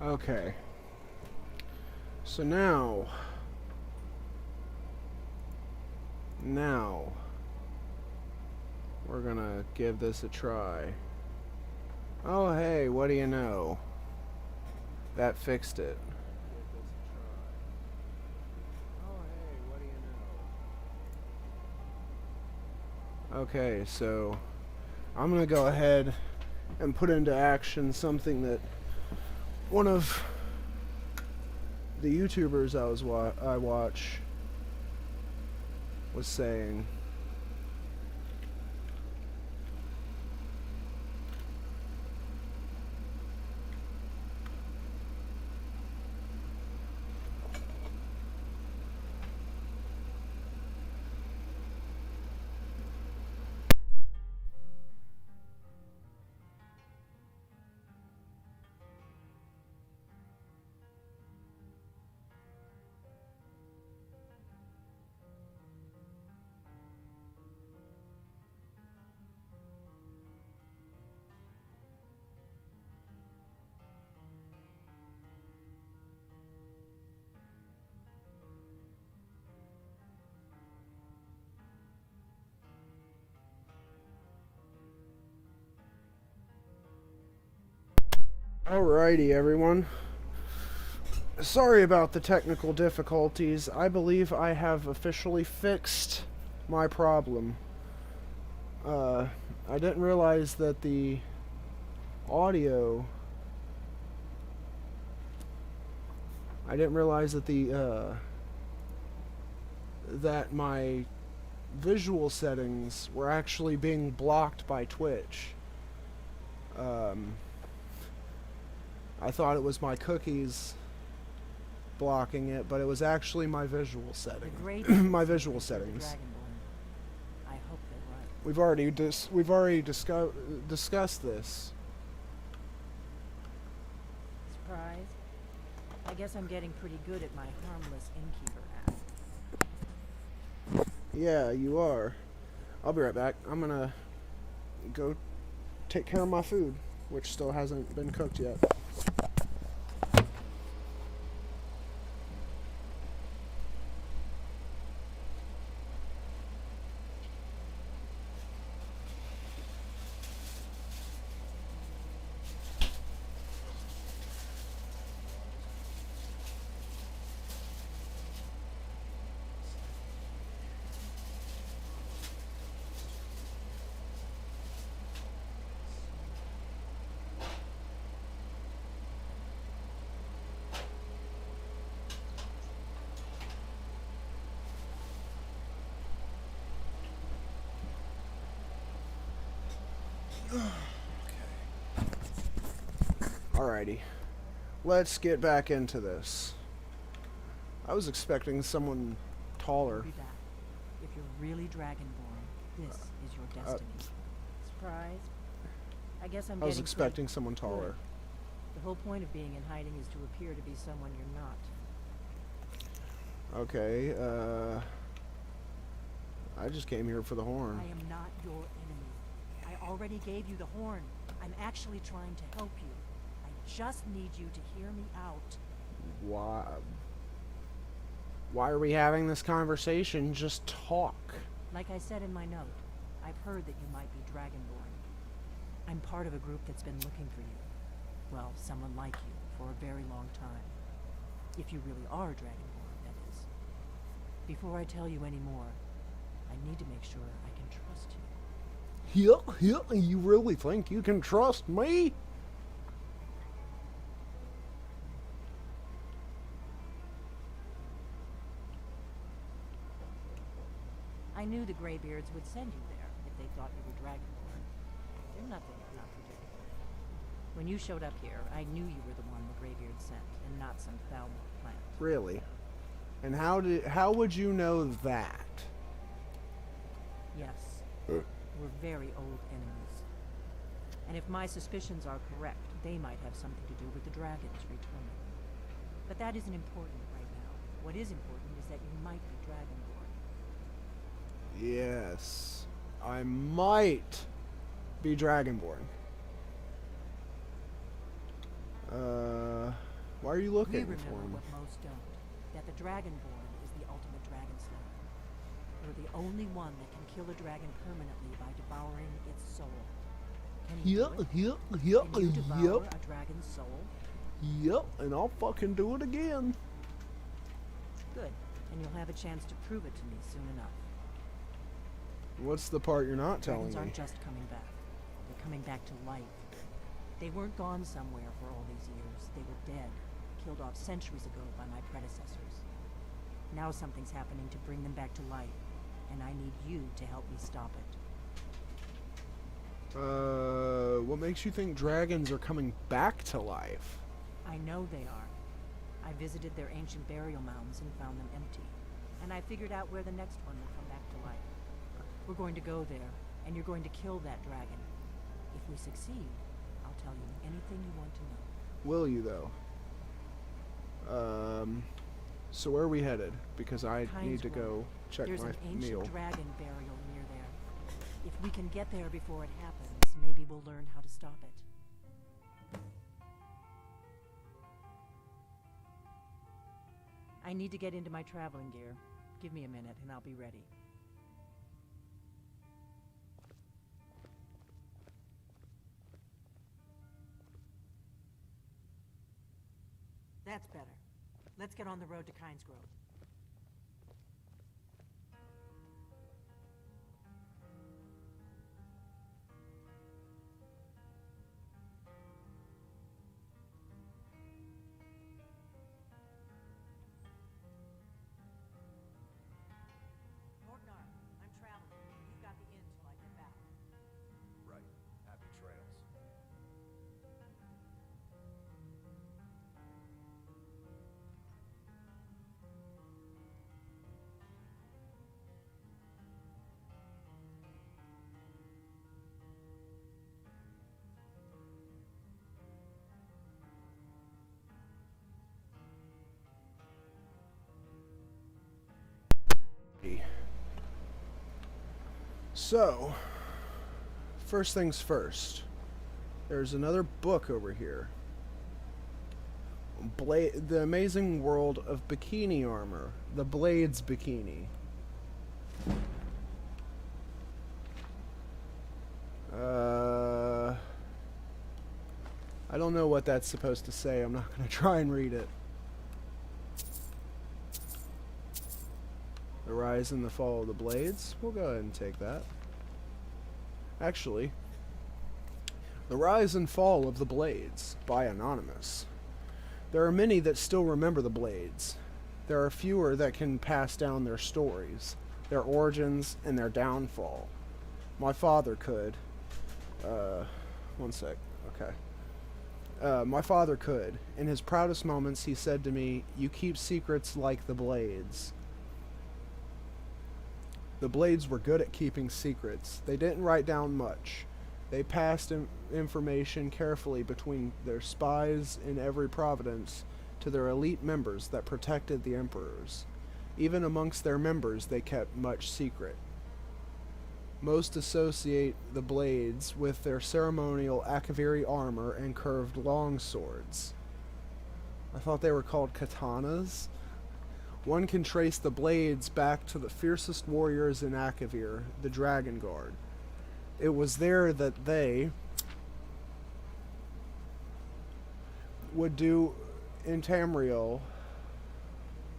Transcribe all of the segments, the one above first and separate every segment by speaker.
Speaker 1: Okay. So now... we're gonna give this a try. Oh, hey, what do you know? That fixed it. Okay, so I'm gonna go ahead and put into action something that one of the YouTubers I watch was saying. Alrighty, everyone. Sorry about the technical difficulties. I believe I have officially fixed my problem. I didn't realize that the audio... I didn't realize that that my visual settings were actually being blocked by Twitch. I thought it was my cookies blocking it, but it was actually my visual setting. My visual settings.
Speaker 2: I hope they're right.
Speaker 1: We've already discussed this.
Speaker 2: Surprise? I guess I'm getting pretty good at my harmless innkeeper act.
Speaker 1: Yeah, you are. I'll be right back. I'm gonna go take care of my food, which still hasn't been cooked yet. Alrighty. Let's get back into this. I was expecting someone taller.
Speaker 2: Be back. If you're really Dragonborn, this is your destiny. Surprise? I guess I'm
Speaker 1: I was
Speaker 2: getting
Speaker 1: expecting someone taller.
Speaker 2: good. The whole point of being in hiding is to appear to be someone you're not.
Speaker 1: Okay, I just came here for the horn.
Speaker 2: I am not your enemy. I already gave you the horn. I'm actually trying to help you. I just need you to hear me out.
Speaker 1: Why are we having this conversation? Just talk.
Speaker 2: Like I said in my note, I've heard that you might be Dragonborn. I'm part of a group that's been looking for you. Well, someone like you, for a very long time. If you really are Dragonborn, that is. Before I tell you any more, I need to make sure I can trust you.
Speaker 1: Yeah, you really think you can trust me?
Speaker 2: I knew the Greybeards would send you there if they thought you were Dragonborn. They're nothing if not predictable. When you showed up here, I knew you were the one the Greybeards sent, and not some foul-mouthed plant.
Speaker 1: Really? And how would you know that?
Speaker 2: Yes. We're very old enemies. And if my suspicions are correct, they might have something to do with the dragons returning. But that isn't important right now. What is important is that you might be Dragonborn.
Speaker 1: Yes. I might be Dragonborn. Why are you
Speaker 2: We
Speaker 1: looking
Speaker 2: remember
Speaker 1: for him?
Speaker 2: what most don't, that the Dragonborn is the ultimate dragon slayer. You're the only one that can kill a dragon permanently by devouring its soul. Can you do it? Can you devour a dragon's soul?
Speaker 1: Yep, and I'll fucking do it again.
Speaker 2: Good, and you'll have a chance to prove it to me soon enough.
Speaker 1: What's the part you're not telling
Speaker 2: Dragons
Speaker 1: me?
Speaker 2: aren't just coming back. They're coming back to life. They weren't gone somewhere for all these years. They were dead, killed off centuries ago by my predecessors. Now something's happening to bring them back to life, and I need you to help me stop it.
Speaker 1: What makes you think dragons are coming back to life?
Speaker 2: I know they are. I visited their ancient burial mounds and found them empty. And I figured out where the next one will come back to life. We're going to go there, and you're going to kill that dragon. If we succeed, I'll tell you anything you want to know.
Speaker 1: Will you, though? So where are we headed? Because I need to go check
Speaker 2: There's
Speaker 1: my
Speaker 2: an ancient
Speaker 1: meal.
Speaker 2: dragon burial near there. If we can get there before it happens, maybe we'll learn how to stop it. I need to get into my traveling gear. Give me a minute and I'll be ready. That's better. Let's get on the road to Kynesgrove. Morgnar, I'm traveling. You've got the inn till I get back.
Speaker 3: Right. Happy trails.
Speaker 1: So, first things first. There's another book over here. The Amazing World of Bikini Armor. The Blades Bikini. I don't know what that's supposed to say. I'm not going to try and read it. The Rise and the Fall of the Blades. We'll go ahead and take that. Actually, The Rise and Fall of the Blades by Anonymous. There are many that still remember the Blades. There are fewer that can pass down their stories, their origins, and their downfall. My father could. One sec. Okay. My father could. In his proudest moments, he said to me, "You keep secrets like the Blades." The Blades were good at keeping secrets. They didn't write down much. They passed information carefully between their spies in every province to their elite members that protected the emperors. Even amongst their members, they kept much secret. Most associate the Blades with their ceremonial Akaviri armor and curved longswords. I thought they were called katanas. One can trace the Blades back to the fiercest warriors in Akavir, the Dragon Guard. It was there that they would do in Tamriel.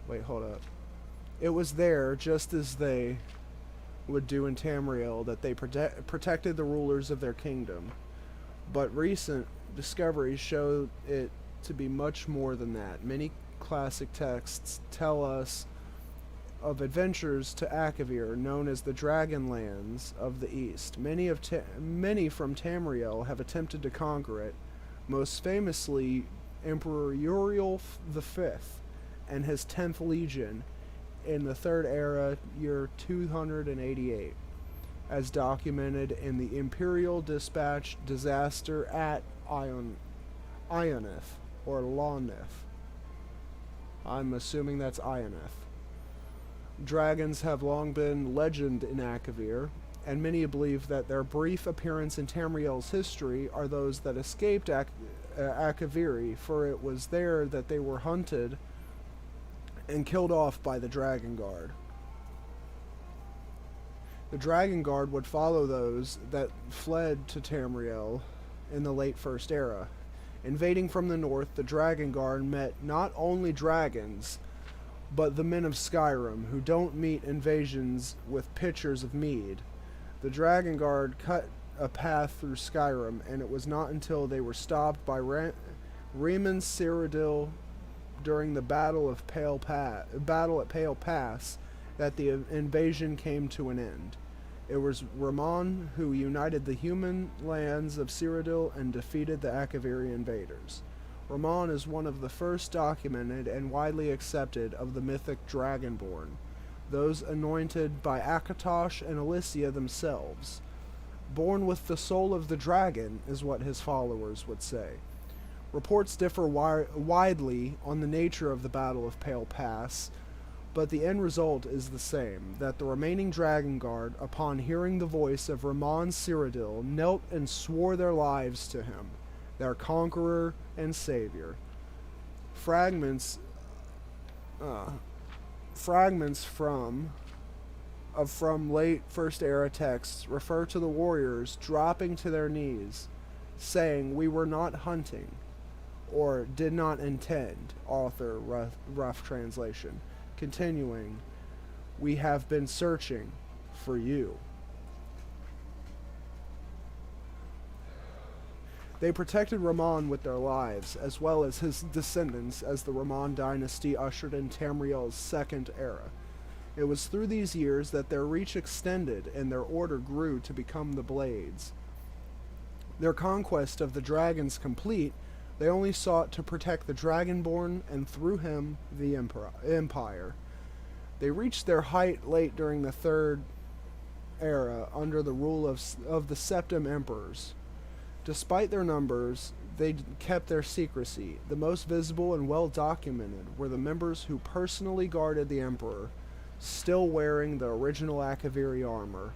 Speaker 1: Wait, hold up. It was there, just as they would do in Tamriel, that they protected the rulers of their kingdom. But recent discoveries show it to be much more than that. Many classic texts tell us of adventures to Akavir, known as the Dragonlands of the East. Many from Tamriel have attempted to conquer it, most famously Emperor Uriel V and his 10th Legion in the Third Era, year 288, as documented in the Imperial Dispatch Disaster at Ionith, or Lonith. I'm assuming that's Ionith. Dragons have long been legend in Akavir, and many believe that their brief appearance in Tamriel's history are those that escaped Akaviri, for it was there that they were hunted and killed off by the Dragon Guard. The Dragon Guard would follow those that fled to Tamriel in the late First Era. Invading from the north, the Dragon Guard met not only dragons, but the men of Skyrim, who don't meet invasions with pitchers of mead. The Dragon Guard cut a path through Skyrim, and it was not until they were stopped by Riemann Cyrodiil during the Battle at Pale Pass that the invasion came to an end. It was Ramon who united the human lands of Cyrodiil and defeated the Akaviri invaders. Ramon is one of the first documented and widely accepted of the mythic Dragonborn, those anointed by Akatosh and Alicia themselves. Born with the soul of the dragon, is what his followers would say. Reports differ widely on the nature of the Battle of Pale Pass, but the end result is the same, that the remaining Dragon Guard, upon hearing the voice of Ramon Cyrodiil, knelt and swore their lives to him, their conqueror and savior. Fragments from late First Era texts refer to the warriors dropping to their knees, saying, "We were not hunting," or "did not intend," author rough translation. Continuing, "We have been searching for you." They protected Ramon with their lives, as well as his descendants, as the Ramon dynasty ushered in Tamriel's Second Era. It was through these years that their reach extended and their order grew to become the Blades. Their conquest of the dragons complete, they only sought to protect the Dragonborn and through him the Empire. They reached their height late during the Third Era under the rule of the Septim Emperors. Despite their numbers, they kept their secrecy. The most visible and well documented were the members who personally guarded the Emperor, still wearing the original Akaviri armor.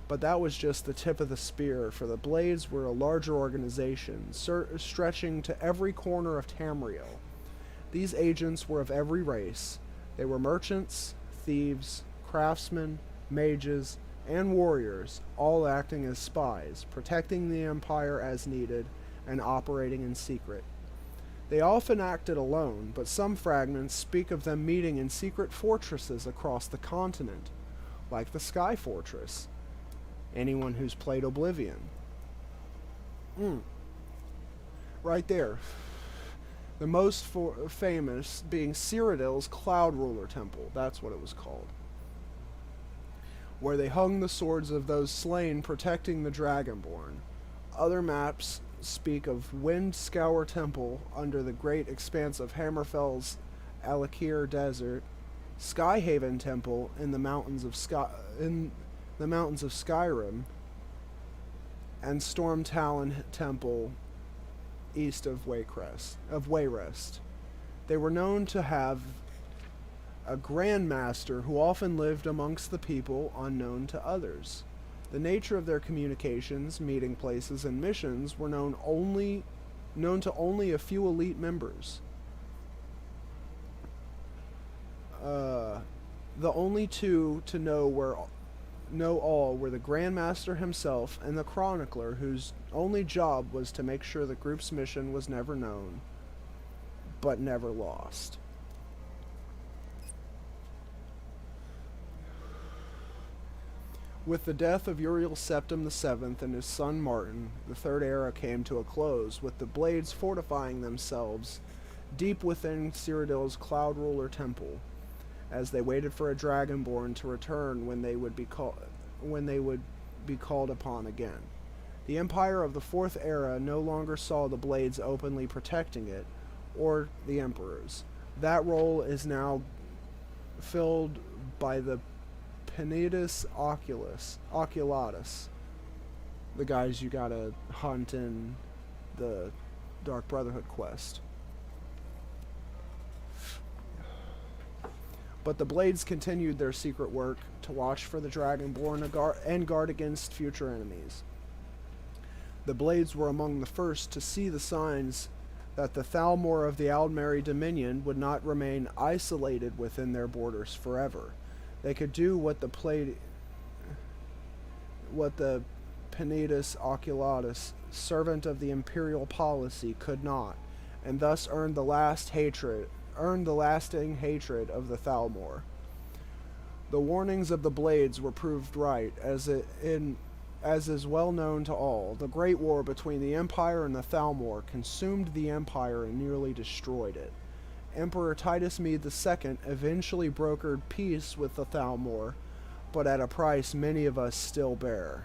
Speaker 1: But that was just the tip of the spear, for the Blades were a larger organization, stretching to every corner of Tamriel. These agents were of every race. They were merchants, thieves, craftsmen, mages, and warriors, all acting as spies, protecting the Empire as needed, and operating in secret. They often acted alone, but some fragments speak of them meeting in secret fortresses across the continent, like the Sky Fortress. Anyone who's played Oblivion. Right there. The most famous being Cyrodiil's Cloud Ruler Temple. That's what it was called. Where they hung the swords of those slain protecting the Dragonborn. Other maps speak of Wind Scour Temple under the great expanse of Hammerfell's Alakir Desert, Skyhaven Temple in the mountains of Skyrim, and Storm Talon Temple east of Wayrest. They were known to have a Grand Master who often lived amongst the people unknown to others. The nature of their communications, meeting places, and missions were known to only a few elite members. The only two to know all were the Grand Master himself and the Chronicler, whose only job was to make sure the group's mission was never known, but never lost. With the death of Uriel Septim VII and his son Martin, the Third Era came to a close, with the Blades fortifying themselves deep within Cyrodiil's Cloud Ruler Temple, as they waited for a Dragonborn to return when they would be called upon again. The Empire of the Fourth Era no longer saw the Blades openly protecting it, or the Emperors. That role is now filled by the Penitus Oculatus, the guys you gotta hunt in the Dark Brotherhood quest. But the Blades continued their secret work to watch for the Dragonborn and guard against future enemies. The Blades were among the first to see the signs that the Thalmor of the Aldmeri Dominion would not remain isolated within their borders forever. They could do what the Penitus Oculatus, servant of the imperial policy, could not, and thus earned the lasting hatred of the Thalmor. The warnings of the Blades were proved right, as is well known to all. The Great War between the Empire and the Thalmor consumed the Empire and nearly destroyed it. Emperor Titus Mede II eventually brokered peace with the Thalmor, but at a price many of us still bear.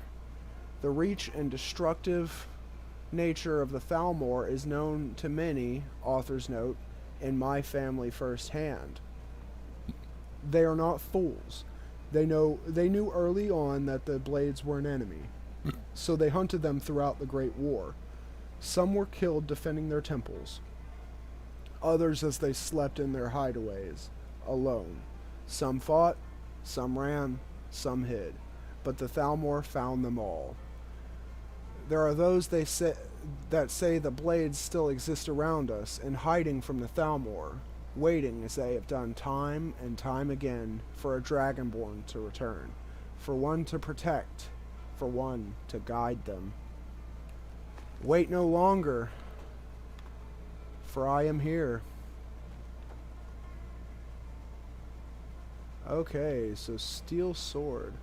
Speaker 1: The reach and destructive nature of the Thalmor is known to many, authors note, in my family firsthand. They are not fools. They knew early on that the Blades were an enemy, so they hunted them throughout the Great War. Some were killed defending their temples, others as they slept in their hideaways, alone. Some fought, some ran, some hid, but the Thalmor found them all. There are those that say the Blades still exist around us and hiding from the Thalmor, waiting as they have done time and time again for a Dragonborn to return, for one to protect, for one to guide them. Wait no longer, for I am here. Okay, so steel sword.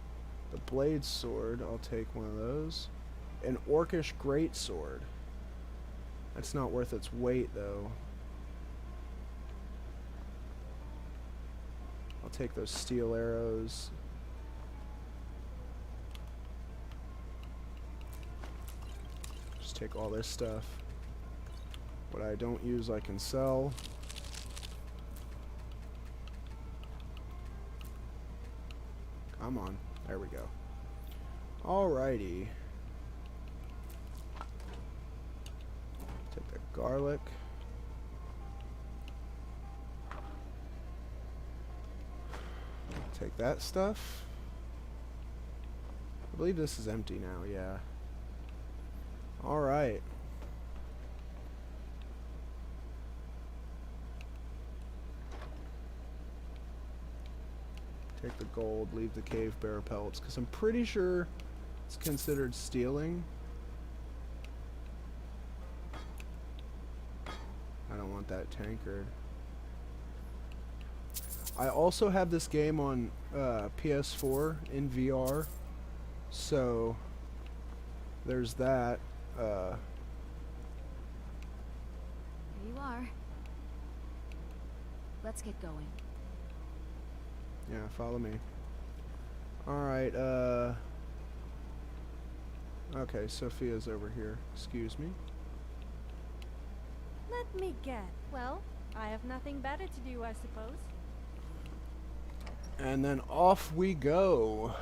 Speaker 1: The blade sword, I'll take one of those. An orcish greatsword. That's not worth its weight, though. I'll take those steel arrows. Just take all this stuff. What I don't use, I can sell. Come on. There we go. Alrighty. Take the garlic. Take that stuff. I believe this is empty now, yeah. Alright. Take the gold, leave the cave bear pelts, because I'm pretty sure it's considered stealing. I don't want that tankard. I also have this game on PS4 in VR, so there's that.
Speaker 4: Here you are. Let's get going.
Speaker 1: Yeah, follow me. Alright, okay, Sophia's over here. Excuse me.
Speaker 5: Let me guess. Well, I have nothing better to do, I suppose.
Speaker 1: And then off we go.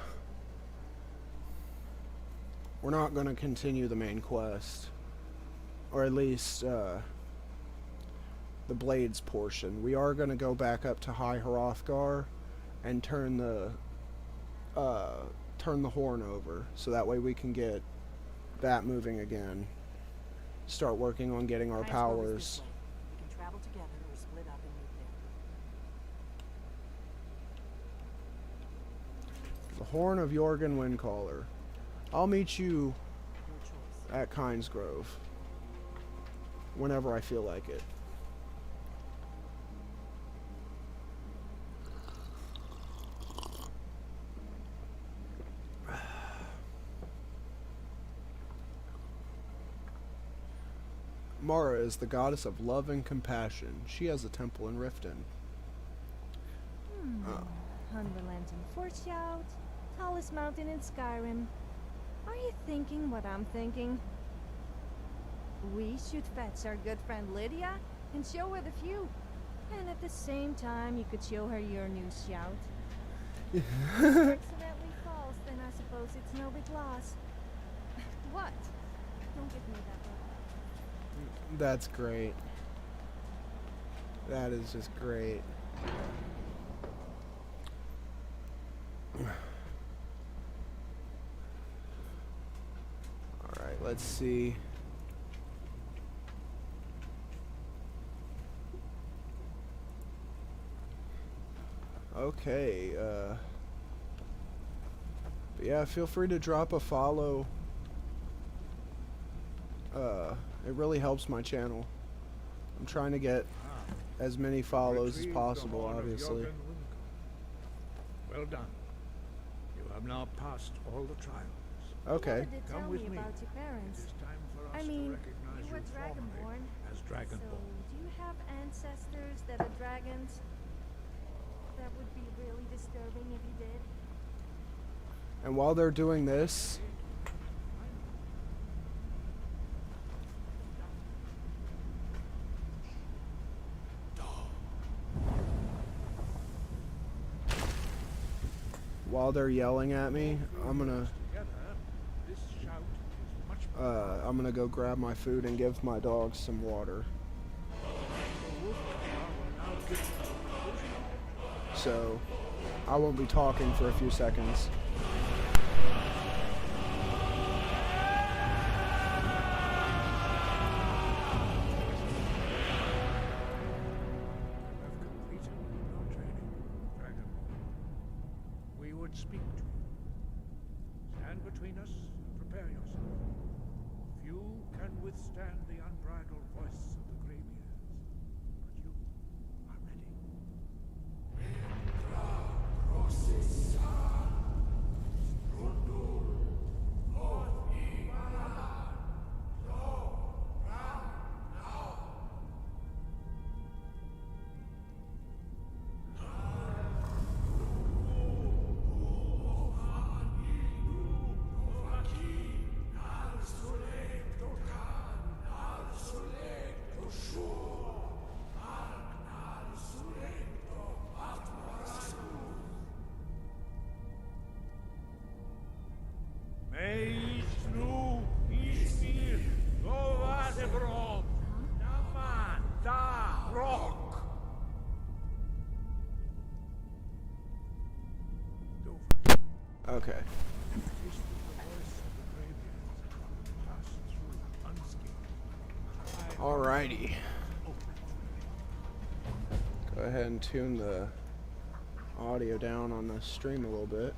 Speaker 1: We're not going to continue the main quest. Or at least, the Blades portion. We are going to go back up to High Hrothgar and turn the horn over. So that way we can get that moving again. Start working on getting our
Speaker 2: Transport is
Speaker 1: powers.
Speaker 2: this way. We can travel together or split up and meet there.
Speaker 1: The Horn of Jorgen Windcaller. I'll meet you
Speaker 2: Your choice.
Speaker 1: at Kynes Grove whenever I feel like it. Mara is the goddess of love and compassion. She has a temple in Riften. Oh.
Speaker 5: Unrelenting Forshout, tallest mountain in Skyrim. Are you thinking what I'm thinking? We should fetch our good friend Lydia and show her the view. And at the same time, you could show her your new shout. If it's accidentally false, then I suppose it's no big loss. What? Don't give me that look.
Speaker 1: That's great. That is just great. Alright, let's see. Okay, but yeah, feel free to drop a follow. It really helps my channel. I'm trying to get as many follows as
Speaker 6: Retrieve the
Speaker 1: possible,
Speaker 6: horn of
Speaker 1: obviously.
Speaker 6: Jürgen Winkel. Well done. You have now passed all the trials.
Speaker 5: You
Speaker 1: Okay.
Speaker 5: never did
Speaker 6: Come
Speaker 5: tell
Speaker 6: with
Speaker 5: me
Speaker 6: me.
Speaker 5: about your
Speaker 6: It
Speaker 5: parents.
Speaker 6: is time for us
Speaker 5: I
Speaker 6: to
Speaker 5: mean,
Speaker 6: recognize
Speaker 5: you were
Speaker 6: formally
Speaker 5: Dragonborn.
Speaker 6: as
Speaker 5: So,
Speaker 6: Dragonborn.
Speaker 5: do you have ancestors that are dragons? That would be really disturbing if you did.
Speaker 1: And while they're doing this, while they're yelling at me, I'm gonna
Speaker 6: Together, this shout is much more
Speaker 1: I'm gonna go grab my food and give my dogs some water.
Speaker 6: powerful. I will now give you a conclusion.
Speaker 1: So I won't be talking for a few seconds.
Speaker 6: You have completed your training, Dragonborn. We would speak to you. Stand between us and prepare yourself. Few can withstand the unbridled voice of the graybeards, but you are ready. Meistru Ismir Govadebrom Naman Da Rock.
Speaker 1: Okay. Alrighty. Go ahead and tune the audio down on the stream a little bit.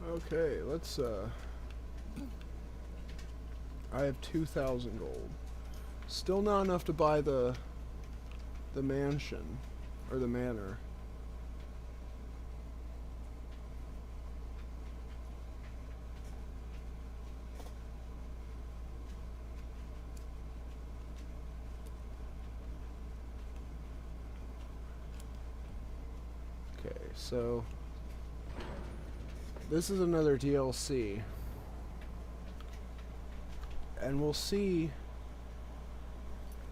Speaker 1: Okay, let's I have 2,000 gold. Still not enough to buy the mansion or the manor. Okay, so this is another DLC. And we'll see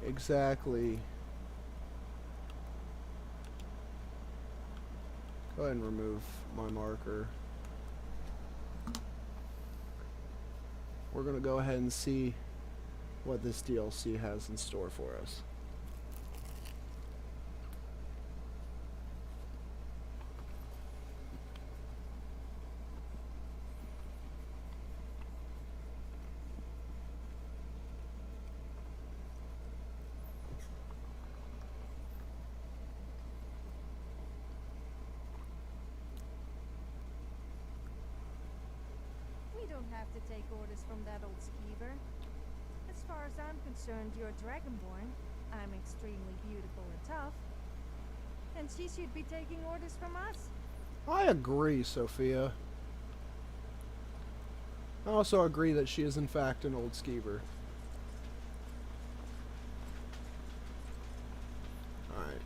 Speaker 1: exactly. Go ahead and remove my marker. We're going to go ahead and see what this DLC has in store for us.
Speaker 5: We don't have to take orders from that old skeever. As far as I'm concerned, you're Dragonborn. I'm extremely beautiful and tough. And she should be taking orders from us.
Speaker 1: I agree, Sophia. I also agree that she is in fact an old skeever. Alright.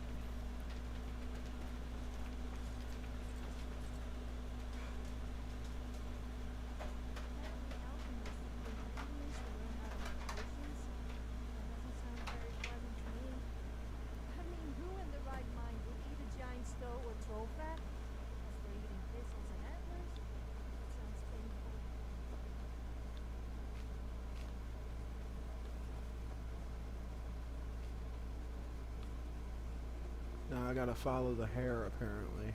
Speaker 1: Now I gotta follow the hair, apparently.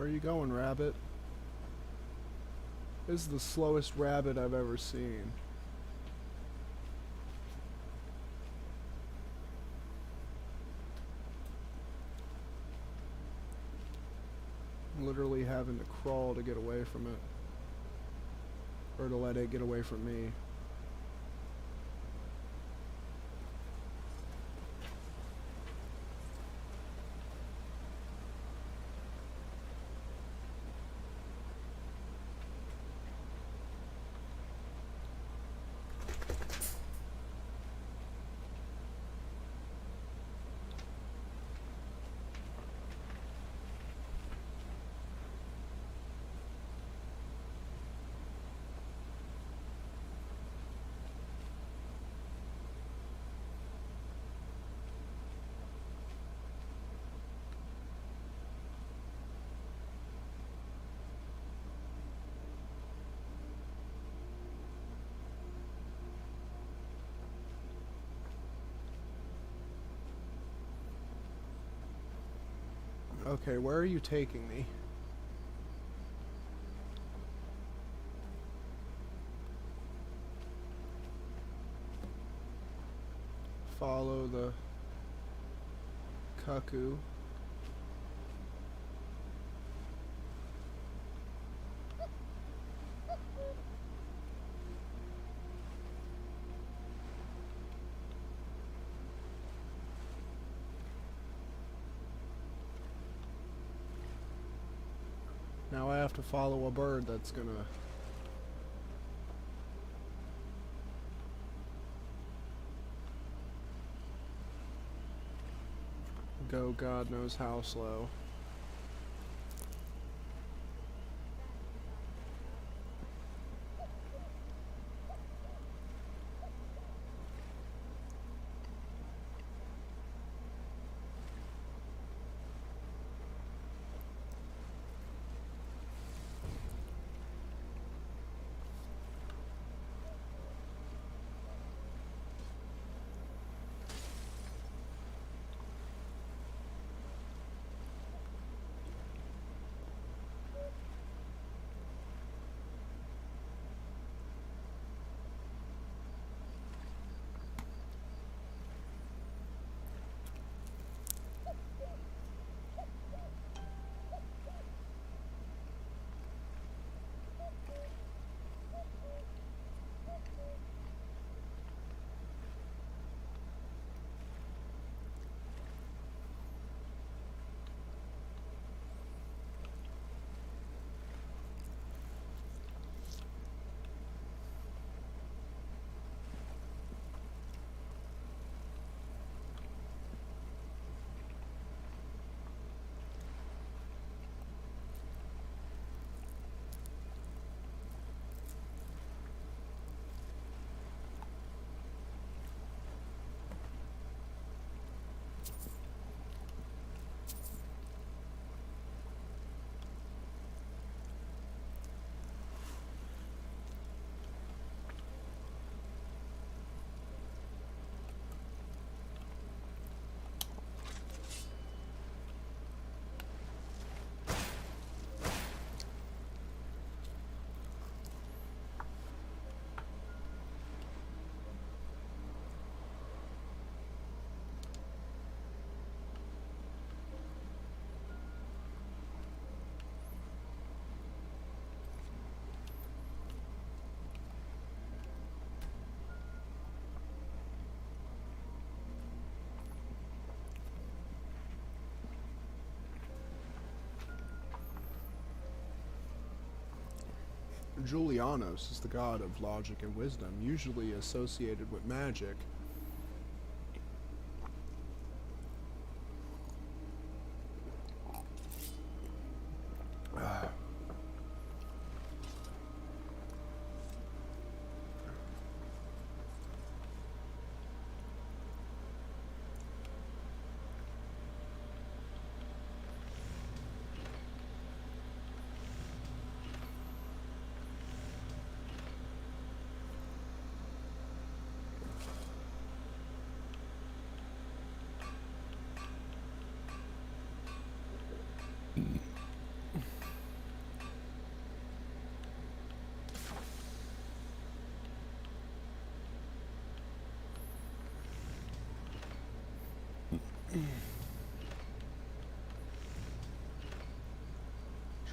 Speaker 1: Where are you going, rabbit? This is the slowest rabbit I've ever seen. I'm literally having to crawl to get away from it. Or to let it get away from me. Okay, where are you taking me? Follow the cuckoo. Now I have to follow a bird that's gonna go God knows how slow. Julianos is the god of logic and wisdom, usually associated with magic.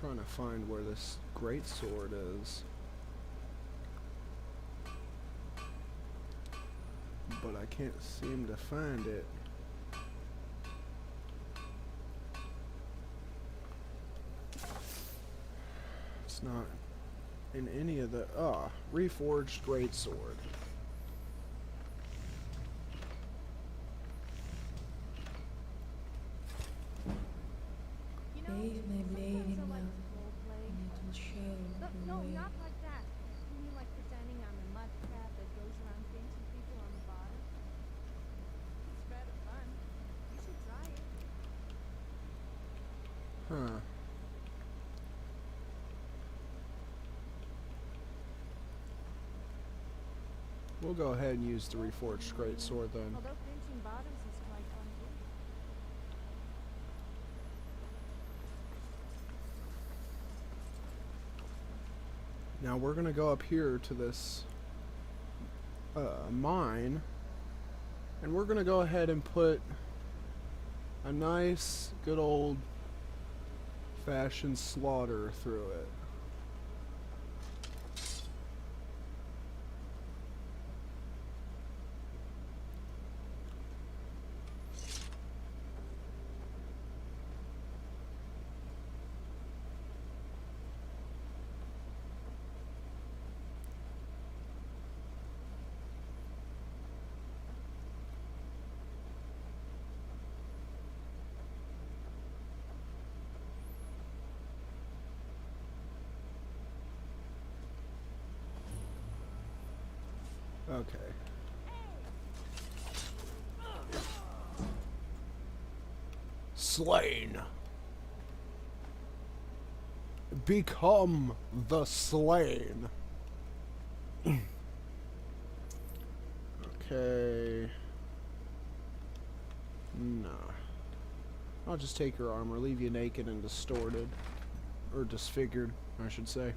Speaker 1: Trying to find where this great sword is. But I can't seem to find it. It's not in any of the... Ah, reforged greatsword.
Speaker 5: You know,
Speaker 7: Bathe my blade
Speaker 5: sometimes
Speaker 7: in
Speaker 5: I like
Speaker 7: love,
Speaker 5: roleplay.
Speaker 7: and it will show
Speaker 5: No,
Speaker 7: the
Speaker 5: no,
Speaker 7: way.
Speaker 5: not like that. You mean like pretending I'm a mud crab that goes around pinching people on the bottom? It's rather fun. You should try it.
Speaker 1: Huh. We'll go ahead and use the reforged greatsword then.
Speaker 5: Although pinching bottoms is quite fun too.
Speaker 1: Now we're gonna go up here to this mine, and we're gonna go ahead and put a nice, good old fashioned slaughter through it. Okay. Slain. Become the slain. Okay. Nah. I'll just take your armor, leave you naked and distorted. Or disfigured, I should say.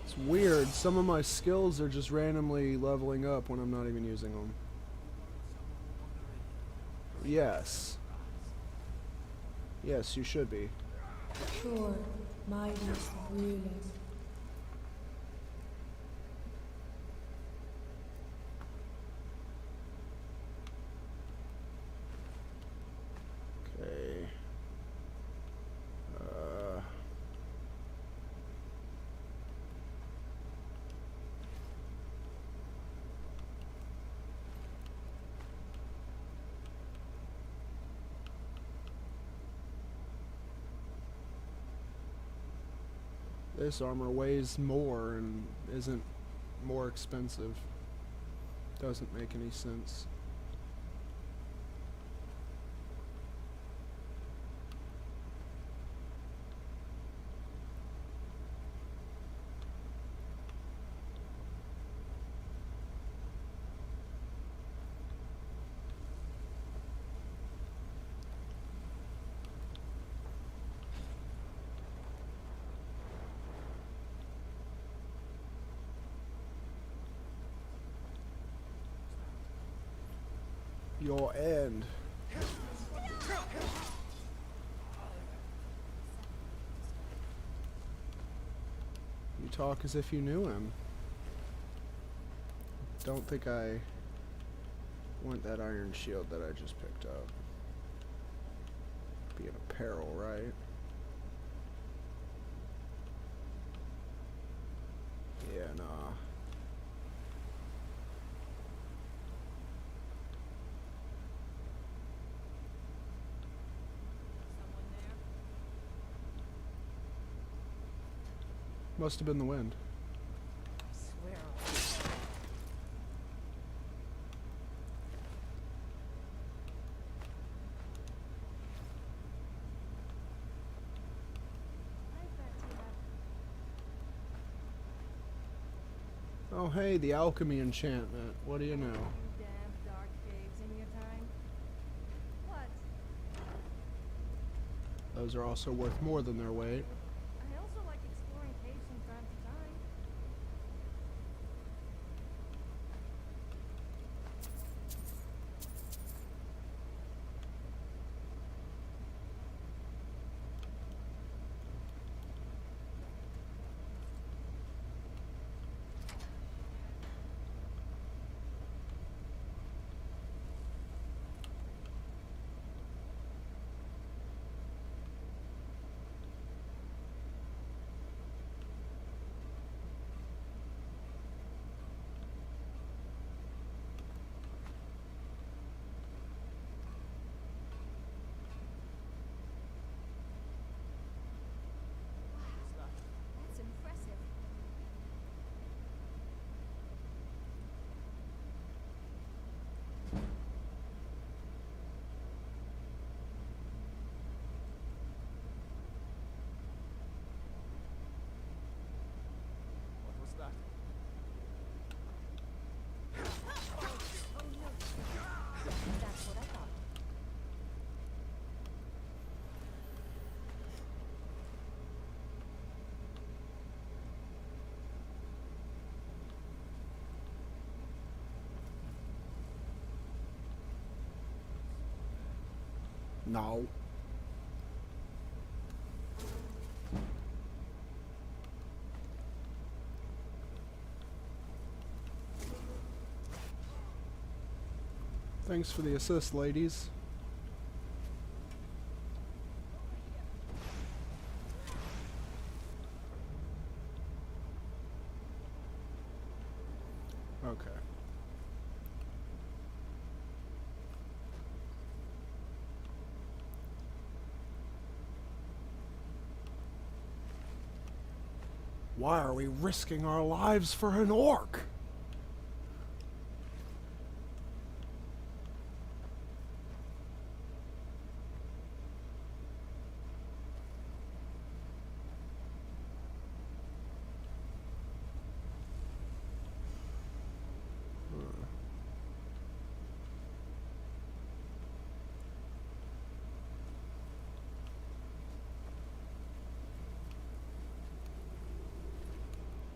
Speaker 1: It's weird, some of my skills are just randomly leveling up when I'm not even using them. Yes. Yes, you should be.
Speaker 7: Sure, mine is brilliant.
Speaker 1: Okay. This armor weighs more and isn't more expensive. Doesn't make any sense. Your end. You talk as if you knew him. Don't think I want that iron shield that I just picked up. Be in a peril, right? Yeah, nah. Must have been the wind.
Speaker 2: I swear.
Speaker 5: I bet you have
Speaker 1: Oh hey, the alchemy enchantment. What do you know?
Speaker 5: few damp dark caves in your time. What?
Speaker 1: Those are also worth more than their weight.
Speaker 5: I also like exploring caves from time to time. That's impressive.
Speaker 3: What was that?
Speaker 5: Oh no. That's what I thought.
Speaker 1: No. Thanks for the assist, ladies. Okay. Why are we risking our lives for an orc?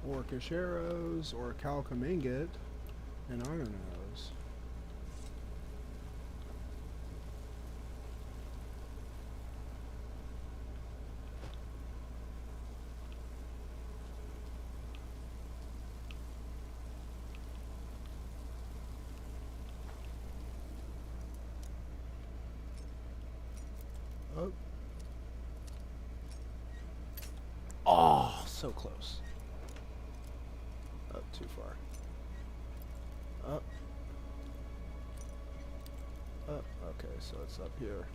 Speaker 1: Orcish arrows, or Calcum ingot, and iron arrows. Oh. Oh, so close. Up too far. Up. Up. Okay, so it's up here.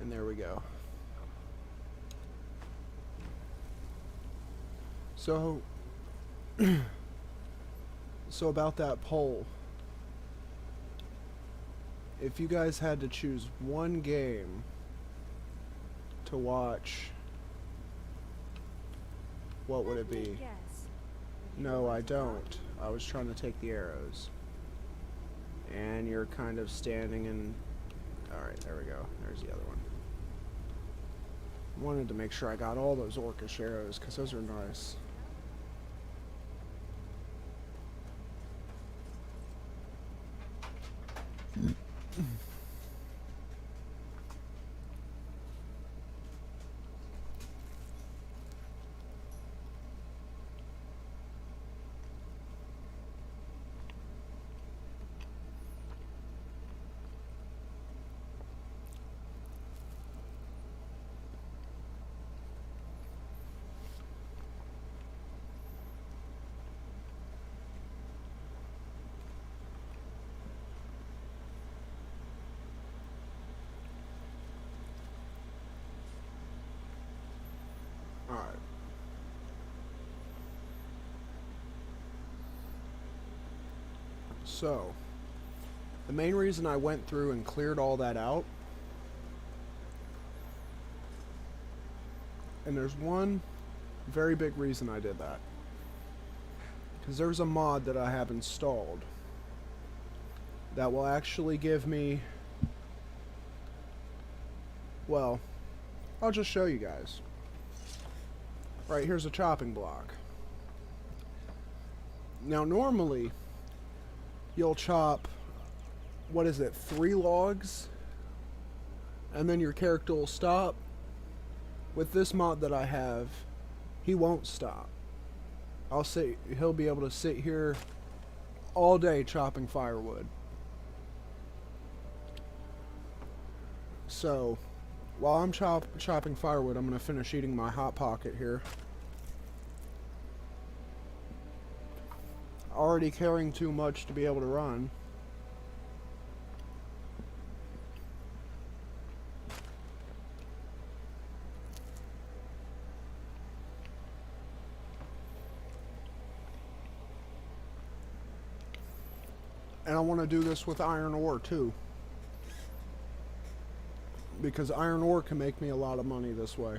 Speaker 1: And there we go. So, so about that poll. If you guys had to choose one game to watch, what would it be?
Speaker 5: Yes.
Speaker 1: No, I don't. I was trying to take the arrows. And you're kind of standing in... Alright, there we go. There's the other one. Wanted to make sure I got all those orcish arrows, because those are nice. Alright. So, the main reason I went through and cleared all that out, and there's one very big reason I did that, because there's a mod that I have installed that will actually give me Well, I'll just show you guys. Right, here's a chopping block. Now, normally, you'll chop, what is it, 3 logs? And then your character will stop. With this mod that I have, he won't stop. He'll be able to sit here all day chopping firewood. So, while I'm chopping firewood, I'm going to finish eating my Hot Pocket here. Already carrying too much to be able to run. And I want to do this with iron ore too. Because iron ore can make me a lot of money this way.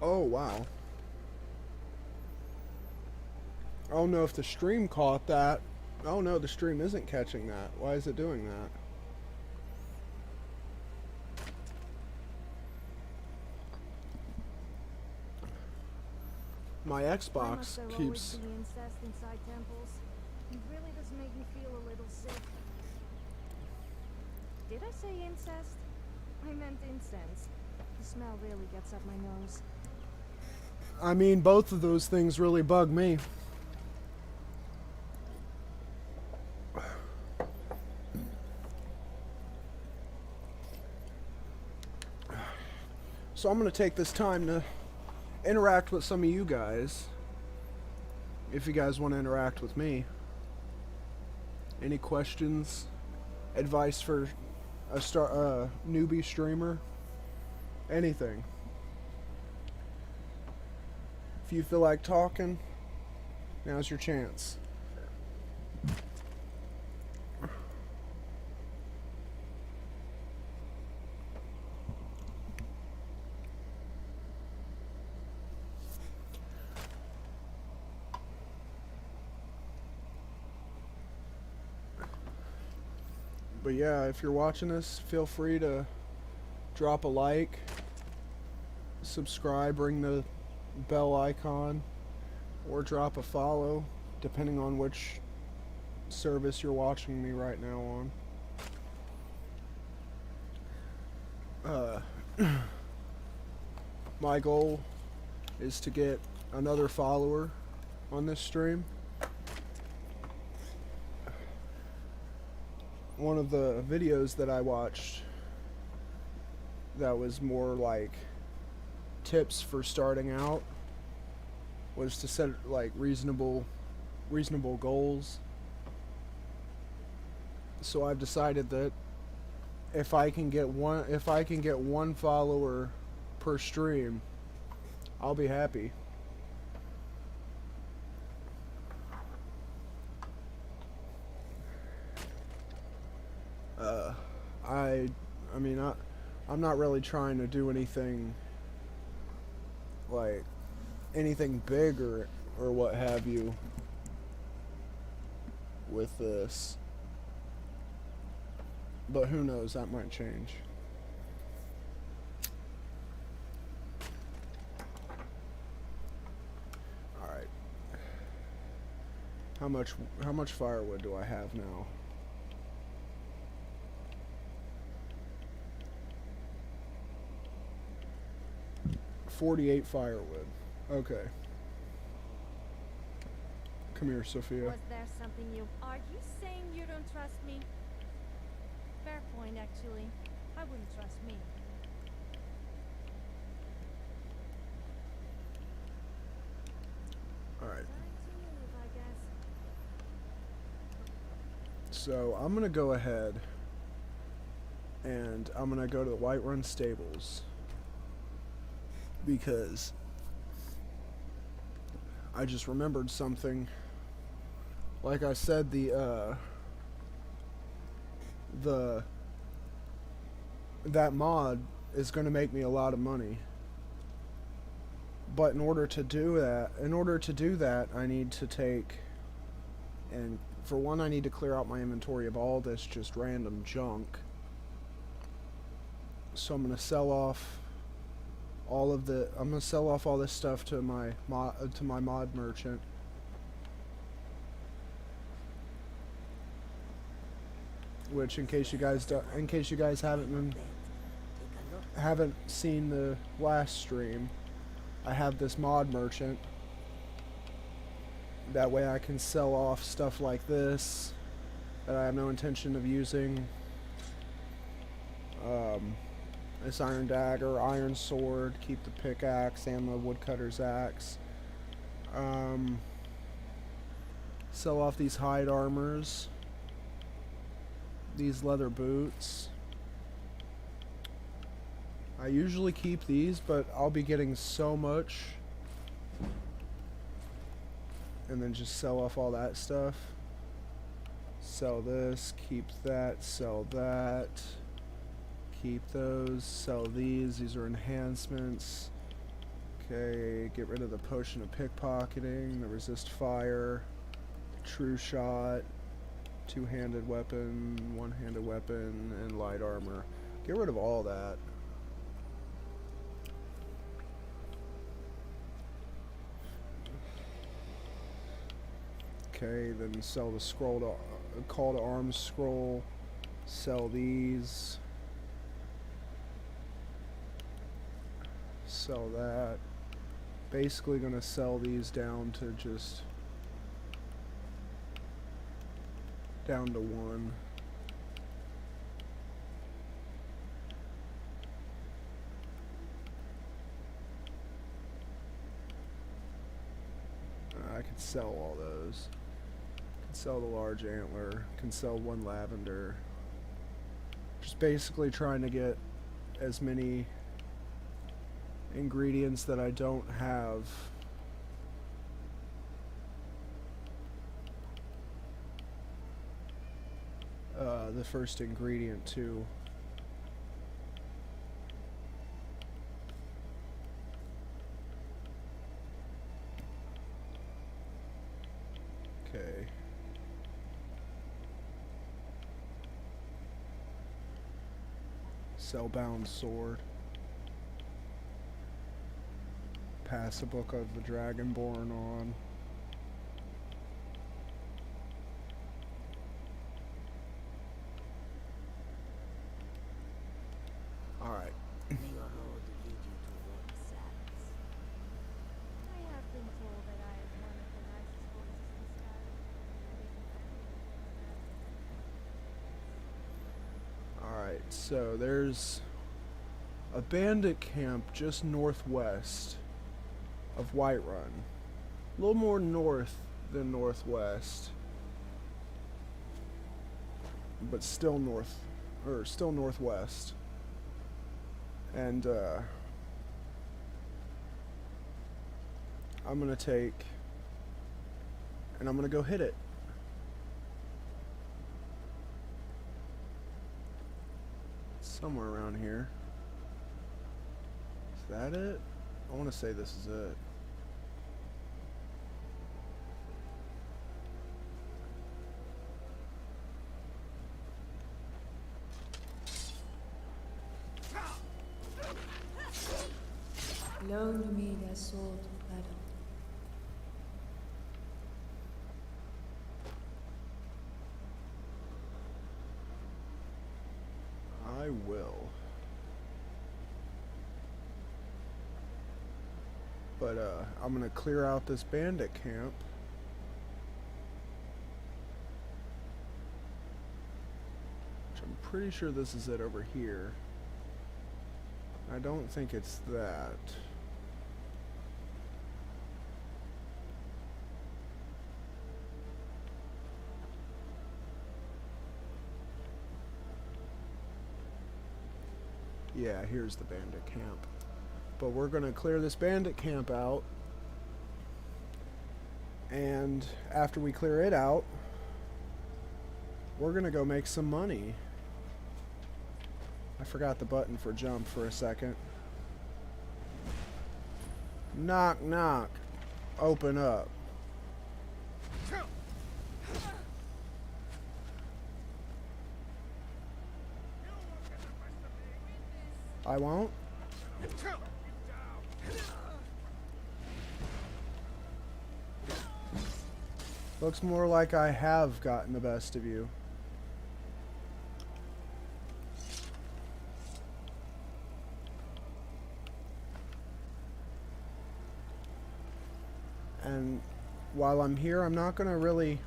Speaker 1: Oh, wow. I don't know if the stream caught that. Oh no, the stream isn't catching that. Why is it doing that? My
Speaker 5: Why
Speaker 1: Xbox
Speaker 5: must there always
Speaker 1: keeps...
Speaker 5: be incest inside temples? It really does make me feel a little sick. Did I say incest? I meant incense. The smell really gets up my nose.
Speaker 1: I mean, both of those things really bug me. So I'm going to take this time to interact with some of you guys. If you guys want to interact with me. Any questions? Advice for a newbie streamer? Anything. If you feel like talking, now's your chance. But yeah, if you're watching this, feel free to drop a like, subscribe, ring the bell icon, or drop a follow, depending on which service you're watching me right now on. My goal is to get another follower on this stream. One of the videos that I watched that was more like tips for starting out was to set like reasonable goals. So I've decided that if I can get one follower per stream, I'll be happy. I'm not really trying to do anything like anything big or what have you with this. But who knows, that might change. Alright. How much firewood do I have now? 48 firewood. Okay. Come here, Sophia.
Speaker 5: Was there something you... Are you saying you don't trust me? Fair point, actually. I wouldn't trust me.
Speaker 1: Alright.
Speaker 5: Time to move, I guess.
Speaker 1: So I'm gonna go ahead and I'm gonna go to the Whiterun stables because I just remembered something. Like I said, that mod is gonna make me a lot of money. But in order to do that, I need to take, and for one, I need to clear out my inventory of all this just random junk. So I'm gonna sell off all this stuff to my mod merchant. Which, in case you guys haven't seen the last stream, I have this mod merchant. That way I can sell off stuff like this that I have no intention of using. This iron dagger, iron sword, keep the pickaxe and the woodcutter's axe. Sell off these hide armors, these leather boots. I usually keep these, but I'll be getting so much. And then just sell off all that stuff. Sell this, keep that, sell that. Keep those, sell these. These are enhancements. Okay, get rid of the potion of pickpocketing, the resist fire, true shot, two-handed weapon, one-handed weapon, and light armor. Get rid of all that. Okay, then sell the scroll to call to arms scroll. Sell these. Sell that. Basically gonna sell these down to just down to 1. I could sell all those. Could sell the large antler. Can sell 1 lavender. Just basically trying to get as many ingredients that I don't have the first ingredient to. Okay. Cellbound sword. Pass a book of the Dragonborn on. Alright.
Speaker 5: I have been told that I have one of the nicest voices in Skyrim.
Speaker 1: Alright, so there's a bandit camp just northwest of Whiterun. A little more north than northwest. But still still northwest. And I'm gonna take and I'm gonna go hit it. Somewhere around here. Is that it? I want to say this is it.
Speaker 7: Loan to me their sword of battle.
Speaker 1: I will. But I'm gonna clear out this bandit camp. Which I'm pretty sure this is it over here. I don't think it's that. Yeah, here's the bandit camp. But we're gonna clear this bandit camp out. And after we clear it out, we're gonna go make some money. I forgot the button for jump for a second. Knock, knock. Open up. I won't. Looks more like I have gotten the best of you. And while I'm here, I'm not going to really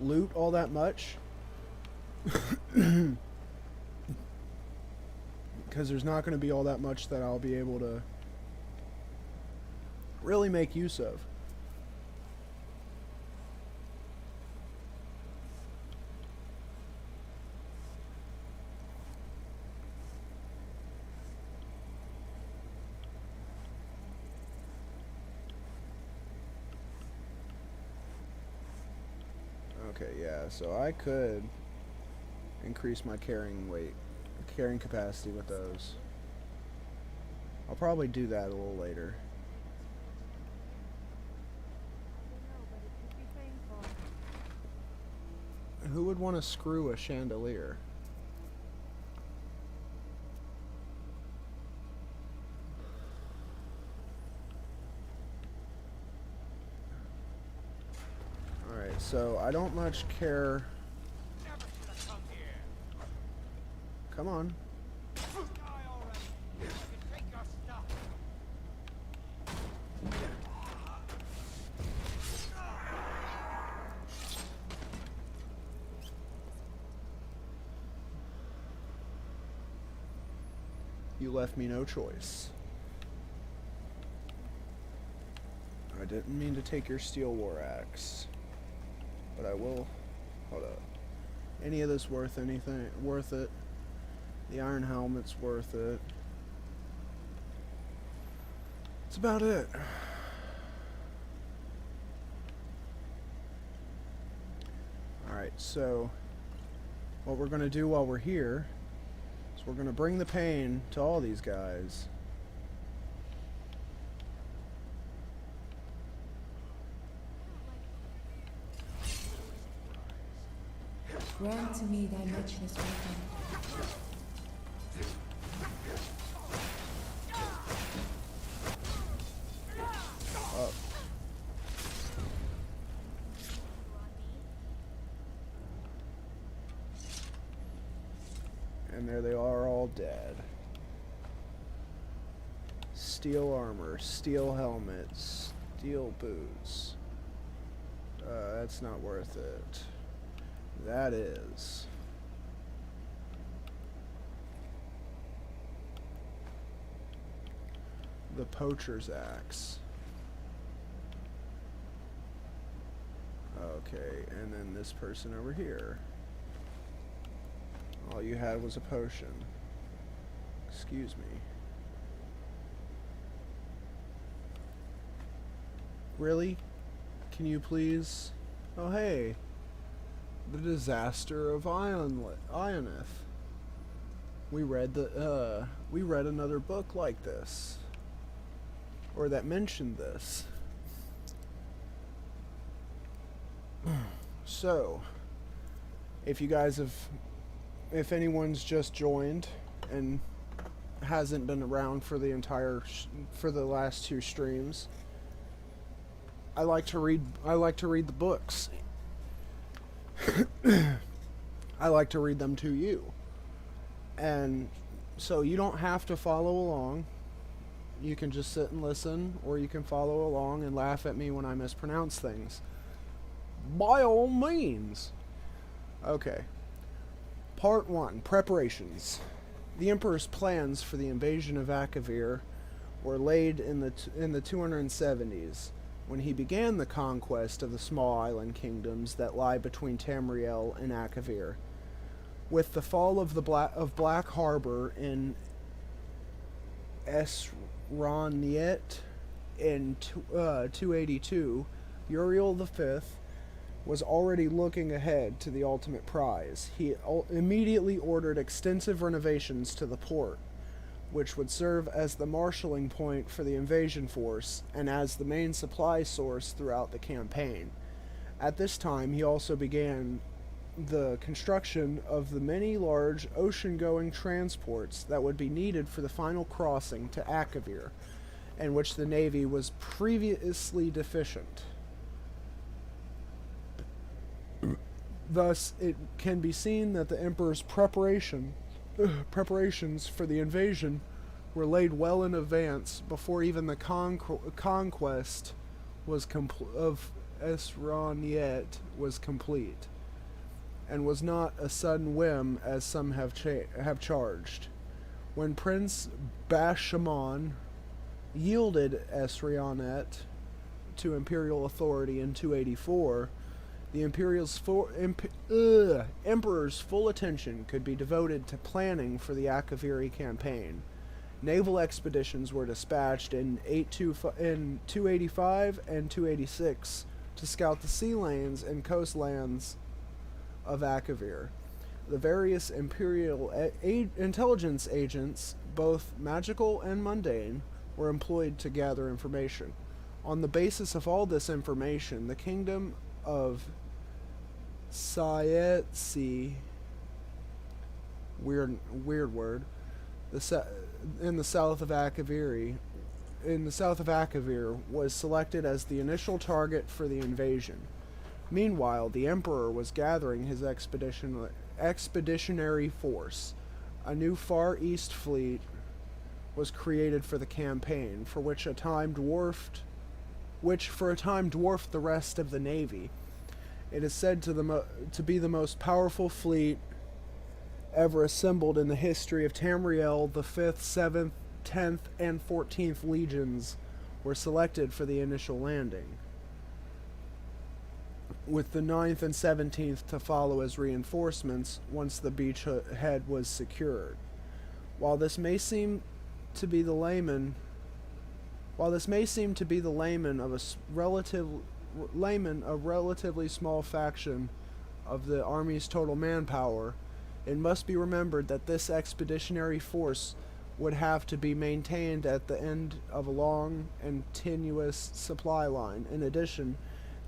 Speaker 1: loot all that much. Because there's not going to be all that much that I'll be able to really make use of. Okay, yeah, so I could increase my carrying capacity with those. I'll probably do that a little later. Who would want to screw a chandelier? Alright, so I don't much care. Come on. You left me no choice. I didn't mean to take your steel war axe, but I will. Hold up. Any of this worth anything? Worth it? The iron helmet's worth it. That's about it. Alright, so what we're going to do while we're here is we're going to bring the pain to all these guys.
Speaker 7: Grant to me thy matchless weapon.
Speaker 1: Up. And there they are, all dead. Steel armor, steel helmets, steel boots. That's not worth it. That is. The poacher's axe. Okay, and then this person over here. All you had was a potion. Excuse me. Really? Can you please? Oh, hey. The disaster of Ionith. We read another book like this, or that mentioned this. So, if you guys have, if anyone's just joined and hasn't been around for the for the last two streams, I like to read the books. I like to read them to you. And so you don't have to follow along. You can just sit and listen, or you can follow along and laugh at me when I mispronounce things. By all means. Okay. Part 1. Preparations. The Emperor's plans for the invasion of Akavir were laid in the 270s, when he began the conquest of the small island kingdoms that lie between Tamriel and Akavir. With the fall of Black Harbor in Esroniet in 282, Uriel V was already looking ahead to the ultimate prize. He immediately ordered extensive renovations to the port, which would serve as the marshalling point for the invasion force and as the main supply source throughout the campaign. At this time, he also began the construction of the many large ocean-going transports that would be needed for the final crossing to Akavir, in which the Navy was previously deficient. Thus, it can be seen that the Emperor's preparations for the invasion were laid well in advance before even the conquest of Esroniet was complete, and was not a sudden whim as some have charged. When Prince Bashamon yielded Esrionet to imperial authority in 284, the Emperor's full attention could be devoted to planning for the Akaviri campaign. Naval expeditions were dispatched in 285 and 286 to scout the sea lanes and coastlands of Akavir. The various imperial intelligence agents, both magical and mundane, were employed to gather information. On the basis of all this information, the kingdom of Saetsi, weird word, in the south of Akavir, was selected as the initial target for the invasion. Meanwhile, the Emperor was gathering his expeditionary force. A new Far East fleet was created for the campaign, which for a time dwarfed the rest of the navy. It is said to be the most powerful fleet ever assembled in the history of Tamriel. The 5th, 7th, 10th, and 14th legions were selected for the initial landing, with the 9th and 17th to follow as reinforcements once the beachhead was secured. While this may seem to be the layman a relatively small fraction of the army's total manpower, it must be remembered that this expeditionary force would have to be maintained at the end of a long and tenuous supply line. In addition,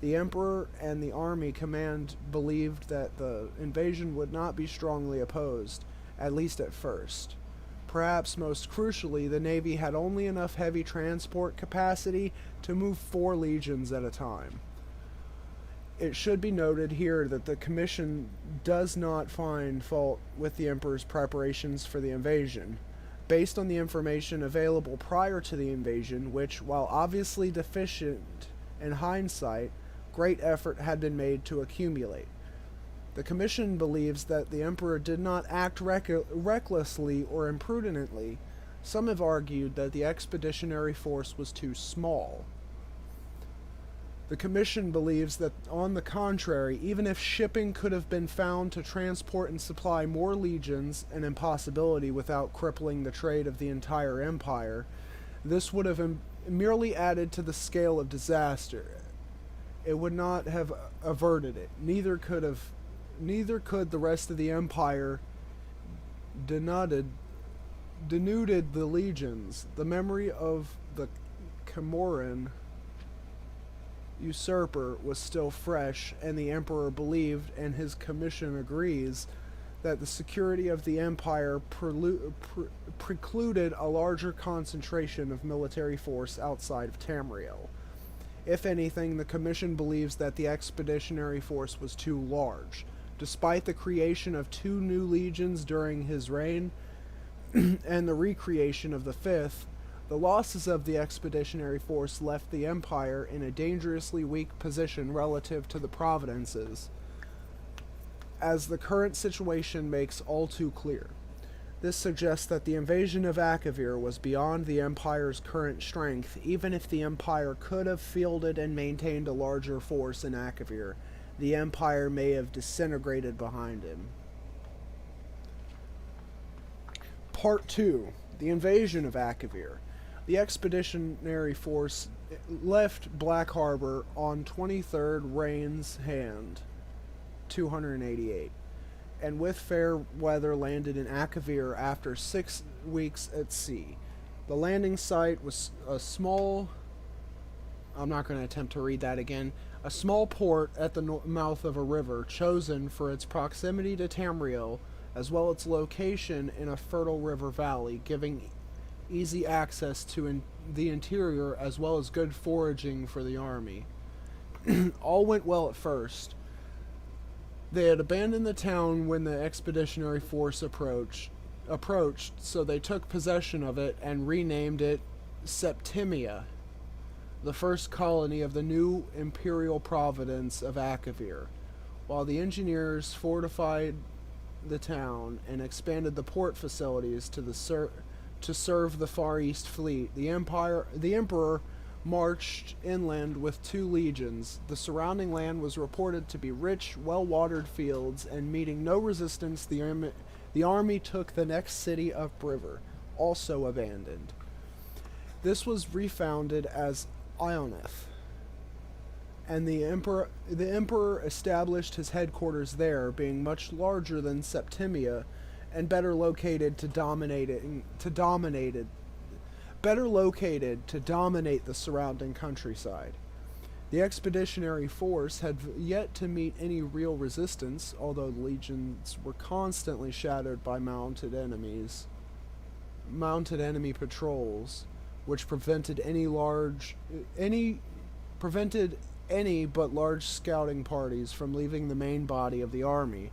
Speaker 1: the Emperor and the army command believed that the invasion would not be strongly opposed, at least at first. Perhaps most crucially, the Navy had only enough heavy transport capacity to move 4 legions at a time. It should be noted here that the Commission does not find fault with the Emperor's preparations for the invasion. Based on the information available prior to the invasion, which, while obviously deficient in hindsight, great effort had been made to accumulate. The Commission believes that the Emperor did not act recklessly or imprudently. Some have argued that the expeditionary force was too small. The Commission believes that, on the contrary, even if shipping could have been found to transport and supply more legions, an impossibility without crippling the trade of the entire empire, this would have merely added to the scale of disaster. It would not have averted it. Neither could the rest of the empire denuded the legions. The memory of the Camoran usurper was still fresh, and the Emperor believed, and his commission agrees, that the security of the empire precluded a larger concentration of military force outside of Tamriel. If anything, the Commission believes that the expeditionary force was too large. Despite the creation of 2 new legions during his reign, and the recreation of the 5th, the losses of the expeditionary force left the Empire in a dangerously weak position relative to the provinces, as the current situation makes all too clear. This suggests that the invasion of Akavir was beyond the Empire's current strength. Even if the Empire could have fielded and maintained a larger force in Akavir, the Empire may have disintegrated behind him. Part 2. The Invasion of Akavir. The expeditionary force left Black Harbor on 23rd Rain's Hand, 288, and with fair weather landed in Akavir after 6 weeks at sea. The landing site was a small... I'm not going to attempt to read that again. A small port at the mouth of a river, chosen for its proximity to Tamriel, as well as its location in a fertile river valley, giving easy access to the interior as well as good foraging for the army. All went well at first. They had abandoned the town when the expeditionary force approached, so they took possession of it and renamed it Septimia, the first colony of the new imperial province of Akavir. While the engineers fortified the town and expanded the port facilities to serve the Far East fleet, the emperor marched inland with 2 legions. The surrounding land was reported to be rich, well-watered fields, and meeting no resistance, the army took the next city of Briver, also abandoned. This was refounded as Ioneth, and the emperor established his headquarters there, being much larger than Septimia and better located to dominate the surrounding countryside. The expeditionary force had yet to meet any real resistance, although the legions were constantly shadowed by mounted enemy patrols, which prevented any but large scouting parties from leaving the main body of the army.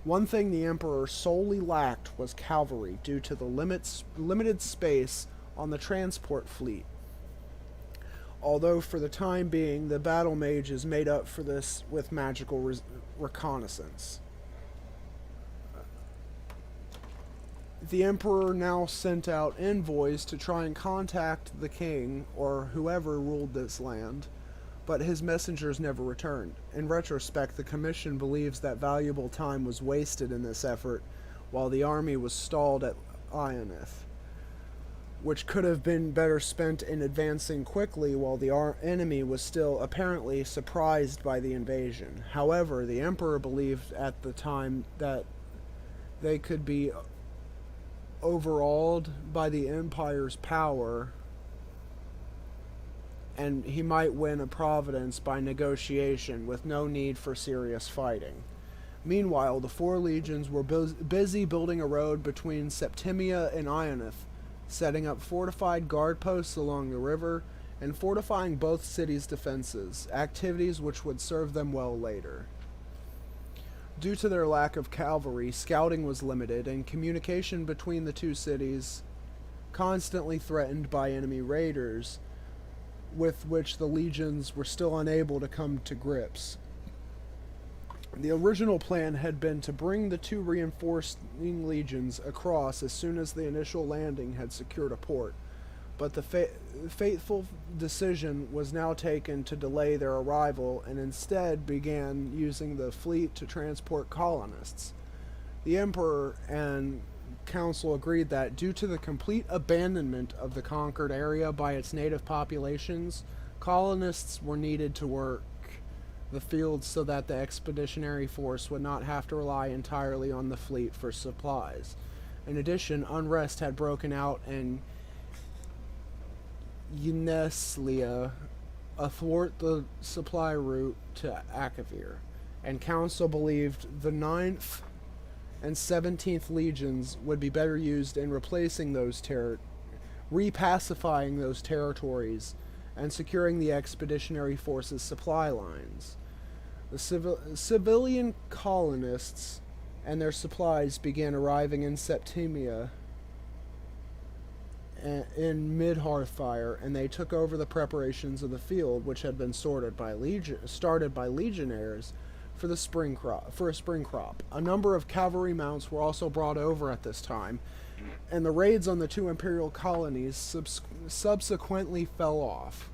Speaker 1: One thing the emperor solely lacked was cavalry, due to the limited space on the transport fleet. Although for the time being, the battle mages made up for this with magical reconnaissance. The emperor now sent out envoys to try and contact the king or whoever ruled this land, but his messengers never returned. In retrospect, the commission believes that valuable time was wasted in this effort while the army was stalled at Ioneth, which could have been better spent in advancing quickly while the enemy was still apparently surprised by the invasion. However, the emperor believed at the time that they could be overawed by the empire's power, and he might win a province by negotiation with no need for serious fighting. Meanwhile, the 4 legions were busy building a road between Septimia and Ioneth, setting up fortified guard posts along the river, and fortifying both cities' defenses, activities which would serve them well later. Due to their lack of cavalry, scouting was limited, and communication between the 2 cities constantly threatened by enemy raiders, with which the legions were still unable to come to grips. The original plan had been to bring the 2 reinforcing legions across as soon as the initial landing had secured a port, but the fateful decision was now taken to delay their arrival and instead began using the fleet to transport colonists. The emperor and council agreed that, due to the complete abandonment of the conquered area by its native populations, colonists were needed to work the fields so that the expeditionary force would not have to rely entirely on the fleet for supplies. In addition, unrest had broken out in Uneslia athwart the supply route to Akavir, and council believed the 9th and 17th legions would be better used in replacing those repacifying those territories and securing the expeditionary force's supply lines. The civilian colonists and their supplies began arriving in Septimia in mid-Hearthfire, and they took over the preparations of the field, which had been started by legionnaires for a spring crop. A number of cavalry mounts were also brought over at this time, and the raids on the 2 imperial colonies subsequently fell off.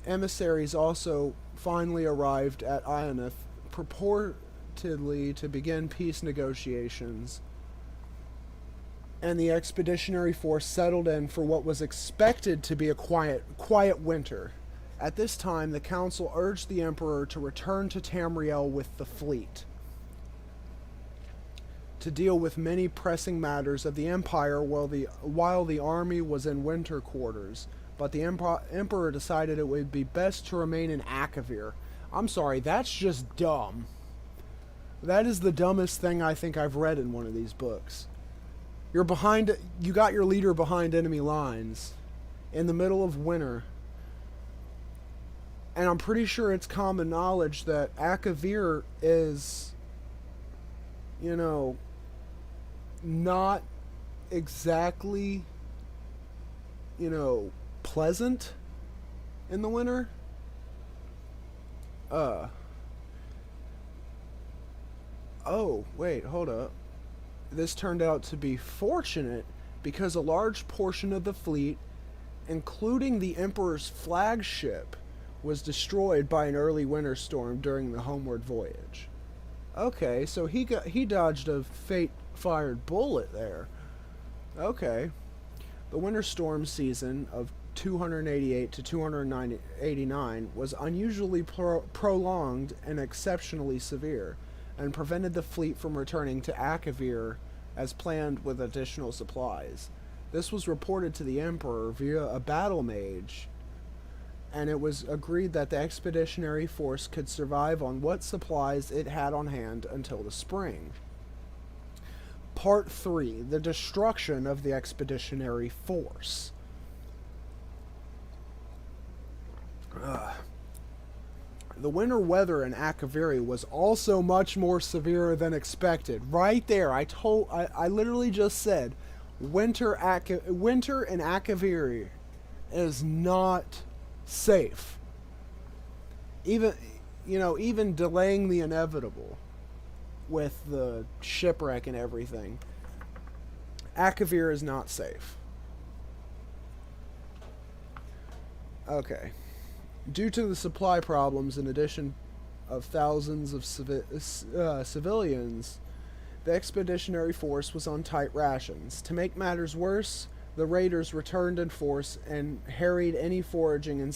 Speaker 1: Emissaries also finally arrived at Ioneth, purportedly to begin peace negotiations and the expeditionary force settled in for what was expected to be a quiet winter. At this time, the council urged the emperor to return to Tamriel with the fleet to deal with many pressing matters of the empire while the army was in winter quarters. But the emperor decided it would be best to remain in Akavir. I'm sorry, that's just dumb. That is the dumbest thing I think I've read in one of these books. You got your leader behind enemy lines in the middle of winter. And I'm pretty sure it's common knowledge that Akavir is, not exactly, pleasant in the winter. Oh, wait, hold up. This turned out to be fortunate because a large portion of the fleet, including the Emperor's flagship, was destroyed by an early winter storm during the homeward voyage. Okay, so he dodged a fate-fired bullet there. Okay. The winter storm season of 288 to 289 was unusually prolonged and exceptionally severe, and prevented the fleet from returning to Akavir as planned with additional supplies. This was reported to the Emperor via a battle mage, and it was agreed that the expeditionary force could survive on what supplies it had on hand until the spring. Part 3. The destruction of the expeditionary force. The winter weather in Akaviri was also much more severe than expected. Right there, I literally just said, winter in Akaviri is not safe. Even delaying the inevitable with the shipwreck and everything. Akavir is not safe. Okay. Due to the supply problems, in addition of thousands of civilians, the expeditionary force was on tight rations. To make matters worse, the raiders returned in force and harried any foraging and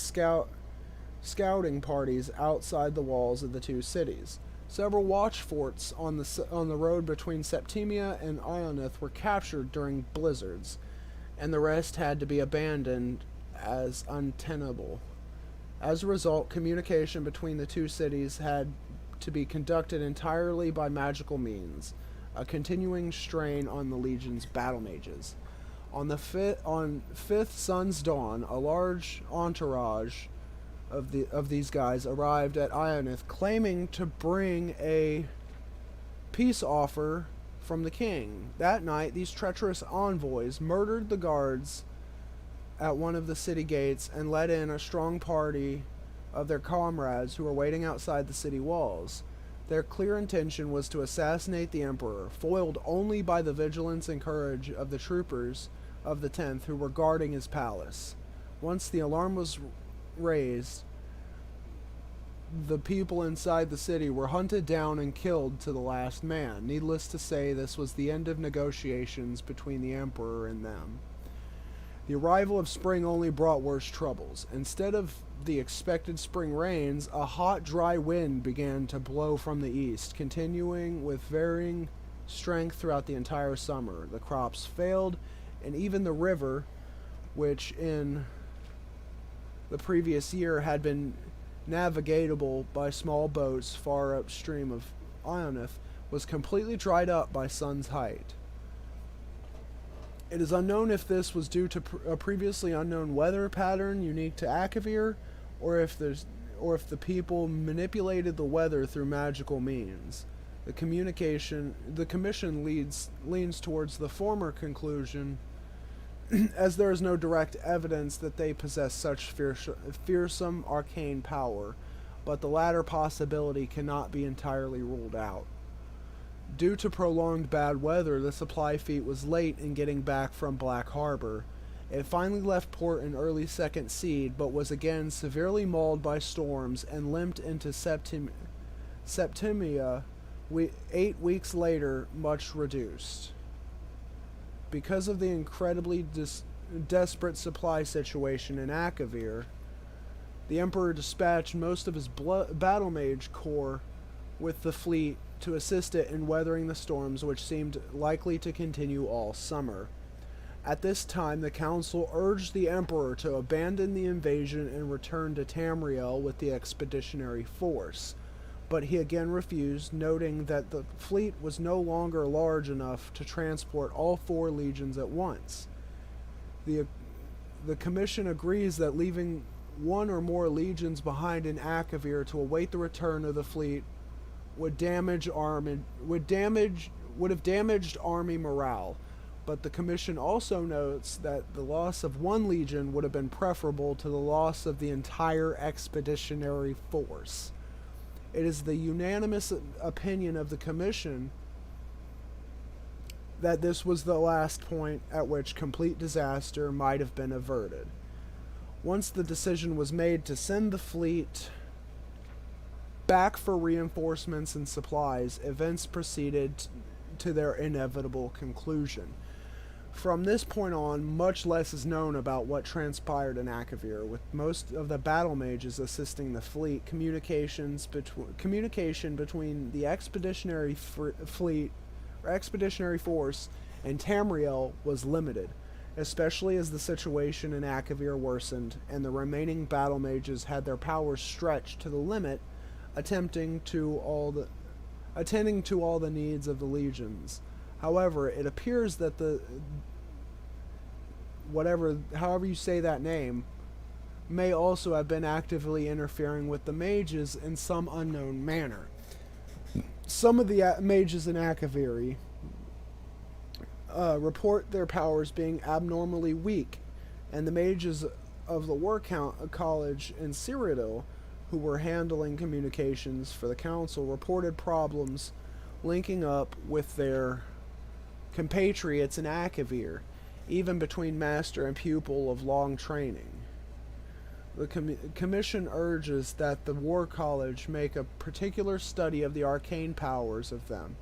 Speaker 1: scouting parties outside the walls of the two cities. Several watch forts on the road between Septimia and Ionith were captured during blizzards, and the rest had to be abandoned as untenable. As a result, communication between the two cities had to be conducted entirely by magical means, a continuing strain on the Legion's battle mages. On fifth sun's dawn, a large entourage of these guys arrived at Ionith, claiming to bring a peace offer from the king. That night, these treacherous envoys murdered the guards at one of the city gates and let in a strong party of their comrades who were waiting outside the city walls. Their clear intention was to assassinate the emperor, foiled only by the vigilance and courage of the troopers of the 10th who were guarding his palace. Once the alarm was raised, the people inside the city were hunted down and killed to the last man. Needless to say, this was the end of negotiations between the emperor and them. The arrival of spring only brought worse troubles. Instead of the expected spring rains, a hot, dry wind began to blow from the east, continuing with varying strength throughout the entire summer. The crops failed, and even the river, which in the previous year had been navigatable by small boats far upstream of Ionith, was completely dried up by sun's height. It is unknown if this was due to a previously unknown weather pattern unique to Akavir, or if the people manipulated the weather through magical means. The commission leans towards the former conclusion, as there is no direct evidence that they possess such fearsome arcane power, but the latter possibility cannot be entirely ruled out. Due to prolonged bad weather, the supply fleet was late in getting back from Black Harbor. It finally left port in early second seed, but was again severely mauled by storms and limped into Septimia 8 weeks later, much reduced. Because of the incredibly desperate supply situation in Akavir, the Emperor dispatched most of his battle mage corps with the fleet to assist it in weathering the storms which seemed likely to continue all summer. At this time, the council urged the Emperor to abandon the invasion and return to Tamriel with the expeditionary force, but he again refused, noting that the fleet was no longer large enough to transport all 4 legions at once. The commission agrees that leaving 1 or more legions behind in Akavir to await the return of the fleet would have damaged army morale, but the commission also notes that the loss of 1 legion would have been preferable to the loss of the entire expeditionary force. It is the unanimous opinion of the commission that this was the last point at which complete disaster might have been averted. Once the decision was made to send the fleet back for reinforcements and supplies, events proceeded to their inevitable conclusion. From this point on, much less is known about what transpired in Akavir, with most of the battle mages assisting the fleet. Communication between the expeditionary expeditionary force and Tamriel was limited, especially as the situation in Akavir worsened and the remaining battle mages had their powers stretched to the limit, attending to all the needs of the legions. However, it appears that however you say that name, may also have been actively interfering with the mages in some unknown manner. Some of the mages in Akaviri report their powers being abnormally weak, and the mages of the War College in Cyrodiil, who were handling communications for the council, reported problems linking up with their compatriots in Akavir, even between master and pupil of long training. The commission urges that the War College make a particular study of the arcane powers of them,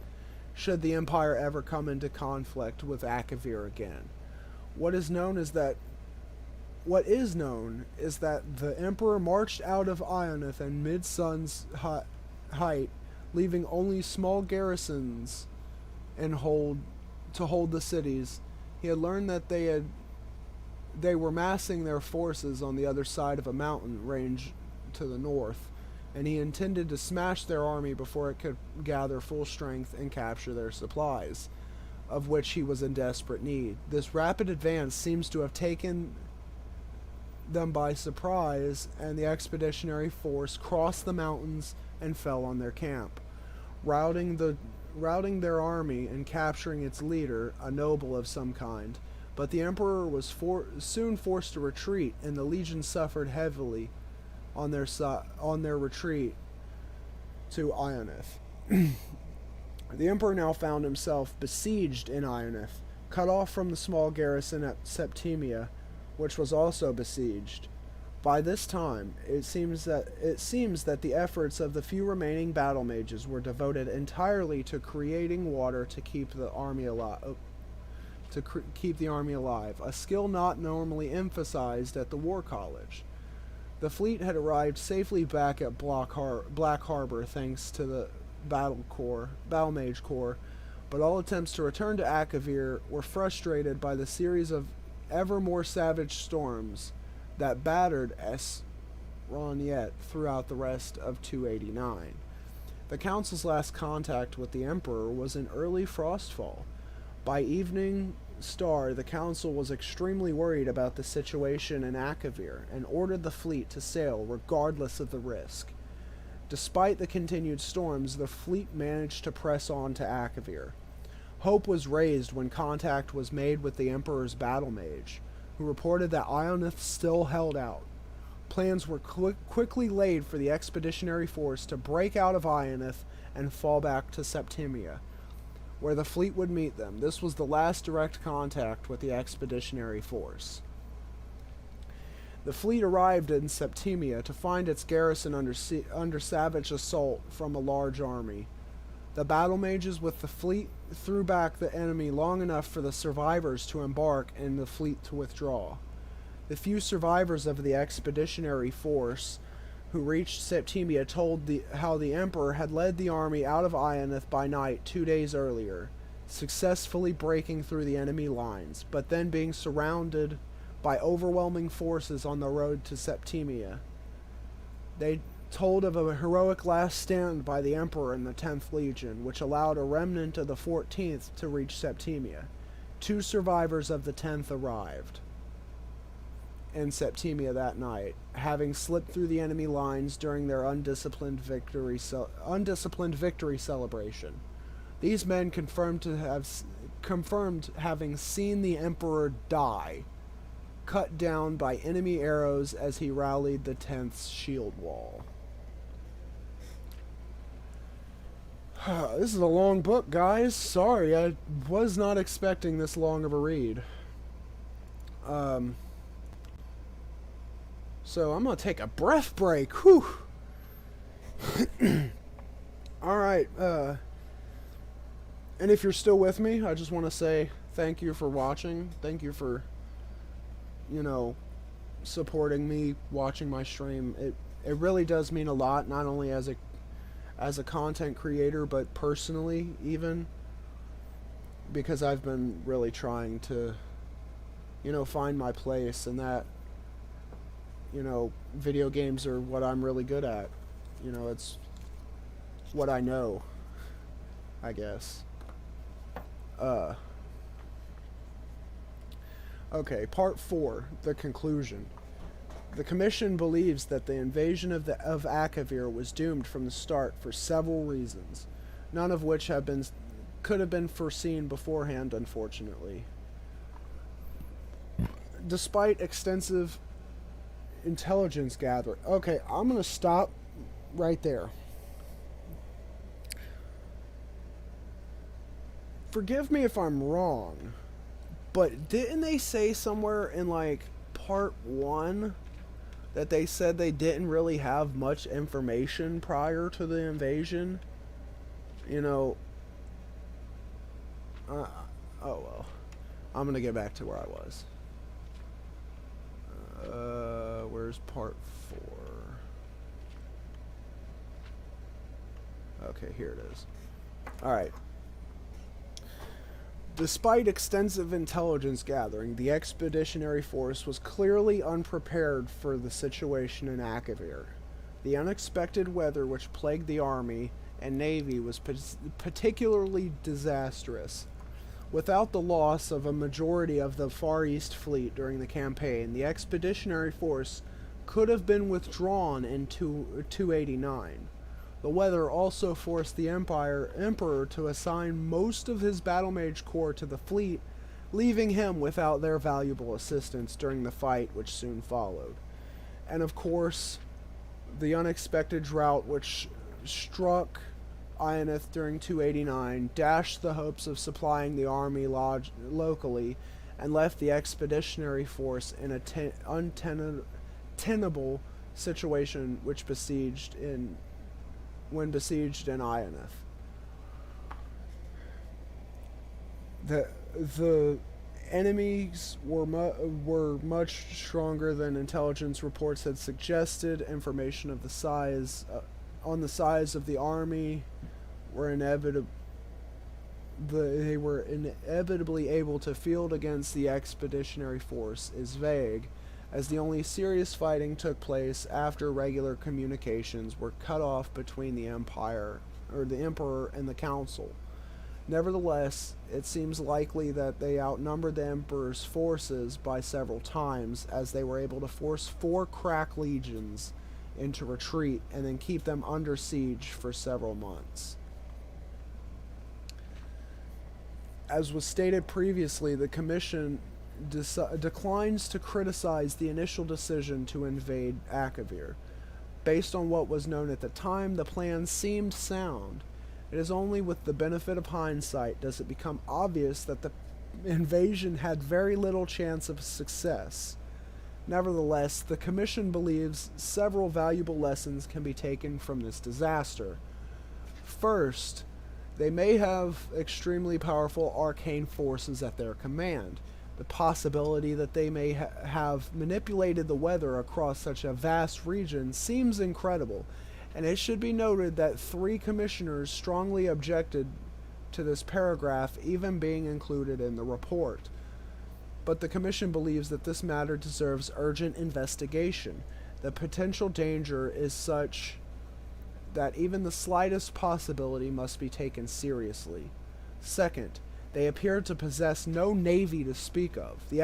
Speaker 1: should the Empire ever come into conflict with Akavir again. What is known is that the Emperor marched out of Ionith and mid-sun's height, leaving only small garrisons to hold the cities. He had learned that they were massing their forces on the other side of a mountain range to the north, and he intended to smash their army before it could gather full strength and capture their supplies, of which he was in desperate need. This rapid advance seems to have taken them by surprise, and the expeditionary force crossed the mountains and fell on their camp, routing their army and capturing its leader, a noble of some kind. But the Emperor was soon forced to retreat, and the legion suffered heavily on their retreat to Ionith. The Emperor now found himself besieged in Ionith, cut off from the small garrison at Septimia, which was also besieged. By this time, it seems that the efforts of the few remaining battle mages were devoted entirely to creating water to keep the army alive. A skill not normally emphasized at the War College. The fleet had arrived safely back at Black Harbor thanks to the Battle Mage Corps, but all attempts to return to Akavir were frustrated by the series of ever more savage storms that battered Esroniet throughout the rest of 289. The Council's last contact with the Emperor was in early Frostfall. By evening star, the Council was extremely worried about the situation in Akavir and ordered the fleet to sail regardless of the risk. Despite the continued storms, the fleet managed to press on to Akavir. Hope was raised when contact was made with the Emperor's battle mage, who reported that Ionith still held out. Plans were quickly laid for the expeditionary force to break out of Ionith and fall back to Septimia, where the fleet would meet them. This was the last direct contact with the expeditionary force. The fleet arrived in Septimia to find its garrison under savage assault from a large army. The battle mages with the fleet threw back the enemy long enough for the survivors to embark and the fleet to withdraw. The few survivors of the expeditionary force who reached Septimia told how the Emperor had led the army out of Ionith by night 2 days earlier, successfully breaking through the enemy lines, but then being surrounded by overwhelming forces on the road to Septimia. They told of a heroic last stand by the Emperor and the 10th Legion, which allowed a remnant of the 14th to reach Septimia. 2 survivors of the 10th arrived in Septimia that night, having slipped through the enemy lines during their undisciplined victory celebration. These men confirmed having seen the Emperor die, cut down by enemy arrows as he rallied the 10th's shield wall. This is a long book, guys. Sorry, I was not expecting this long of a read. So I'm going to take a breath break. Whew. Alright, and if you're still with me, I just want to say thank you for watching. Thank you for, supporting me, watching my stream. It really does mean a lot, not only as a content creator, but personally even, because I've been really trying to, find my place, and that, video games are what I'm really good at. It's what I know, I guess. Okay, part 4, the conclusion. The Commission believes that the invasion of Akavir was doomed from the start for several reasons, none of which could have been foreseen beforehand, unfortunately. Despite extensive intelligence gathering. Okay, I'm going to stop right there. Forgive me if I'm wrong, but didn't they say somewhere in part 1 that they said they didn't really have much information prior to the invasion? Oh well. I'm gonna get back to where I was. Where's part 4? Okay, here it is. Alright. Despite extensive intelligence gathering, the expeditionary force was clearly unprepared for the situation in Akavir. The unexpected weather which plagued the army and navy was particularly disastrous. Without the loss of a majority of the Far East fleet during the campaign, the expeditionary force could have been withdrawn in 289. The weather also forced the Emperor to assign most of his battle mage corps to the fleet, leaving him without their valuable assistance during the fight which soon followed. And of course, the unexpected drought which struck Ionith during 289 dashed the hopes of supplying the army locally and left the expeditionary force in a untenable situation when besieged in Ionith. The enemies were much stronger than intelligence reports had suggested. Information of the size on the size of the army they were inevitably able to field against the expeditionary force is vague, as the only serious fighting took place after regular communications were cut off between the Emperor and the Council. Nevertheless, it seems likely that they outnumbered the Emperor's forces by several times, as they were able to force 4 crack legions into retreat and then keep them under siege for several months. As was stated previously, the Commission declines to criticize the initial decision to invade Akavir. Based on what was known at the time, the plan seemed sound. It is only with the benefit of hindsight does it become obvious that the invasion had very little chance of success. Nevertheless, the Commission believes several valuable lessons can be taken from this disaster. First, They may have extremely powerful arcane forces at their command. The possibility that they may have manipulated the weather across such a vast region seems incredible, and it should be noted that 3 commissioners strongly objected to this paragraph even being included in the report. But the Commission believes that this matter deserves urgent investigation. The potential danger is such that even the slightest possibility must be taken seriously. Second, they appear to possess no navy to speak of. The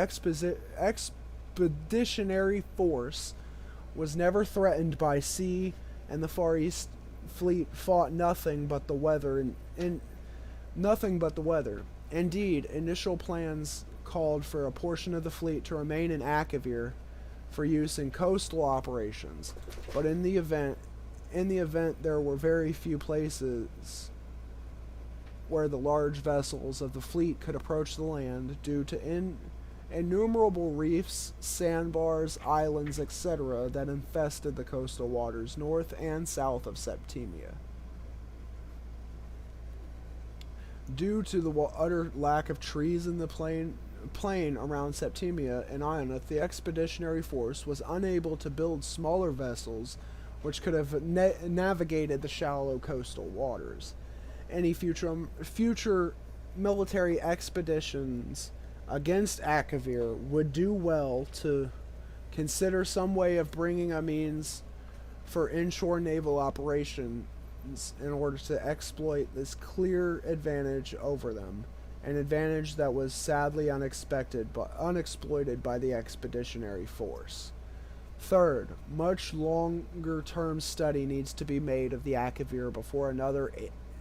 Speaker 1: expeditionary force was never threatened by sea, and the Far East fleet fought nothing but the weather. Indeed, initial plans called for a portion of the fleet to remain in Akavir for use in coastal operations, but in the event there were very few places where the large vessels of the fleet could approach the land due to innumerable reefs, sandbars, islands, etc. that infested the coastal waters north and south of Septimia. Due to the utter lack of trees in the plain around Septimia and Ionath, the expeditionary force was unable to build smaller vessels which could have navigated the shallow coastal waters. Any future military expeditions against Akavir would do well to consider some way of bringing a means for inshore naval operations in order to exploit this clear advantage over them, an advantage that was sadly unexpected but unexploited by the expeditionary force. Third, much longer-term study needs to be made of the Akavir before another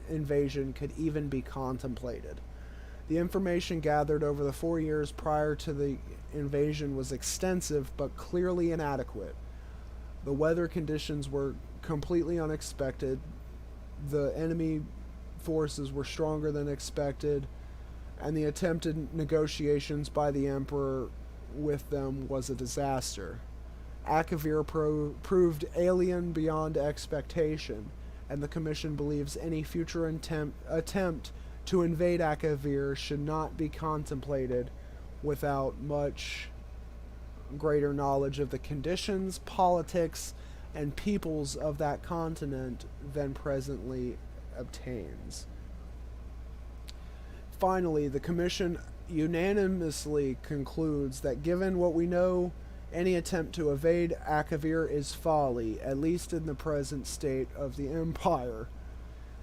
Speaker 1: invasion could even be contemplated. The information gathered over the 4 years prior to the invasion was extensive but clearly inadequate. The weather conditions were completely unexpected. The enemy forces were stronger than expected, and the attempted negotiations by the Emperor with them was a disaster. Akavir proved alien beyond expectation, and the Commission believes any future attempt to invade Akavir should not be contemplated without much greater knowledge of the conditions, politics, and peoples of that continent than presently obtains. Finally, the Commission unanimously concludes that given what we know, any attempt to evade Akavir is folly, at least in the present state of the Empire.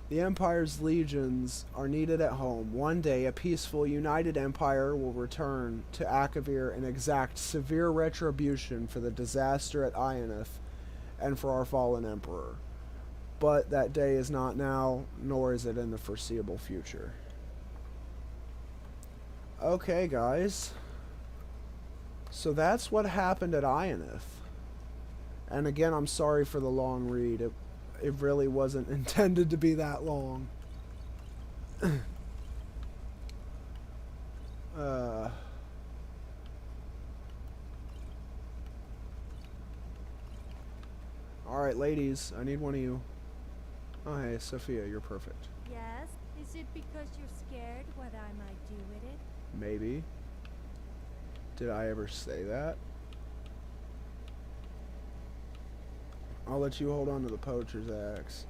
Speaker 1: The Empire's legions are needed at home. One day, a peaceful, united Empire will return to Akavir and exact severe retribution for the disaster at Ionath and for our fallen Emperor. But that day is not now, nor is it in the foreseeable future. Okay, guys. So that's what happened at Ionath. And again, I'm sorry for the long read. It really wasn't intended to be that long. Alright, ladies, I need one of you. Oh, hey, Sophia, you're perfect.
Speaker 5: Yes? Is it because you're scared what I might do with it?
Speaker 1: Maybe. Did I ever say that? I'll let you hold on to the poacher's axe.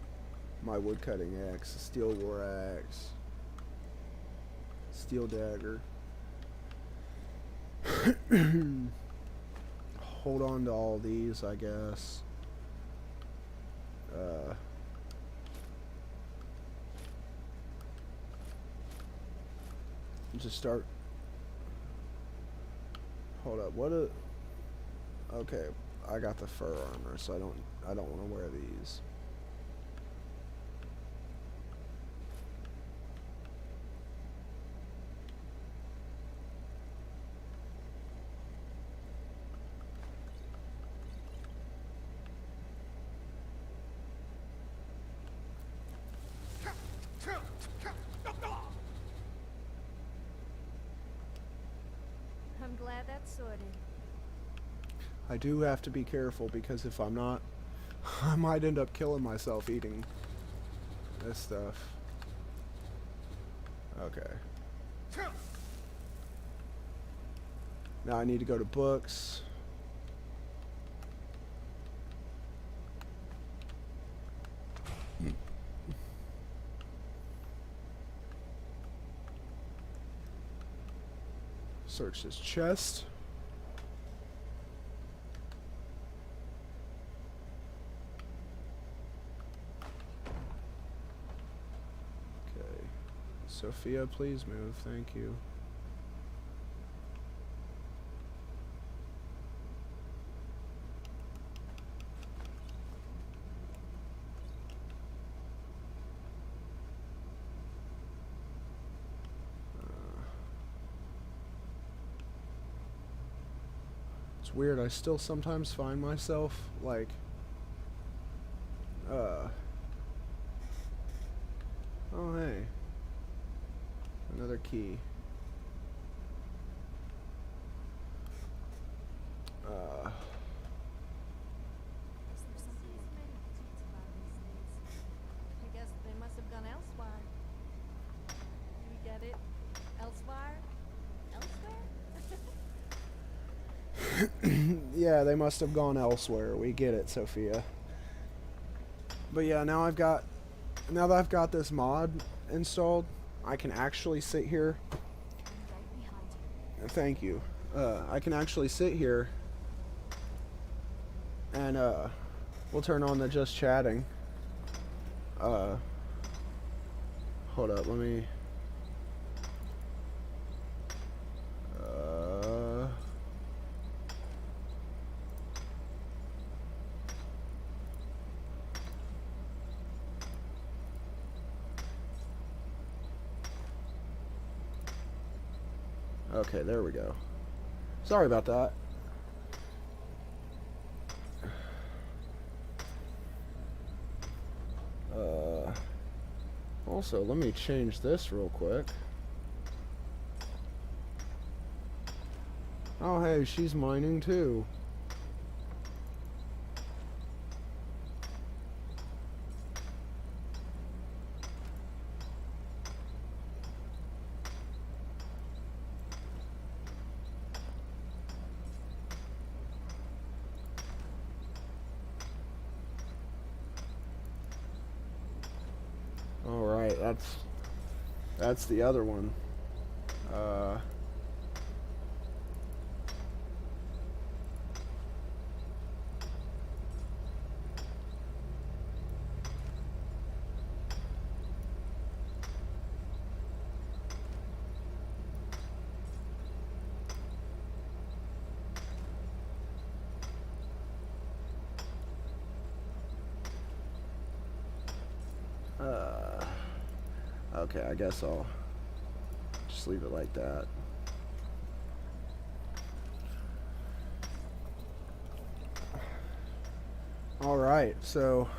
Speaker 1: My woodcutting axe, steel war axe, steel dagger. Hold on to all these, I guess. Just start. Hold up. Okay, I got the fur armor, so I don't want to wear these.
Speaker 5: I'm glad that's sorted.
Speaker 1: I do have to be careful because if I'm not, I might end up killing myself eating this stuff. Okay. Now I need to go to books. Search this chest. Okay. Sophia, please move. Thank you. It's weird, I still sometimes find myself, like, oh hey, another key.
Speaker 5: I guess they must have gone elsewhere. You get it? Elsewhere? Elsewhere?
Speaker 1: Yeah, they must have gone elsewhere. We get it, Sophia. But yeah, now that I've got this mod installed, I can actually sit here.
Speaker 4: Right behind you.
Speaker 1: Thank you. I can actually sit here and we'll turn on the just chatting. Hold up, let me okay, there we go. Sorry about that. Also, let me change this real quick. Oh, hey, she's mining too. Alright, that's the other one. Okay, I guess I'll just leave it like that. Alright, so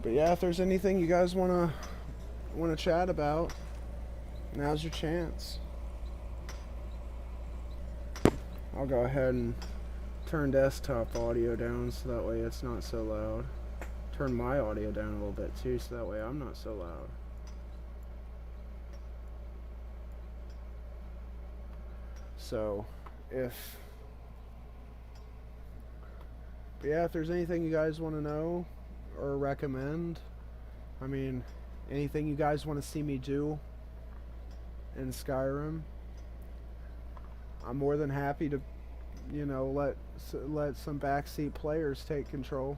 Speaker 1: but yeah, if there's anything you guys wanna chat about, now's your chance. I'll go ahead and turn desktop audio down so that way it's not so loud. Turn my audio down a little bit too so that way I'm not so loud. So, but yeah, if there's anything you guys want to know or recommend, I mean, anything you guys want to see me do in Skyrim, I'm more than happy to, you know, let some backseat players take control.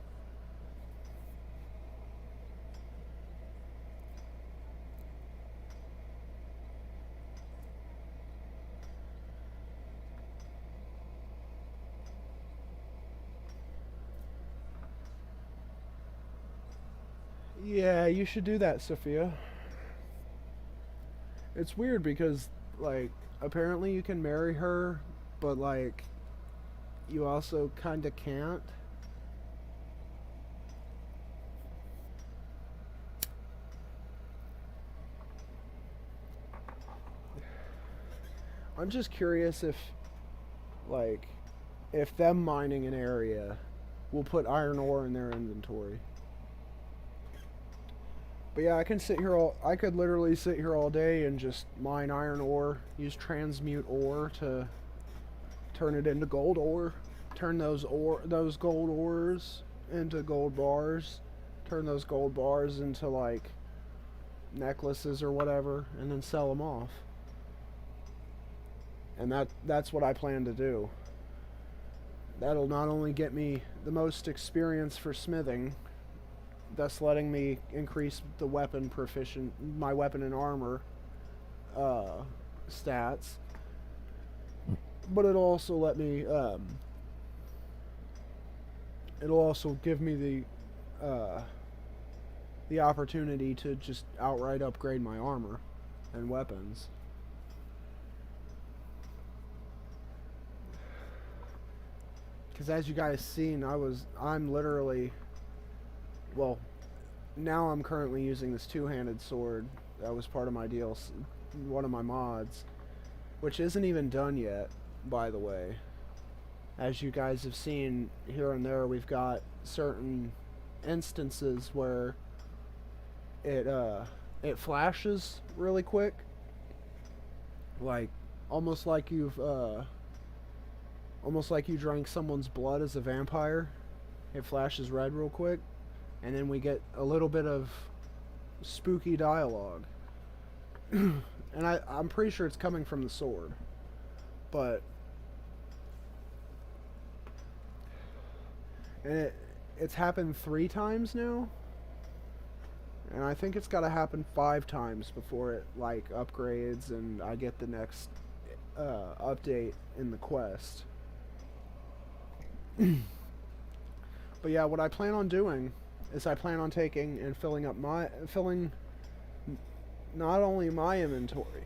Speaker 1: Yeah, you should do that, Sophia. It's weird because, like, apparently you can marry her, but, like, you also kind of can't. I'm just curious if, like, if them mining an area will put iron ore in their inventory. But yeah, I could literally sit here all day and just mine iron ore, use transmute ore to turn it into gold ore, turn those gold ores into gold bars, turn those gold bars into like necklaces or whatever, and then sell them off. And that's what I plan to do. That'll not only get me the most experience for smithing, thus letting me increase the my weapon and armor stats, but it'll also let me it'll also give me the opportunity to just outright upgrade my armor and weapons. Because as you guys seen, I'm literally, well, now I'm currently using this two-handed sword that was part of my DLC, one of my mods, which isn't even done yet, by the way. As you guys have seen here and there, we've got certain instances where it flashes really quick, like almost like you drank someone's blood as a vampire. It flashes red real quick, and then we get a little bit of spooky dialogue. And I'm pretty sure it's coming from the sword, but it's happened 3 times now, and I think it's got to happen 5 times before it like upgrades and I get the next update in the quest. But yeah, what I plan on doing is I plan on taking and filling not only my inventory,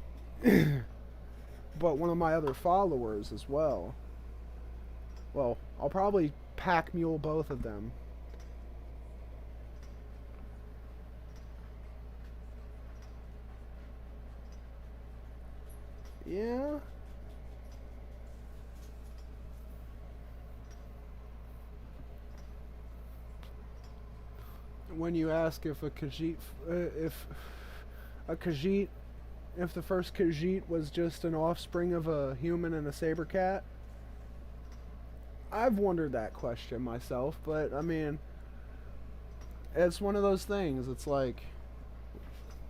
Speaker 1: but one of my other followers as well. Well, I'll probably pack mule both of them. Yeah. When you ask if a Khajiit, if the first Khajiit was just an offspring of a human and a saber cat, I've wondered that question myself, but I mean, it's one of those things. It's like,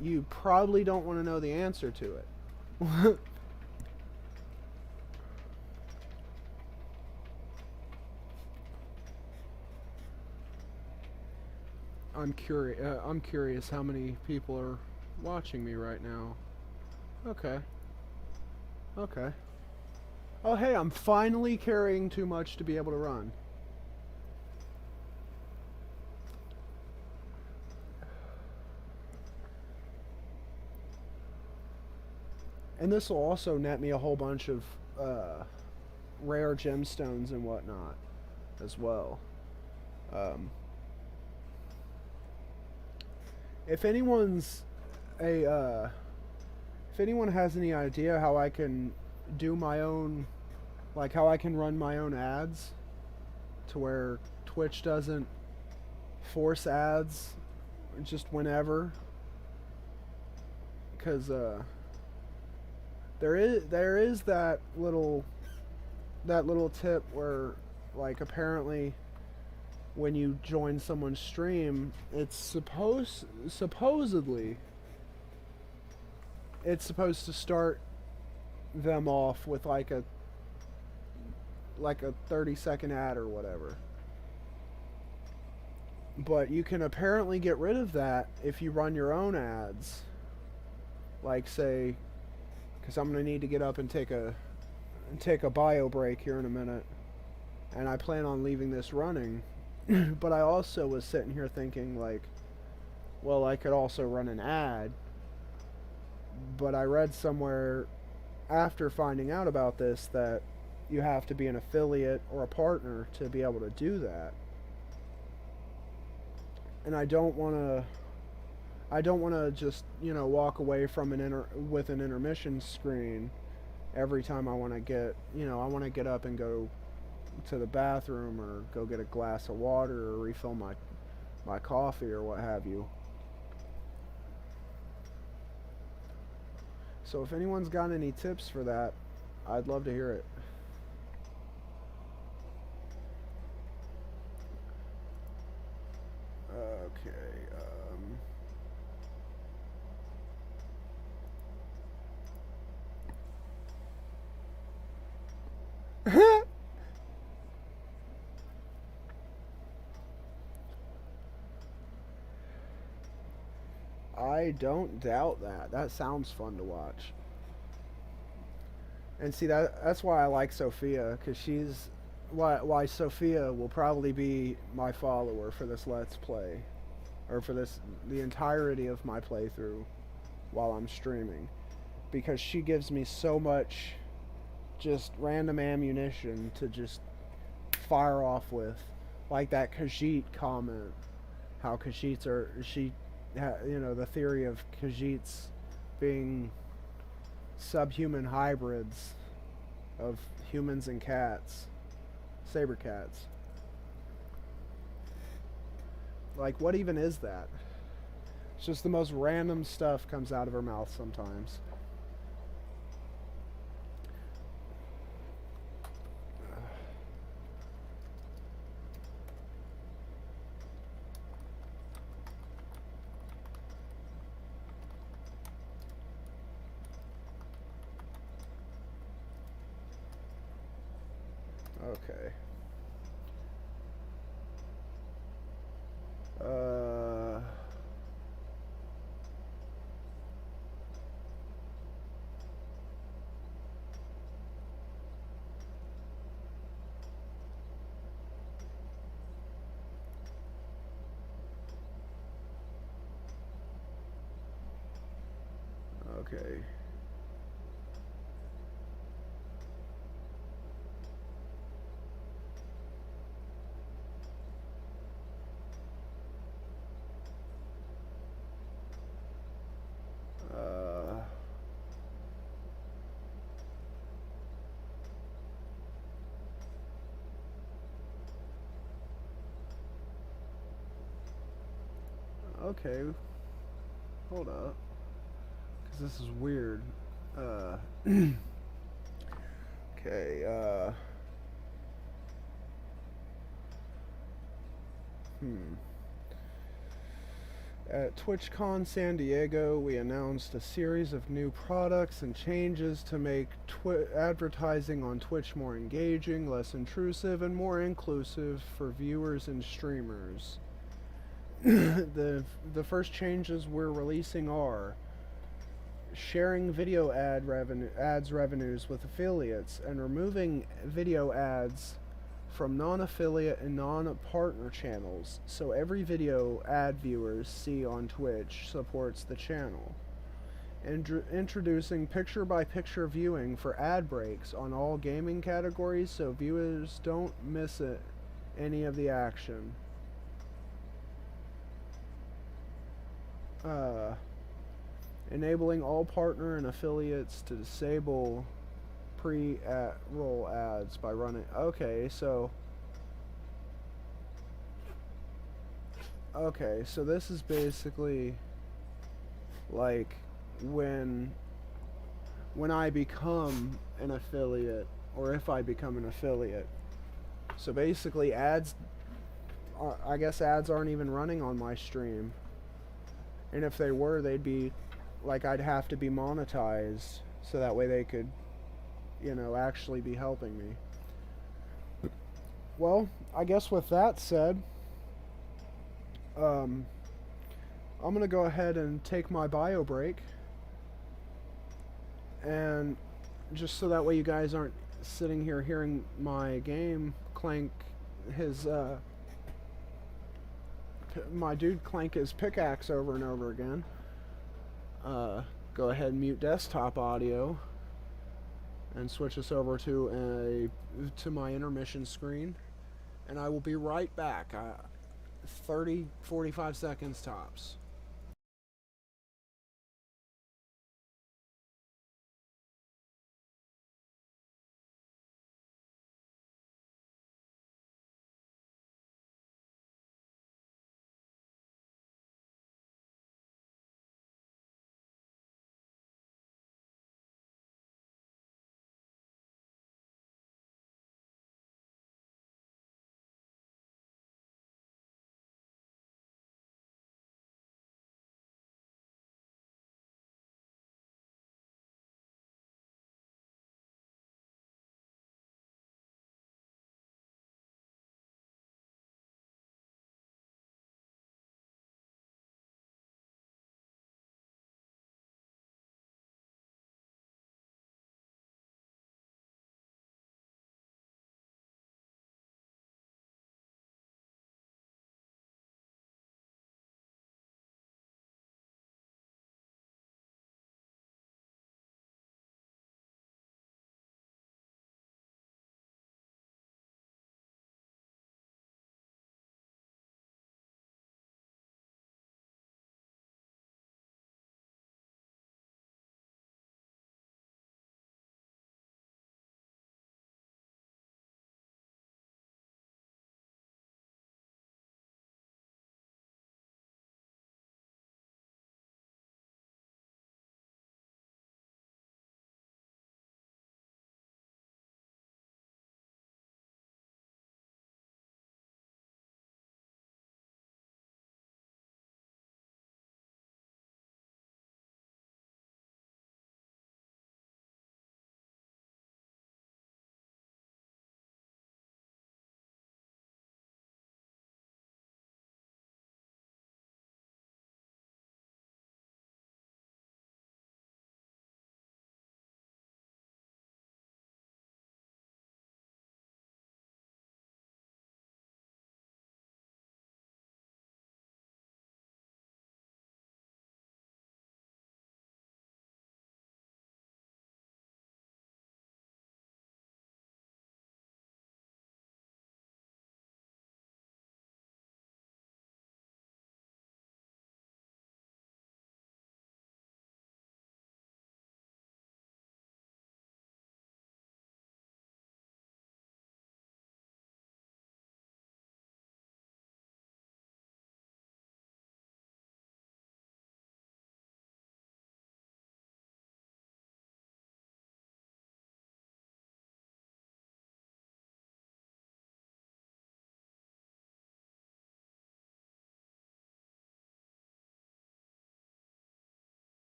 Speaker 1: you probably don't want to know the answer to it. I'm curious how many people are watching me right now. Okay. Okay. Oh hey, I'm finally carrying too much to be able to run. And this will also net me a whole bunch of rare gemstones and whatnot as well. If anyone has any idea how I can do my own, like how I can run my own ads to where Twitch doesn't force ads just whenever, because there is that little tip where, like, apparently when you join someone's stream, it's supposedly it's supposed to start them off with like a 30-second ad or whatever. But you can apparently get rid of that if you run your own ads. Like, say, because I'm going to need to get up and take a bio break here in a minute, and I plan on leaving this running. But I also was sitting here thinking, like, well, I could also run an ad. But I read somewhere after finding out about this that you have to be an affiliate or a partner to be able to do that. And I don't want to just, walk away from with an intermission screen every time I want to get, I want to get up and go to the bathroom or go get a glass of water or refill my coffee or what have you. So if anyone's got any tips for that, I'd love to hear it. Okay. I don't doubt that. That sounds fun to watch. And see that's why I like Sophia, because she's why Sophia will probably be my follower for this Let's Play, or for the entirety of my playthrough while I'm streaming, because she gives me so much just random ammunition to just fire off with, like that Khajiit comment. How Khajiits are the theory of Khajiits being subhuman hybrids of humans and cats, saber cats. Like, what even is that? It's just the most random stuff comes out of her mouth sometimes. Okay. Okay. Okay. Hold up. Because this is weird. Okay, At TwitchCon San Diego, we announced a series of new products and changes to make advertising on Twitch more engaging, less intrusive, and more inclusive for viewers and streamers. The first changes we're releasing are sharing video ads revenues with affiliates and removing video ads from non-affiliate and non-partner channels, so every video ad viewers see on Twitch supports the channel. Introducing picture-by-picture viewing for ad breaks on all gaming categories, so viewers don't miss any of the action. Enabling all partner and affiliates to disable pre-roll ads by running. Okay, so this is basically like when I become an affiliate, or if I become an affiliate. So basically ads, I guess ads aren't even running on my stream. And if they were, they'd be, like, I'd have to be monetized, so that way they could, actually be helping me. Well, I guess with that said, I'm going to go ahead and take my bio break. And just so that way you guys aren't sitting here hearing my game clank his, my dude clank his pickaxe over and over again. Go ahead and mute desktop audio and switch us over to my intermission screen, and I will be right back. 30-45 seconds tops.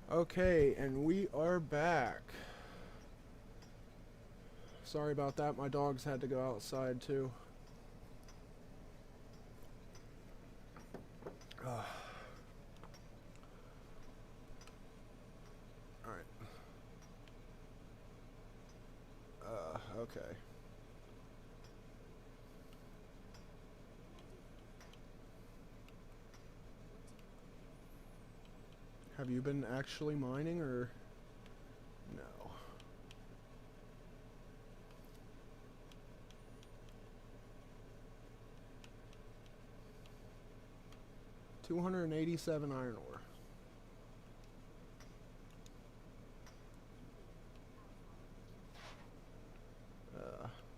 Speaker 1: Okay, and we are back. Sorry about that, my dogs had to go outside too. Alright. Okay. Have you been actually mining, or no? $287 iron ore.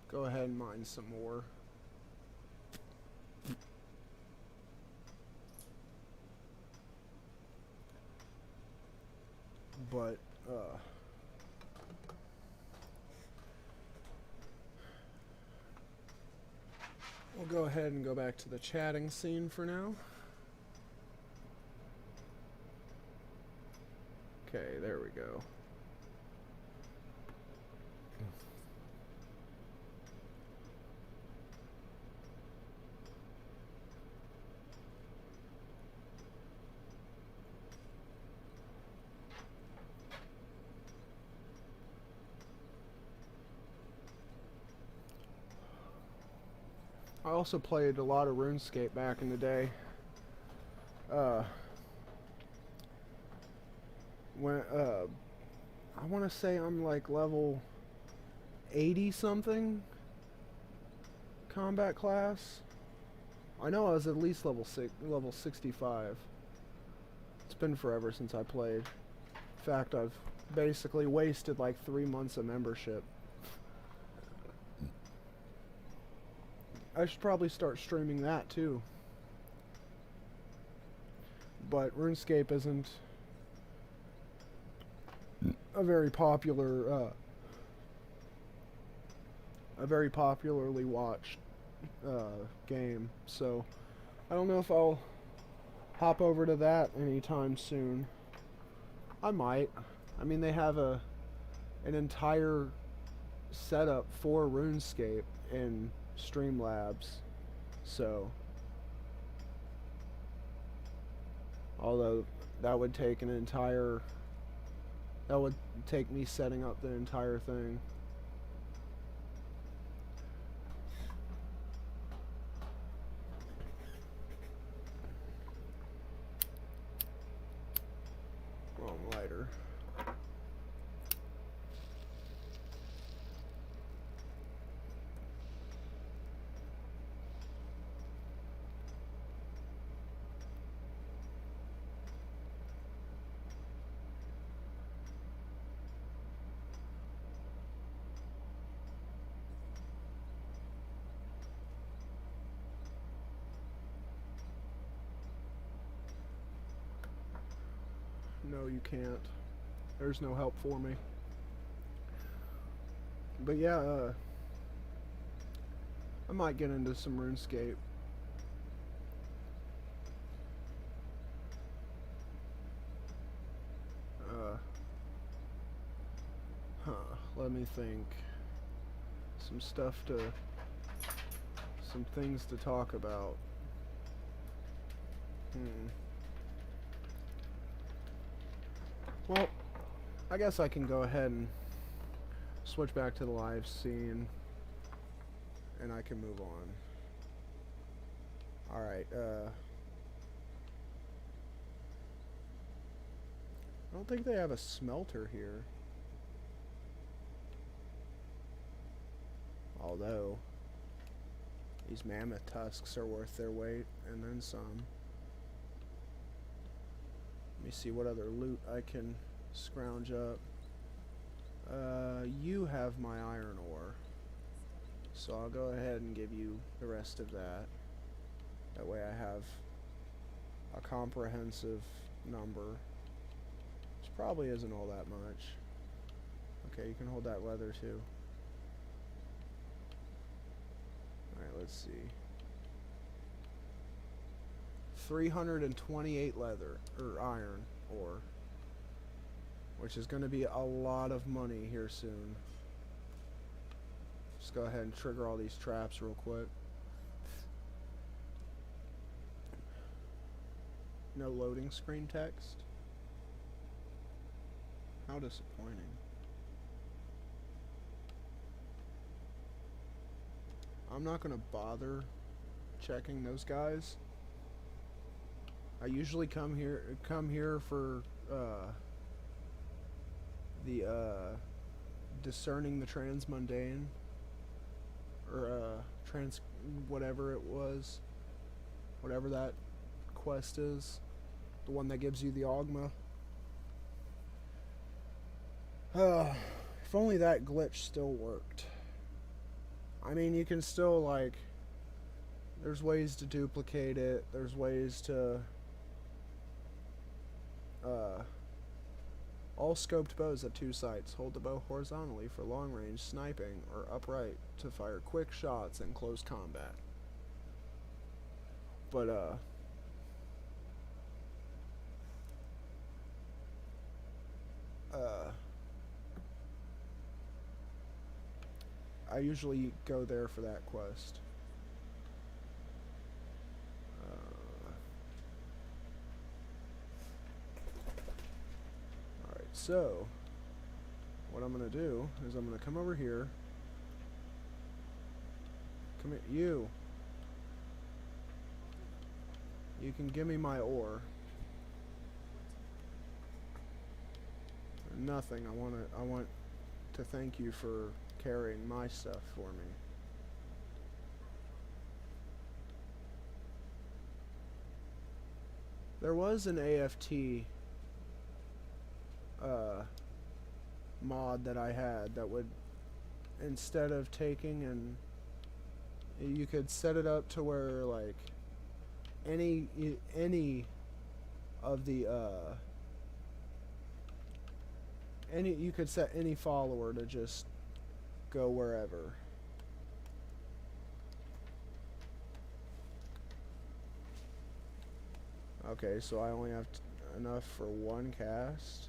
Speaker 1: Go ahead and mine some more. But, we'll go ahead and go back to the chatting scene for now. Okay, there we go. I also played a lot of RuneScape back in the day. When I want to say I'm like level 80 something combat class. I know I was at least level 65. It's been forever since I played. In fact, I've basically wasted like 3 months of membership. I should probably start streaming that too. But RuneScape isn't a very popular, a very popularly watched game. So I don't know if I'll hop over to that anytime soon. I might. I mean, they have an entire setup for RuneScape in Streamlabs, so although that would take me setting up the entire thing. Wrong lighter. No, you can't. There's no help for me. But yeah, I might get into some RuneScape. Let me think. Some things to talk about. Well, I guess I can go ahead and switch back to the live scene, and I can move on. Alright, I don't think they have a smelter here. Although, these mammoth tusks are worth their weight, and then some. Let me see what other loot I can scrounge up. You have my iron ore, so I'll go ahead and give you the rest of that. That way I have a comprehensive number, which probably isn't all that much. Okay, you can hold that leather too. Alright, let's see. 328 leather, or iron ore. which is going to be a lot of money here soon. Just go ahead and trigger all these traps real quick. No loading screen text. How disappointing. I'm not going to bother checking those guys. I usually come here for the discerning the transmundane, or trans whatever it was, whatever that quest is, the one that gives you the Ogma. If only that glitch still worked. I mean, you can still, like, there's ways to duplicate it, there's ways to all scoped bows have 2 sights. Hold the bow horizontally for long range sniping, or upright to fire quick shots in close combat. But I usually go there for that quest. Alright, so what I'm going to do is I'm going to come over here. Come here, you. You can give me my ore. Nothing. I want to thank you for carrying my stuff for me. There was an AFT mod that I had that would, instead of taking and you could set it up to where, like, any of the you could set any follower to just go wherever. Okay, so I only have enough for 1 cast.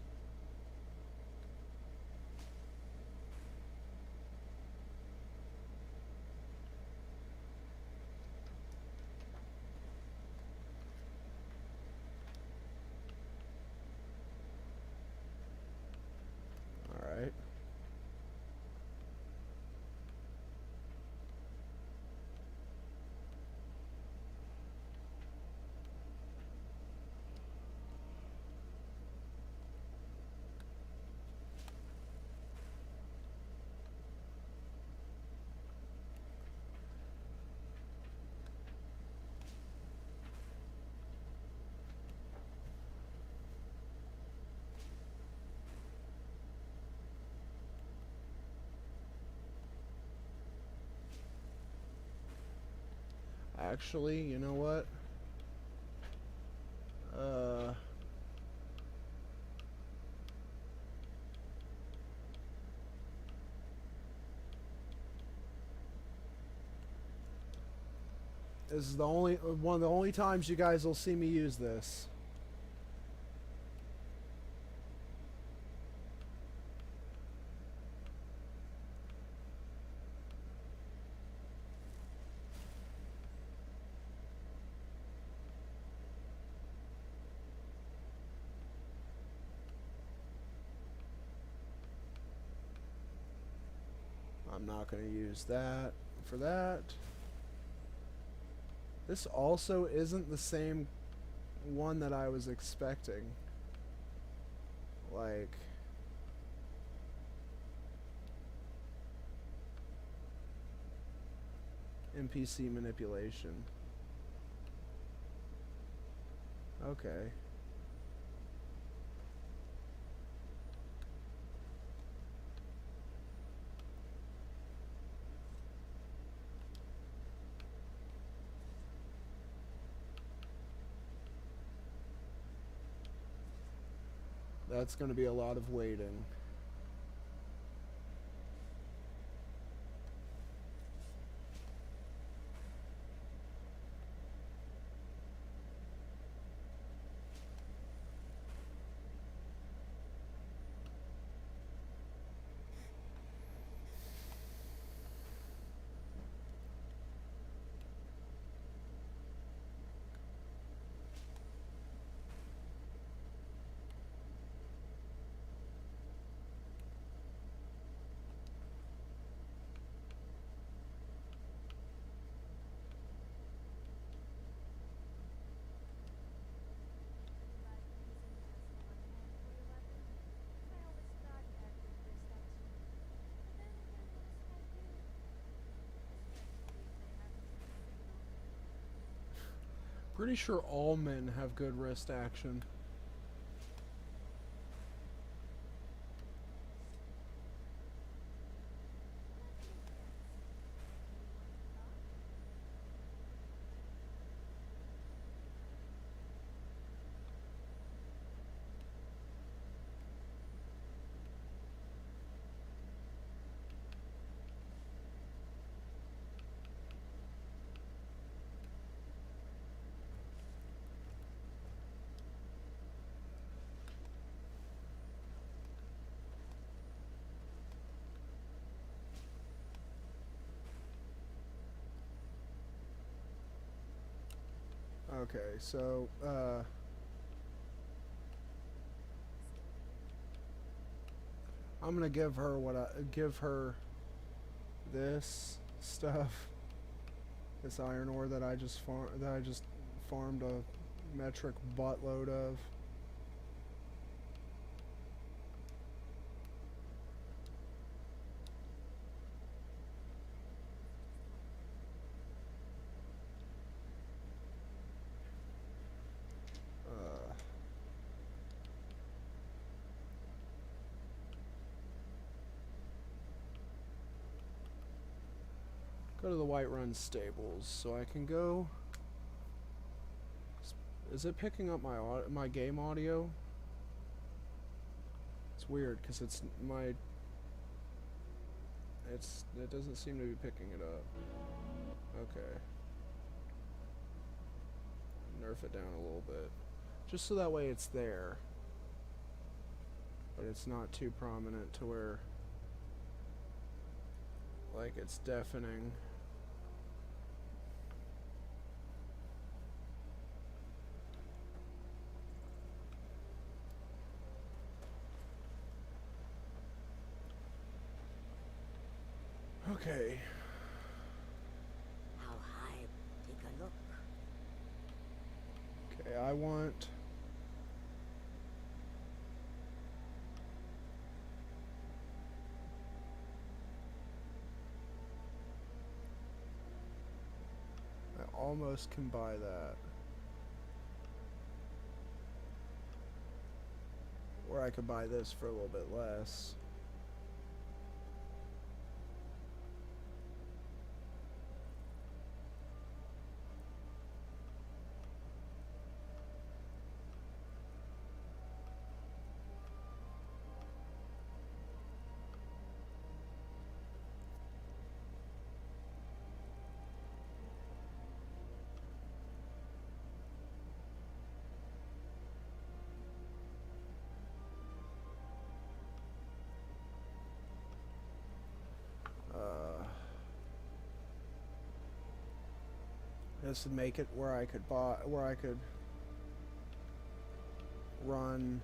Speaker 1: Alright. Actually, you know what? This is the one of the only times you guys will see me use this. I'm not going to use that for that. This also isn't the same one that I was expecting. Like, NPC manipulation. Okay. That's going to be a lot of waiting. Pretty sure all men have good wrist action. Okay, so, I'm gonna give her this stuff, this iron ore that I just farmed a metric buttload of. Go to the Whiterun stables so I can go. Is it picking up my game audio? It's weird because it doesn't seem to be picking it up. Okay. Nerf it down a little bit. Just so that way it's there. But it's not too prominent to where like it's deafening. Okay.
Speaker 8: How high? Take a look.
Speaker 1: Okay, I want I almost can buy that. Or I could buy this for a little bit less. This would make it where I could run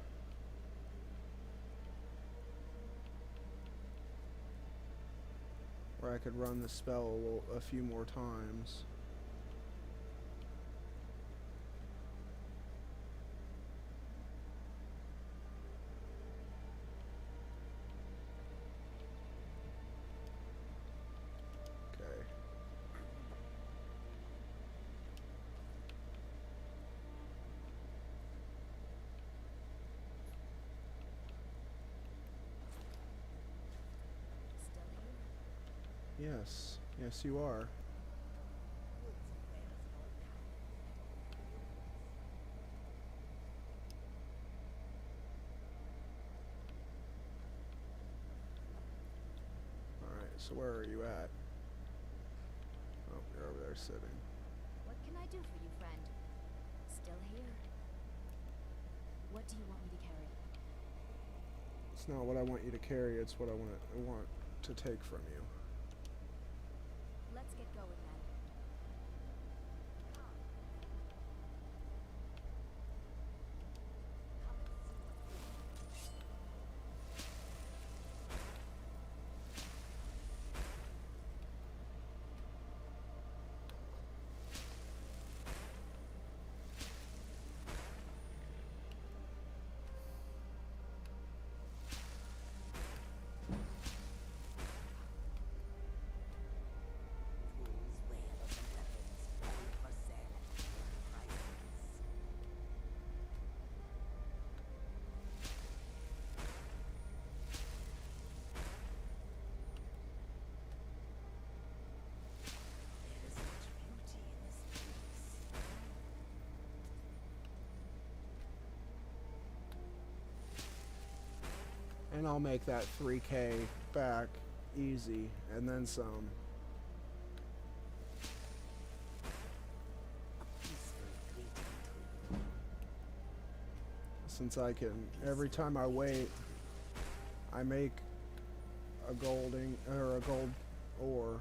Speaker 1: the spell a few more times. Yes. Yes, you are. Alright, so where are you at? Oh, you're over there sitting.
Speaker 4: What can I do for you, friend? Still here? What do you want me to carry?
Speaker 1: It's not what I want you to carry, it's what I want to take from you.
Speaker 4: Let's get going then.
Speaker 1: And I'll make that 3K back easy, and then some. Since I can, every time I wait, I make a gold ore.
Speaker 8: You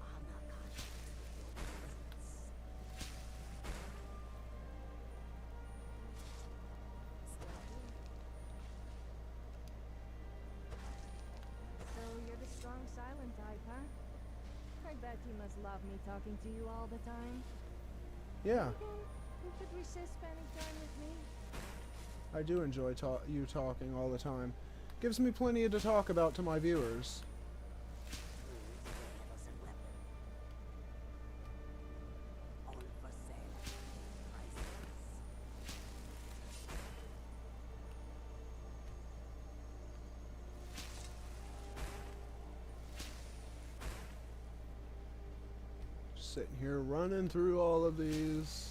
Speaker 8: are not conscious of your presence.
Speaker 4: Still here.
Speaker 5: So you're the strong silent type, huh? I bet you must love me talking to you all the time.
Speaker 1: Yeah,
Speaker 5: Again, who could resist spending time with me?
Speaker 1: I do enjoy you talking all the time. Gives me plenty to talk about to my viewers.
Speaker 8: Tools, wares, and weapons. All for sale at fair prices.
Speaker 1: Just sitting here running through all of these.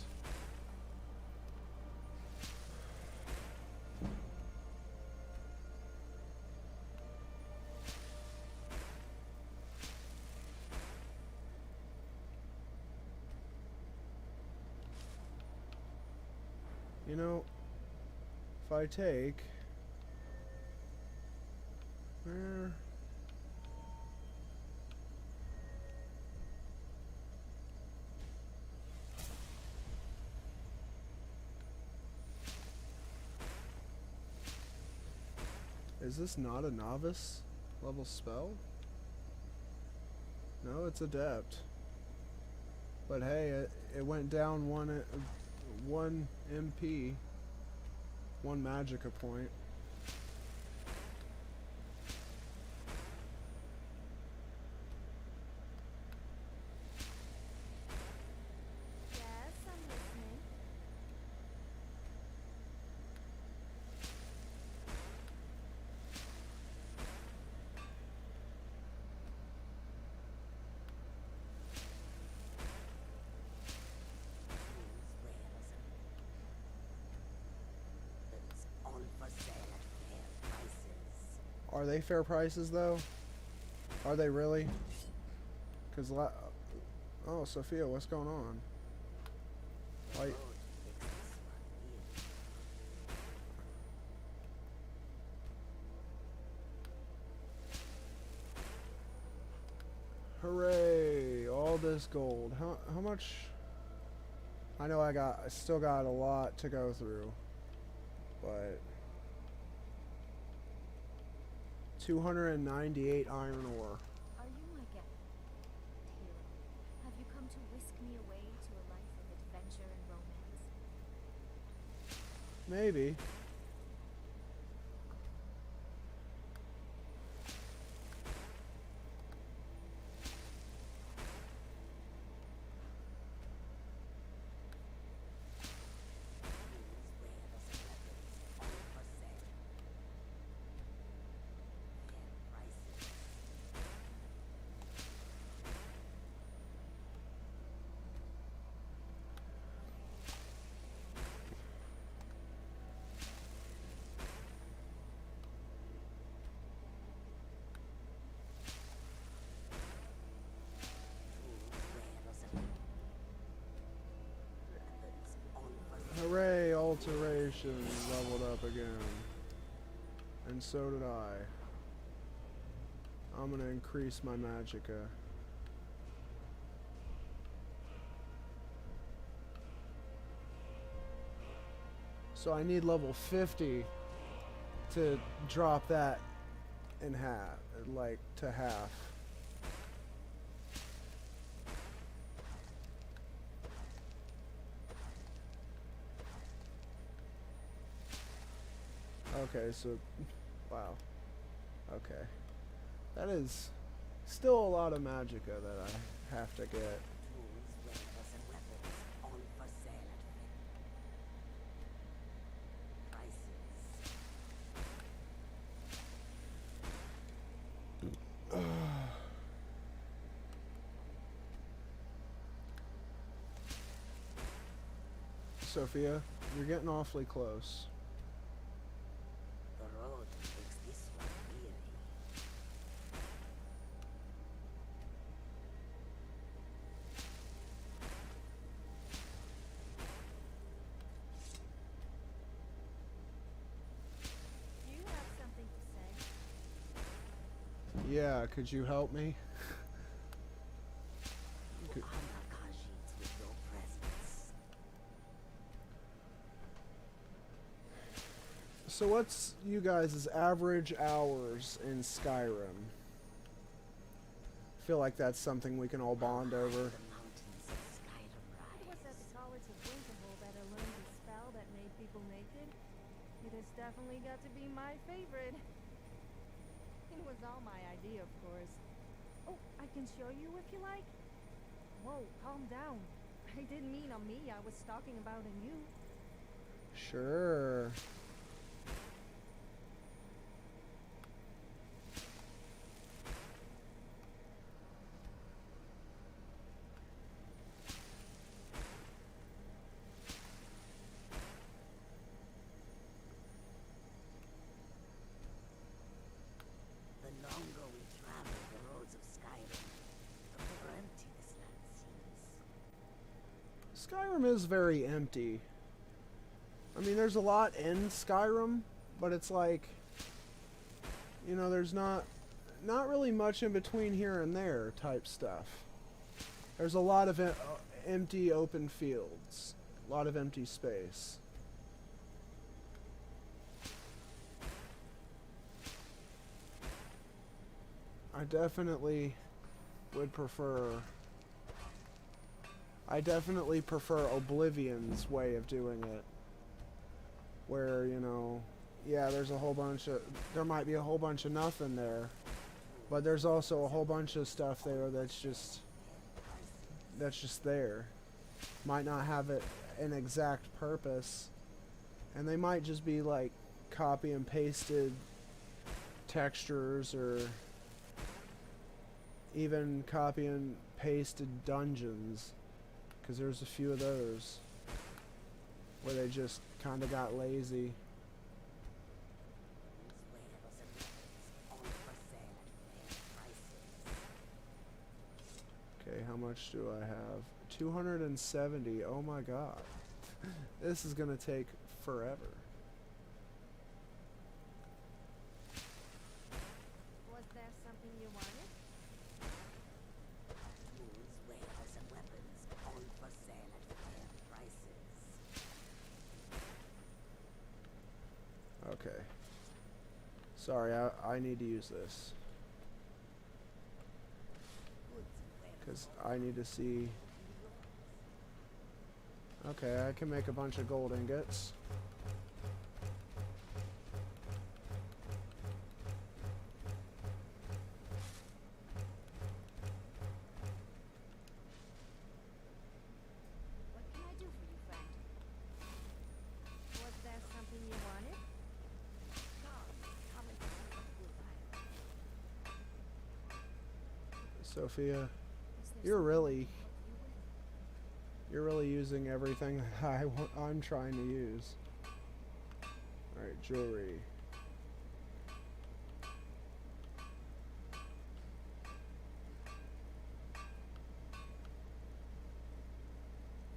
Speaker 1: You know, if I take where is this not a novice level spell? No, it's adept. But hey, it went down one MP, one magicka point.
Speaker 5: Yes, I'm listening.
Speaker 8: Tools, wares, and weapons. All for sale at fair prices.
Speaker 1: Are they fair prices though? Are they really? Cause oh, Sophia, what's going on? Why?
Speaker 8: Road takes this one here.
Speaker 1: Hooray! All this gold. How much? I know I still got a lot to go through, but 298 iron ore.
Speaker 4: Are you my guest? Hero, have you come to whisk me away to a life of adventure and romance?
Speaker 1: Maybe.
Speaker 8: Tools, wares, and weapons. All for sale. Fair prices.
Speaker 1: Hooray! Alteration leveled up again. And so did I. I'm gonna increase my magicka. So I need level 50 to drop that in half, like to half. Okay, so wow. Okay. That is still a lot of magicka that I have to get.
Speaker 8: Tools, wares, and weapons. All for sale at fair prices.
Speaker 1: Sophia, you're getting awfully close. Yeah, could you help me?
Speaker 8: You honor Khajiit with your presence.
Speaker 1: So what's you guys' average hours in Skyrim? I feel like that's something we can all bond over.
Speaker 8: The mountains of Skyrim
Speaker 5: It was at the
Speaker 8: rise.
Speaker 5: College of Winterhold that I learned the spell that made people naked. It has definitely got to be my favorite. It was all my idea, of course. Oh, I can show you if you like. Whoa, calm down. I didn't mean on me, I was talking about on you.
Speaker 1: Sure.
Speaker 8: The longer we travel the roads of Skyrim, the more empty this land seems.
Speaker 1: Skyrim is very empty. I mean, there's a lot in Skyrim, but it's like, you know, there's not really much in between here and there type stuff. There's a lot of empty open fields, a lot of empty space. I definitely prefer Oblivion's way of doing it. Where, you know, yeah, there might be a whole bunch of nothing there, but there's also a whole bunch of stuff there that's just there. Might not have an exact purpose, and they might just be like copy and pasted textures, or even copy and pasted dungeons, because there's a few of those where they just kind of got lazy.
Speaker 8: Wares and weapons, all for sale at fair prices.
Speaker 1: Okay, how much do I have? 270. Oh my god. This is gonna take forever.
Speaker 5: Was there something you wanted?
Speaker 8: Tools, wares, and weapons, all for sale at fair prices.
Speaker 1: Okay. Sorry, I need to use this.
Speaker 8: Goods and wares.
Speaker 1: Because I need to see... Okay, I can make a bunch of gold ingots.
Speaker 4: What can I do for you, friend?
Speaker 5: Was there something you wanted?
Speaker 8: Come and see what Goof I have.
Speaker 1: Sophia,
Speaker 4: Is there
Speaker 1: you're
Speaker 4: something
Speaker 1: really...
Speaker 4: I can help you with?
Speaker 1: You're really using everything that I'm trying to use. Alright, jewelry.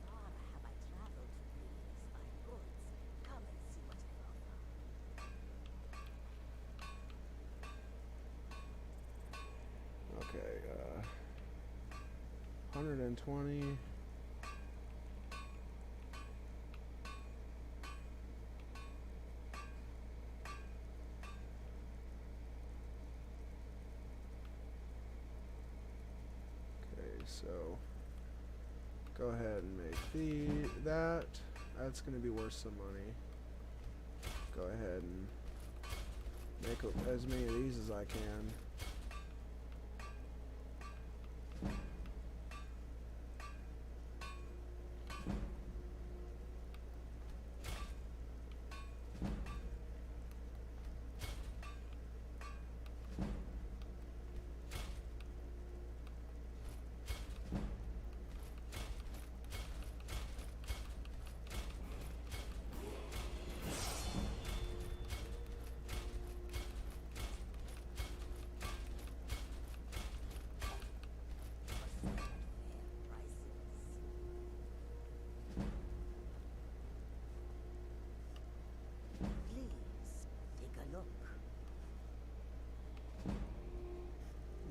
Speaker 8: Far have I traveled to bring you these fine goods. Come and see what I offer.
Speaker 1: Okay, 120. Okay, so go ahead and make that. That's gonna be worth some money. Go ahead and make as many of these as I can.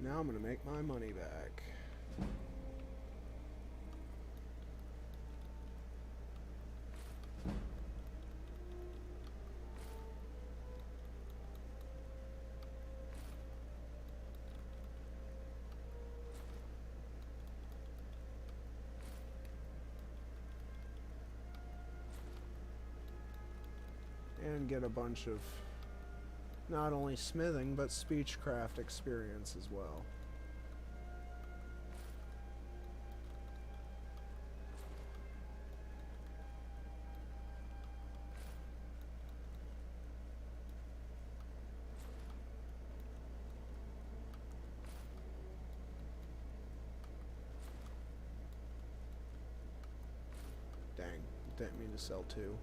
Speaker 1: Now I'm gonna make my money back. And get a bunch of not only smithing, but speechcraft experience as well. Dang, didn't mean to sell two.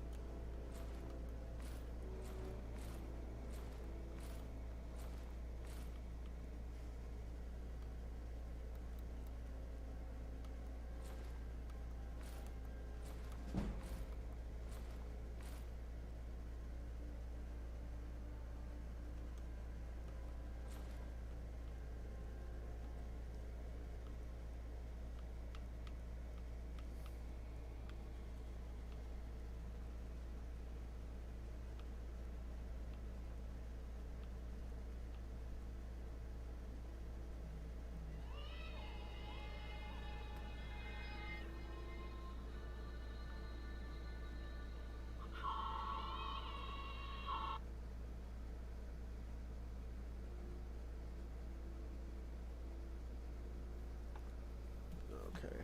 Speaker 1: Okay.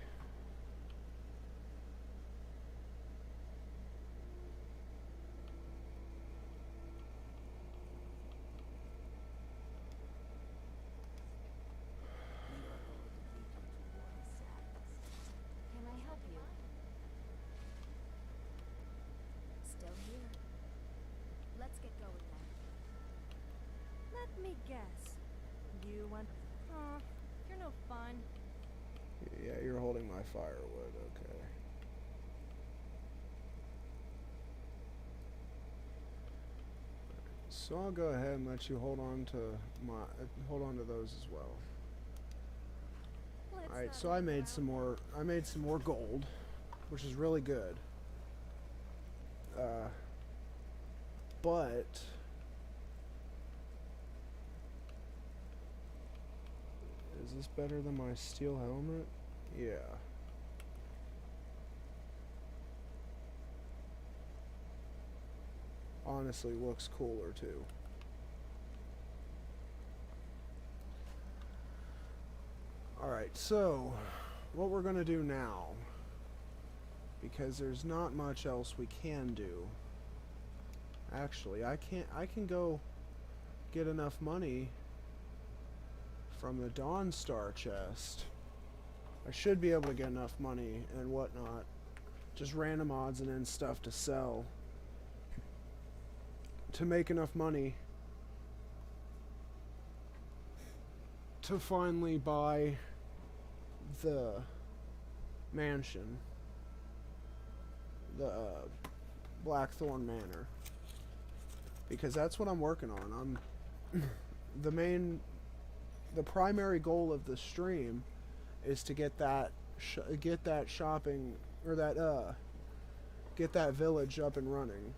Speaker 4: Can I help you? Still here. Let's get going then.
Speaker 5: Let me guess. You want... Aw, you're no fun.
Speaker 1: Yeah, you're holding my firewood, okay. So I'll go ahead and let you hold on to those as well.
Speaker 5: Let's
Speaker 1: Alright,
Speaker 5: not
Speaker 1: so I
Speaker 5: look
Speaker 1: made
Speaker 5: around.
Speaker 1: some more gold, which is really good. But is this better than my steel helmet? Yeah. Honestly, looks cooler too. Alright, so what we're gonna do now, because there's not much else we can do. Actually, I can go get enough money from the Dawn Star chest. I should be able to get enough money and whatnot. Just random odds and ends stuff to sell. To make enough money to finally buy the mansion. The Blackthorn Manor. Because that's what I'm working on. The primary goal of the stream is to get that shopping or that get that village up and running.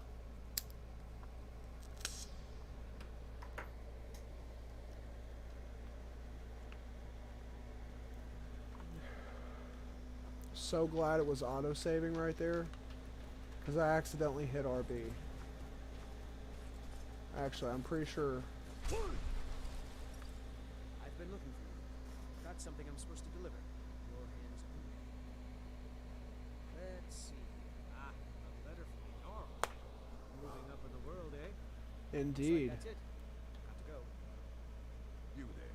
Speaker 1: So glad it was auto saving right there, because I accidentally hit RB. Actually, I'm pretty sure.
Speaker 3: I've been looking for you. Got something I'm supposed to deliver. Your hands on me. Let's see. Ah, a letter from Jarl. Moving up in the world, eh?
Speaker 1: Indeed.
Speaker 3: Looks like that's it. Got to go.
Speaker 9: You there.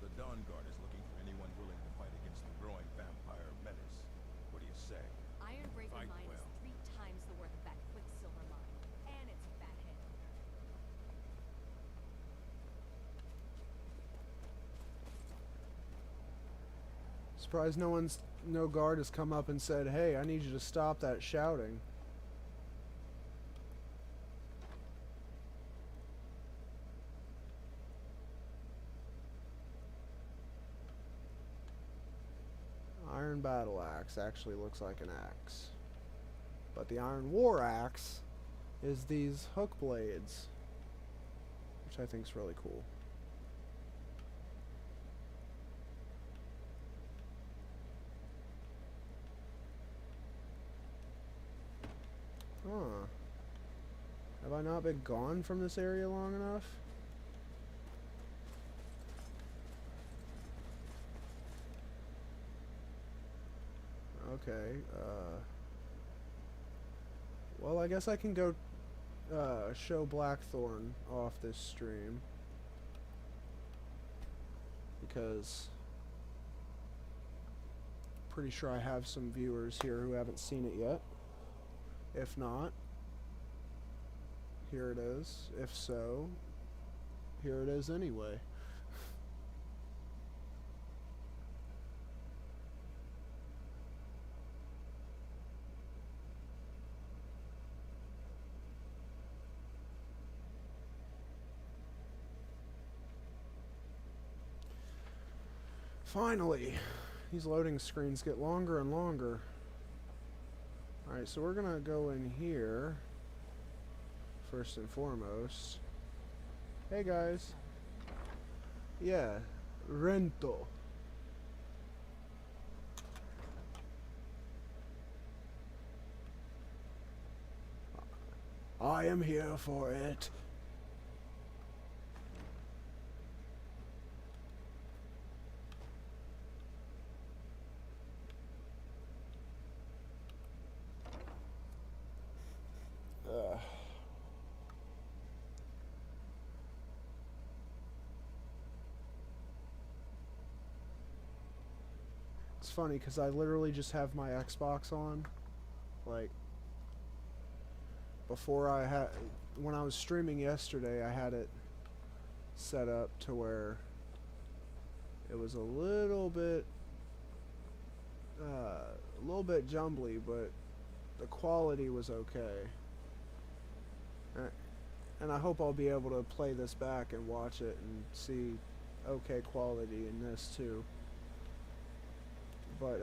Speaker 9: The Dawn Guard is looking for anyone willing to fight against the growing vampire menace. What do you say?
Speaker 4: Iron Brazen
Speaker 9: Fight
Speaker 4: Mine
Speaker 9: well.
Speaker 4: is 3 times the worth of that Quicksilver mine. And it's fathead.
Speaker 1: Surprised no guard has come up and said, "Hey, I need you to stop that shouting." iron battle axe actually looks like an axe. But the iron war axe is these hook blades, which I think is really cool. Huh. Have I not been gone from this area long enough? Okay, well, I guess I can go, show Blackthorn off this stream. Because pretty sure I have some viewers here who haven't seen it yet. If not, here it is. If so, here it is anyway. Finally, these loading screens get longer and longer. Alright, so we're gonna go in here first and foremost. Hey guys. Yeah, Rento. I am here for it. It's funny because I literally just have my Xbox on. Like, before when I was streaming yesterday, I had it set up to where it was a little bit jumbly, but the quality was okay. And I hope I'll be able to play this back and watch it and see okay quality in this too. But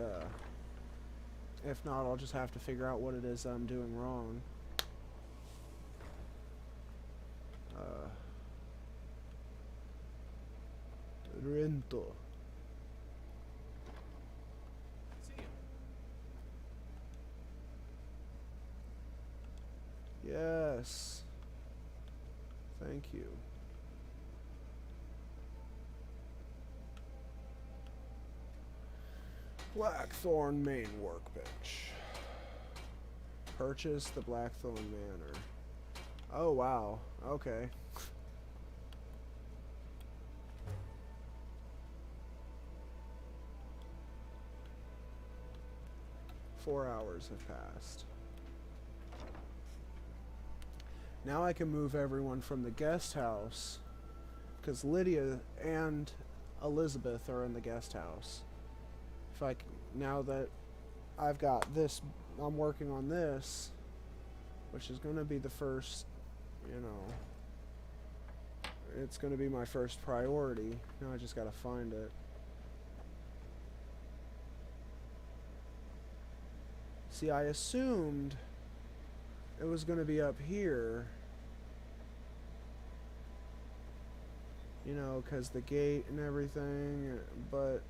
Speaker 1: if not, I'll just have to figure out what it is I'm doing wrong. Rento. Yes. Thank you. Blackthorn main workbench. Purchase the Blackthorn Manor. Oh wow. Okay. Four hours have passed. Now I can move everyone from the guest house, because Lydia and Elizabeth are in the guest house. Now that I've got this, I'm working on this, which is going to be the first, you know, it's going to be my first priority. Now I just got to find it. See, I assumed it was going to be up here, you know, because the gate and everything, but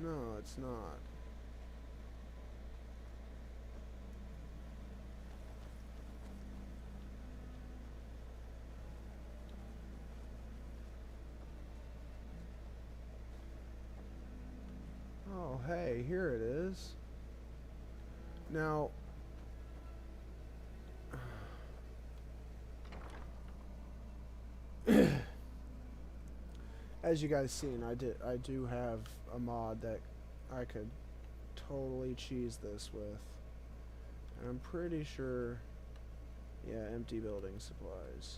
Speaker 1: no, it's not. Oh, hey, here it is. Now, as you guys seen, I do have a mod that I could totally cheese this with. And I'm pretty sure, yeah, empty building supplies.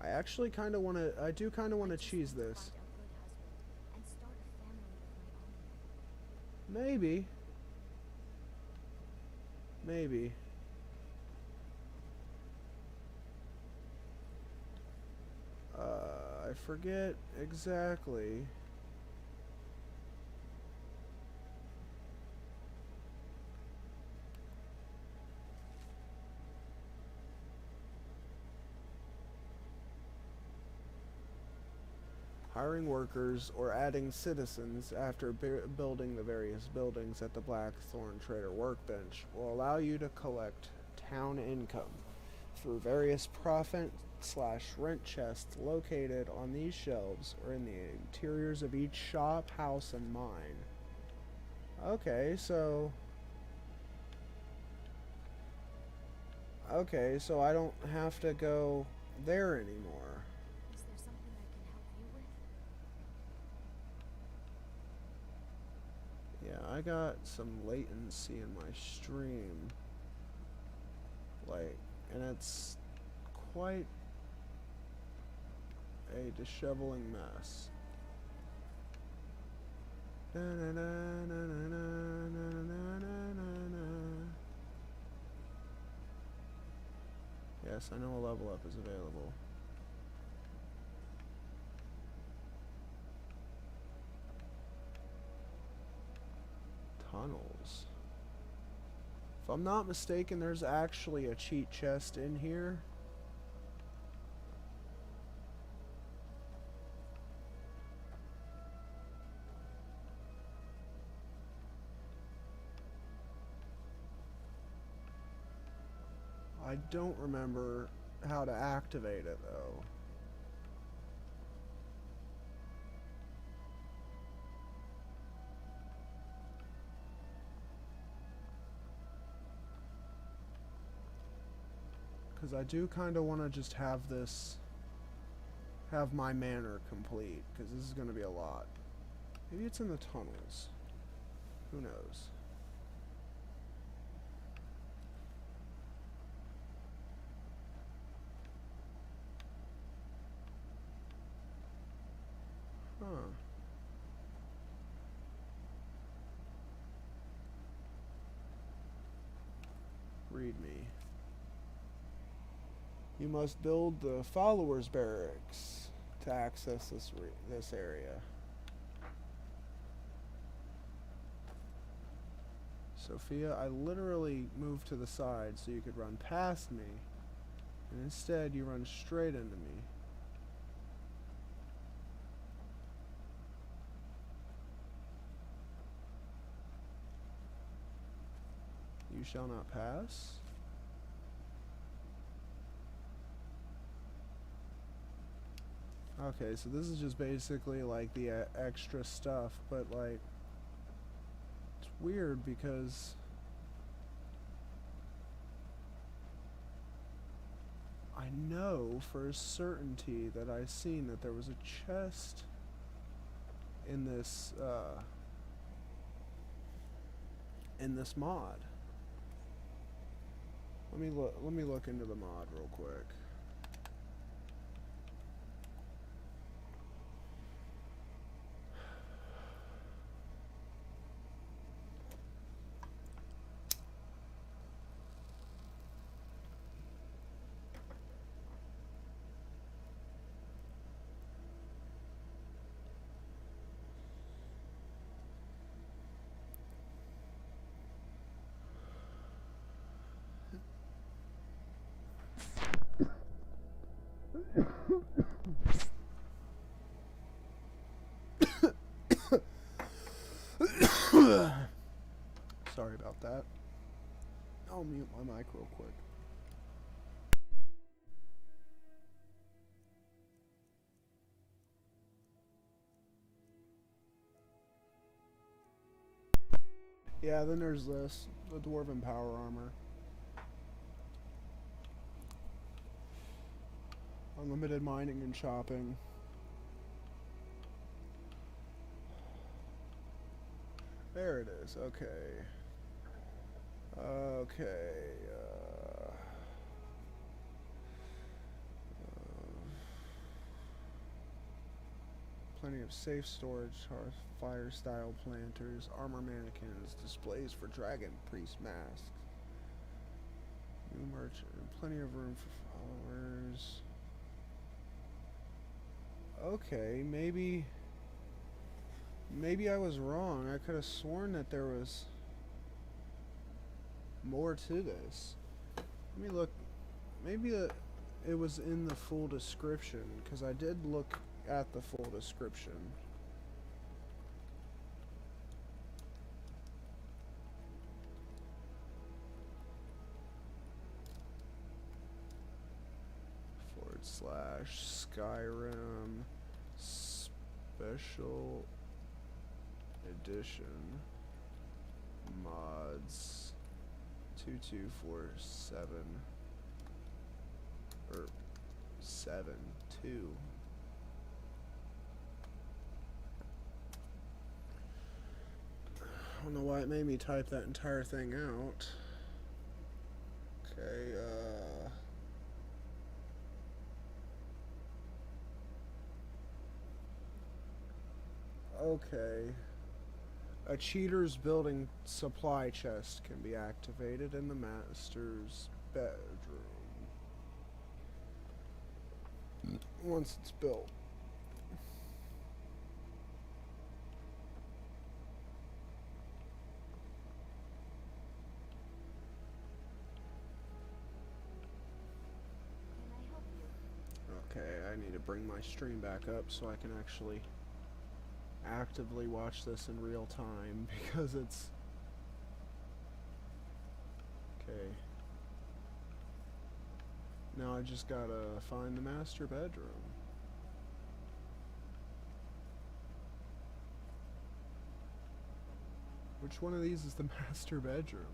Speaker 1: I actually kind of want to, I do kind of want to cheese this. Maybe. Maybe. I forget exactly. Hiring workers or adding citizens after building the various buildings at the Blackthorn Trader workbench will allow you to collect town income through various profit/rent chests located on these shelves or in the interiors of each shop, house, and mine. Okay, so I don't have to go there anymore.
Speaker 4: Is there something I can help you with?
Speaker 1: Yeah, I got some latency in my stream. And it's quite a disheveling mess. Yes, I know a level up is available. Tunnels. If I'm not mistaken, there's actually a cheat chest in here. I don't remember how to activate it though. Because I do kind of want to just have my manor complete, because this is going to be a lot. Maybe it's in the tunnels. Who knows? Huh. Read me. You must build the followers' barracks to access this area. Sophia, I literally moved to the side so you could run past me, and instead you run straight into me. You shall not pass. Okay, so this is just basically like the extra stuff, but like it's weird because I know for a certainty that I seen that there was a chest in this mod. Let me look into the mod real quick. Sorry about that. I'll mute my mic real quick. Yeah, then there's this, the Dwarven Power Armor. Unlimited mining and shopping. There it is, okay. Plenty of safe storage, fire style planters, armor mannequins, displays for dragon priest masks. New merchant, plenty of room for followers. Okay, maybe I was wrong. I could have sworn that there was more to this. Let me look. Maybe it was in the full description, because I did look at the full description. / Skyrim Special Edition Mods 2247 or 72. I don't know why it made me type that entire thing out. Okay, okay. A cheater's building supply chest can be activated in the master's bedroom once it's built.
Speaker 4: Can I help you?
Speaker 1: Okay, I need to bring my stream back up so I can actually actively watch this in real time, because it's okay. Now I just gotta find the master bedroom. Which one of these is the master bedroom?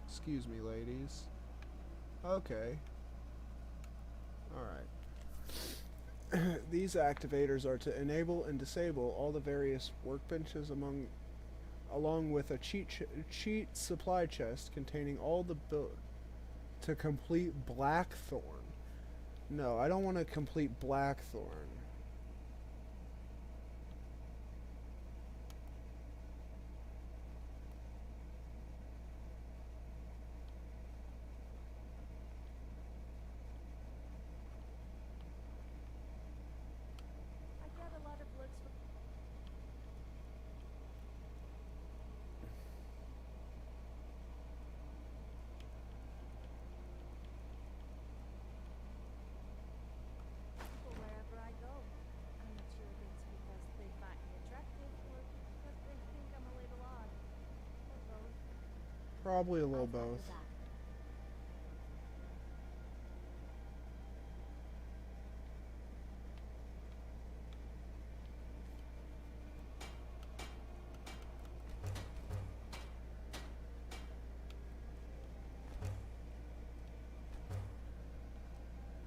Speaker 1: Excuse me, ladies. Okay. Alright. These activators are to enable and disable all the various workbenches along with a cheat supply chest containing all the build to complete Blackthorn. No, I don't want to complete Blackthorn.
Speaker 5: I got a lot of looks for people wherever I go. I'm not sure if it's because they find me attractive or because they think I'm a little odd. Or both.
Speaker 1: Probably a little
Speaker 4: I've got your
Speaker 1: both.
Speaker 4: back.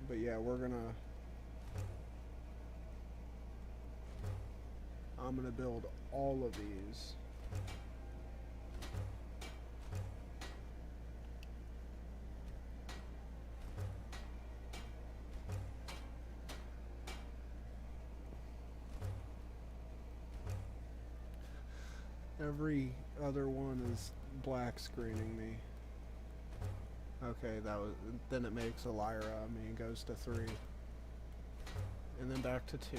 Speaker 1: But yeah, I'm gonna build all of these. Every other one is black screening me. Okay, then it makes a liar out of me and goes to 3. And then back to 2.
Speaker 4: I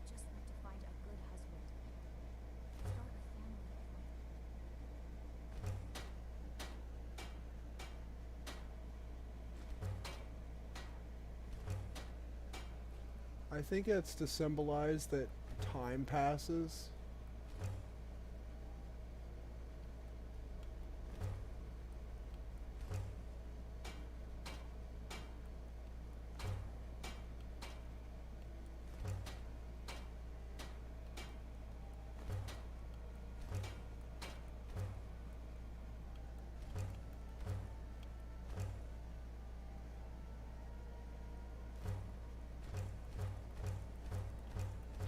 Speaker 4: just want to find a good husband. Start a family.
Speaker 1: I think it's to symbolize that time passes.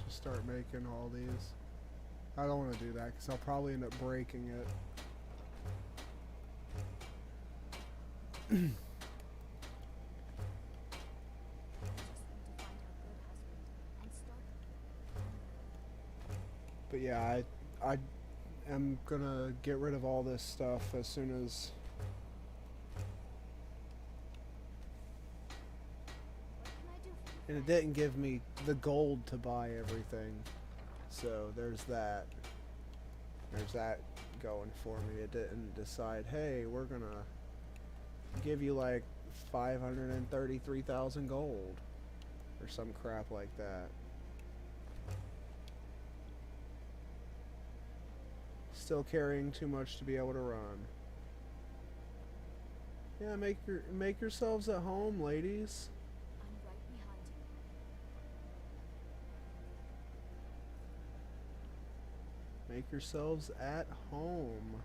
Speaker 1: Start making all these. I don't want to do that because I'll probably end up breaking it.
Speaker 4: I just want to find a good husband and start a family.
Speaker 1: But yeah, I am gonna get rid of all this stuff as soon as...
Speaker 4: What can I do for you?
Speaker 1: And it didn't give me the gold to buy everything. So there's that. There's that going for me. It didn't decide, hey, we're gonna give you like 533,000 gold. Or some crap like that. Still carrying too much to be able to run. Yeah, make yourselves at home, ladies.
Speaker 4: I'm right behind you.
Speaker 1: Make yourselves at home.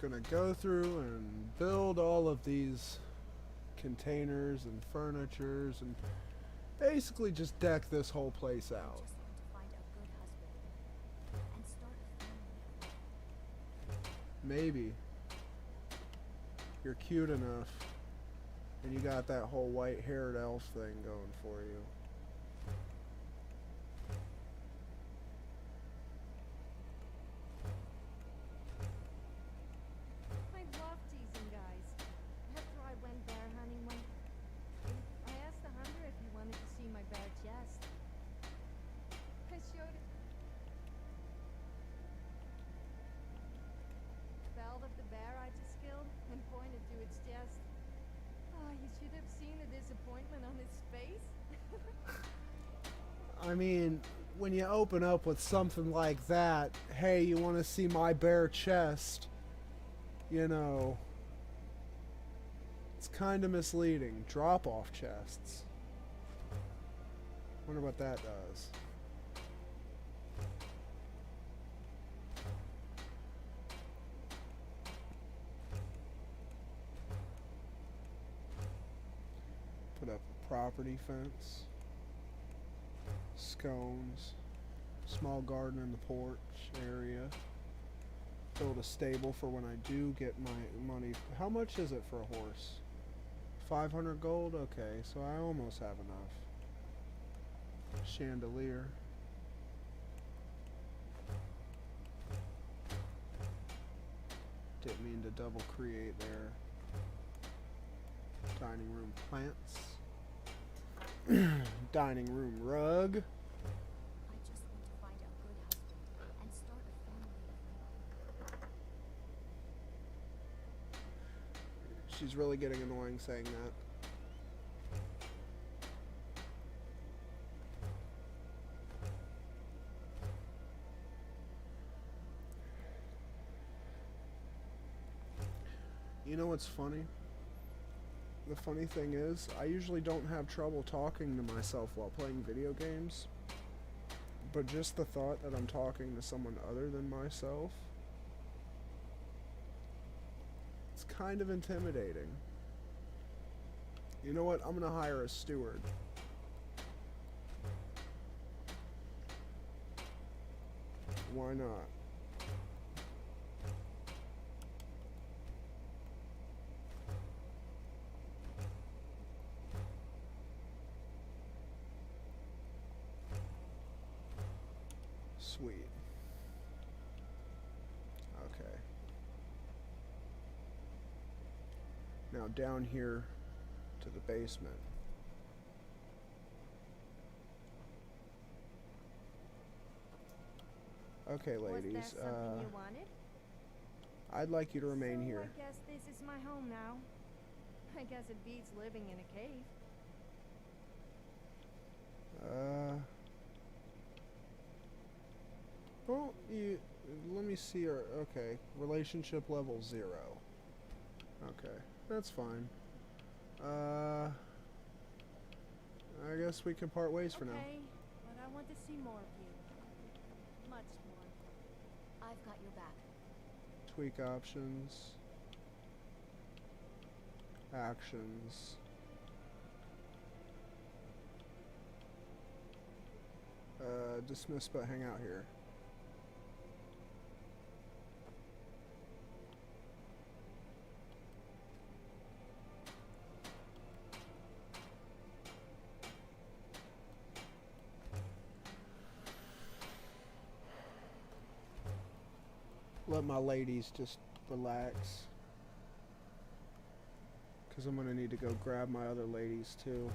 Speaker 1: Gonna go through and build all of these containers and furnitures and basically just deck this whole place
Speaker 4: I
Speaker 1: out.
Speaker 4: just want to find a good husband and start a family.
Speaker 1: Maybe you're cute enough and you got that whole white-haired elf thing going for you.
Speaker 5: I love teasing guys. After I went bear hunting one, I asked the hunter if he wanted to see my bare chest. I showed it. Felt of the bear I just killed and pointed to its chest. Oh, you should have seen the disappointment on its face.
Speaker 1: I mean, when you open up with something like that, hey, you want to see my bare chest, you know, it's kind of misleading. Drop-off chests. Wonder what that does. Put up a property fence. Scones. Small garden in the porch area. Build a stable for when I do get my money. How much is it for a horse? 500 gold? Okay, so I almost have enough. Chandelier. Didn't mean to double create there. Dining room plants. Dining room rug.
Speaker 4: I just want to find a good husband and start a family.
Speaker 1: She's really getting annoying saying that. You know what's funny? The funny thing is, I usually don't have trouble talking to myself while playing video games. But just the thought that I'm talking to someone other than myself, it's kind of intimidating. You know what? I'm gonna hire a steward. Why not? Sweet. Okay. Now down here to the basement. Okay, ladies.
Speaker 5: Was there something you wanted?
Speaker 1: I'd like you to remain
Speaker 5: So
Speaker 1: here.
Speaker 5: I guess this is my home now. I guess it beats living in a cave.
Speaker 1: Well, you. Let me see your. Okay, relationship level 0. Okay, that's fine. I guess we can part ways for now.
Speaker 5: Okay, but I want to see more of you. Much more.
Speaker 4: I've got your back.
Speaker 1: Tweak options. Actions. Dismiss but hang out here. Let my ladies just relax. Because I'm going to need to go grab my other ladies too.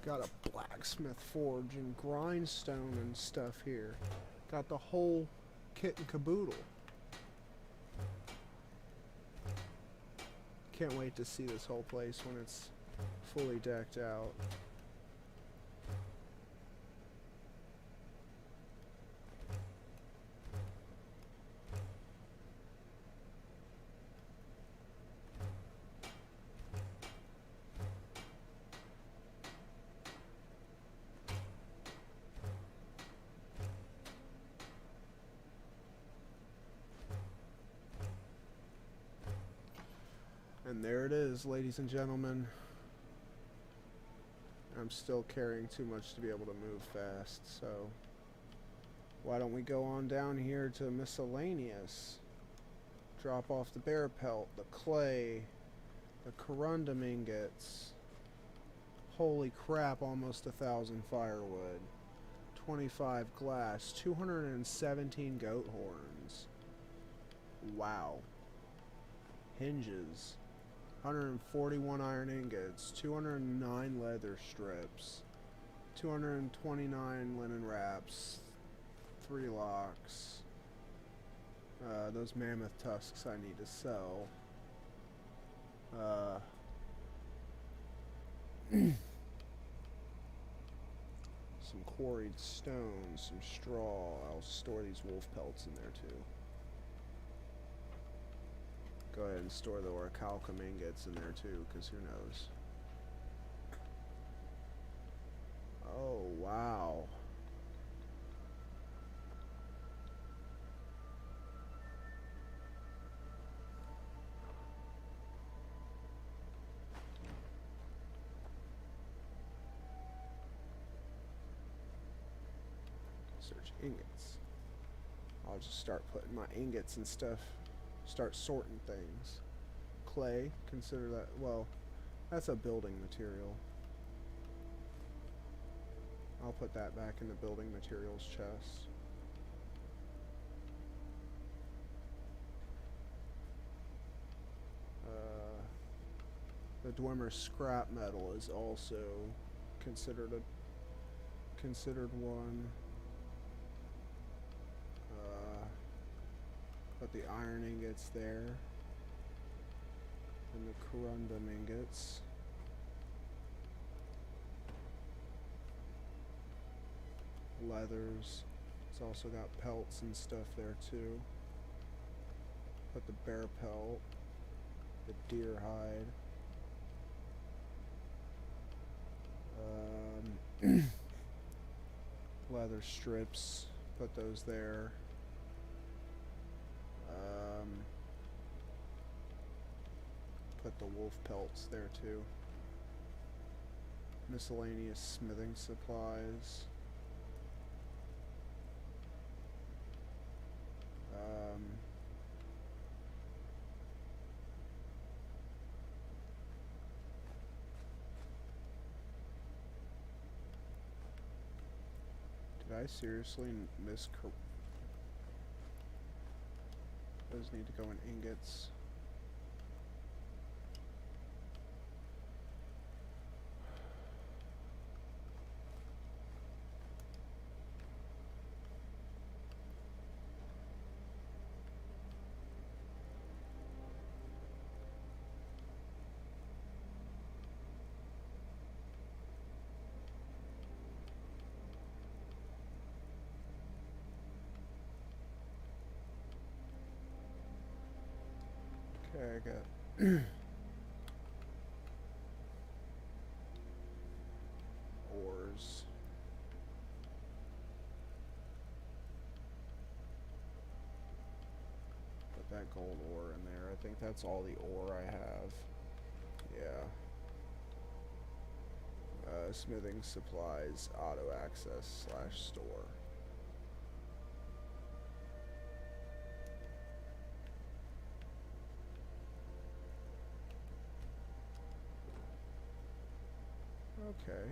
Speaker 1: Got a blacksmith forge and grindstone and stuff here. Got the whole kit and caboodle. Can't wait to see this whole place when it's fully decked out. And there it is, ladies and gentlemen. I'm still carrying too much to be able to move fast, so why don't we go on down here to miscellaneous? Drop off the bear pelt, the clay, the corundum ingots. Holy crap, almost 1,000 firewood. 25 glass, 217 goat horns. Wow. Hinges. 141 iron ingots, 209 leather strips, 229 linen wraps, 3 locks. Those mammoth tusks I need to sell. Some quarried stones, some straw. I'll store these wolf pelts in there too. Go ahead and store the orichalcum ingots in there too, because who knows. Oh, wow. Search ingots. I'll just start putting my ingots and stuff. Start sorting things. Clay, consider that, well, that's a building material. I'll put that back in the building materials chest. The Dwemer scrap metal is also considered one. Put the iron ingots there, and the corundum ingots. Leathers. It's also got pelts and stuff there too. Put the bear pelt, the deer hide, leather strips. Put those there. Put the wolf pelts there too. Miscellaneous smithing supplies. Did I seriously miss? Those need to go in ingots. I got ores. Put that gold ore in there. I think that's all the ore I have. Yeah. Smithing supplies, auto access / store. Okay.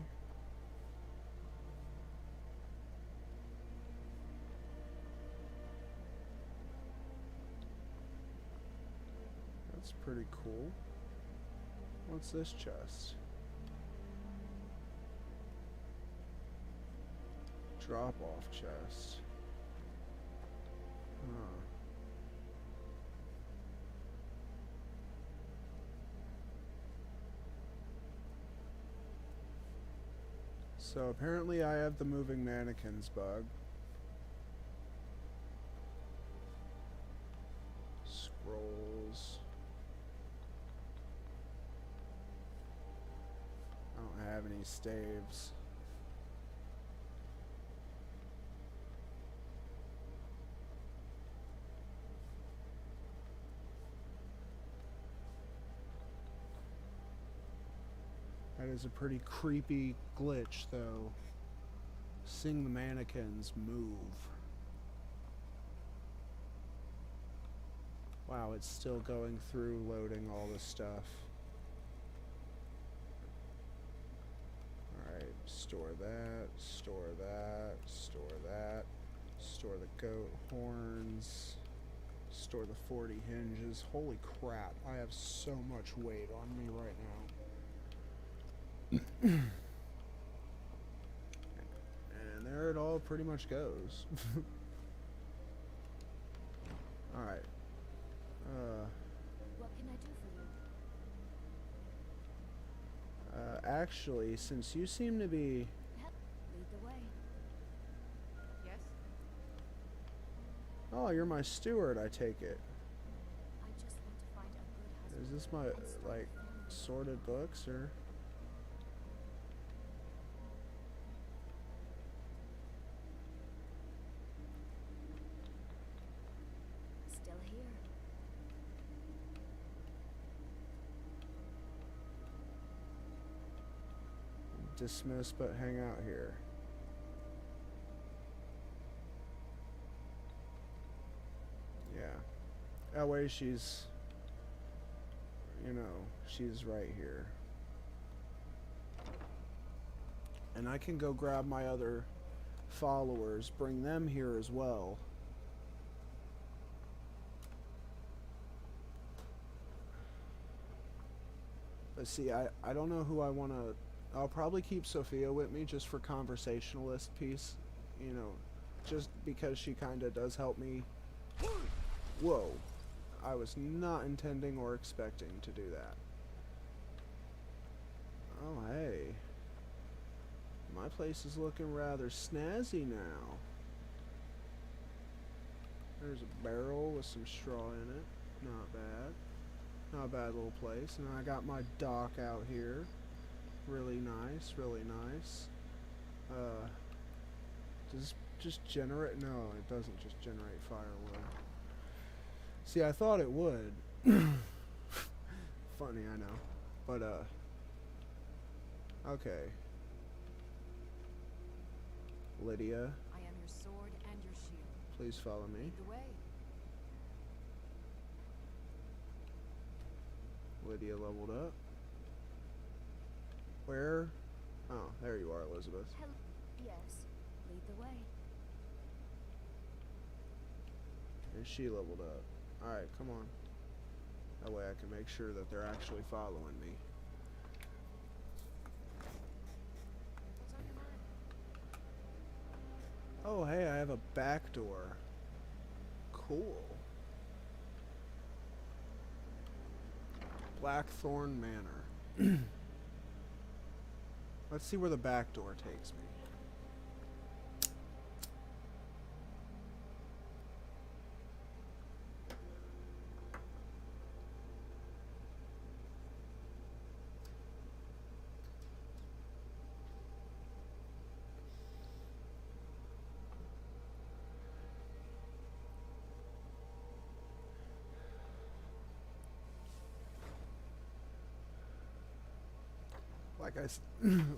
Speaker 1: That's pretty cool. What's this chest? Drop-off chest. Huh. So apparently I have the moving mannequins bug. Scrolls. I don't have any staves. That is a pretty creepy glitch, though. Seeing the mannequins move. Wow, it's still going through loading all this stuff. Alright, store that, store that, store that, store the goat horns, store the 40 hinges. Holy crap, I have so much weight on me right now. And there it all pretty much goes. Alright.
Speaker 4: What can I do for you?
Speaker 1: Actually, since you seem to be...
Speaker 4: Lead the way.
Speaker 5: Yes?
Speaker 1: Oh, you're my steward, I take it.
Speaker 4: I just want to find a good husband.
Speaker 1: Is this my,
Speaker 4: and start a
Speaker 1: like,
Speaker 4: family.
Speaker 1: sorted books, or...
Speaker 4: Still here.
Speaker 1: Dismiss, but hang out here. Yeah. That way she's... You know, she's right here. And I can go grab my other followers, bring them here as well. But see, I don't know who I want to... I'll probably keep Sophia with me just for conversationalist piece. You know, just because she kind of does help me. Whoa. I was not intending or expecting to do that. Oh, hey. My place is looking rather snazzy now. There's a barrel with some straw in it. Not bad. Not a bad little place. And I got my dock out here. Really nice, really nice. Does this just generate? No, it doesn't just generate firewood. See, I thought it would. Funny, I know. But, okay. Lydia,
Speaker 2: I am your sword and your shield.
Speaker 1: please follow me.
Speaker 2: Lead the way.
Speaker 1: Lydia leveled up. Where? Oh, there you are, Elizabeth.
Speaker 4: Hello. Yes. Lead the way.
Speaker 1: And she leveled up. Alright, come on. That way I can make sure that they're actually following me.
Speaker 2: What's on your mind?
Speaker 1: Oh, hey, I have a back door. Cool. Blackthorn Manor. Let's see where the back door takes me.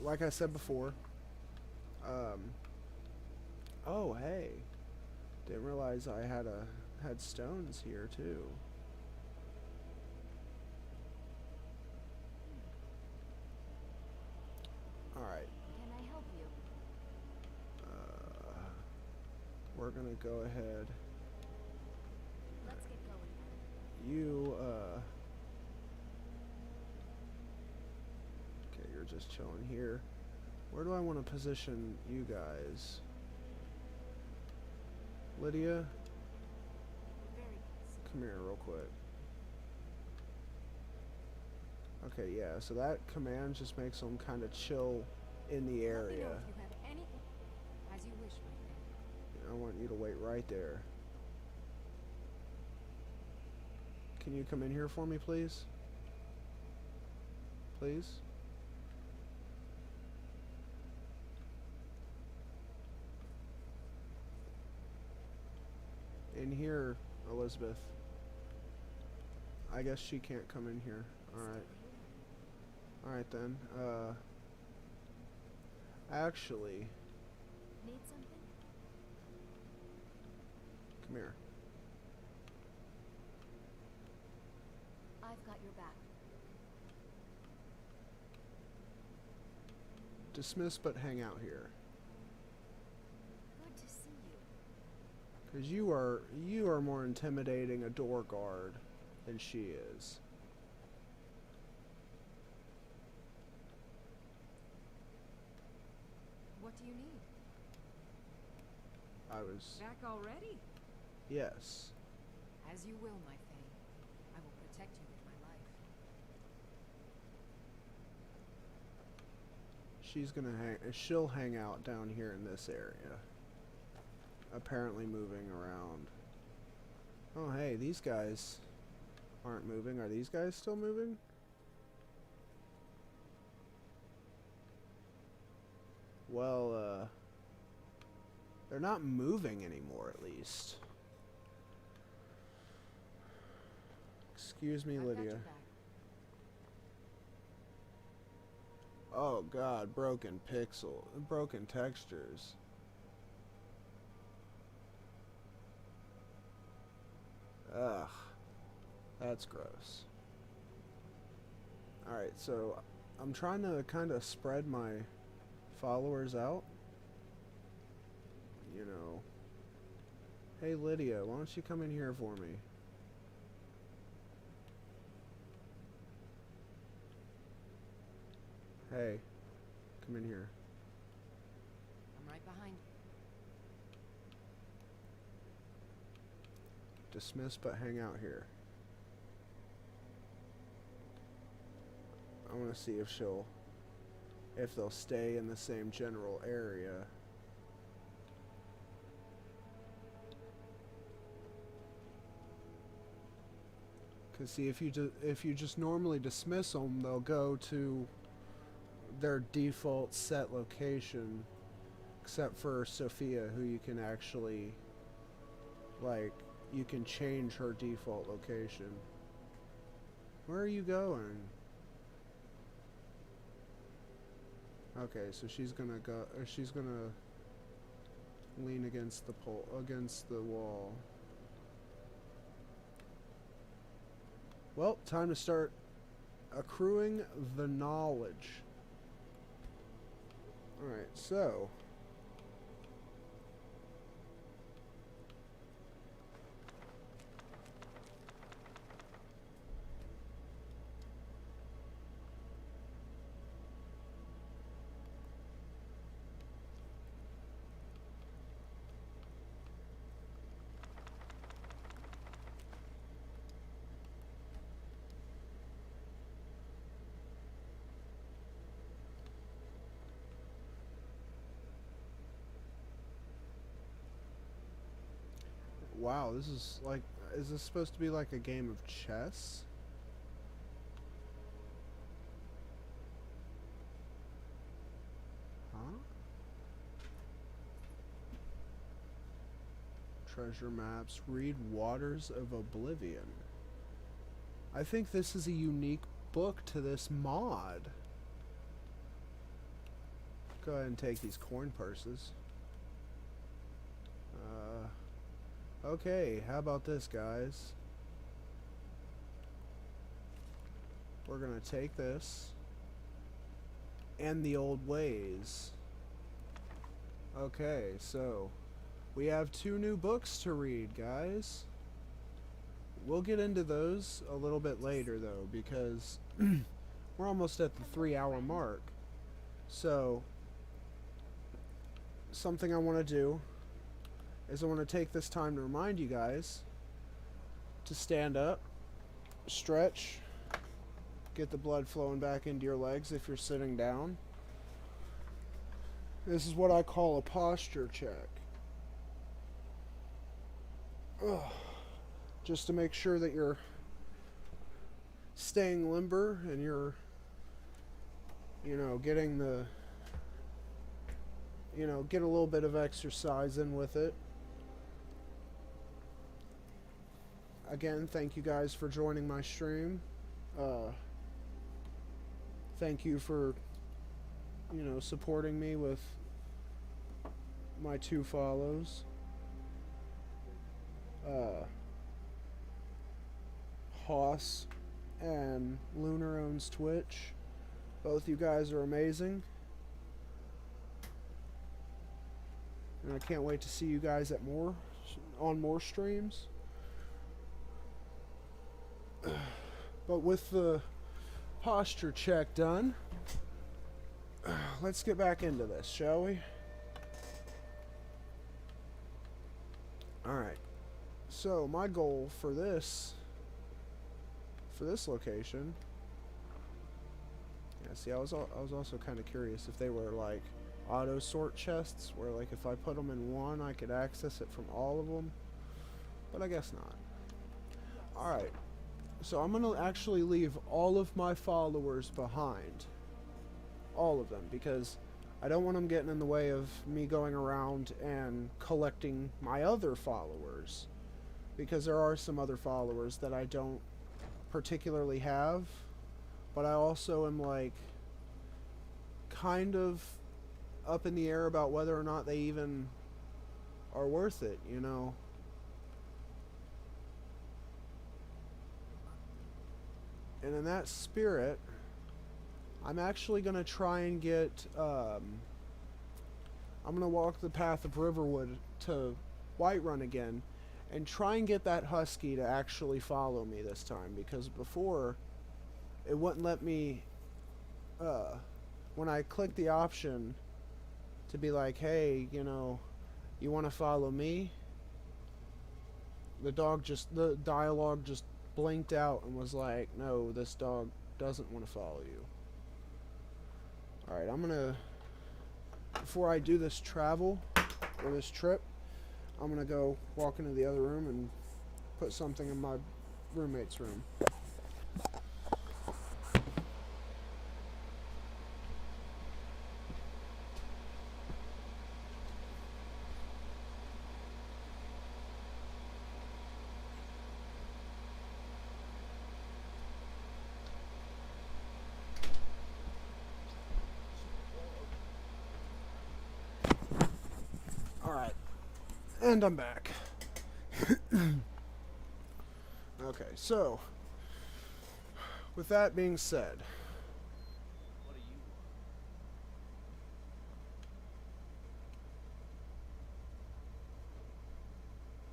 Speaker 1: like I said before. Oh hey, didn't realize I had stones here too. All right.
Speaker 4: Can I help you?
Speaker 1: We're gonna go ahead.
Speaker 4: Let's get going then.
Speaker 1: You okay, you're just chilling here. Where do I want to position you guys? Lydia,
Speaker 4: Very nice.
Speaker 1: come here real quick. Okay, yeah, so that command just makes them kind of chill in the
Speaker 4: Let me know
Speaker 1: area.
Speaker 4: if you have anything. As you wish, my friend.
Speaker 1: I want you to wait right there. Can you come in here for me, please? Please? In here, Elizabeth. I guess she can't come in here. Alright. Alright then. Actually,
Speaker 4: Need something?
Speaker 1: come here.
Speaker 4: I've got your back.
Speaker 1: Dismiss but hang out here.
Speaker 4: Good to see you.
Speaker 1: Because you are more intimidating a door guard than she is.
Speaker 2: What do you need?
Speaker 1: I was...
Speaker 2: Back already?
Speaker 1: Yes.
Speaker 2: As you will, my Faye. I will protect you with my life.
Speaker 1: She'll hang out down here in this area. Apparently moving around. Oh hey, these guys aren't moving. Are these guys still moving? Well, they're not moving anymore, at least. Excuse me,
Speaker 2: I've got
Speaker 1: Lydia.
Speaker 2: your back.
Speaker 1: Oh god, broken textures. Ugh. That's gross. Alright, so I'm trying to kind of spread my followers out. You know. Hey Lydia, why don't you come in here for me? Hey, come in here.
Speaker 2: I'm right behind you.
Speaker 1: Dismiss but hang out here. I want to see if they'll stay in the same general area. Cause see, if you just normally dismiss them, they'll go to their default set location, except for Sophia, who you can actually, like, you can change her default location. Where are you going? Okay, so she's gonna go. She's gonna lean against the against the wall. Well, time to start accruing the knowledge. Alright, so wow, this is like, is this supposed to be like a game of chess? Huh? Treasure maps, read Waters of Oblivion. I think this is a unique book to this mod. Go ahead and take these coin purses. Okay, how about this, guys? We're gonna take this and the old ways. Okay, so we have 2 new books to read, guys. We'll get into those a little bit later, though, because we're almost at the 3-hour mark. So, something I want to do is I want to take this time to remind you guys to stand up, stretch, get the blood flowing back into your legs if you're sitting down. This is what I call a posture check. Ugh. Just to make sure that you're staying limber and you're, getting the, get a little bit of exercise in with it. Again, thank you guys for joining my stream. Thank you for, supporting me with my 2 follows. Hoss and Lunar owns Twitch. Both you guys are amazing. And I can't wait to see you guys on more streams. But with the posture check done, let's get back into this, shall we? Alright. So my goal for this location, yeah, see, I was also kind of curious if they were like auto sort chests, where like if I put them in one I could access it from all of them, but I guess not. Alright, so I'm gonna actually leave all of my followers behind, all of them, because I don't want them getting in the way of me going around and collecting my other followers, because there are some other followers that I don't particularly have, but I also am like kind of up in the air about whether or not they even are worth it, And in that spirit, I'm actually going to try and get I'm going to walk the path of Riverwood to Whiterun again and try and get that husky to actually follow me this time, because before it wouldn't let me, when I clicked the option to be like, hey, you want to follow me, the dialogue just blinked out and was like, no, this dog doesn't want to follow you. Alright, I'm gonna, before I do this travel or this trip, I'm gonna go walk into the other room and put something in my roommate's room. Alright, and I'm back. Okay, so, with that being said,
Speaker 3: What do you want?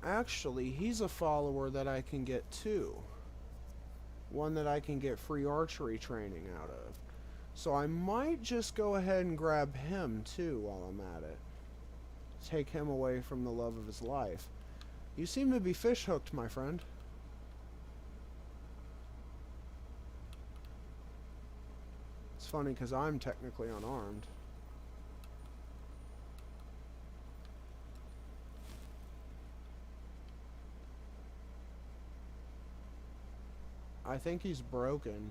Speaker 1: actually, he's a follower that I can get too. One that I can get free archery training out of. So I might just go ahead and grab him too while I'm at it. Take him away from the love of his life. You seem to be fish hooked, my friend. It's funny because I'm technically unarmed. I think he's broken.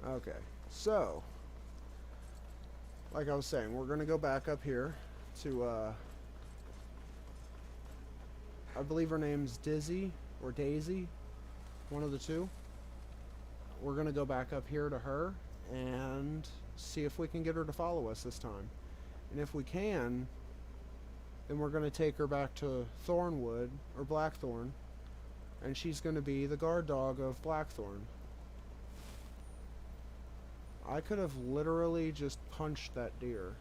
Speaker 1: Okay, so like I was saying, we're gonna go back up here to I believe her name's Dizzy or Daisy, one of the two. we're gonna go back up here to her and see if we can get her to follow us this time. And if we can, then we're gonna take her back to Thornwood, or Blackthorn, and she's gonna be the guard dog of Blackthorn. I could have literally just punched that deer.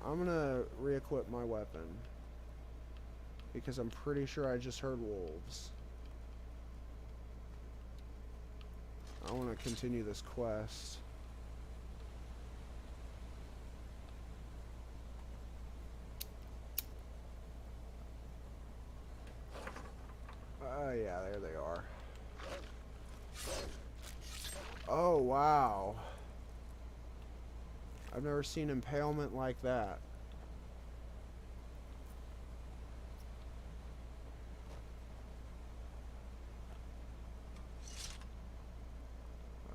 Speaker 1: I'm gonna re-equip my weapon, because I'm pretty sure I just heard wolves. I want to continue this quest. Yeah, there they are. Oh, wow. I've never seen impalement like that.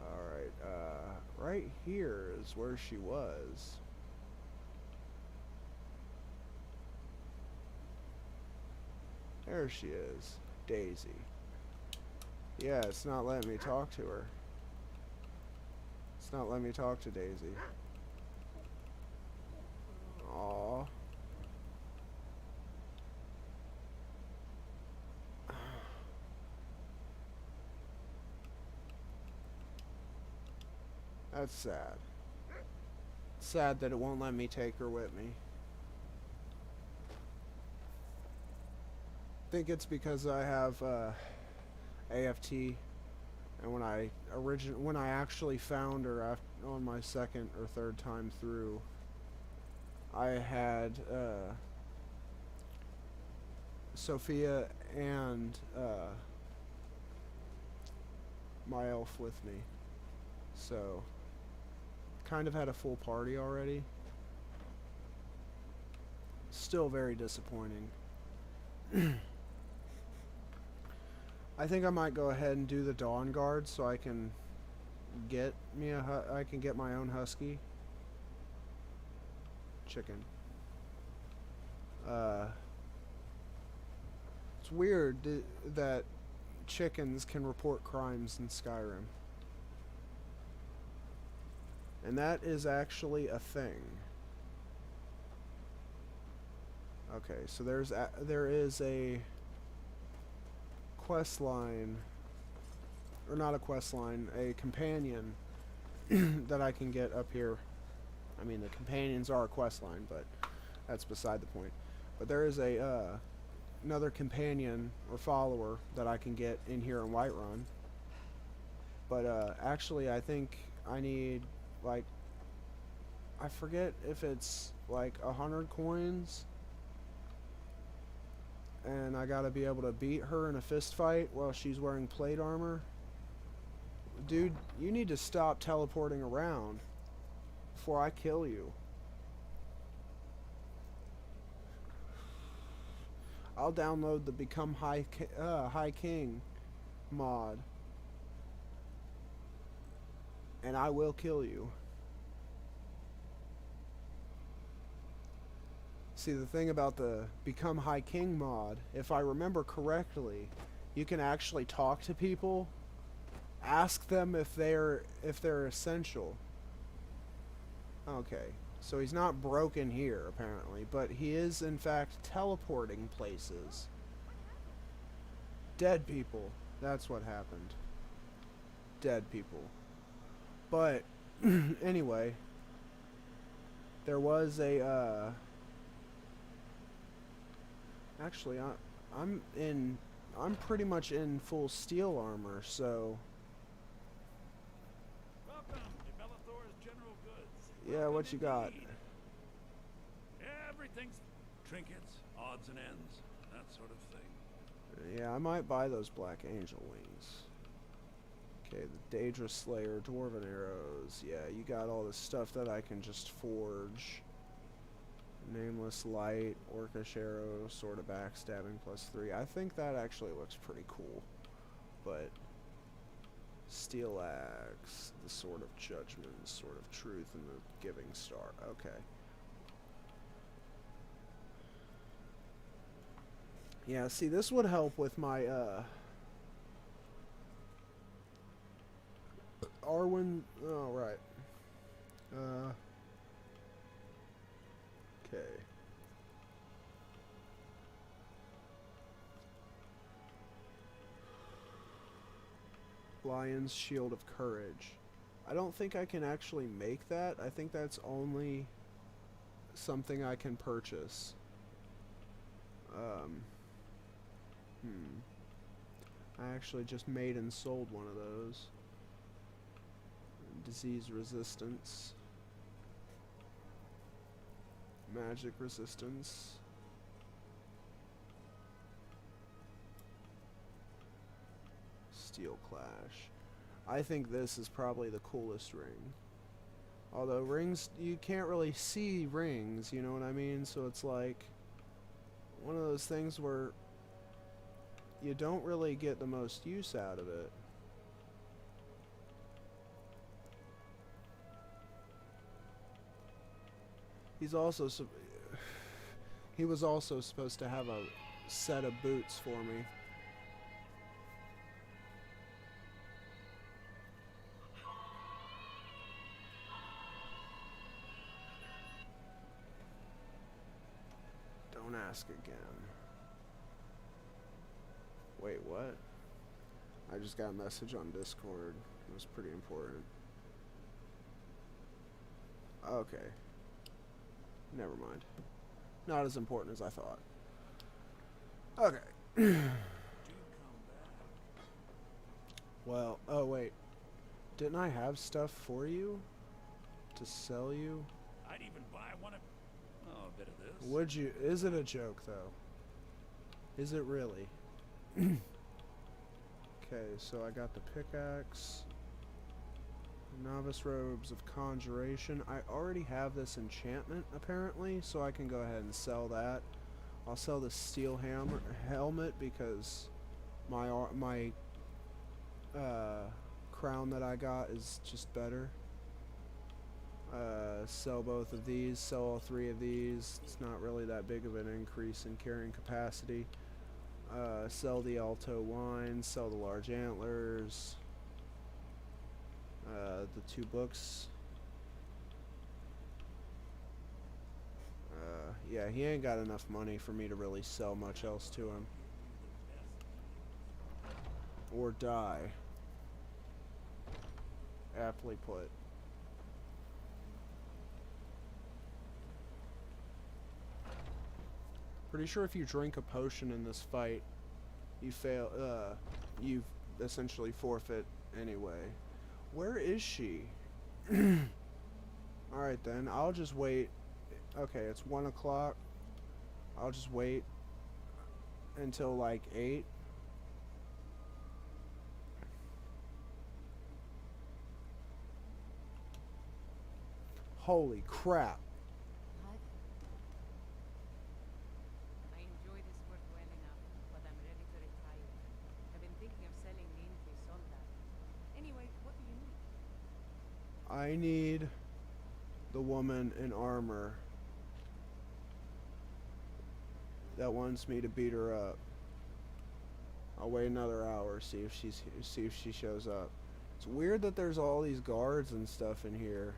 Speaker 1: Alright, right here is where she was. There she is. Daisy. Yeah, it's not letting me talk to her. It's not letting me talk to Daisy. Aww. That's sad. Sad that it won't let me take her with me. I think it's because I have AFT, and when I actually found her on my second or third time through, I had Sophia and my elf with me, so kind of had a full party already. Still very disappointing. I think I might go ahead and do the Dawn Guard so I can get me I can get my own husky. Chicken. It's weird that chickens can report crimes in Skyrim. And that is actually a thing. Okay, so there is a quest line, or not a quest line, a companion that I can get up here. I mean, the companions are a quest line, but that's beside the point. But there is a another companion or follower that I can get in here in Whiterun. But actually, I think I need, like, I forget if it's like 100 coins, and I gotta be able to beat her in a fist fight while she's wearing plate armor. Dude, you need to stop teleporting around before I kill you. I'll download the Become High King mod, and I will kill you. See, the thing about the Become High King mod, if I remember correctly, you can actually talk to people, ask them if they're essential. Okay, so he's not broken here apparently, but he is in fact teleporting places. Dead people. That's what happened. Dead people. But anyway, there was a actually, I'm pretty much in full steel armor, so
Speaker 6: Welcome to Bellathor's General Goods.
Speaker 1: yeah, what you got?
Speaker 6: Everything's trinkets, odds and ends, that sort of thing.
Speaker 1: Yeah, I might buy those Black Angel wings. Okay, the Daedra Slayer, Dwarven Arrows. Yeah, you got all this stuff that I can just forge. Nameless Light, Orcish Arrow, Sword of Backstabbing +3. I think that actually looks pretty cool. But Steel Axe, the Sword of Judgment, Sword of Truth, and the Giving Star. Okay. Yeah, see, this would help with my Arwen. Oh, right. Okay. Lion's Shield of Courage. I don't think I can actually make that. I think that's only something I can purchase. I actually just made and sold one of those. Disease resistance. Magic resistance. Steel Clash. I think this is probably the coolest ring. Although rings, you can't really see rings, you know what I mean? So it's like one of those things where you don't really get the most use out of it. He's also he was also supposed to have a set of boots for me. Don't ask again. Wait, what? I just got a message on Discord. It was pretty important. Okay. Never mind. Not as important as I thought. Okay. Well, oh wait. Didn't I have stuff for you? To sell you?
Speaker 6: I'd even buy one of... Oh, a bit of this.
Speaker 1: Would you? Is it a joke, though? Is it really? Okay, so I got the pickaxe. Novice Robes of Conjuration. I already have this enchantment, apparently, so I can go ahead and sell that. I'll sell the steel helmet because my crown that I got is just better. Sell both of these, sell all three of these. It's not really that big of an increase in carrying capacity. Sell the Alto wine, sell the large antlers. The 2 books. Yeah, he ain't got enough money for me to really sell much else to him. Or die. Aptly put. Pretty sure if you drink a potion in this fight, you fail, you essentially forfeit anyway. Where is she? Alright then, I'll just wait. Okay, it's 1 o'clock. I'll just wait until like 8. Holy crap.
Speaker 10: I enjoy this work well enough, but I'm ready to retire. I've been thinking of selling Ninfe Soldat. Anyway, what do you need?
Speaker 1: I need the woman in armor that wants me to beat her up. I'll wait another hour, see if she shows up. It's weird that there's all these guards and stuff in here.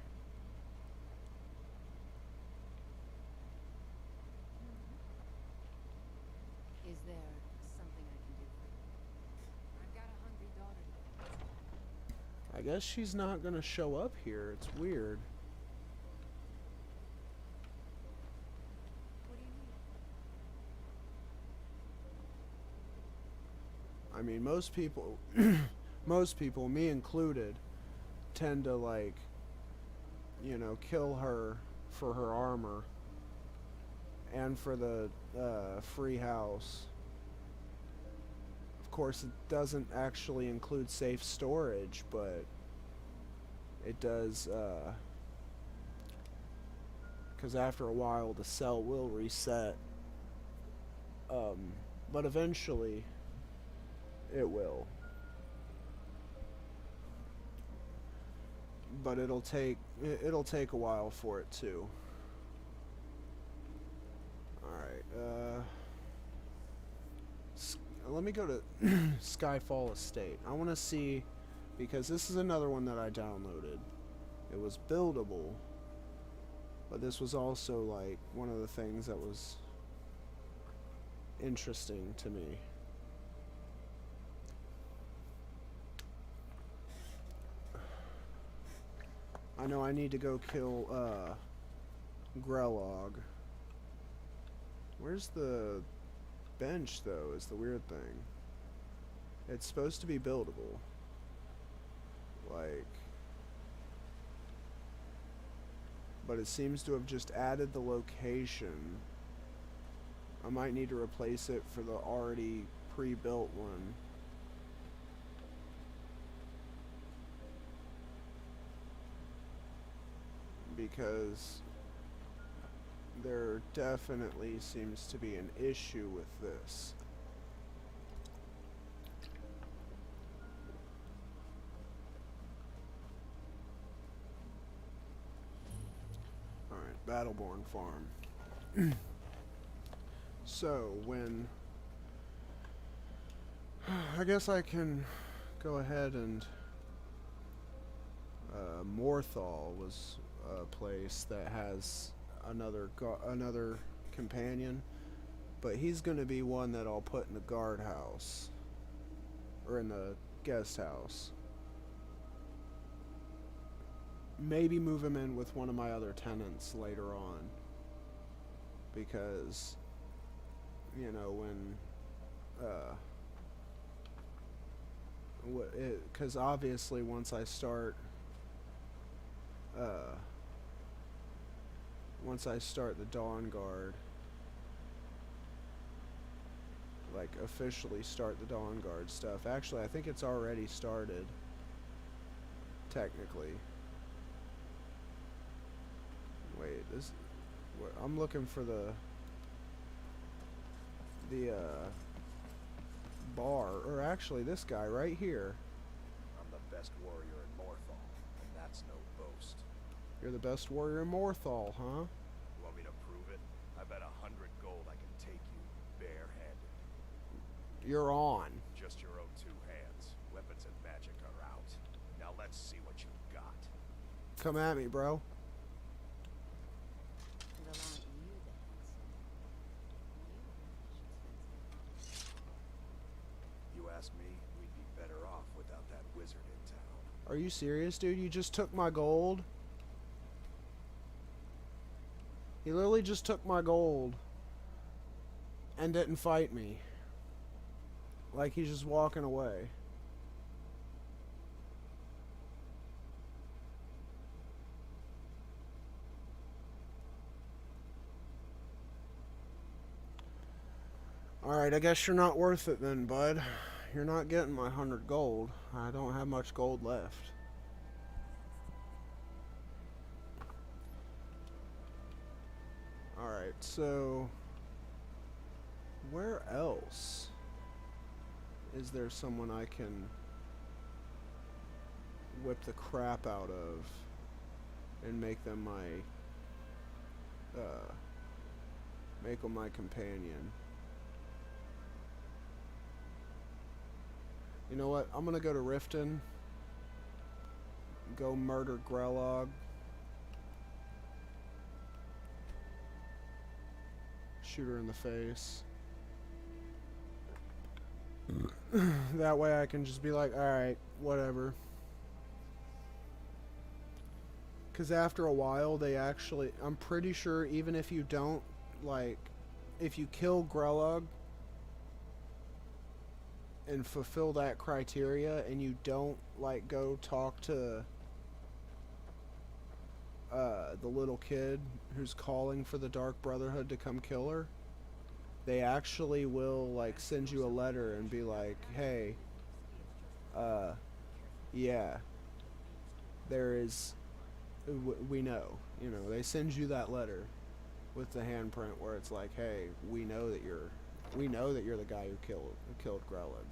Speaker 10: Is there something I can do for you? I've got a hungry daughter.
Speaker 1: I guess she's not gonna show up here. It's weird.
Speaker 10: What do you need?
Speaker 1: I mean, most people, me included, tend to, like, you know, kill her for her armor and for the free house. Of course, it doesn't actually include safe storage, but it does, because after a while the cell will reset. But eventually it will. But it'll take a while for it too. Alright, let me go to Skyfall Estate. I want to see because this is another one that I downloaded. It was buildable, but this was also like one of the things that was interesting to me. I know I need to go kill Grelog. Where's the bench though is the weird thing. It's supposed to be buildable. Like, but it seems to have just added the location. I might need to replace it for the already pre-built one. Because there definitely seems to be an issue with this. Alright, Battleborn Farm. So, when... I guess I can go ahead and... Morthal was a place that has another companion, but he's going to be one that I'll put in the guardhouse, or in the guest house. Maybe move him in with one of my other tenants later on, because, you know, when, because obviously once I start the Dawn Guard, like officially start the Dawn Guard stuff. Actually, I think it's already started, technically. Wait, I'm looking for the bar, or actually this guy right here.
Speaker 9: I'm the best warrior in Morthal, and that's no boast.
Speaker 1: You're the best warrior in Morthal, huh?
Speaker 9: You want me to prove it? I bet 100 gold I can take you barehanded.
Speaker 1: You're on.
Speaker 9: Just your own two hands. Weapons and magic are out. Now let's see what you've got.
Speaker 1: Come at me, bro.
Speaker 9: You ask me, we'd be better off without that wizard in town.
Speaker 1: Are you serious, dude? You just took my gold? He literally just took my gold and didn't fight me. Like he's just walking away. Alright, I guess you're not worth it then, bud. You're not getting my 100 gold. I don't have much gold left. Alright, so... where else is there someone I can whip the crap out of and make them my... make them my companion? You know what? I'm gonna go to Riften. Go murder Grelog. Shoot her in the face. That way I can just be like, alright, whatever. Because after a while, they actually... I'm pretty sure even if you don't, like... if you kill Grelog and fulfill that criteria, and you don't, like, go talk to the little kid who's calling for the Dark Brotherhood to come kill her, they actually will, like, send you a letter and be like, hey, yeah, there is, we know, you know, they send you that letter with the handprint where it's like, hey, we know that you're the guy who killed Grelod.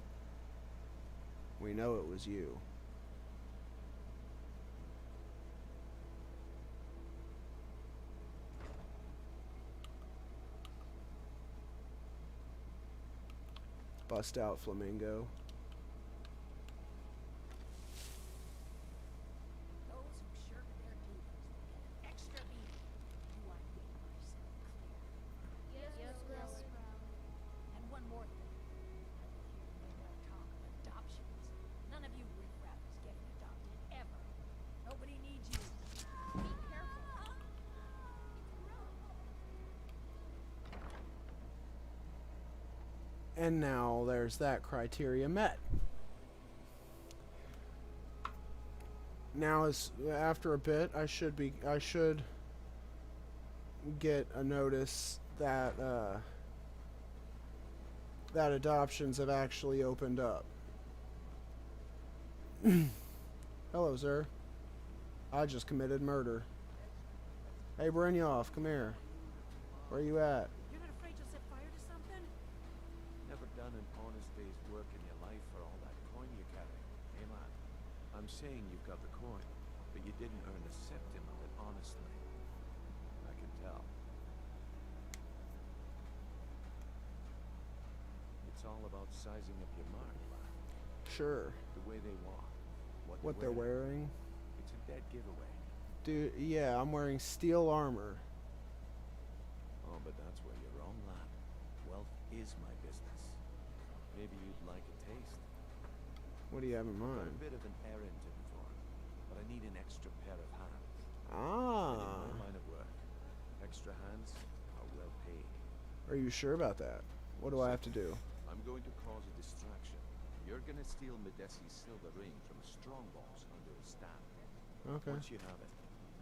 Speaker 1: We know it was you. Bust out Flamingo. And now there's that criteria met. Now after a bit, I should get a notice that that adoptions have actually opened up. Hello, sir. I just committed murder. Hey, Brynjolf, come here. Where you at?
Speaker 2: You're not afraid you'll set fire to something?
Speaker 11: Never done an honest day's work in your life for all that coin you carry. Hey, man. I'm saying you've got the coin, but you didn't earn a septim of it honestly. I can tell. It's all about sizing up your mark, lad.
Speaker 1: Sure.
Speaker 11: The way they walk.
Speaker 1: What they're wearing?
Speaker 11: It's a dead giveaway.
Speaker 1: Dude, yeah, I'm wearing steel armor.
Speaker 11: Oh, but that's where you're wrong, lad. Wealth is my business. Maybe you'd like a taste.
Speaker 1: What do you have in
Speaker 11: Got
Speaker 1: mind?
Speaker 11: a bit of an errand to perform, but I need an extra pair of hands.
Speaker 1: Ah.
Speaker 11: In my line of work, extra hands are well paid.
Speaker 1: Are you sure about that? What do I have to do?
Speaker 11: I'm going to cause a distraction. You're gonna steal Medesi's silver ring from a strongbox under a stand.
Speaker 1: Okay.
Speaker 11: Once you have it,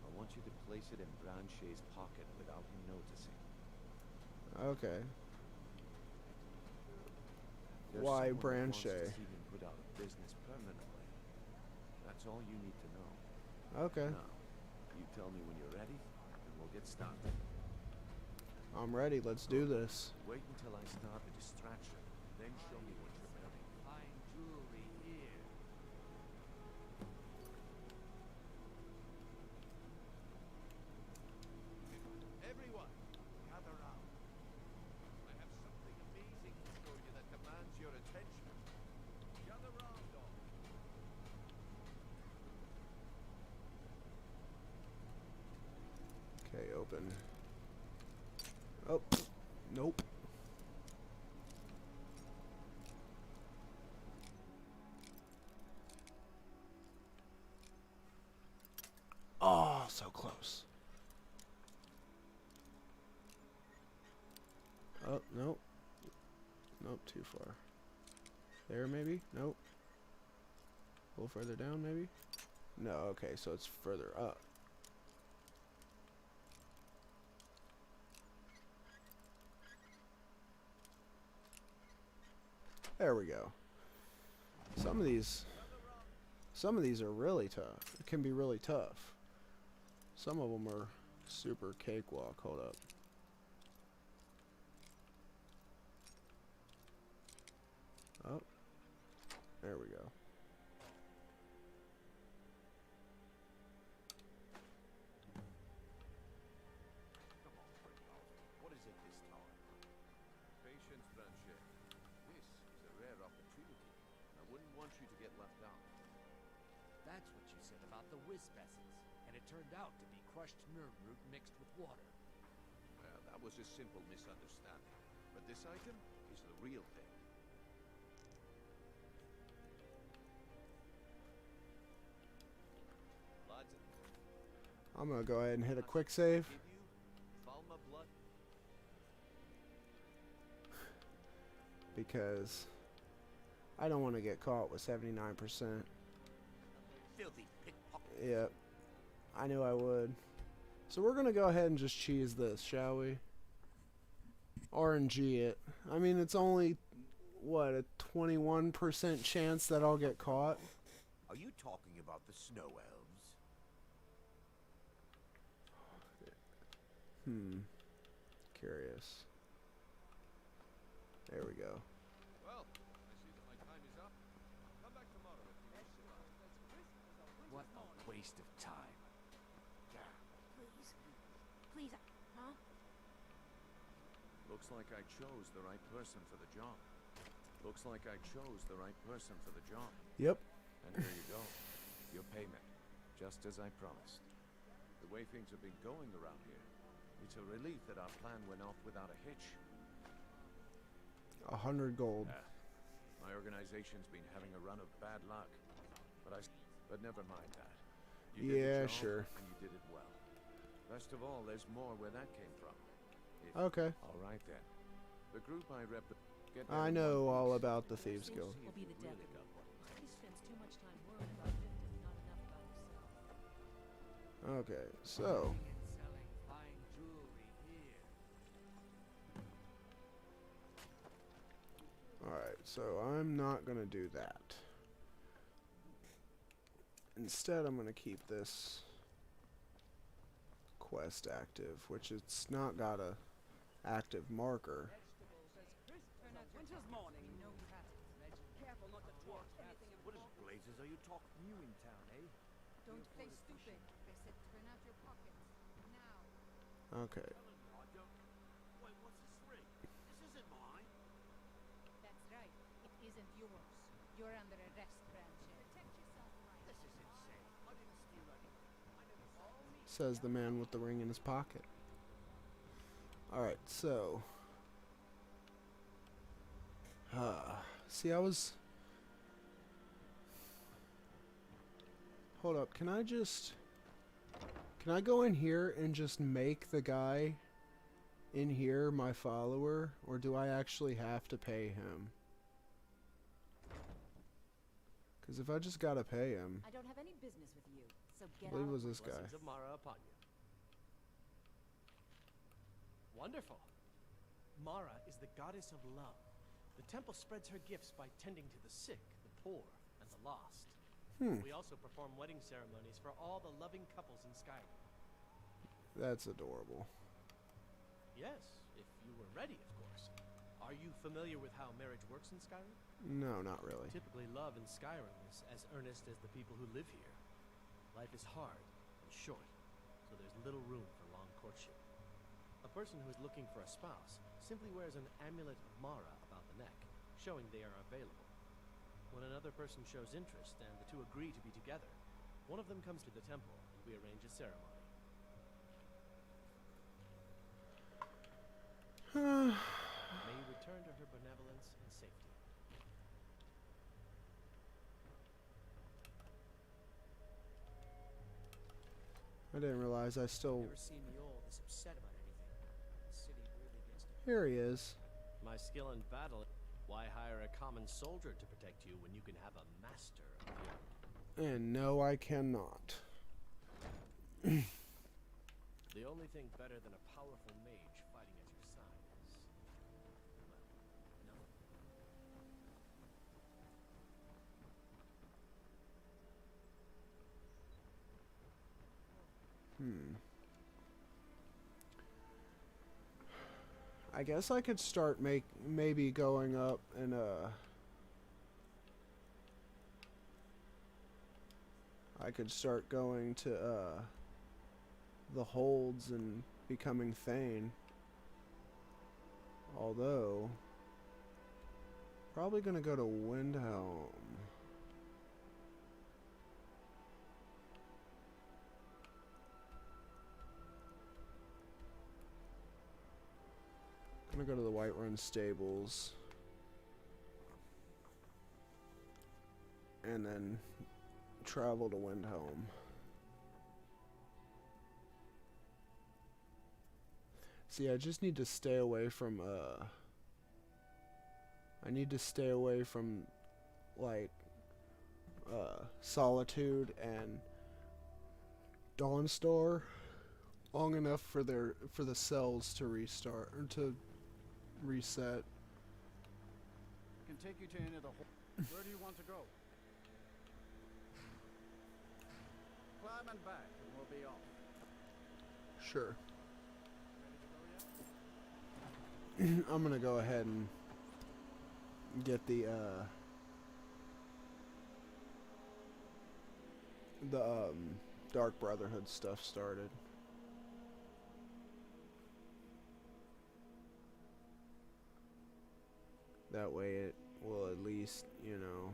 Speaker 11: I want you to place it in Branche's pocket without him noticing.
Speaker 1: Okay.
Speaker 11: There's
Speaker 1: Why
Speaker 11: someone that wants
Speaker 1: Branche?
Speaker 11: to see him put out of business permanently. That's all you need to know.
Speaker 1: Okay.
Speaker 11: Now, you tell me when you're ready, and we'll get started.
Speaker 1: I'm ready. Let's do this.
Speaker 11: Wait until I start the distraction, then show me what you're wearing.
Speaker 6: Fine jewelry here.
Speaker 9: Everyone, gather round. I have something amazing to show you that commands your attention. Gather round, all.
Speaker 1: Okay, open. Oh, nope. Oh, so close. Oh, nope. Nope, too far. There, maybe? Nope. A little further down, maybe? No, okay, so it's further up. There we go. Some of these are really tough. It can be really tough. Some of them are super cakewalk. Hold up. Oh, there we go.
Speaker 9: Come on, Brynjolf. What is it this time?
Speaker 11: Patience, Branche. This is a rare opportunity. I wouldn't want you to get left out.
Speaker 3: That's what you said about the wisp essence, and it turned out to be crushed nerve root mixed with water.
Speaker 11: Well, that was a simple misunderstanding. But this item is the real thing. Lads,
Speaker 1: I'm gonna go ahead and hit a quick save.
Speaker 11: give you Falma blood.
Speaker 1: Because I don't want to get caught with 79%.
Speaker 8: Filthy pickpocket.
Speaker 1: Yep. I knew I would. So we're going to go ahead and just cheese this, shall we? RNG it. I mean, it's only, what, a 21% chance that I'll get caught?
Speaker 8: Are you talking about the snow elves?
Speaker 1: Curious. There we go.
Speaker 9: Well, I see that my time is up. Come back tomorrow if you wish, Sylvain.
Speaker 3: What a waste of time.
Speaker 4: Please. Please, huh?
Speaker 11: Looks like I chose the right person for the job. Looks like I chose the right person for the job.
Speaker 1: Yep.
Speaker 11: And here you go. Your payment. Just as I promised. The way things have been going around here, it's a relief that our plan went off without a hitch.
Speaker 1: 100 gold.
Speaker 11: My organization's been having a run of bad luck. But never mind that. You did
Speaker 1: Yeah,
Speaker 11: the job,
Speaker 1: sure.
Speaker 11: And you did it well. Best of all, there's more where that came from.
Speaker 1: Okay.
Speaker 11: All right then. The group I rep Get there
Speaker 1: I
Speaker 11: in
Speaker 1: know
Speaker 11: 1
Speaker 1: all
Speaker 11: piece.
Speaker 1: about the
Speaker 11: Let's
Speaker 1: Thieves
Speaker 11: see
Speaker 1: Guild.
Speaker 11: if
Speaker 2: Will be the
Speaker 11: you've
Speaker 2: death
Speaker 11: really
Speaker 2: of
Speaker 11: got
Speaker 2: him.
Speaker 11: one.
Speaker 2: He spends too much time worrying about Victor and not enough about himself.
Speaker 1: Okay, so
Speaker 3: Buying and selling fine jewelry here.
Speaker 1: alright, so I'm not gonna do that. Instead, I'm gonna keep this quest active, which it's not got a active marker.
Speaker 3: Winter's morning. You know you have to. Careful not to drop anything
Speaker 9: What is blazes are you talking new in town, eh?
Speaker 10: Don't play stupid. I said turn out your pockets. Now.
Speaker 1: Okay,
Speaker 9: Telling you, I don't. Wait, what's this ring? This isn't mine.
Speaker 10: That's right. It isn't yours. You're under arrest, Branches. Protect yourself, right?
Speaker 9: This is insane. I didn't steal anything. I never saw it.
Speaker 1: says the man with the ring in his pocket. Alright, so see, hold up, can I go in here and just make the guy in here my follower, or do I actually have to pay him? Because if I just gotta pay him,
Speaker 2: I don't have any business with you, so
Speaker 1: I
Speaker 2: get
Speaker 1: believe
Speaker 2: out
Speaker 1: it was
Speaker 2: of my
Speaker 1: this guy.
Speaker 12: Blessings of Mara upon you. Wonderful. Mara is the goddess of love. The temple spreads her gifts by tending to the sick, the poor, and the lost. We also perform wedding ceremonies for all the loving couples in Skyrim.
Speaker 1: That's adorable.
Speaker 12: Yes, if you were ready, of course. Are you familiar with how marriage works in Skyrim?
Speaker 1: No, not really.
Speaker 12: Typically, love in Skyrim is as earnest as the people who live here. Life is hard and short, so there's little room for long courtship. A person who is looking for a spouse simply wears an amulet of Mara about the neck, showing they are available. When another person shows interest and the two agree to be together, one of them comes to the temple and we arrange a ceremony. May you return to her benevolence and safety.
Speaker 1: I didn't realize I still...
Speaker 12: Never seen the old this upset about anything. The city really gets to...
Speaker 1: Here he is.
Speaker 12: My skill in battle. Why hire a common soldier to protect you when you can have a master of your own?
Speaker 1: And no, I cannot.
Speaker 12: The only thing better than a powerful mage fighting at your side is... well, no.
Speaker 1: I guess I could start maybe going up and I could start going to the holds and becoming Thane. Although probably gonna go to Windhelm. I'm gonna go to the Whiterun stables and then travel to Windhelm. See, I just need to stay away from I need to stay away from like Solitude and Dawnstar long enough for the cells to restart or to reset.
Speaker 13: Can take you to any of the Where do you want to go? Climb and back, and we'll be off.
Speaker 1: Sure.
Speaker 13: Ready to go yet?
Speaker 1: I'm gonna go ahead and get the Dark Brotherhood stuff started. That way it will at least, you know,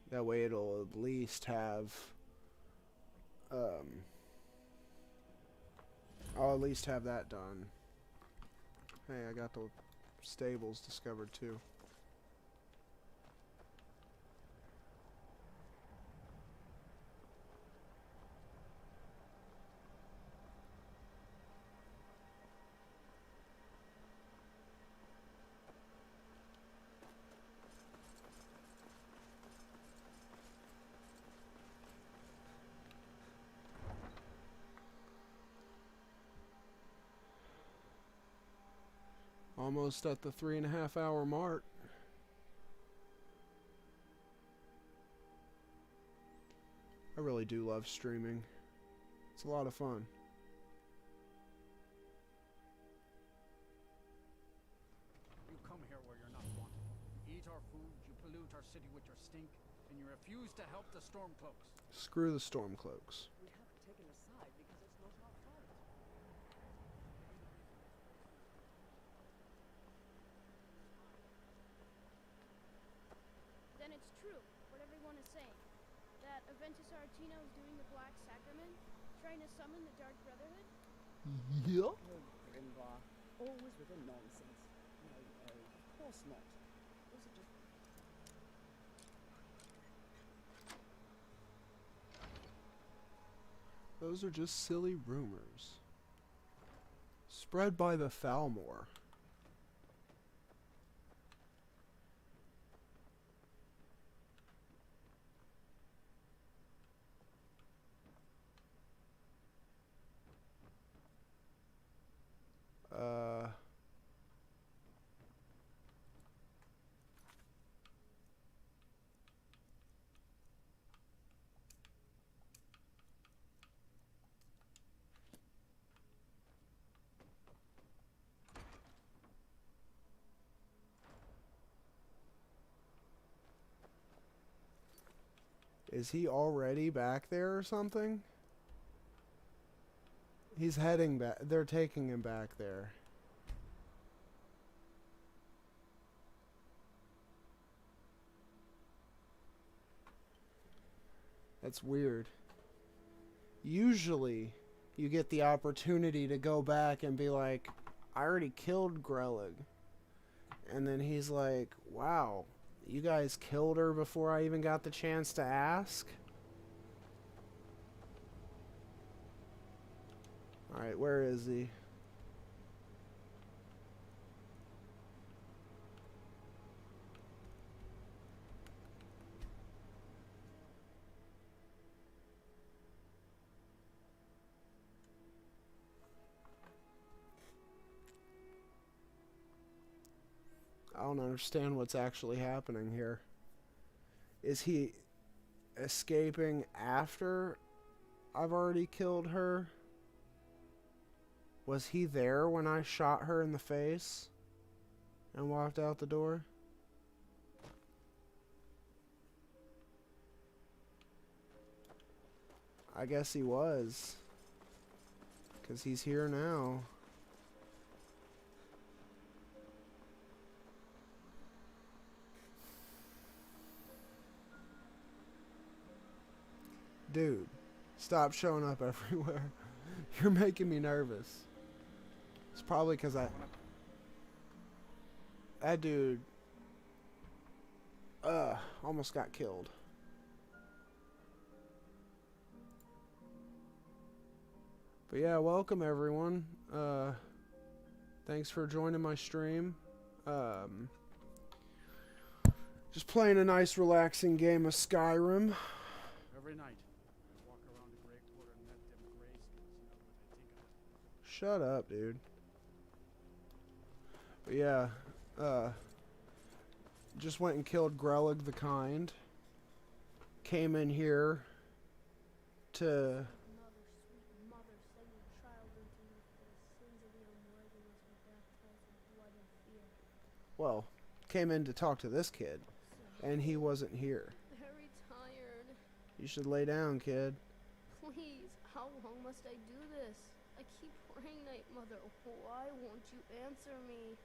Speaker 1: that way it'll at least have I'll at least have that done. Hey, I got the stables discovered too. Almost at the 3.5 hour mark. I really do love streaming. It's a lot of fun.
Speaker 13: You come here where you're not wanted. You eat our food, you pollute our city with your stink, and you refuse to help the Stormcloaks.
Speaker 1: Screw the Stormcloaks.
Speaker 3: We haven't taken a side because it's not our fault.
Speaker 14: Then it's true, what everyone is saying. That Aventus Artino is doing the Black Sacrament, trying to summon the Dark Brotherhood?
Speaker 1: Yeah.
Speaker 15: Oh, Grimbar. Always with the nonsense. No, of course not. Those are just...
Speaker 1: Those are just silly rumors. Spread by the Thalmor. Is he already back there or something? He's heading back. They're taking him back there. That's weird. Usually, you get the opportunity to go back and be like, I already killed Grelig. And then he's like, wow, you guys killed her before I even got the chance to ask? Alright, where is he? I don't understand what's actually happening here. Is he escaping after I've already killed her? Was he there when I shot her in the face and walked out the door? I guess he was, 'cause he's here now. Dude, stop showing up everywhere. You're making me nervous. It's probably because that dude almost got killed. But yeah, welcome everyone. Thanks for joining my stream. Just playing a nice relaxing game of Skyrim.
Speaker 13: Every night, I walk around the Grey Quarter and let them grayskins know what I think of them.
Speaker 1: Shut up, dude. But yeah, just went and killed Grelig the Kind. Came in here to...
Speaker 14: Mother, sweet mother, send your child into me for the sins of the unworthy must be baptized in blood and fear.
Speaker 1: Well, came in to talk to this kid, and he wasn't here.
Speaker 14: Very tired.
Speaker 1: You should lay down, kid.
Speaker 14: Please, how long must I do this? I keep praying, Night Mother. Why won't you answer me?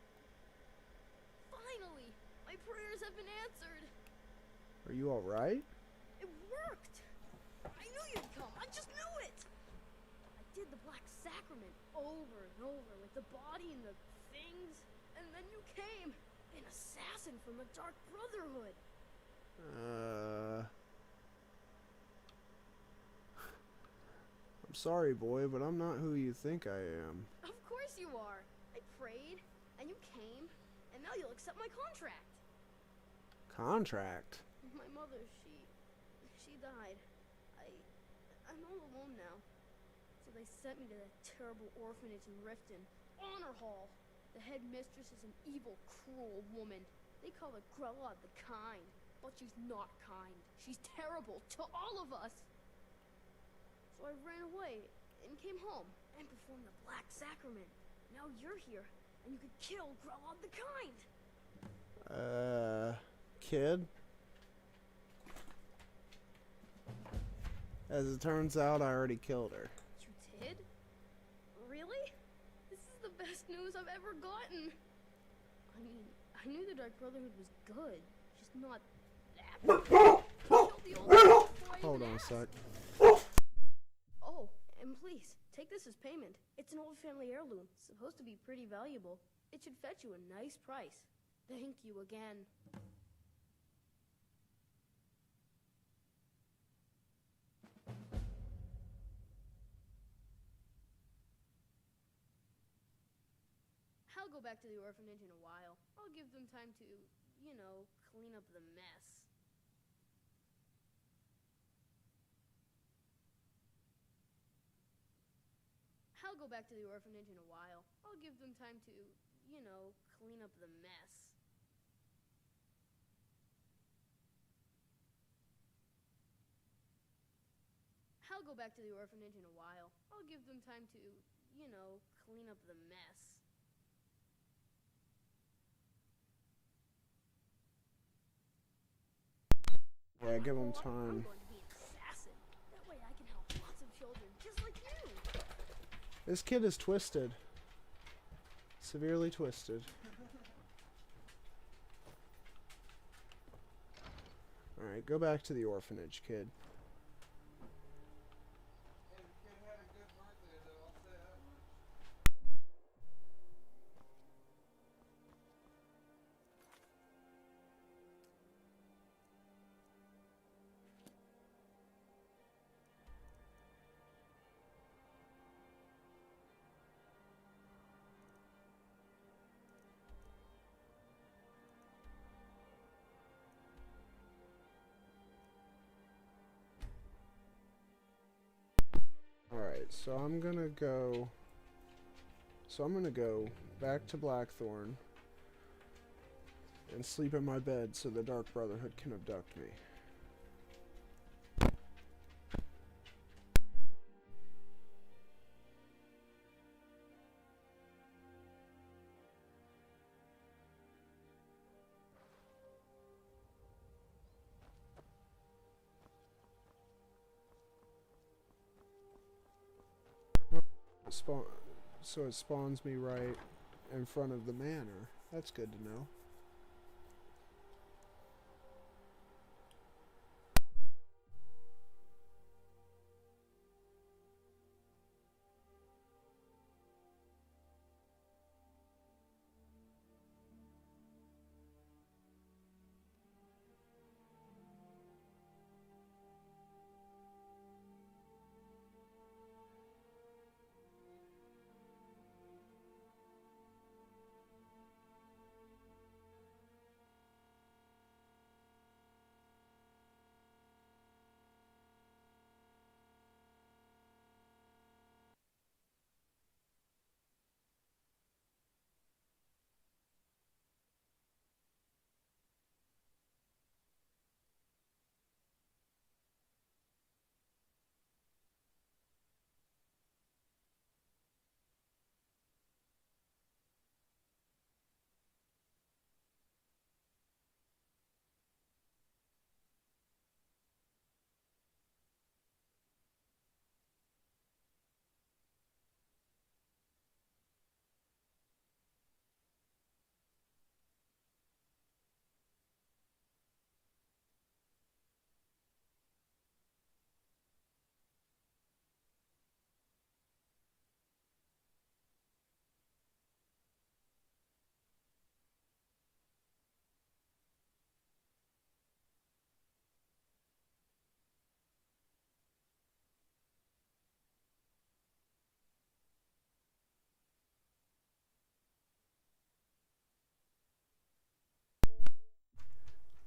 Speaker 14: Finally! My prayers have been answered!
Speaker 1: Are you alright?
Speaker 14: It worked! I knew you'd come! I just knew it! I did the Black Sacrament over and over with the body and the things, and then you came! An assassin from the Dark Brotherhood!
Speaker 1: I'm sorry, boy, but I'm not who you think I am.
Speaker 14: Of course you are! I prayed, and you came, and now you'll accept my contract!
Speaker 1: Contract?
Speaker 14: My mother, she died. I'm all alone now. So they sent me to that terrible orphanage in Riften, Honor Hall. The headmistress is an evil, cruel woman. They call her Grella the Kind, but she's not kind. She's terrible to all of us. So I ran away and came home and performed the Black Sacrament. Now you're here, and you could kill Grella the Kind.
Speaker 1: Kid? As it turns out, I already killed her.
Speaker 14: You did? Really? This is the best news I've ever gotten. I mean, I knew the Dark Brotherhood was good, just not that good. Killed the old man before I
Speaker 1: Hold
Speaker 14: even
Speaker 1: on a
Speaker 14: asked.
Speaker 1: sec.
Speaker 14: Oh, and please, take this as payment. It's an old family heirloom, supposed to be pretty valuable. It should fetch you a nice price. Thank you again. I'll go back to the orphanage in a while. I'll give them time to, you know, clean up the mess. I'll go back to the orphanage in a while. I'll give them time to, you know, clean up the mess. I'll go back to the orphanage in a while. I'll give them time to, you know, clean up the mess.
Speaker 1: Yeah, give him time.
Speaker 14: I'm going to be an assassin. That way I can help lots of children just like you.
Speaker 1: This kid is twisted. Severely twisted. Alright, go back to the orphanage, kid. Alright, so I'm gonna go back to Blackthorn and sleep in my bed so the Dark Brotherhood can abduct me. So it spawns me right in front of the manor. That's good to know.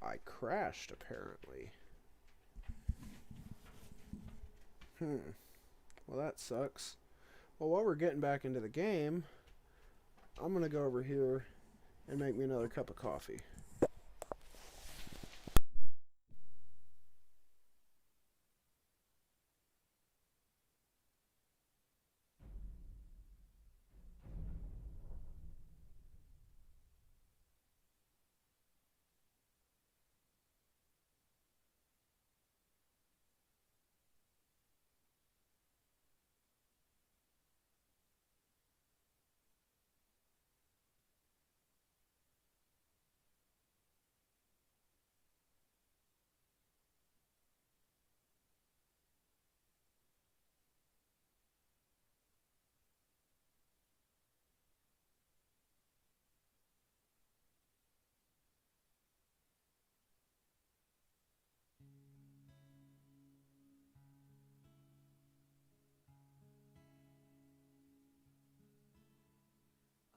Speaker 1: I crashed, apparently. Well, that sucks. Well, while we're getting back into the game, I'm gonna go over here and make me another cup of coffee.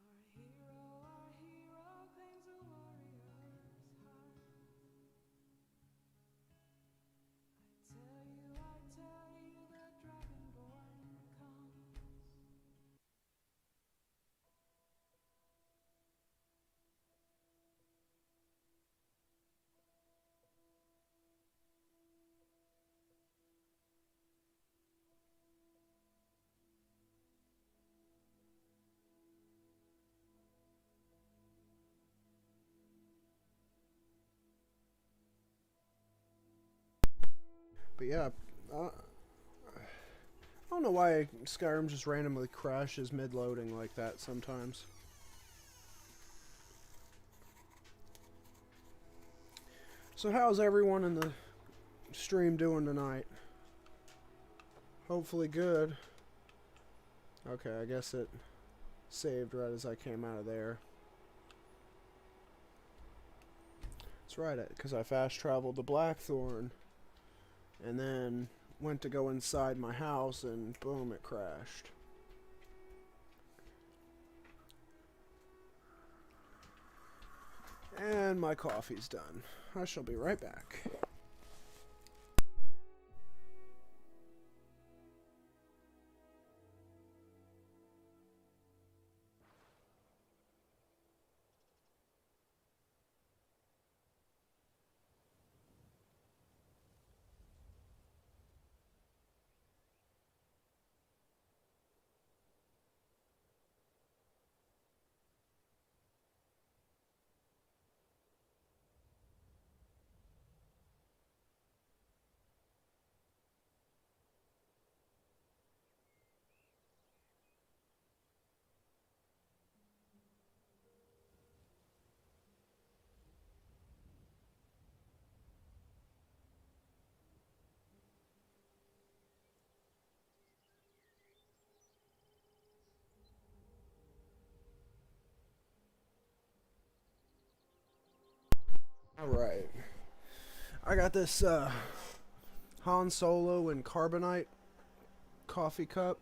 Speaker 7: Our hero claims a warrior's heart. I tell you, the Dragonborn comes.
Speaker 1: But yeah, I don't know why Skyrim just randomly crashes mid-loading like that sometimes. So how's everyone in the stream doing tonight? Hopefully good. Okay, I guess it saved right as I came out of there. That's right, because I fast traveled to Blackthorn and then went to go inside my house and boom, it crashed. And my coffee's done. I shall be right back. Alright. I got this Han Solo and carbonite coffee cup.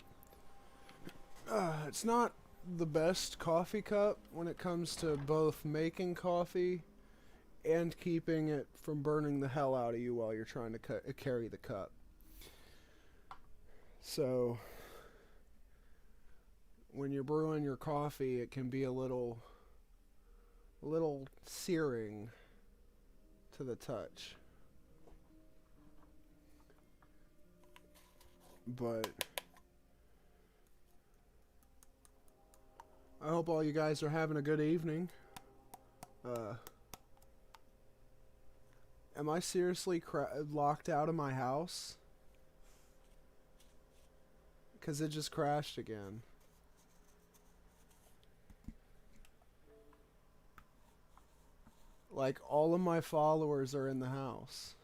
Speaker 1: It's not the best coffee cup when it comes to both making coffee and keeping it from burning the hell out of you while you're trying to carry the cup. So when you're brewing your coffee, it can be a little searing to the touch. But I hope all you guys are having a good evening. Am I seriously locked out of my house? Because it just crashed again. Like, all of my followers are in the house.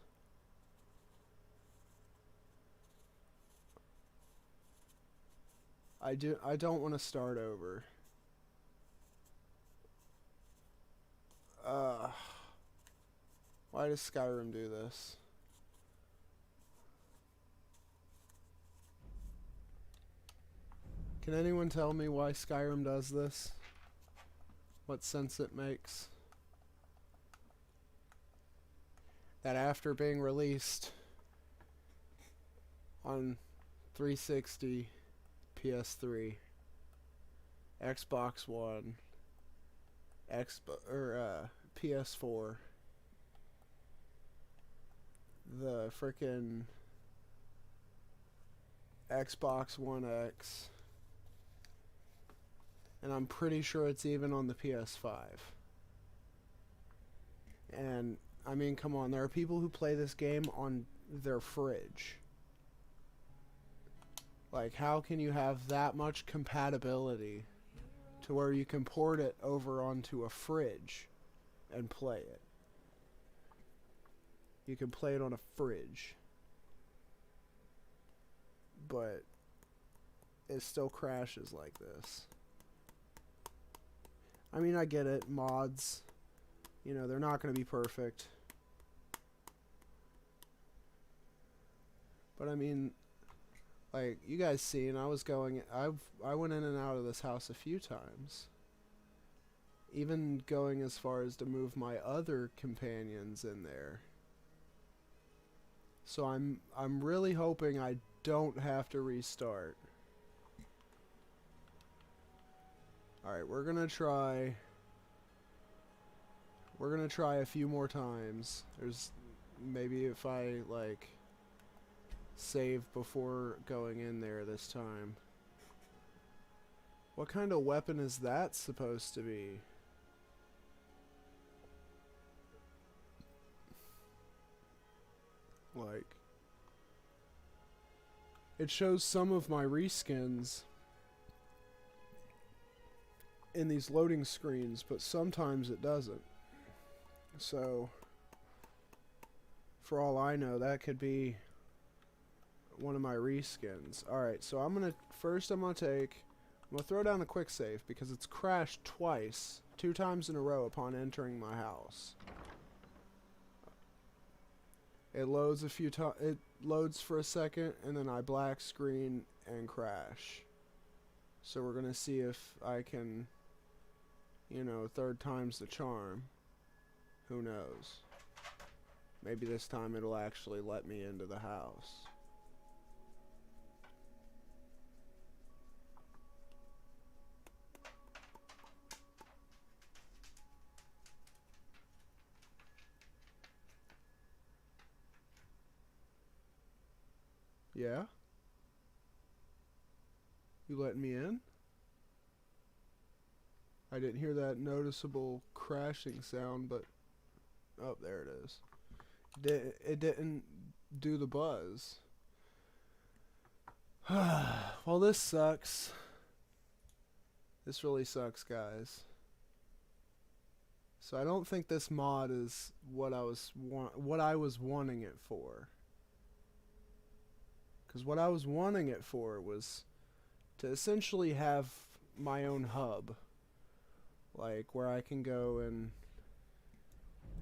Speaker 1: I don't want to start over. Why does Skyrim do this? Can anyone tell me why Skyrim does this? What sense it makes? That after being released on 360, PS3, Xbox One, PS4, the frickin' Xbox One X, and I'm pretty sure it's even on the PS5. And I mean, come on, there are people who play this game on their fridge. Like, how can you have that much compatibility to where you can port it over onto a fridge and play it? You can play it on a fridge, but it still crashes like this. I mean, I get it, mods, you know, they're not going to be perfect. But I mean, like, you guys seen, I went in and out of this house a few times. Even going as far as to move my other companions in there. So I'm really hoping I don't have to restart. Alright, we're gonna try a few more times. There's maybe if I like save before going in there this time. What kind of weapon is that supposed to be? Like, it shows some of my reskins in these loading screens, but sometimes it doesn't. So, for all I know, that could be one of my reskins. Alright, so I'm gonna throw down a quick save because it's crashed twice, 2 times in a row upon entering my house. It loads it loads for a second, and then I black screen and crash. So we're gonna see if I can, you know, 3rd time's the charm. Who knows? Maybe this time it'll actually let me into the house. Yeah? You letting me in? I didn't hear that noticeable crashing sound, but... Oh, there it is. It didn't do the buzz. Well, this sucks. This really sucks, guys. So I don't think this mod is what I was wanting it for. Because what I was wanting it for was to essentially have my own hub. Like, where I can go and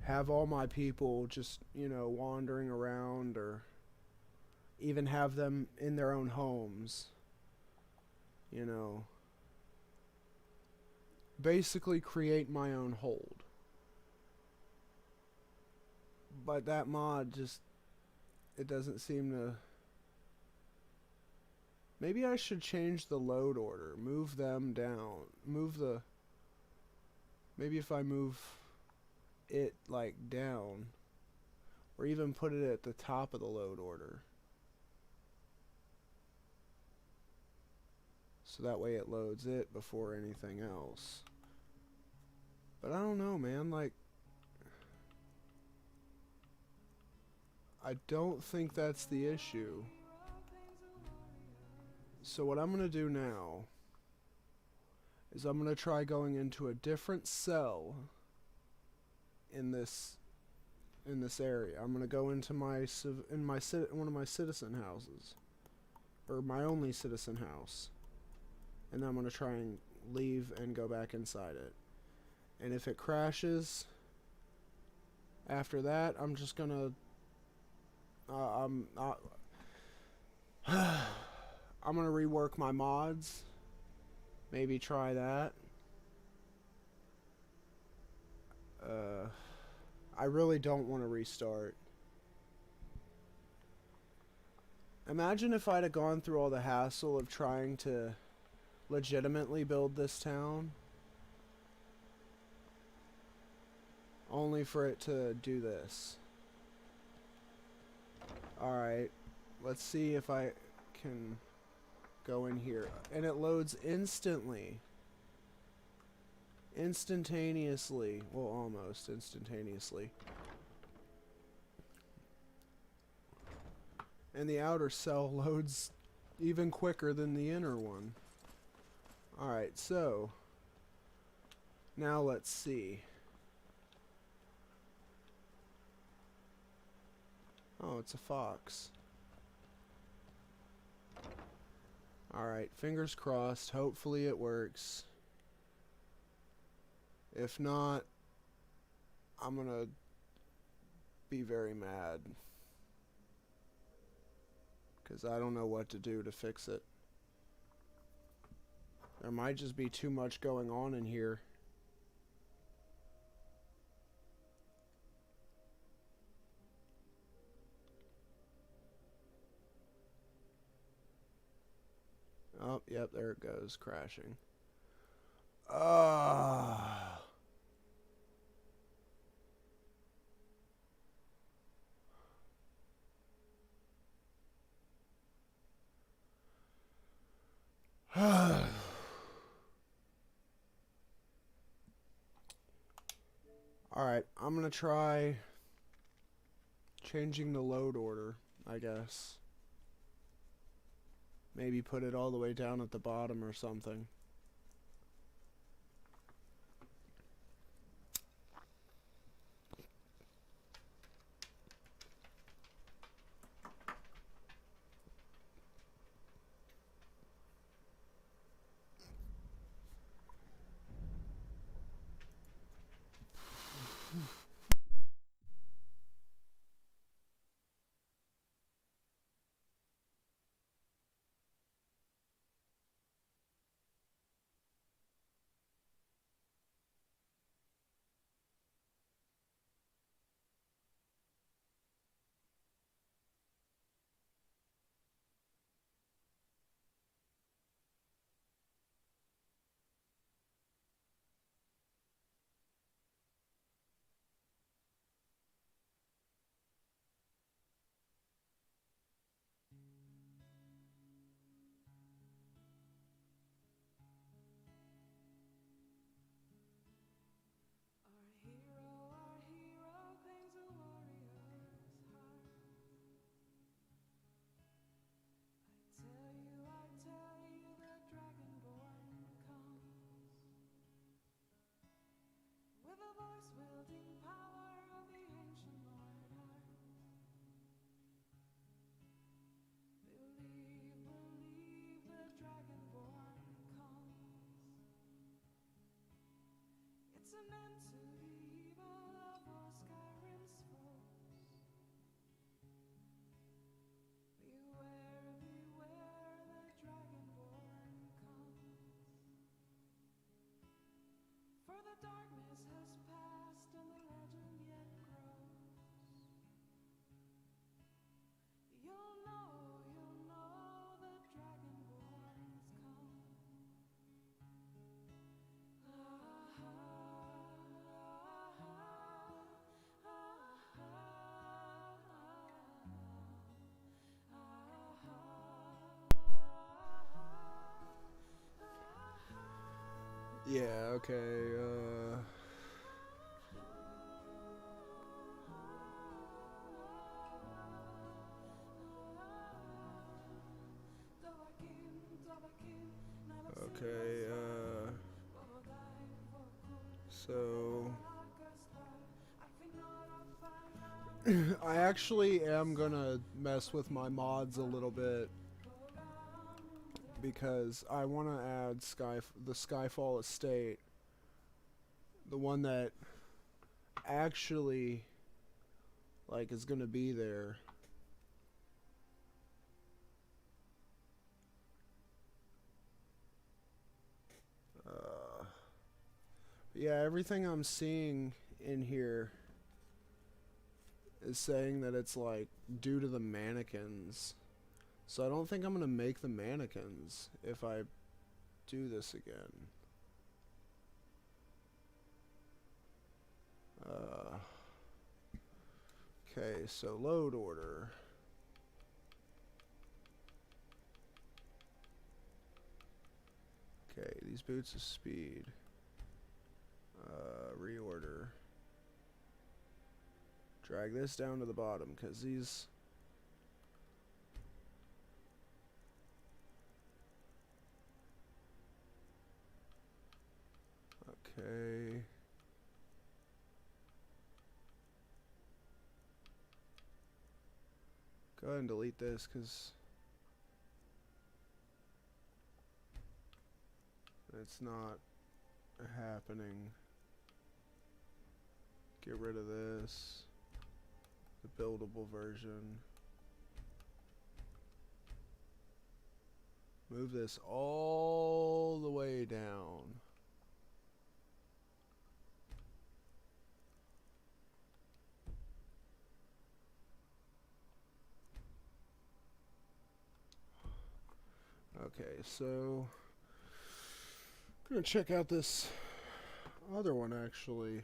Speaker 1: have all my people just, you know, wandering around, or even have them in their own homes. You know. Basically create my own hold. But that mod just, it doesn't seem to... Maybe I should change the load order. Move them down. Maybe if I move it, like, down. Or even put it at the top of the load order. So that way it loads it before anything else. But I don't know, man. Like, I don't think that's the issue. So what I'm going to do now is I'm going to try going into a different cell in this area. I'm going to go into one of my citizen houses, or my only citizen house, and then I'm going to try and leave and go back inside it. And if it crashes after that, I'm just going to I'm gonna rework my mods. Maybe try that. I really don't want to restart. Imagine if I'd have gone through all the hassle of trying to, legitimately build this town. Only for it to do this. Alright, let's see if I can go in here. And it loads instantly. Instantaneously. Well, almost instantaneously. And the outer cell loads even quicker than the inner one. Alright, so now let's see. Oh, it's a fox. Alright, fingers crossed. Hopefully it works. If not, I'm gonna be very mad. Because I don't know what to do to fix it. There might just be too much going on in here. Oh, yep, there it goes, crashing. Alright, I'm gonna try changing the load order, I guess. Maybe put it all the way down at the bottom or something.
Speaker 16: It's an end to the evil of all Skyrim's foes. Beware, beware, the Dragonborn comes. For the darkness has passed and the legend yet grows. You'll know the Dragonborn's come.
Speaker 1: Yeah, okay, okay, so I actually am gonna mess with my mods a little bit because I want to add the Skyfall estate, the one that actually like is gonna be there. Yeah, everything I'm seeing in here is saying that it's like due to the mannequins. So I don't think I'm gonna make the mannequins if I do this again. Okay, so load order. Okay, these boots of speed. Reorder. Drag this down to the bottom, because these... Okay. Go ahead and delete this, because it's not happening. Get rid of this. The buildable version. Move this all the way down. Okay, so I'm gonna check out this other one actually.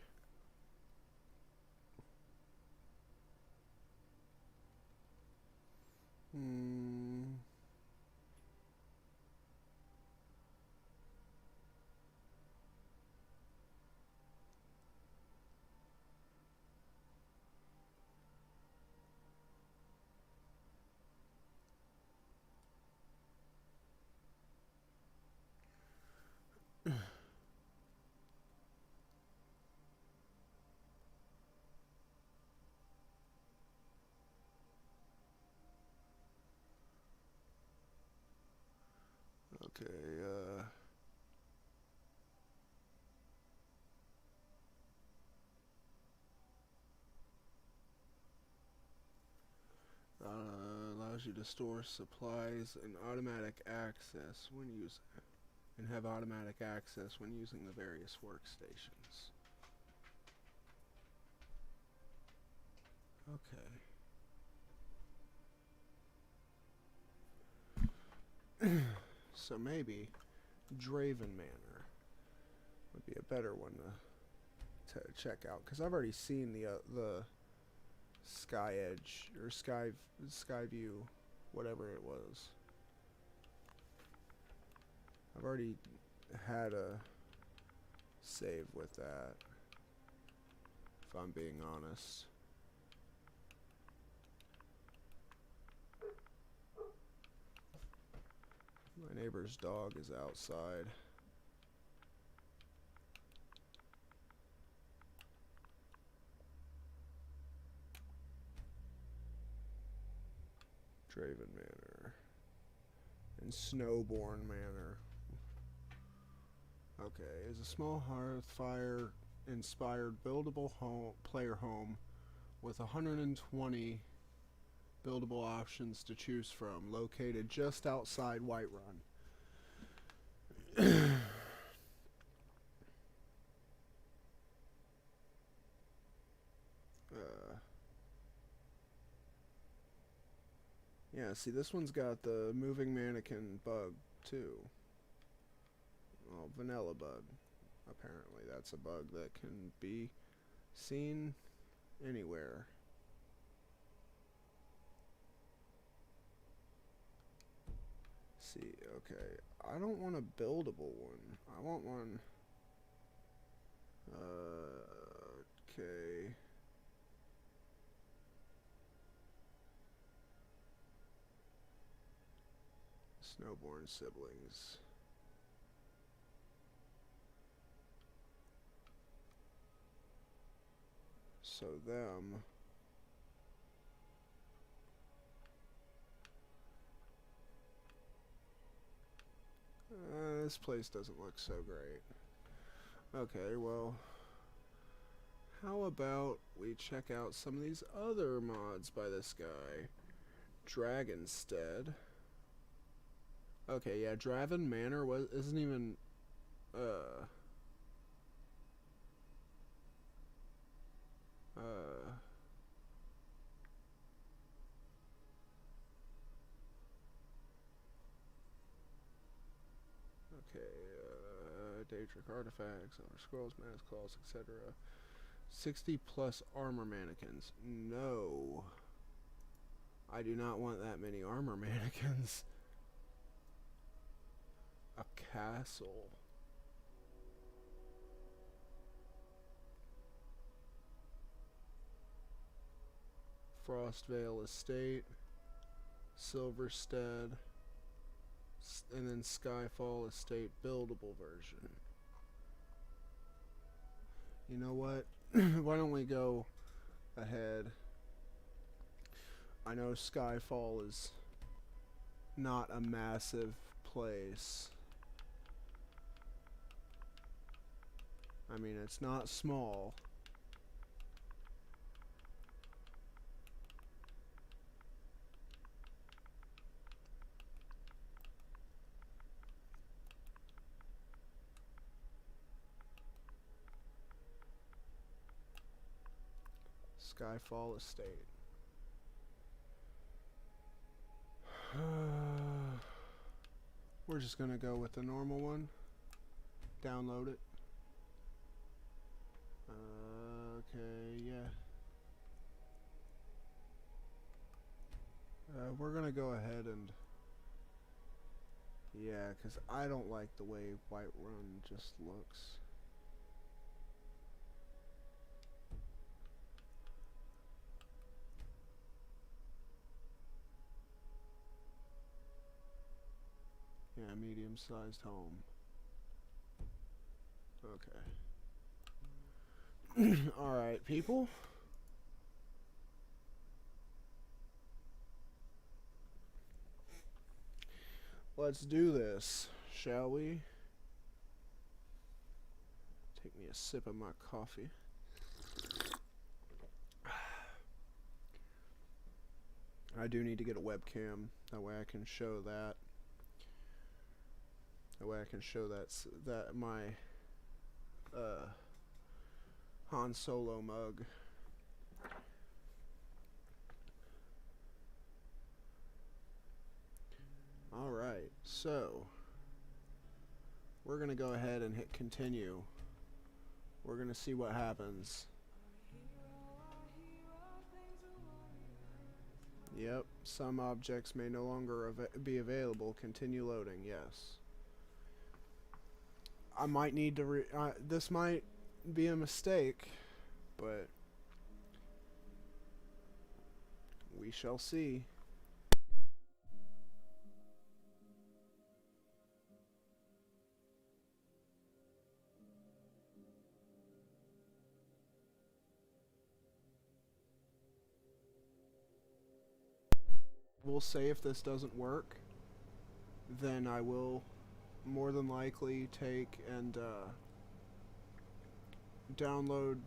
Speaker 1: Okay, allows you to store supplies and automatic access when using and have automatic access when using the various workstations. Okay. So maybe Draven Manor would be a better one to check out, because I've already seen the Sky Edge or Sky View, whatever it was. I've already had a save with that, if I'm being honest. My neighbor's dog is outside. Draven Manor and Snowborn Manor. Okay, is a small hearthfire inspired buildable player home with 120 buildable options to choose from, located just outside Whiterun. Yeah, see, this one's got the moving mannequin bug too. Well, vanilla bug. Apparently that's a bug that can be seen anywhere. See, okay, I don't want a buildable one. I want one. Okay. Snowborn siblings. So them. This place doesn't look so great. Okay, well, how about we check out some of these other mods by this guy, Dragonstead. Okay, yeah, Draven Manor isn't even okay, Daedric artifacts, Elder Scrolls, Mass Claws, etc. 60 plus armor mannequins. No. I do not want that many armor mannequins. A castle. Frostvale Estate. Silverstead. And then Skyfall Estate buildable version. You know what? Why don't we go ahead? I know Skyfall is not a massive place. I mean, it's not small. Skyfall Estate. We're just gonna go with the normal one. Download it. Okay, yeah. We're gonna go ahead and... Yeah, because I don't like the way Whiterun just looks. Yeah, medium-sized home. Okay. Alright, people. Let's do this, shall we? Take me a sip of my coffee. I do need to get a webcam. That way I can show that. That way I can show that my Han Solo mug. Alright, so we're gonna go ahead and hit continue. We're gonna see what happens. Yep, some objects may no longer be available. Continue loading, yes. I might need to this might be a mistake, but we shall see. We'll say if this doesn't work, then I will more than likely take and download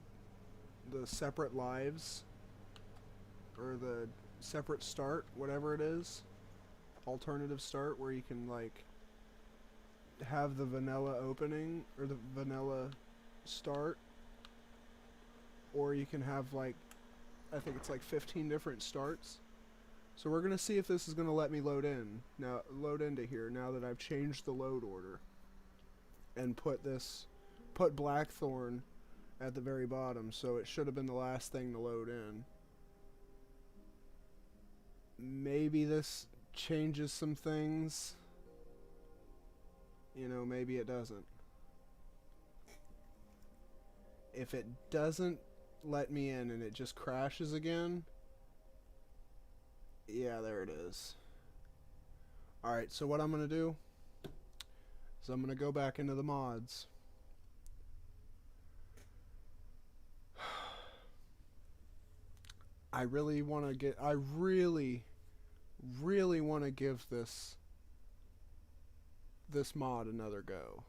Speaker 1: the separate lives or the separate start, whatever it is, alternative start, where you can like have the vanilla opening or the vanilla start, or you can have like, I think it's like 15 different starts. So we're gonna see if this is gonna let me load into here now that I've changed the load order and put Blackthorn at the very bottom, so it should have been the last thing to load in. Maybe this changes some things. You know, maybe it doesn't. If it doesn't let me in and it just crashes again, yeah, there it is. Alright, so what I'm going to do is I'm going to go back into the mods. I really want to give this mod another go.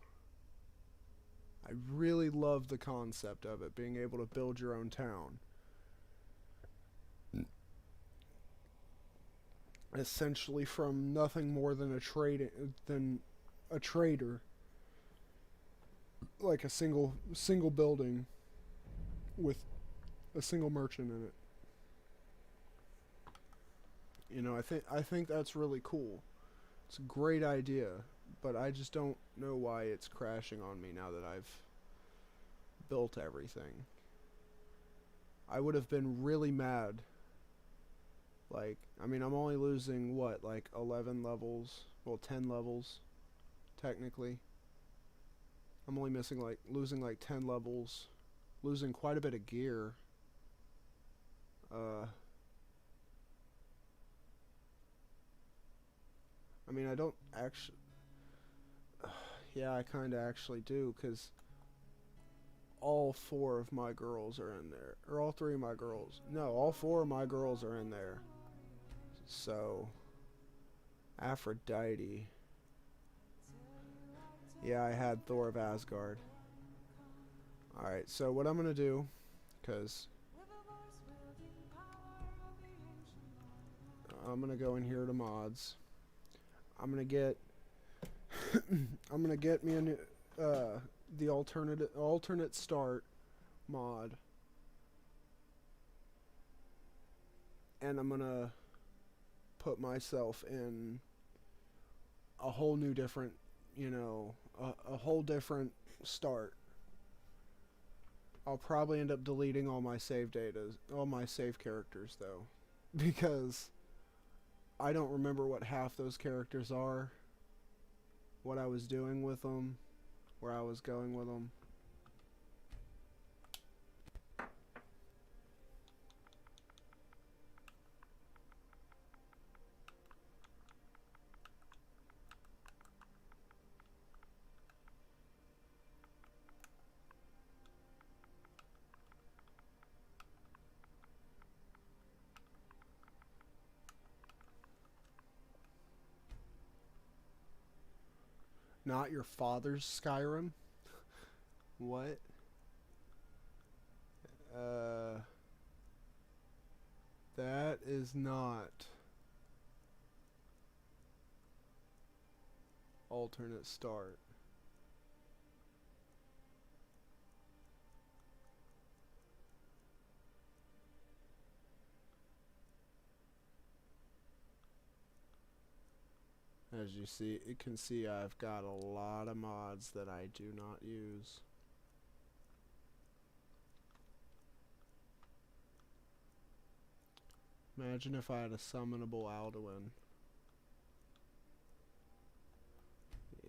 Speaker 1: I really love the concept of it, being able to build your own town. Essentially from nothing more than a trader, like a single building with a single merchant in it. You know, I think that's really cool. It's a great idea. but I just don't know why it's crashing on me now that I've built everything. I would have been really mad. Like, I mean, I'm only losing, what, like 11 levels? Well, 10 levels, technically. I'm only losing like 10 levels. Losing quite a bit of gear. I mean, I don't actually... yeah, I kind of actually do, because all 4 of my girls are in there. Or all 3 of my girls. No, all 4 of my girls are in there. So, Aphrodite. Yeah, I had Thor of Asgard. Alright, so what I'm going to do, because I'm going to go in here to mods. I'm going to get I'm going to get me a new, the alternate start mod. And I'm going to put myself in a whole new different, you know, a whole different start. I'll probably end up deleting all my save characters though, because I don't remember what half those characters are, what I was doing with them, where I was going with them. Not your father's Skyrim? What? That is not alternate start. As you can see I've got a lot of mods that I do not use. Imagine if I had a summonable Alduin.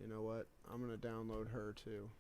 Speaker 1: You know what? I'm gonna download her too.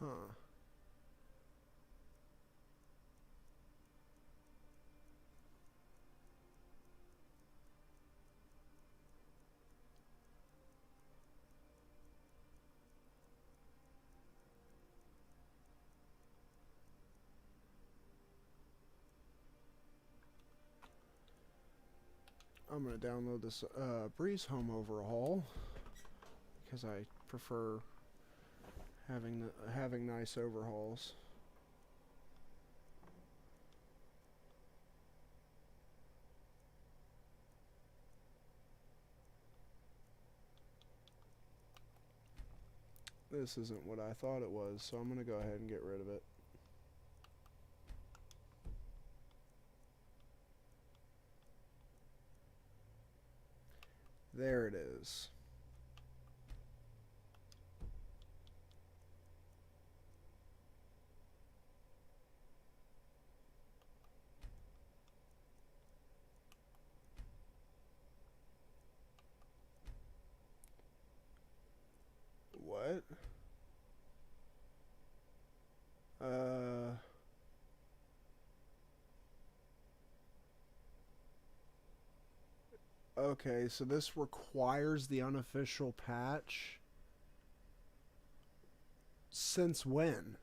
Speaker 1: Huh. I'm gonna download this Breeze Home overhaul because I prefer having nice overhauls. This isn't what I thought it was, so I'm gonna go ahead and get rid of it. There it is. Okay, so this requires the unofficial patch. Since when?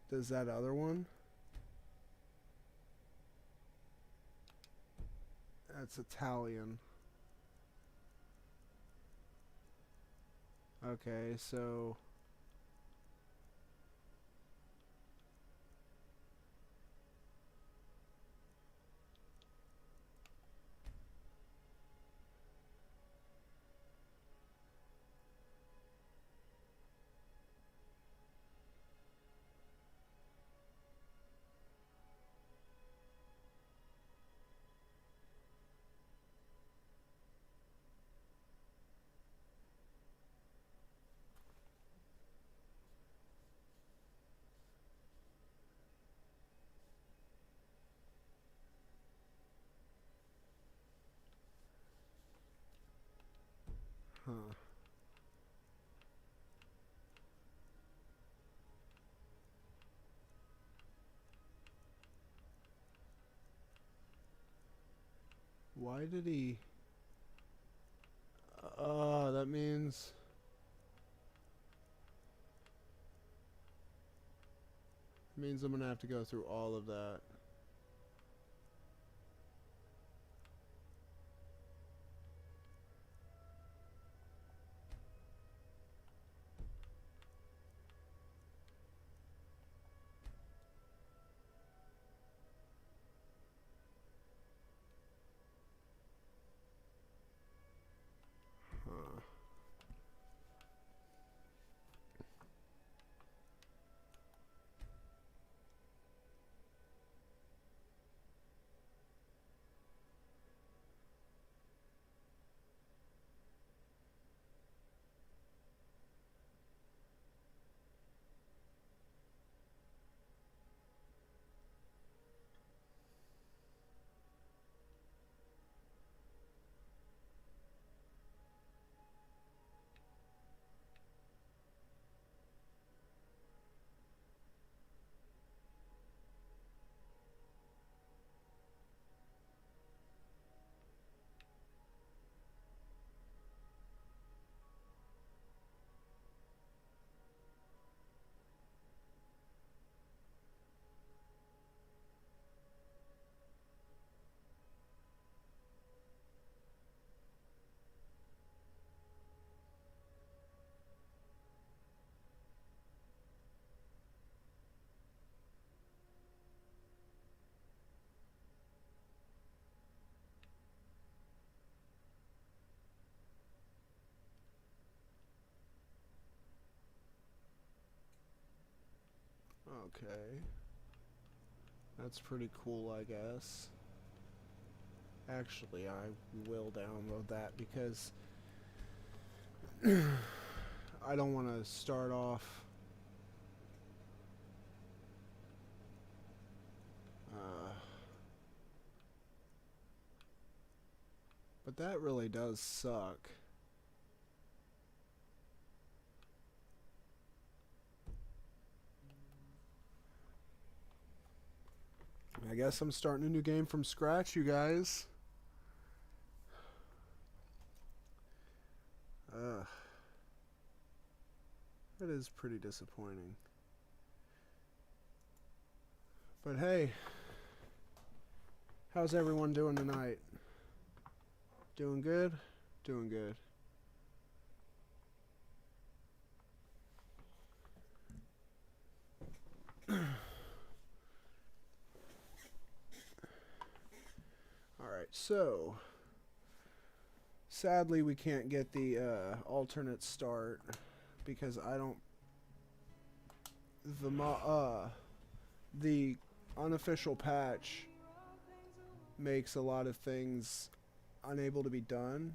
Speaker 1: Does that other one? That's Italian. Okay, so... Huh. Why did he... that means... I'm gonna have to go through all of that. Huh. Okay. That's pretty cool, I guess. Actually, I will download that because I don't want to start off but that really does suck. I guess I'm starting a new game from scratch, you guys. That is pretty disappointing. But hey, how's everyone doing tonight? Doing good? Doing good. Alright, so sadly we can't get the alternate start because I don't the unofficial patch makes a lot of things unable to be done.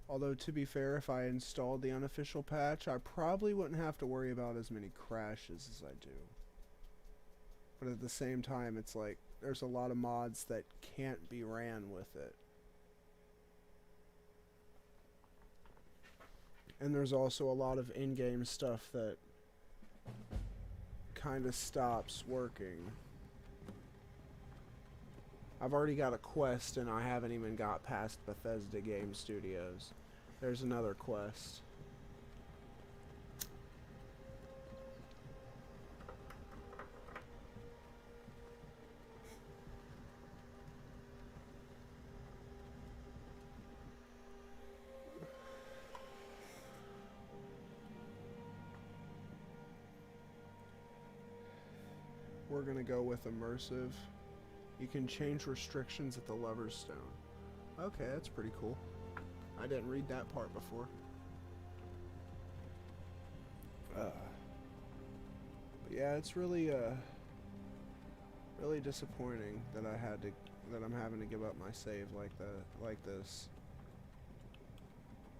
Speaker 1: Although, to be fair, if I installed the unofficial patch, I probably wouldn't have to worry about as many crashes as I do. But at the same time, it's like, there's a lot of mods that can't be ran with it. And there's also a lot of in-game stuff that kind of stops working. I've already got a quest and I haven't even got past Bethesda Game Studios. There's another quest. We're gonna go with immersive. You can change restrictions at the Lover's Stone. Okay, that's pretty cool. I didn't read that part before. But yeah, it's really really disappointing that I'm having to give up my save like this.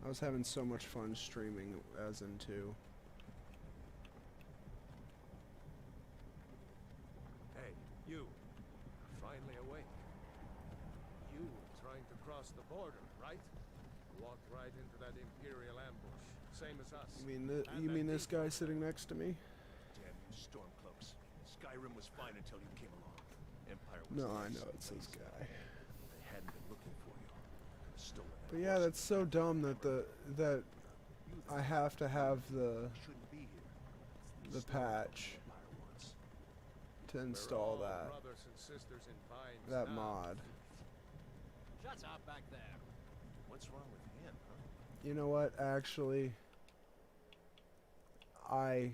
Speaker 1: I was having so much fun streaming as in 2.
Speaker 11: Hey, you. Finally awake. You were trying to cross the border, right? Walked right into that Imperial ambush, same as us.
Speaker 1: You mean this guy sitting next to me?
Speaker 9: Damn you stormcloaks. Skyrim was fine until you came along. Empire was
Speaker 1: No,
Speaker 9: the
Speaker 1: I
Speaker 9: last
Speaker 1: know it's this
Speaker 9: place.
Speaker 1: guy.
Speaker 9: They hadn't been looking for you. Could've stolen that
Speaker 1: But yeah,
Speaker 9: horse
Speaker 1: that's so dumb that that I have to have the
Speaker 9: shouldn't be here.
Speaker 1: the patch to install
Speaker 11: We're all
Speaker 1: that
Speaker 11: brothers and sisters in vines
Speaker 1: that
Speaker 11: now.
Speaker 1: mod.
Speaker 13: Shut up back there.
Speaker 9: What's wrong with him, huh?
Speaker 1: You know what? Actually, I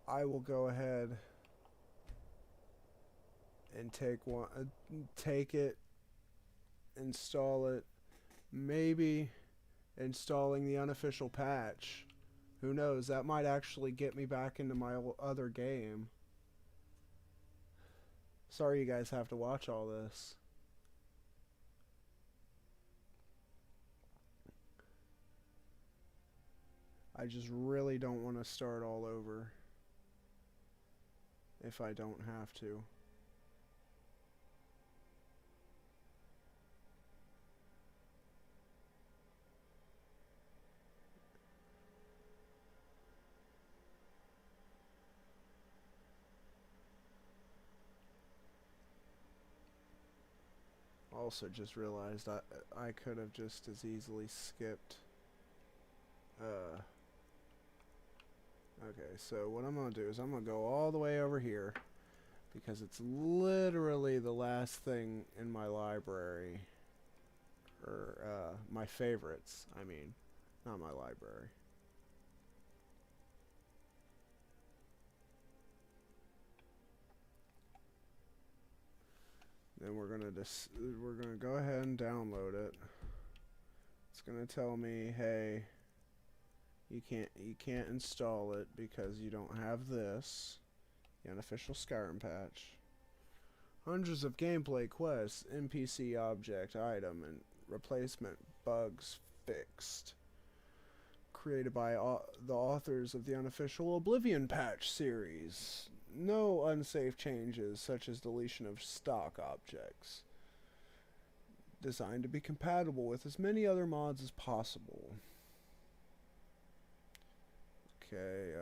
Speaker 1: will go ahead and take it, install it, maybe installing the unofficial patch. Who knows? That might actually get me back into my other game. Sorry you guys have to watch all this. I just really don't want to start all over if I don't have to. Also just realized I could have just as easily skipped okay, so what I'm going to do is I'm going to go all the way over here because it's literally the last thing in my library, or my favorites, I mean, not my library. Then we're going to go ahead and download it. It's going to tell me, hey, you can't install it because you don't have this, the unofficial Skyrim patch. Hundreds of gameplay quests, NPC object, item, and replacement bugs fixed. Created by the authors of the unofficial Oblivion patch series. No unsafe changes such as deletion of stock objects. Designed to be compatible with as many other mods as possible. Okay,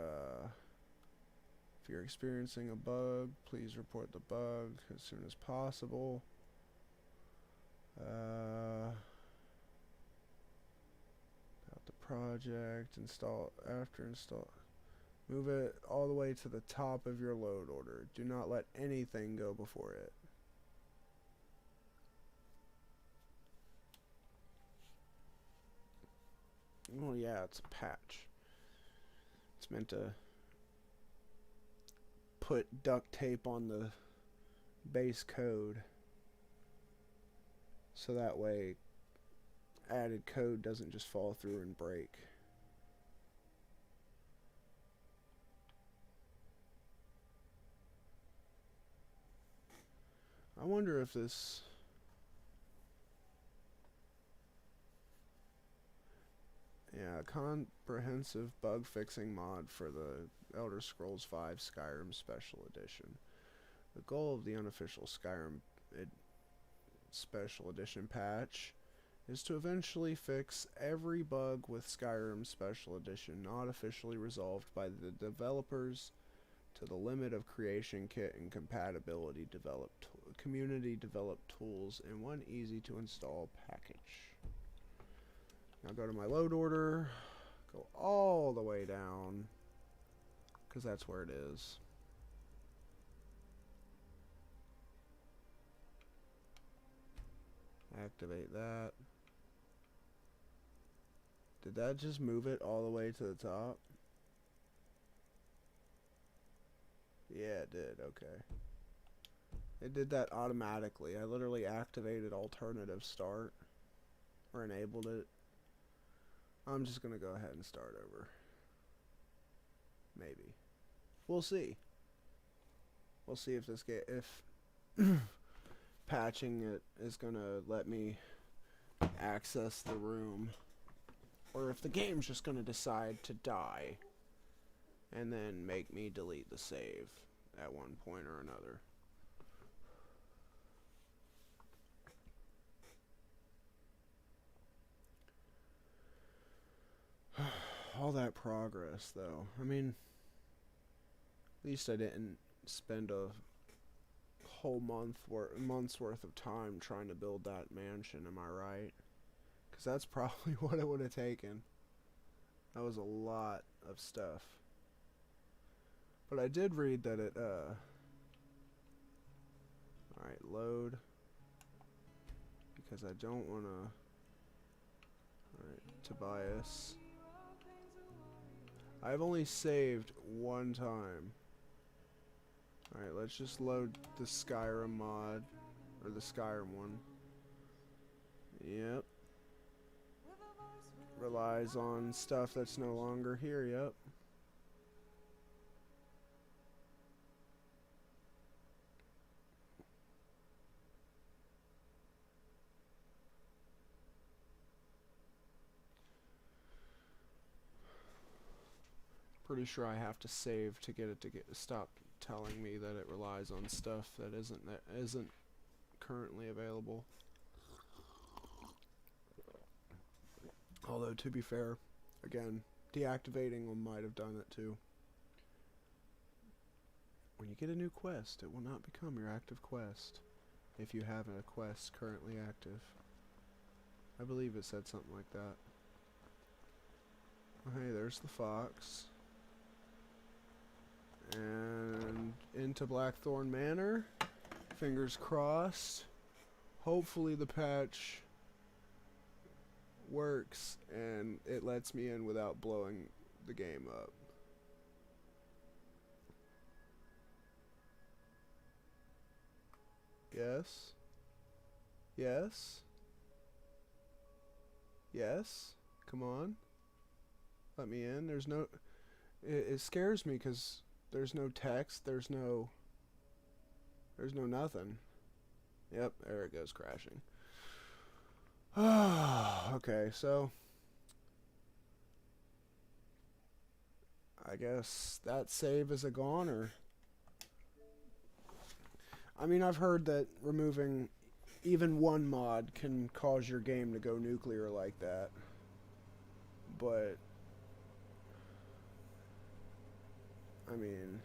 Speaker 1: if you're experiencing a bug, please report the bug as soon as possible. About the project, install move it all the way to the top of your load order. Do not let anything go before it. Oh yeah, it's a patch. It's meant to put duct tape on the base code so that way added code doesn't just fall through and break. I wonder if this comprehensive bug fixing mod for the Elder Scrolls V Skyrim Special Edition. The goal of the unofficial Skyrim Special Edition patch is to eventually fix every bug with Skyrim Special Edition not officially resolved by the developers to the limit of creation kit and compatibility developed community developed tools in one easy to install package. Now go to my load order, go all the way down, because that's where it is. Activate that. Did that just move it all the way to the top? Yeah, it did. Okay. It did that automatically. I literally activated alternative start, or enabled it. I'm just gonna go ahead and start over. Maybe. We'll see. We'll see if this patching it is gonna let me access the room, or if the game's just gonna decide to die and then make me delete the save at one point or another. All that progress, though. I mean, at least I didn't spend a whole month's worth of time trying to build that mansion, am I right? Because that's probably what it would have taken. That was a lot of stuff. But I did read that it, alright, load. Because I don't want to... Alright, Tobias. I've only saved one time. Alright, let's just load the Skyrim mod. Or the Skyrim one. Yep. Relies on stuff that's no longer here, yep. Pretty sure I have to save to get it to stop telling me that it relies on stuff that isn't currently available. Although to be fair, again, deactivating them might have done it too. When you get a new quest, it will not become your active quest if you have a quest currently active. I believe it said something like that. Oh, hey, there's the fox. And into Blackthorn Manor. Fingers crossed. Hopefully the patch works and it lets me in without blowing the game up. Yes? Yes? Yes? Come on. Let me in. There's no... It scares me because there's no text. There's no nothing. Yep, there it goes crashing. Okay, so... I guess that save is a goner. I mean, I've heard that removing even one mod can cause your game to go nuclear like that. But... I mean,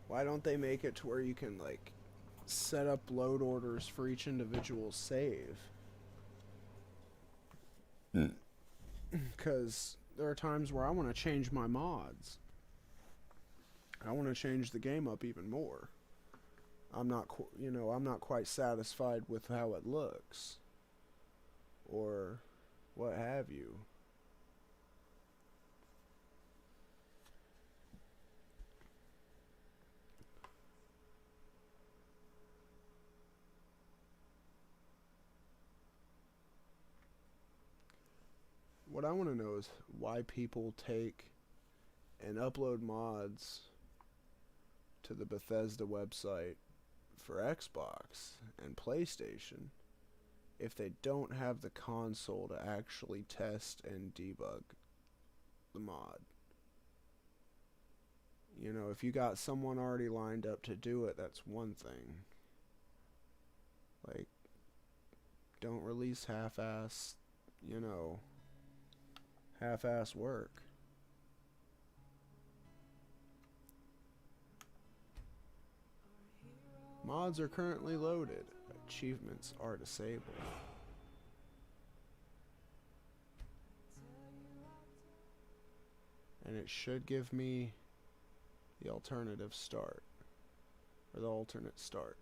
Speaker 1: why don't they make it to where you can, like, set up load orders for each individual save? Because there are times where I want to change my mods. I want to change the game up even more. I'm not quite satisfied with how it looks. Or what have you. What I want to know is why people take and upload mods to the Bethesda website for Xbox and PlayStation if they don't have the console to actually test and debug the mod. You know, if you got someone already lined up to do it, that's one thing. Like, Don't release half-ass, you know, half-ass work. Mods are currently loaded. Achievements are disabled. And it should give me the alternative start. Or the alternate start.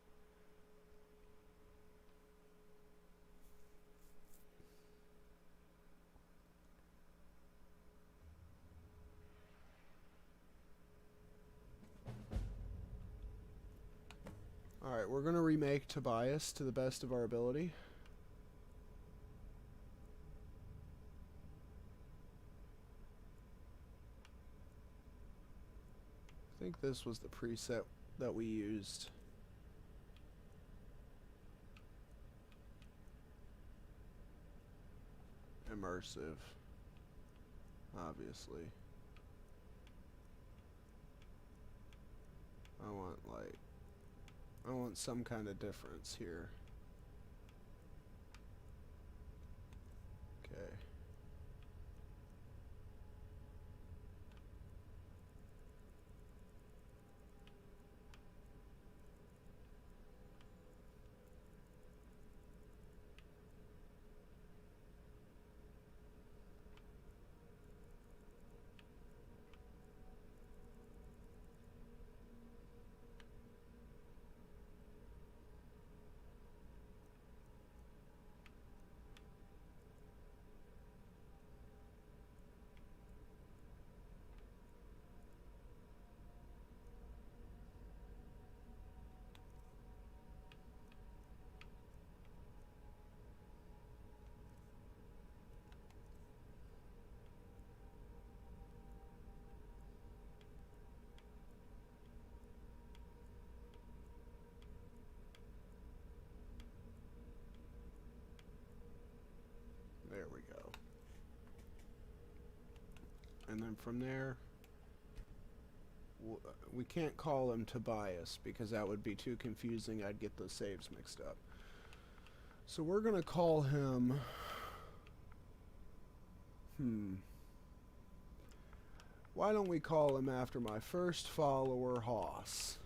Speaker 1: Alright, we're going to remake Tobias to the best of our ability. I think this was the preset that we used. Immersive, obviously. I want some kind of difference here. Okay. There we go. And then from there, we can't call him Tobias because that would be too confusing. I'd get the saves mixed up. So we're going to call him... Why don't we call him after my first follower, Hoss?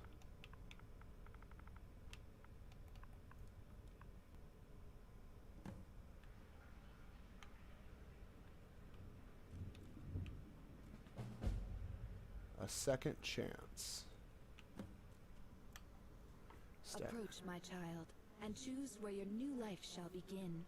Speaker 1: A second chance.
Speaker 4: Approach, my child, and choose where your new life shall begin.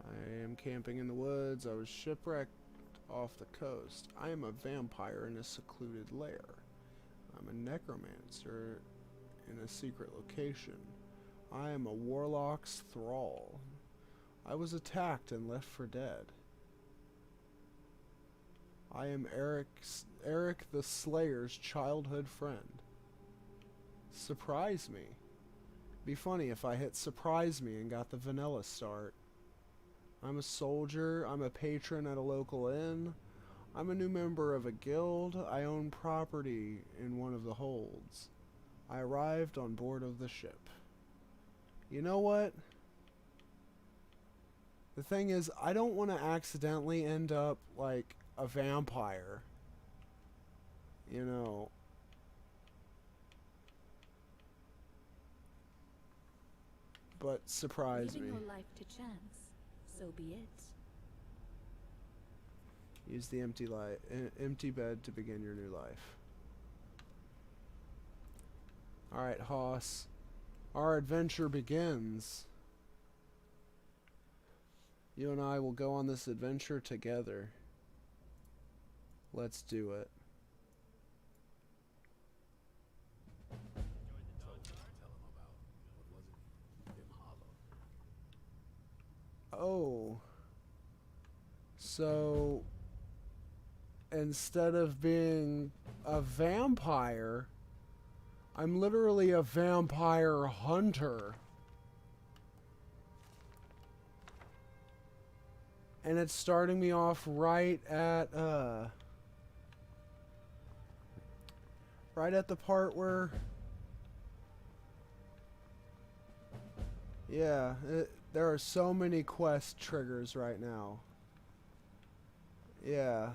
Speaker 1: I am camping in the woods. I was shipwrecked off the coast. I am a vampire in a secluded lair. I'm a necromancer in a secret location. I am a warlock's thrall. I was attacked and left for dead. I am Eric the Slayer's childhood friend. Surprise me. Be funny if I hit surprise me and got the vanilla start. I'm a soldier. I'm a patron at a local inn. I'm a new member of a guild. I own property in one of the holds. I arrived on board of the ship. You know what? The thing is, I don't want to accidentally end up like a vampire. You know. But surprise me.
Speaker 4: Leaving your life to chance, so be it.
Speaker 1: Use the empty bed to begin your new life. Alright, Hoss. Our adventure begins. You and I will go on this adventure together. Let's do it. Oh. So, instead of being a vampire, I'm literally a vampire hunter. And it's starting me off right at the part where, yeah, there are so many quest triggers right now. Yeah.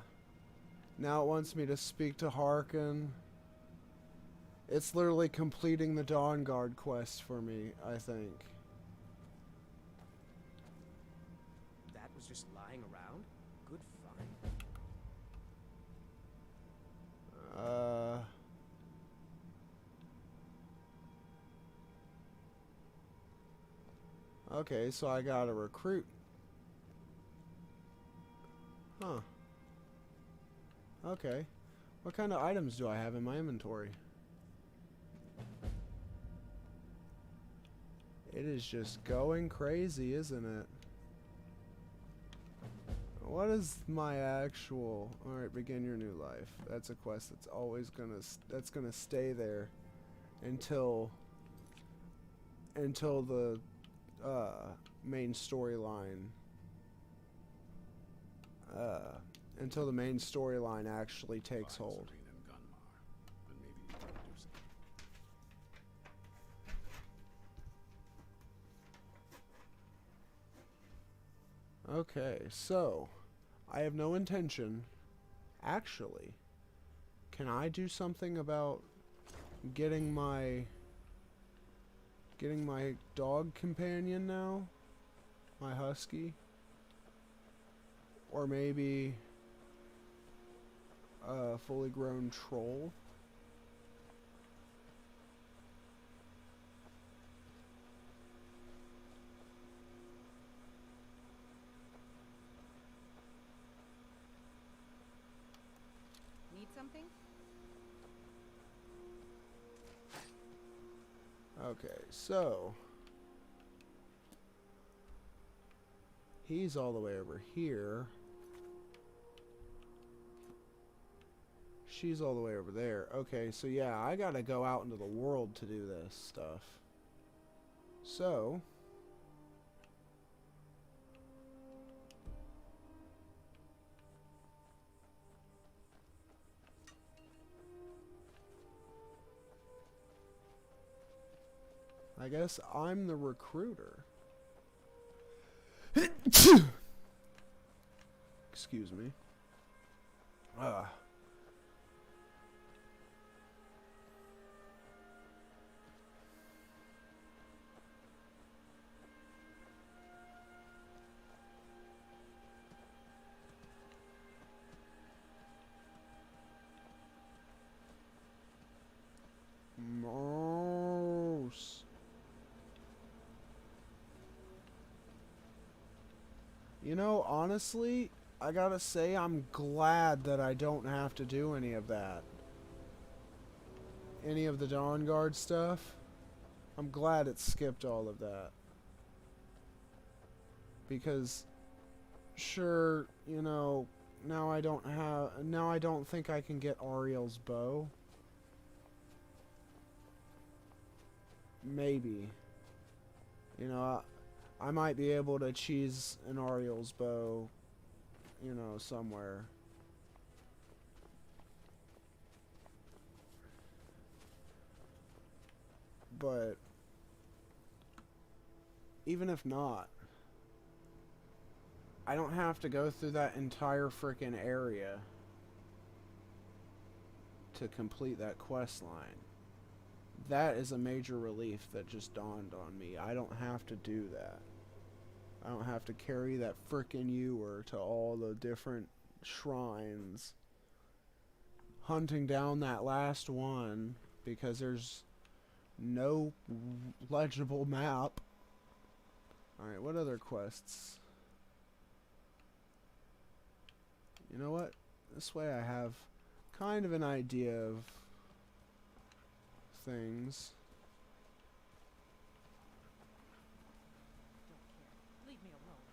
Speaker 1: Now it wants me to speak to Harkin. It's literally completing the Dawn Guard quest for me, I think.
Speaker 17: That was just lying around? Good find.
Speaker 1: Okay, so I gotta recruit. Huh. Okay. What kind of items do I have in my inventory? It is just going crazy, isn't it? What is my actual... Alright, begin your new life. That's a quest that's always gonna stay there until the main storyline actually takes hold. Okay, so I have no intention. Actually, can I do something about getting my dog companion now? My husky? Or maybe a fully grown troll?
Speaker 10: Need something?
Speaker 1: Okay, so he's all the way over here. She's all the way over there. Okay, so yeah, I gotta go out into the world to do this stuff. So I guess I'm the recruiter. Excuse me. Mouse. You know, honestly, I gotta say I'm glad that I don't have to do any of that. Any of the Dawn Guard stuff. I'm glad it skipped all of that. Because, sure, you know, now I don't think I can get Ariel's bow. Maybe. You know, I might be able to cheese an Ariel's bow, you know, somewhere. But even if not, I don't have to go through that entire frickin' area to complete that quest line. That is a major relief that just dawned on me. I don't have to do that. I don't have to carry that frickin' ewer to all the different shrines, hunting down that last one because there's no legible map. Alright, what other quests? You know what? This way I have kind of an idea of things.
Speaker 12: Don't care. Leave me alone.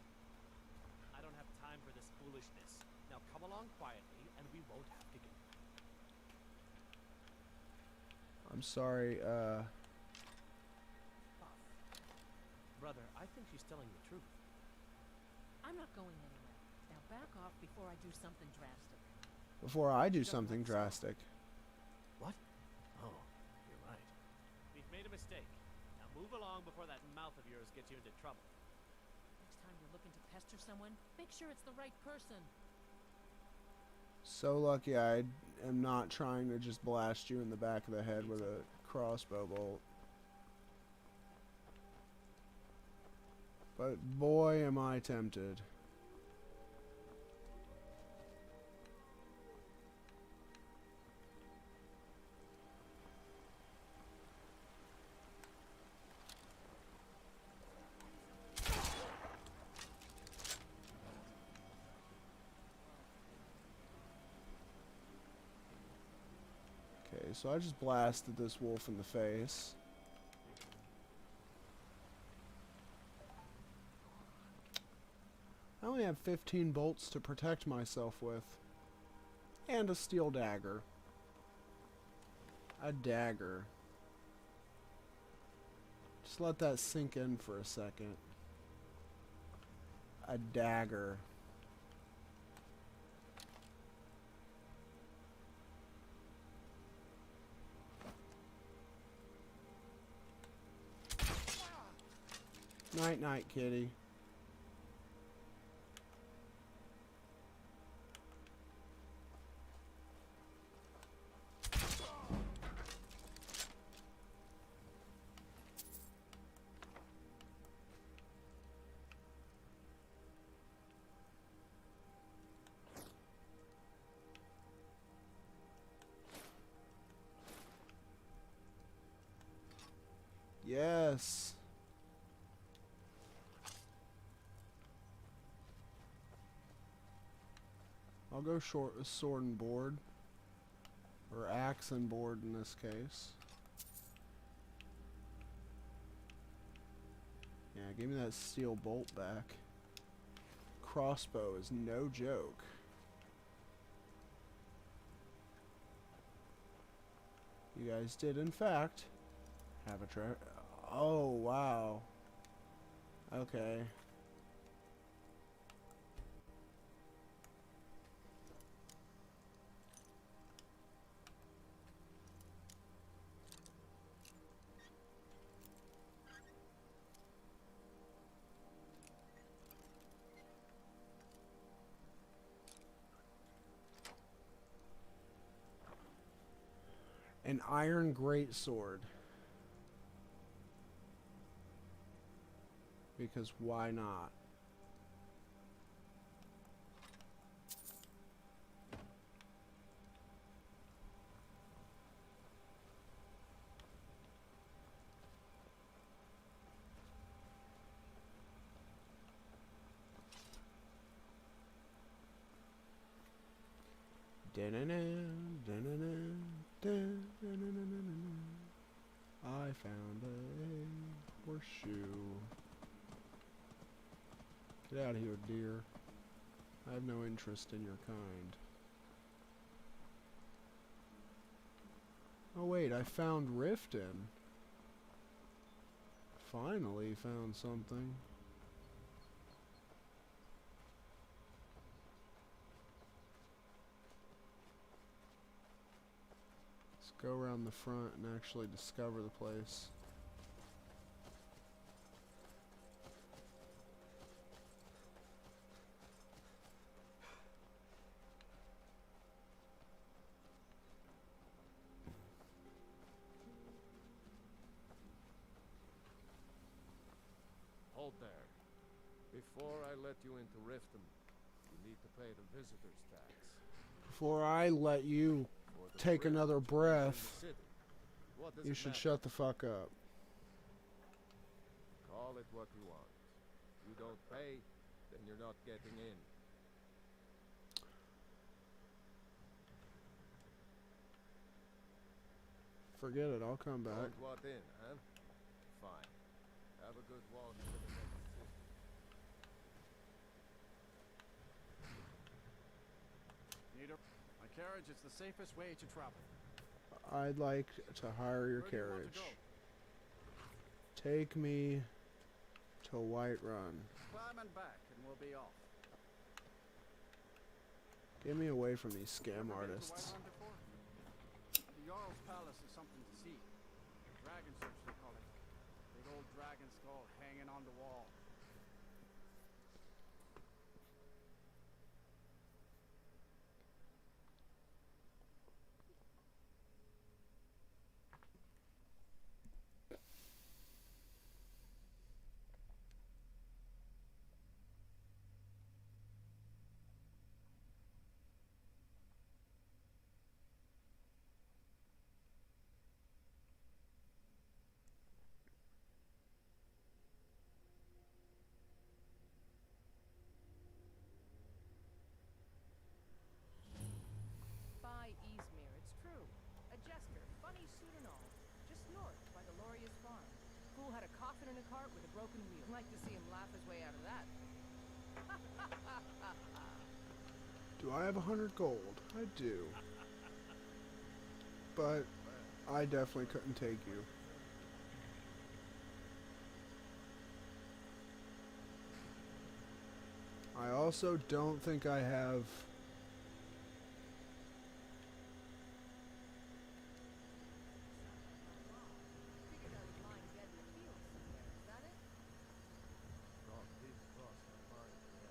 Speaker 12: I don't have time for this foolishness. Now come along quietly and we won't have to get...
Speaker 1: A I'm sorry,
Speaker 12: Brother, I think she's telling the truth.
Speaker 2: I'm not going anywhere. Now back off before I do something drastic.
Speaker 1: before I do something drastic.
Speaker 12: What? Oh, you're right. We've made a mistake. Now move along before that mouth of yours gets you into trouble.
Speaker 2: Next time you're looking to pester someone, make sure it's the right person.
Speaker 1: So lucky I am not trying to just blast you in the back of the head with a crossbow bolt. But boy, am I tempted. Okay, so I just blasted this wolf in the face. I only have 15 bolts to protect myself with. And a steel dagger. A dagger. Just let that sink in for a second. A dagger. Night night, kitty. Yes. I'll go sword and board. Or axe and board in this case. Yeah, give me that steel bolt back. Crossbow is no joke. You guys did, in fact, have a treasure. Oh, wow. Okay. An iron greatsword. Because why not? I found a horseshoe. Get out of here, dear. I have no interest in your kind. Oh wait, I found Riften. Finally found something. Let's go around the front and actually discover the place.
Speaker 9: Hold there. Before I let you into Riften, you need to pay the visitor's tax.
Speaker 1: Before I let you take another breath, you should shut the fuck up.
Speaker 9: Call it what you want. You don't pay, then you're not getting in.
Speaker 1: Forget it, I'll come back.
Speaker 9: Don't want in, huh? Fine. Have a good walk to the next city.
Speaker 13: Need my carriage is the safest way to travel.
Speaker 1: I'd like to hire your
Speaker 13: Where do you want
Speaker 1: carriage.
Speaker 13: to go?
Speaker 1: Take me to Whiterun.
Speaker 13: Climb and back, and we'll be off.
Speaker 1: Get me away from these
Speaker 13: You
Speaker 1: scam
Speaker 13: ever been to
Speaker 1: artists.
Speaker 13: Whiterun before? The Jarl's Palace is something to see. Dragon Search, they call it. Big old dragon skull hanging on the wall.
Speaker 10: By Easmere, it's true. A jester, funny suit and all. Just north, by the Lauria's farm. Fool had a coffin in a cart with a broken wheel. Like to see him laugh his way out of that.
Speaker 1: Do I have 100 gold? I do. But I definitely couldn't take you. I also don't think I have...
Speaker 10: Figured I was lying dead in the field somewhere. Is that it?
Speaker 11: Brought big cross my mind, yeah.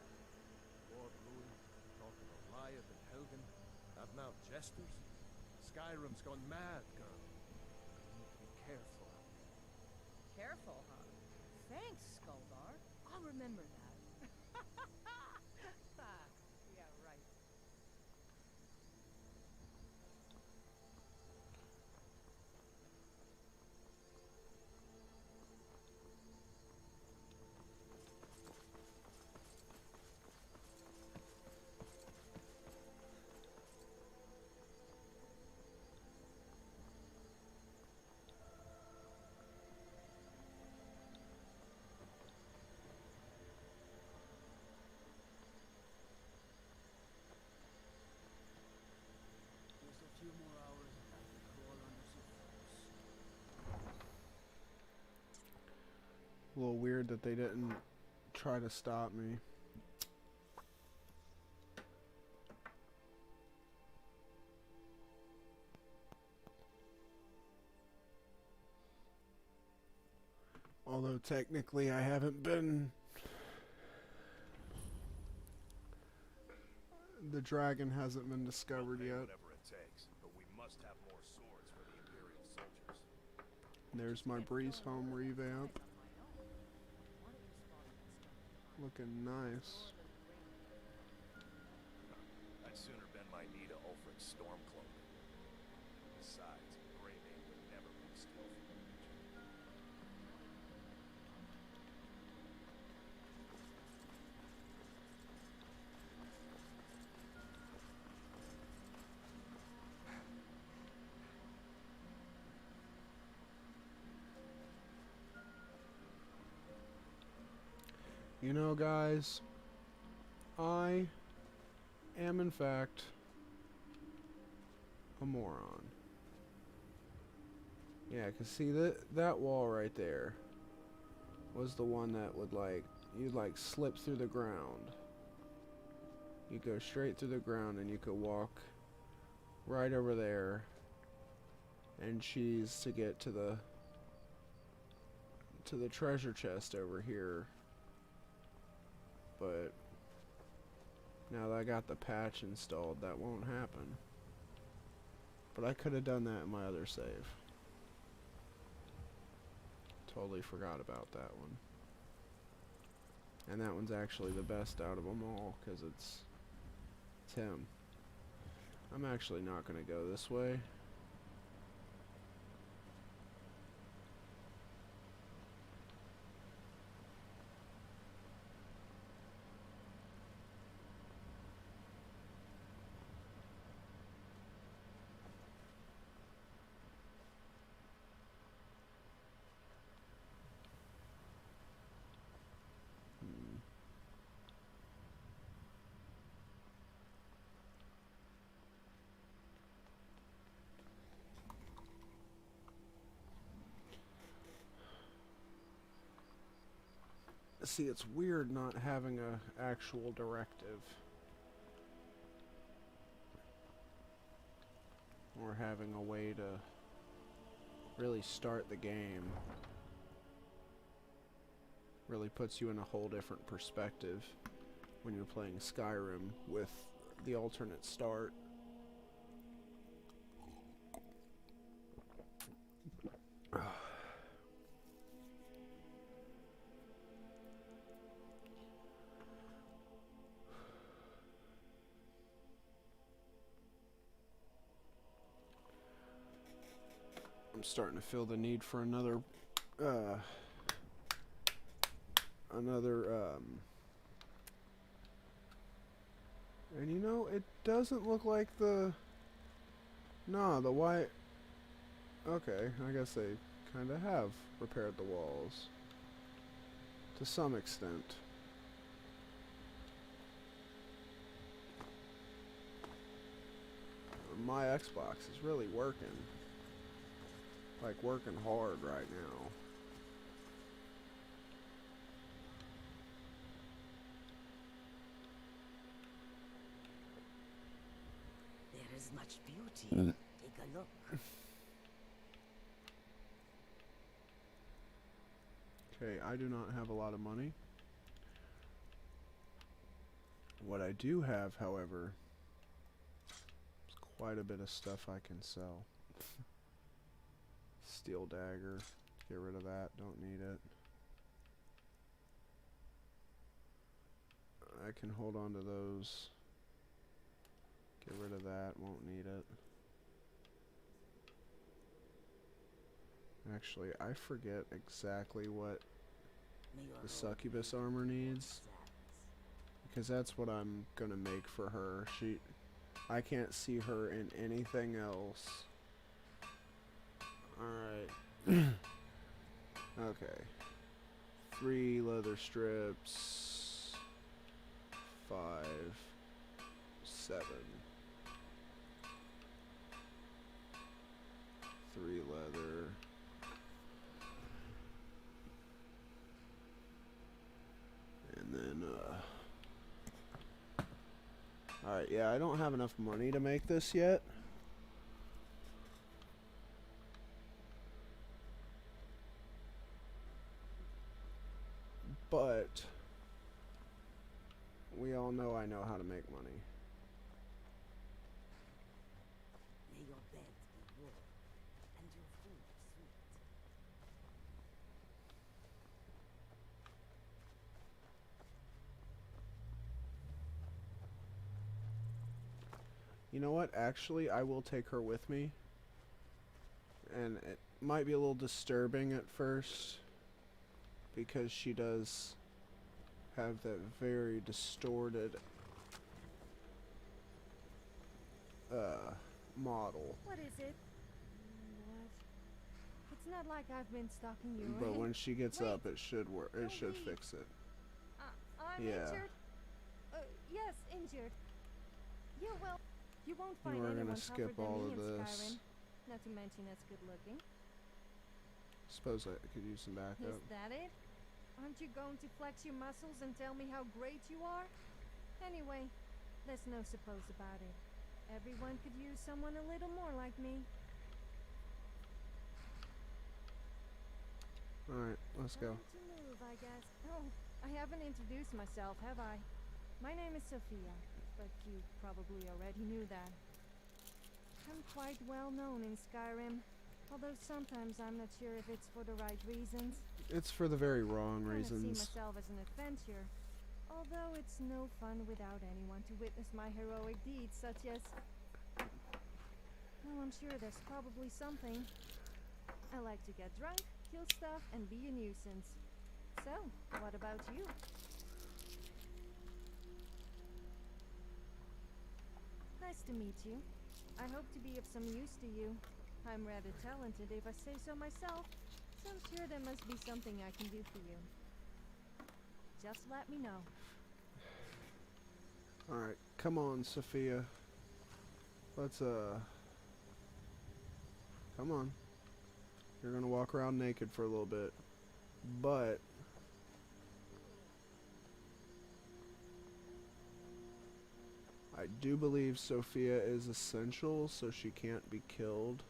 Speaker 11: Lord Ruin, talking of Goliath and Helgen. That now jesters. Skyrim's gone mad, girl. You need to be careful out there.
Speaker 10: Careful, huh? Thanks, Skuldar. I'll remember that. Yeah, right.
Speaker 13: Just a few more hours at the crawl under some
Speaker 1: A little weird that they didn't try to stop me. Although technically I haven't been... The dragon hasn't been discovered yet.
Speaker 18: Whatever it takes, but we must have more swords for the Imperial soldiers.
Speaker 1: There's my Breeze Home revamp. Looking nice.
Speaker 18: I'd sooner bend my knee to Ulfric's Stormcloak. Besides, Greymane would never be still for the Legion.
Speaker 1: You know, guys, I am in fact a moron. Yeah, 'cause see that wall right there was the one that would you'd slip through the ground. You go straight through the ground and you could walk right over there and cheese to get to the treasure chest over here. But now that I got the patch installed, that won't happen. But I could have done that in my other save. Totally forgot about that one. And that one's actually the best out of them all, because it's him. I'm actually not going to go this way. See, it's weird not having a actual directive. Or having a way to really start the game. Really puts you in a whole different perspective when you're playing Skyrim with the alternate start. I'm starting to feel the need for another and you know, it doesn't look like the white. Okay, I guess they kind of have repaired the walls to some extent. My Xbox is really working. Like, working hard right now.
Speaker 8: There is much beauty. Take a look.
Speaker 1: Okay, I do not have a lot of money. What I do have, however, is quite a bit of stuff I can sell. Steel dagger. Get rid of that. Don't need it. I can hold on to those. Get rid of that. Won't need it. Actually, I forget exactly what the succubus armor needs, because that's what I'm gonna make for her. I can't see her in anything else. Alright. Okay. 3 leather strips. 5. 7. 3 leather. And then, alright, yeah, I don't have enough money to make this yet. But we all know I know how to make money.
Speaker 8: May your bed be warm and your food sweet.
Speaker 1: You know what? Actually, I will take her with me. And it might be a little disturbing at first, because she does have that very distorted model.
Speaker 5: What is it? What? It's not like I've been stalking you,
Speaker 1: But
Speaker 5: right?
Speaker 1: when she gets
Speaker 5: Wait.
Speaker 1: up, it should work. It
Speaker 5: Don't
Speaker 1: should
Speaker 5: leave.
Speaker 1: fix it.
Speaker 5: I'm
Speaker 1: Yeah.
Speaker 5: injured? Yes, injured. Yeah, well, you won't find
Speaker 1: You are
Speaker 5: anyone
Speaker 1: gonna
Speaker 5: tougher
Speaker 1: skip
Speaker 5: than
Speaker 1: all
Speaker 5: me
Speaker 1: of
Speaker 5: in
Speaker 1: this.
Speaker 5: Skyrim. Not to mention it's good looking.
Speaker 1: Suppose I could use some backup.
Speaker 5: Is that it? Aren't you going to flex your muscles and tell me how great you are? Anyway, there's no suppose about it. Everyone could use someone a little more like me.
Speaker 1: Alright, let's go.
Speaker 5: Time to move, I guess. Oh, I haven't introduced myself, have I? My name is Sophia, but you probably already knew that. I'm quite well known in Skyrim, although sometimes I'm not sure if it's for the right reasons.
Speaker 1: It's for the very wrong
Speaker 5: I see
Speaker 1: reasons.
Speaker 5: myself as an adventurer, although it's no fun without anyone to witness my heroic deeds, such as... Well, I'm sure there's probably something. I like to get drunk, kill stuff, and be a nuisance. So, what about you? Nice to meet you. I hope to be of some use to you. I'm rather talented if I say so myself, so I'm sure there must be something I can do for you. Just let me know.
Speaker 1: Alright, come on, Sophia. Let's, come on. You're gonna walk around naked for a little bit. But I do believe Sophia is essential, so she can't be killed.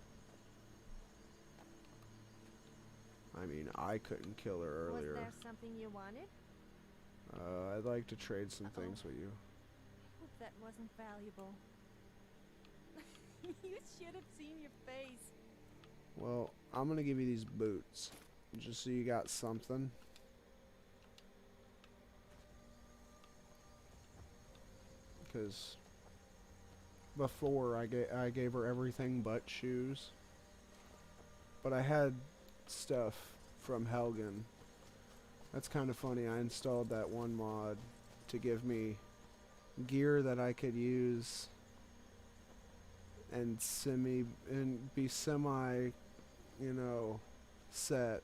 Speaker 1: I mean, I couldn't kill her earlier.
Speaker 5: Was there something you wanted?
Speaker 1: I'd like to trade some things with you.
Speaker 5: I hope that wasn't valuable. You should have seen your face.
Speaker 1: Well, I'm gonna give you these boots, just so you got something. Because before I gave her everything but shoes. But I had stuff from Helgen. That's kind of funny. I installed that one mod to give me gear that I could use and be semi, you know, set.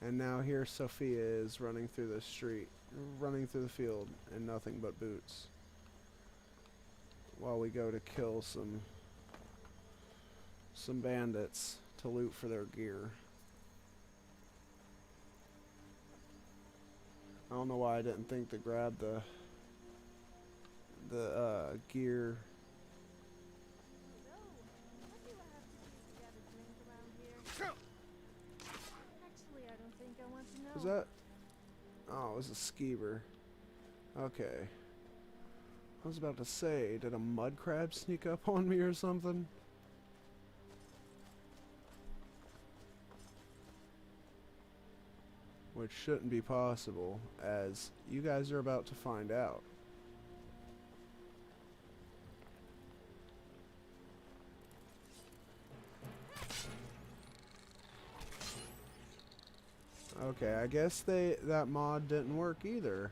Speaker 1: And now here Sophia is running through the street, running through the field in nothing but boots, while we go to kill some bandits to loot for their gear. I don't know why I didn't think to grab the gear.
Speaker 5: So, what do I have to do to get a drink around here? Actually, I don't think I want to know.
Speaker 1: Was that? Oh, it was a skeever. Okay. I was about to say, did a mud crab sneak up on me or something? Which shouldn't be possible, as you guys are about to find out. Okay, I guess that mod didn't work either.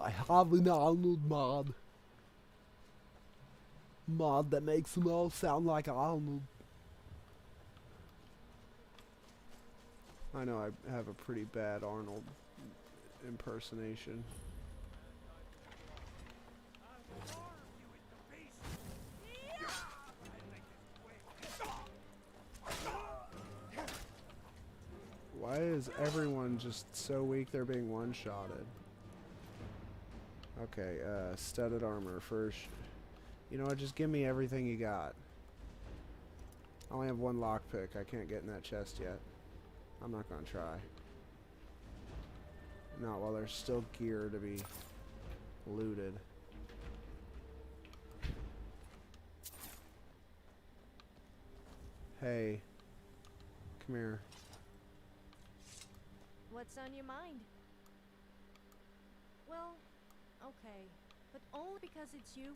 Speaker 1: I have an Arnold mod. Mod that makes them all sound like Arnold. I know I have a pretty bad Arnold impersonation. Why is everyone just so weak they're being one-shotted? Okay, studded armor first. You know what, just give me everything you got. I only have one lockpick. I can't get in that chest yet. I'm not gonna try. Not while there's still gear to be looted. Hey. Come here.
Speaker 5: What's on your mind? Well, okay, but only because it's you.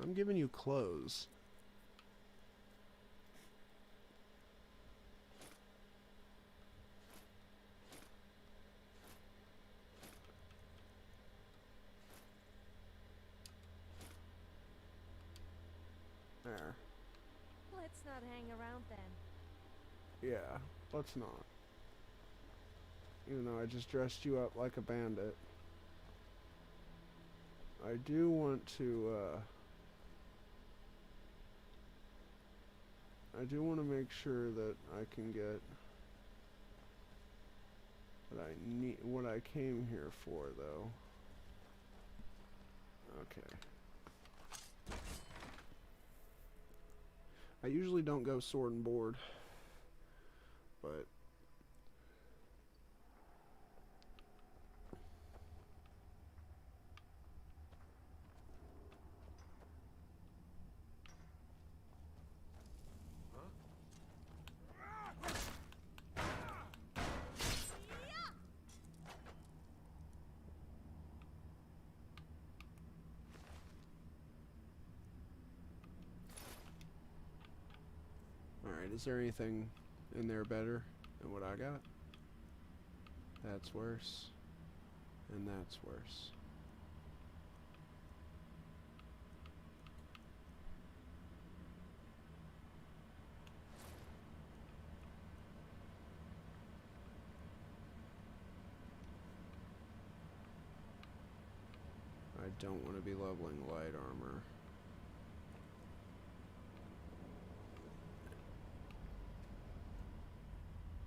Speaker 1: I'm giving you clothes. There.
Speaker 5: Let's not hang around then.
Speaker 1: Yeah, let's not. Even though I just dressed you up like a bandit. I do want to, I do want to make sure that I can get what I came here for, though. Okay. I usually don't go sword and board, but alright, is there anything in there better than what I got? That's worse. And that's worse. I don't want to be leveling light armor.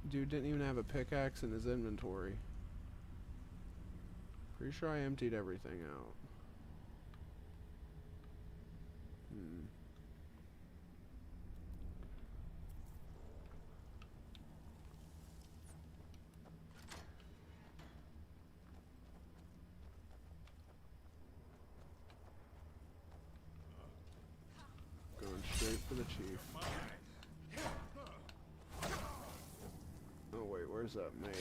Speaker 1: Dude didn't even have a pickaxe in his inventory. Pretty sure I emptied everything out. Going straight for the chief. Oh wait, where's that mage?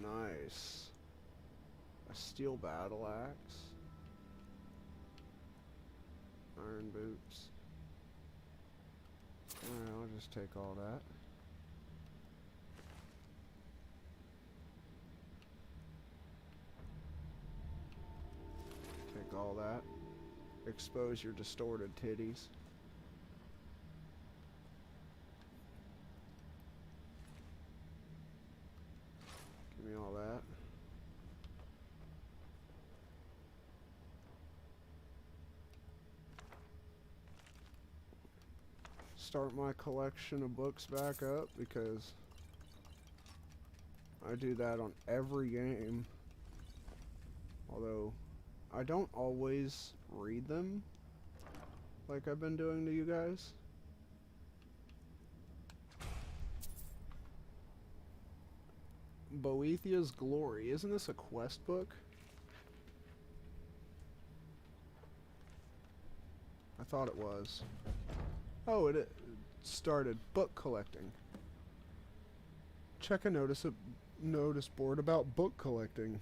Speaker 1: Nice. A steel battle axe. Iron boots. Alright, I'll just take all that. Take all that. Expose your distorted titties. Give me all that. Start my collection of books back up because I do that on every game. Although I don't always read them like I've been doing to you guys. Boethia's Glory. Isn't this a quest book? I thought it was. Oh, it started book collecting. Check a notice board about book collecting.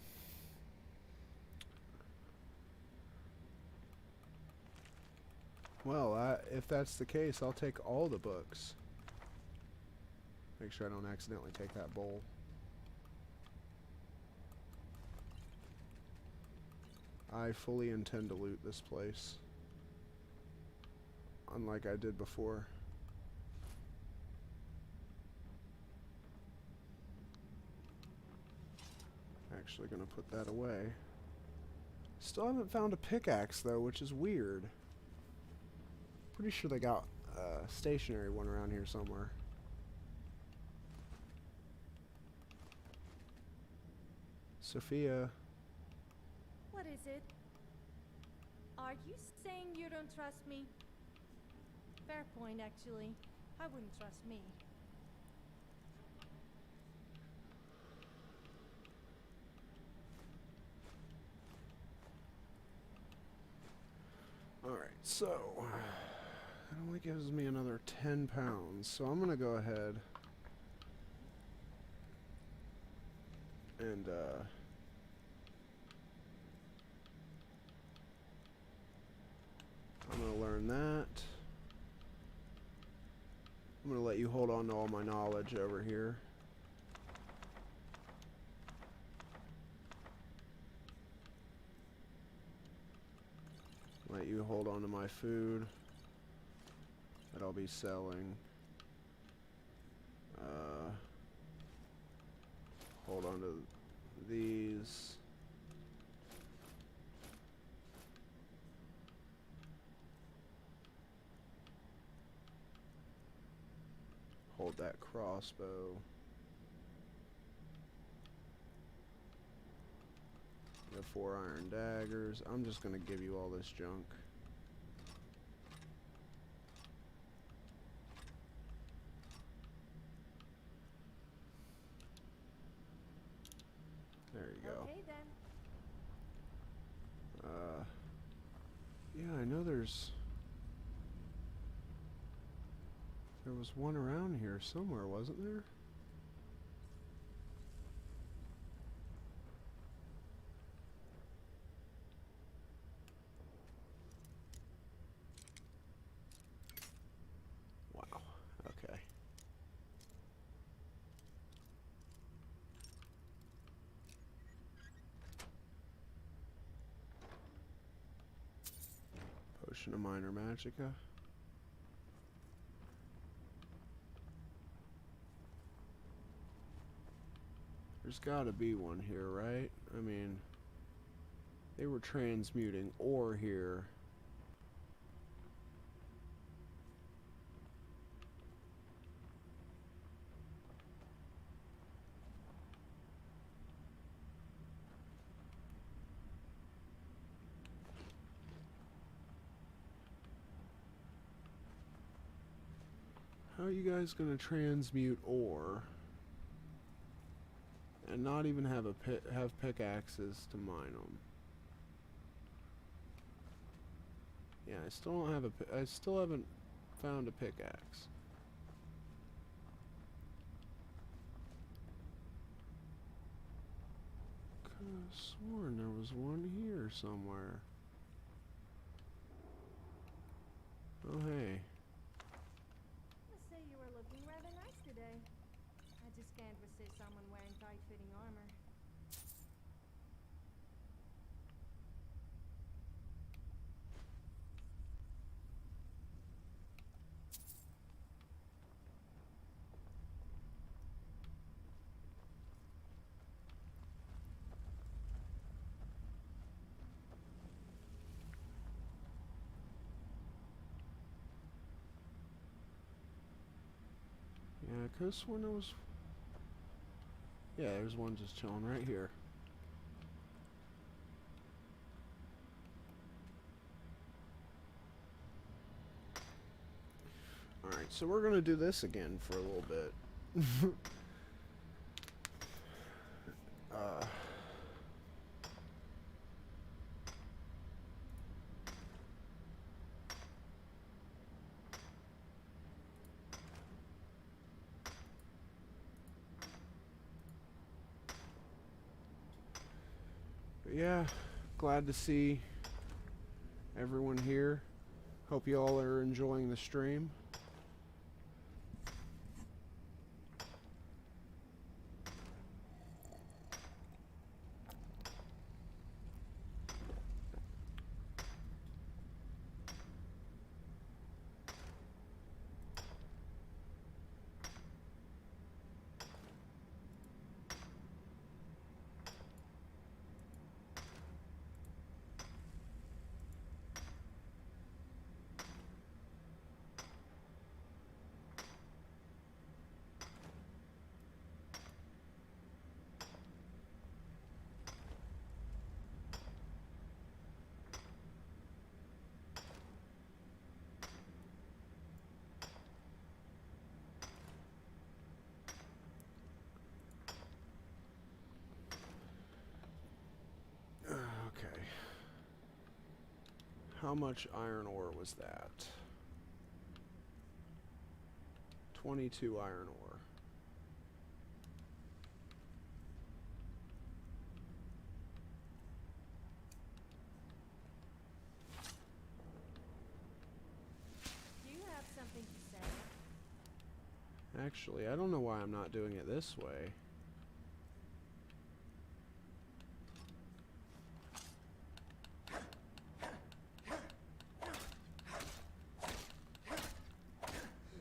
Speaker 1: Well, if that's the case, I'll take all the books. Make sure I don't accidentally take that bowl. I fully intend to loot this place. Unlike I did before. Actually gonna put that away. Still haven't found a pickaxe though, which is weird. Pretty sure they got a stationary one around here somewhere. Sophia.
Speaker 5: What is it? Are you saying you don't trust me? Fair point, actually. I wouldn't trust me.
Speaker 1: Alright, so it only gives me another 10 pounds, so I'm gonna go ahead and I'm gonna learn that. I'm gonna let you hold on to all my knowledge over here. Let you hold on to my food that I'll be selling. Hold on to these. Hold that crossbow. The 4 iron daggers. I'm just gonna give you all this junk. There you go.
Speaker 5: Okay then.
Speaker 1: Yeah, I know there was one around here somewhere, wasn't there? Wow. Okay. Potion of Minor Magicka. There's gotta be one here, right? I mean, they were transmuting ore here How are you guys gonna transmute ore and not even have have pickaxes to mine them? Yeah, I still don't have I still haven't found a pickaxe. Could have sworn there was one here somewhere. Oh hey.
Speaker 5: Must say you were looking rather nice today. I just can't resist someone wearing tight-fitting armor.
Speaker 1: Yeah, I could have sworn there was... Yeah, there's one just chilling right here. Alright, so we're gonna do this again for a little bit. But yeah, glad to see everyone here. Hope you all are enjoying the stream. Okay. How much iron ore was that? 22 iron ore.
Speaker 5: Do you have something to say?
Speaker 1: Actually, I don't know why I'm not doing it this way.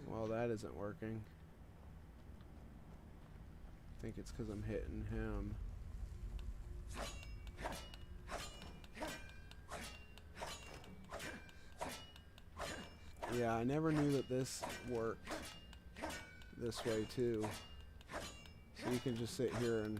Speaker 1: Well, that isn't working. I think it's because I'm hitting him. Yeah, I never knew that this worked this way too. So you can just sit here and...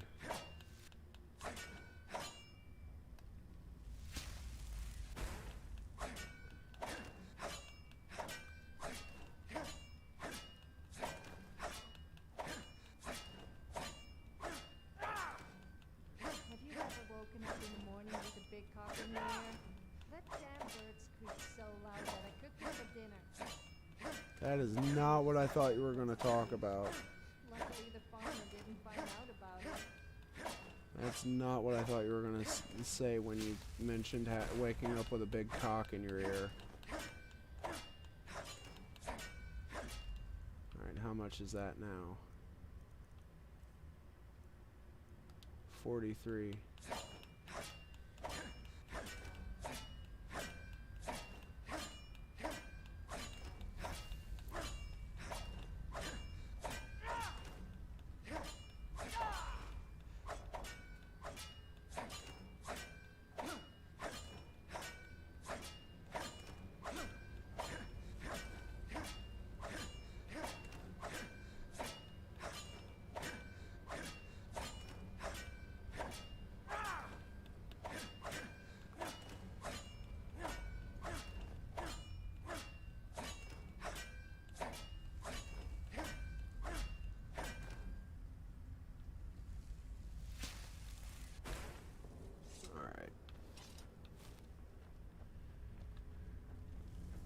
Speaker 5: Have you ever woken up in the morning with a big cock in your ear? That damn bird squeaked so loud that I cooked him for dinner.
Speaker 1: That is not what I thought you were going to talk about.
Speaker 5: Luckily the farmer didn't find out about it.
Speaker 1: That's not what I thought you were going to say when you mentioned waking up with a big cock in your ear. Alright, how much is that now? 43.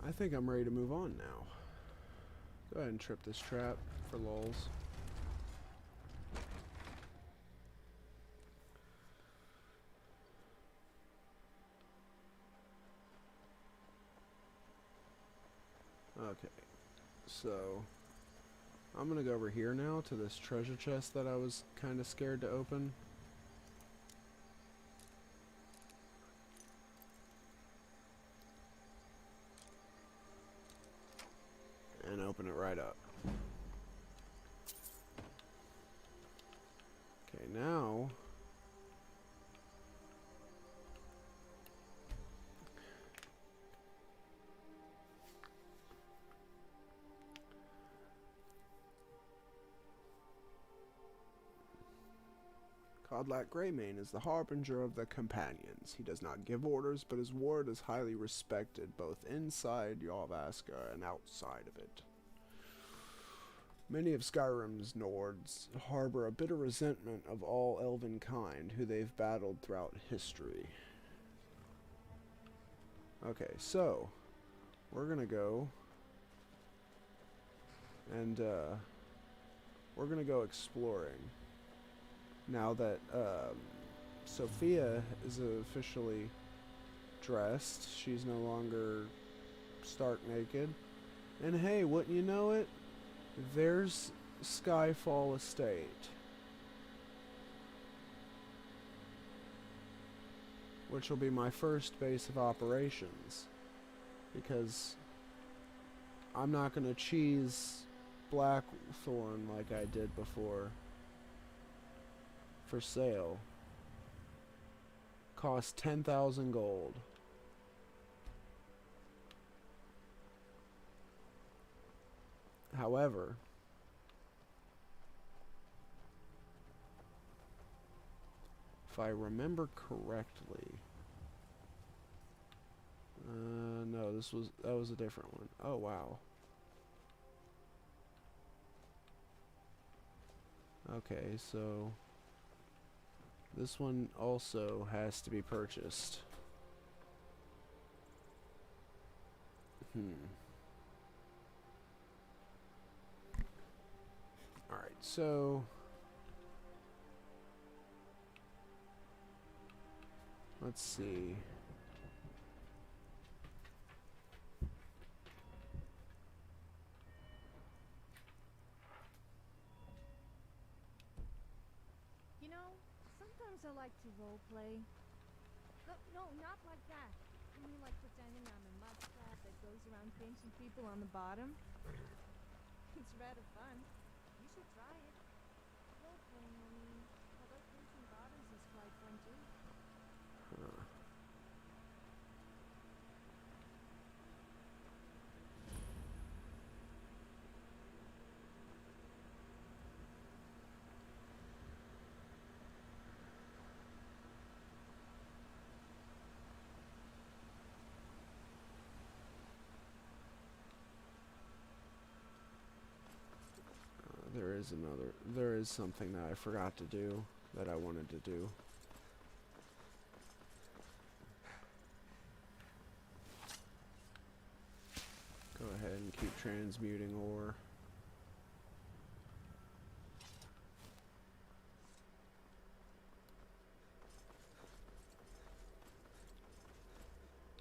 Speaker 1: I think I'm ready to move on now. Go ahead and trip this trap for lulz. Okay, so I'm gonna go over here now to this treasure chest that I was kind of scared to open. And open it right up. Okay, now Codlac Greymane is the harbinger of the companions. He does not give orders, but his word is highly respected both inside Yalvaska and outside of it. Many of Skyrim's Nords harbor a bitter resentment of all elven kind who they've battled throughout history. Okay, so we're gonna go and we're gonna go exploring. Now that Sophia is officially dressed, she's no longer stark naked. And hey, wouldn't you know it? There's Skyfall Estate, which will be my first base of operations, because I'm not going to cheese Blackthorn like I did before. For sale. Cost 10,000 gold. However, if I remember correctly, no, that was a different one. Oh wow. Okay, so this one also has to be purchased. Alright, so let's see.
Speaker 5: You know, sometimes I like to roleplay. No, not like that. I mean, like pretending I'm a muskrat that goes around pinching people on the bottom. It's rather fun. You should try it. Roleplaying, I mean, although pinching bottoms is quite fun too.
Speaker 1: There is something that I forgot to do that I wanted to do. Go ahead and keep transmuting ore.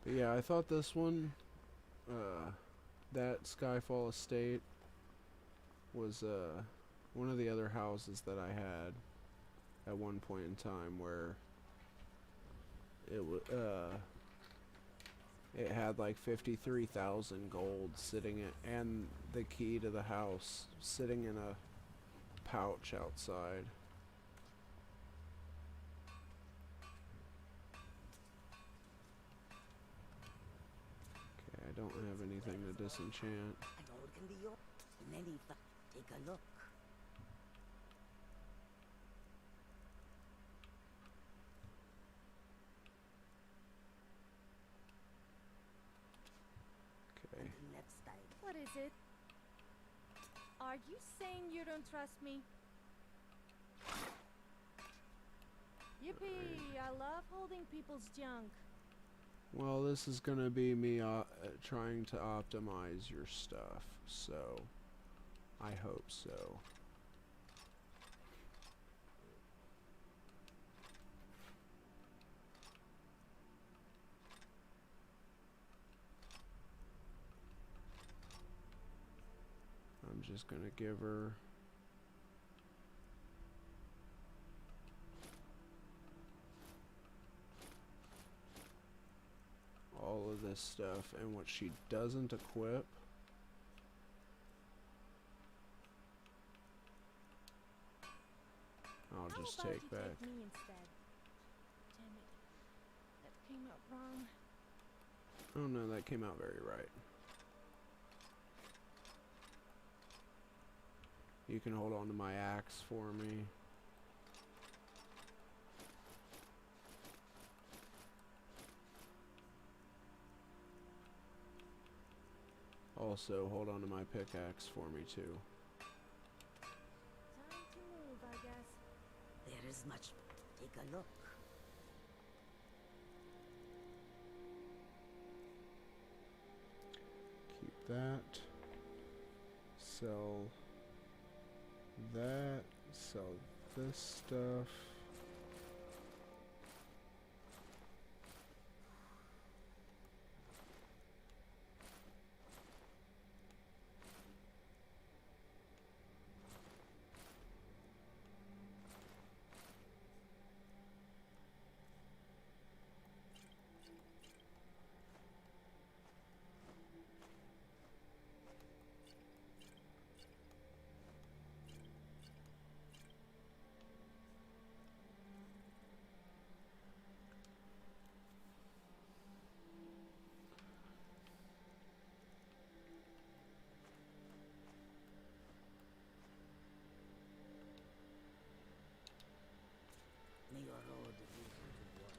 Speaker 1: But yeah, I thought this one, that Skyfall Estate was one of the other houses that I had at one point in time where it had like 53,000 gold sitting and the key to the house sitting in a pouch outside. Okay, I don't have anything to disenchant.
Speaker 8: Take a look.
Speaker 1: Okay.
Speaker 5: What is it? Are you saying you don't trust me? Yippee! I love holding people's junk.
Speaker 1: Well, this is gonna be me trying to optimize your stuff, so I hope so. I'm just gonna give her all of this stuff, and what she doesn't equip, I'll
Speaker 5: How
Speaker 1: just
Speaker 5: about
Speaker 1: take
Speaker 5: you
Speaker 1: back.
Speaker 5: take me instead? Damn it. That came out wrong.
Speaker 1: Oh no, that came out very right. You can hold on to my axe for me. Also, hold on to my pickaxe for me too.
Speaker 5: Time to move, I guess.
Speaker 8: There is much. Take a look.
Speaker 1: Keep that. Sell that. Sell this stuff.
Speaker 8: May your road lead you towards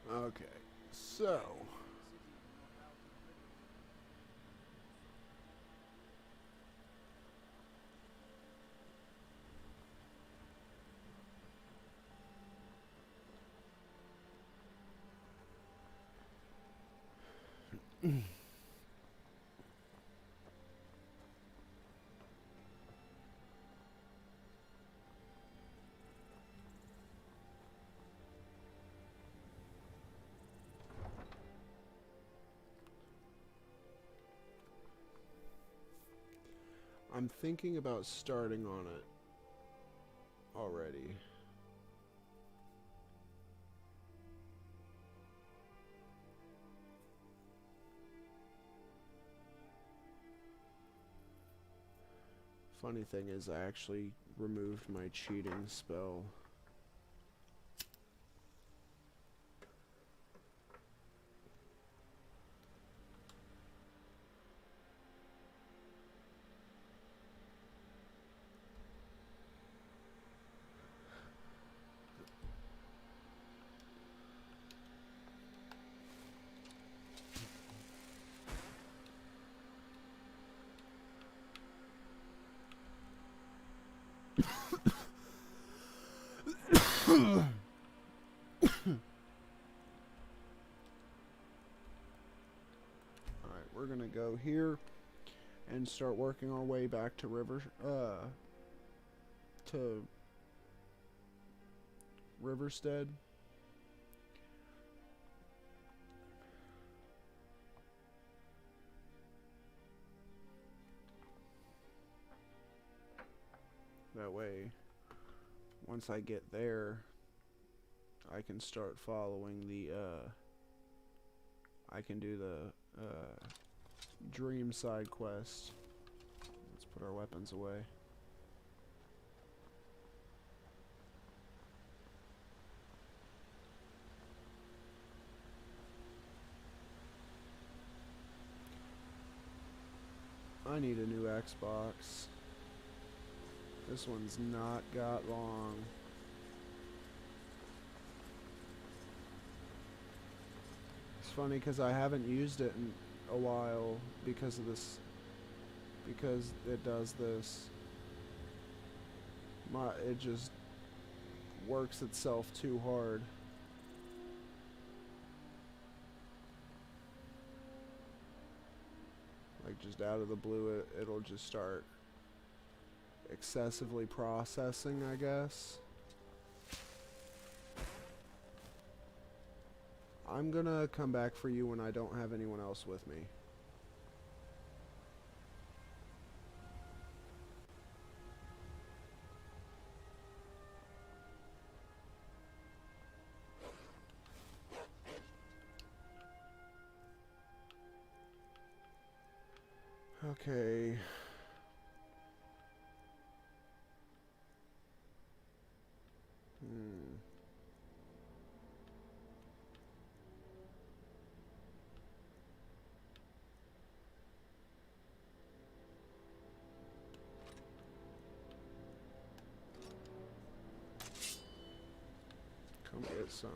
Speaker 1: Okay, so I'm thinking about starting on it already. Funny thing is, I actually removed my cheating spell. Alright, we're gonna go here and start working our way back to Riverstead. That way, once I get there, I can start following the, I can do the, dream side quest. Let's put our weapons away. I need a new Xbox. This one's not got long. It's funny because I haven't used it in a while because of this because it does this. It just works itself too hard. Like just out of the blue, it'll just start excessively processing, I guess. I'm gonna come back for you when I don't have anyone else with me. Okay. Come get some.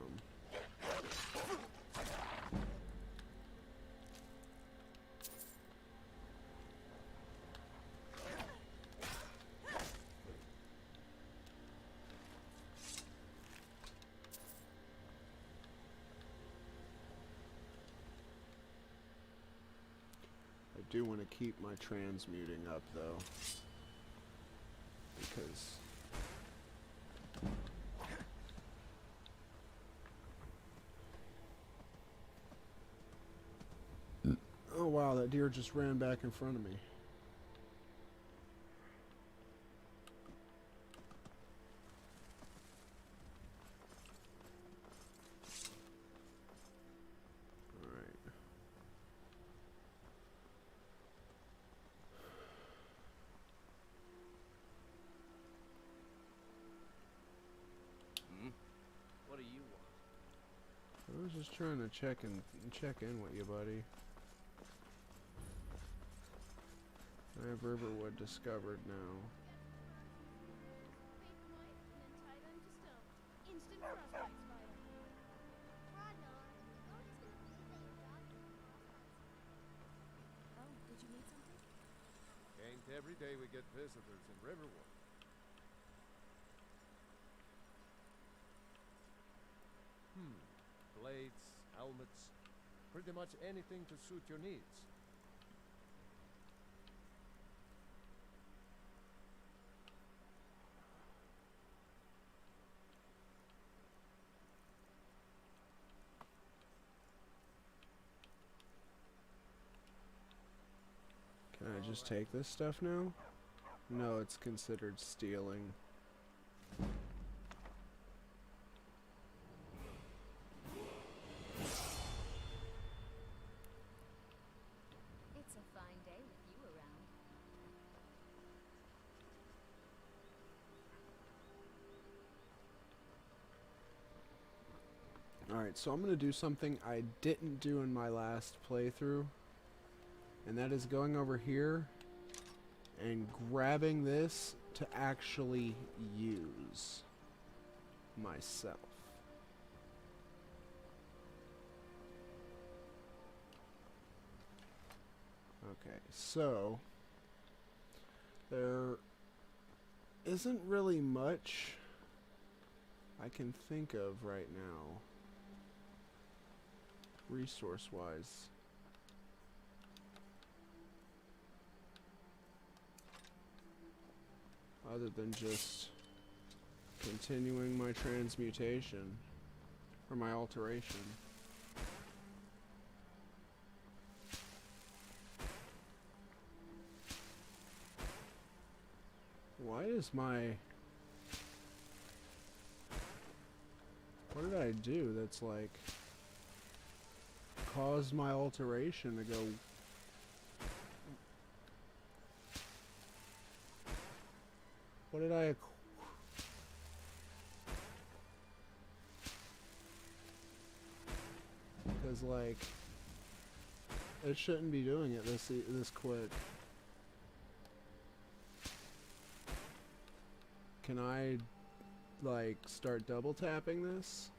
Speaker 1: I do want to keep my transmuting up though, because oh wow, that deer just ran back in front of me.
Speaker 3: What do you want?
Speaker 1: I was just trying to check in with you, buddy. I have Riverwood discovered now.
Speaker 4: Oh, did you need something?
Speaker 18: Ain't every day we get visitors in Riverwood. Blades, helmets, pretty much anything to suit your needs.
Speaker 1: Can I just take this stuff now? No, it's considered stealing.
Speaker 4: It's a fine day with you around.
Speaker 1: Alright, so I'm going to do something I didn't do in my last playthrough. And that is going over here and grabbing this to actually use myself. Okay, so there isn't really much I can think of right now, resource-wise. Other than just continuing my transmutation, or my alteration. Why is my... What did I do that's like... caused my alteration to go... What did I... Because like... It shouldn't be doing it this quick. Can I, like, start double tapping this?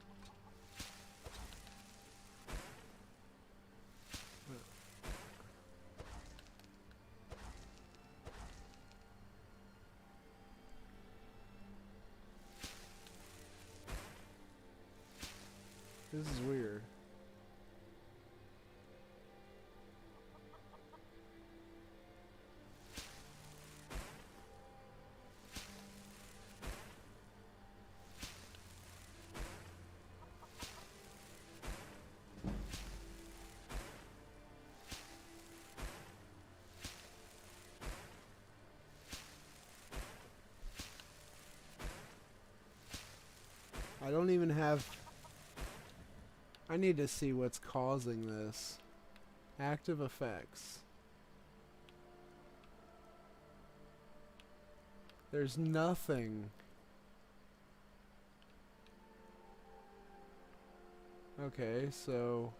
Speaker 1: This is weird. I don't even have... I need to see what's causing this. Active effects. There's nothing. Okay, so...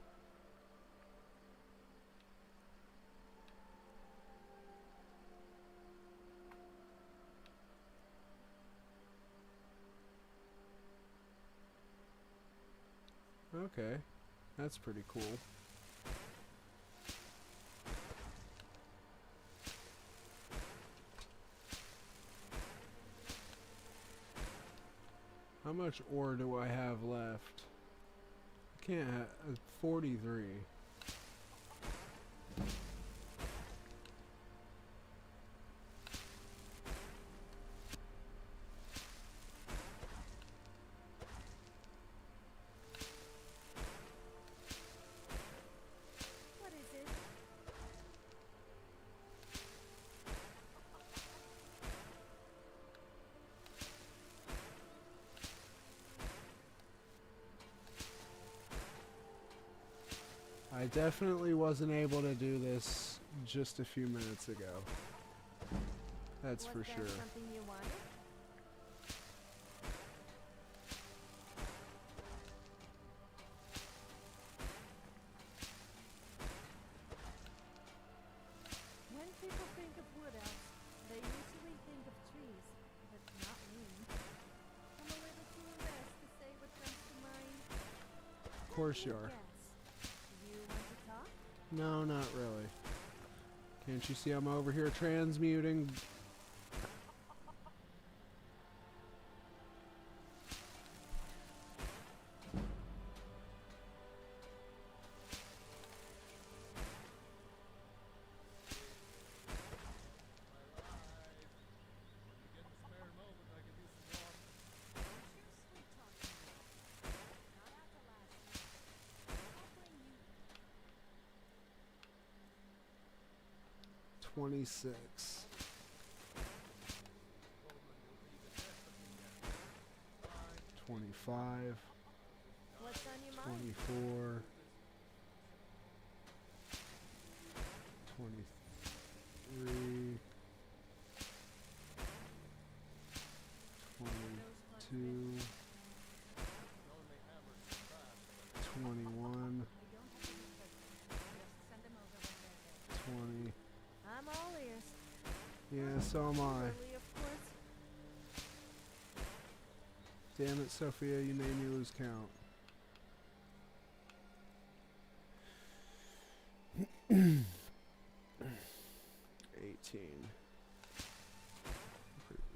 Speaker 1: Okay, that's pretty cool. How much ore do I have left? I can't have 43.
Speaker 5: What is it?
Speaker 1: I definitely wasn't able to do this just a few minutes ago. That's for sure.
Speaker 5: Was there something you wanted? When people think of wood elves, they usually think of trees, but not me. I'm a little too embarrassed to say what comes to mind.
Speaker 1: Of course you are.
Speaker 5: You want to talk?
Speaker 1: No, not really. Can't you see I'm over here transmuting? $26. 25.
Speaker 5: What's on your mind?
Speaker 1: 24. 23. 22. 21. 20.
Speaker 5: I'm all ears.
Speaker 1: Yeah, so am I.
Speaker 5: Lily, of course.
Speaker 1: Damn it, Sophia, you made me lose count.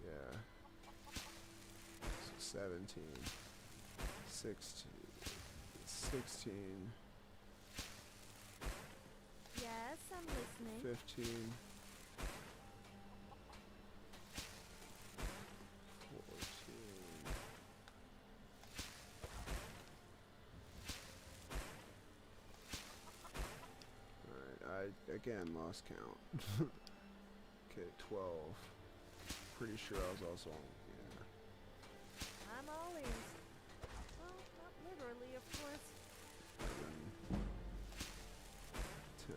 Speaker 1: Yeah. 17. 16. 16.
Speaker 5: Yes, I'm listening.
Speaker 1: 15. 14. Alright, I again lost count. Okay, 12. Pretty sure I was also on, yeah.
Speaker 5: I'm all ears. Well, not literally, of course.
Speaker 1: 11. 10.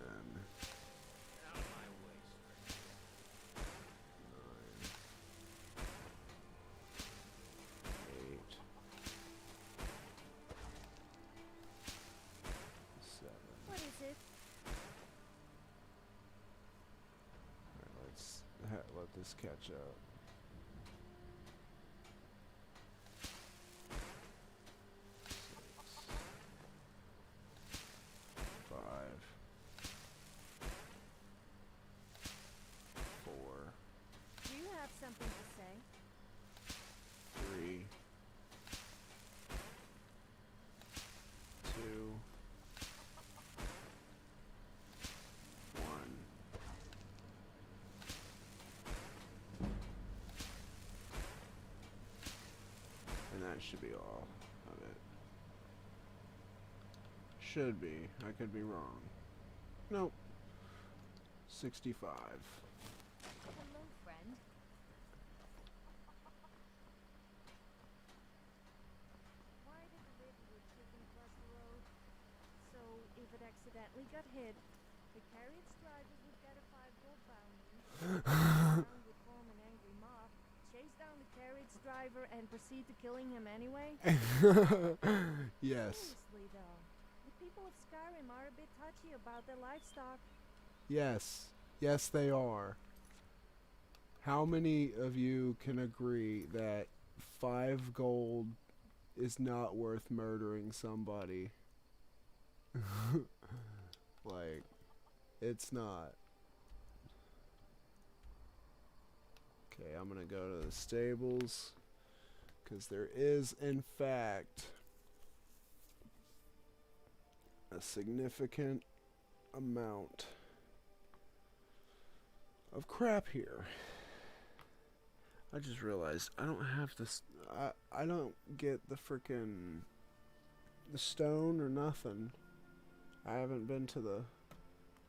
Speaker 11: Out of my way, sir.
Speaker 1: 9. 8. 7.
Speaker 5: What is it?
Speaker 1: Alright, let's let this catch up. 6. 5. 4.
Speaker 5: Do you have something to say?
Speaker 1: 3. that should be all of it. Should be. I could be wrong. Nope. 65.
Speaker 4: Hello, friend.
Speaker 5: Why did the Redwood chicken cross the road? So, if it accidentally got hit, the carriage driver would get a 5 gold bounty. Town would form an angry mob, chase down the carriage driver, and proceed to killing him anyway?
Speaker 1: Yes.
Speaker 5: Seriously, though, the people of Skyrim are a bit touchy about their livestock.
Speaker 1: Yes. Yes, they are. How many of you can agree that 5 gold is not worth murdering somebody? Like, it's not. Okay, I'm gonna go to the stables, because there is, in fact, a significant amount of crap here. I just realized I don't have this. I don't get the frickin' the stone or nothing. I haven't been to the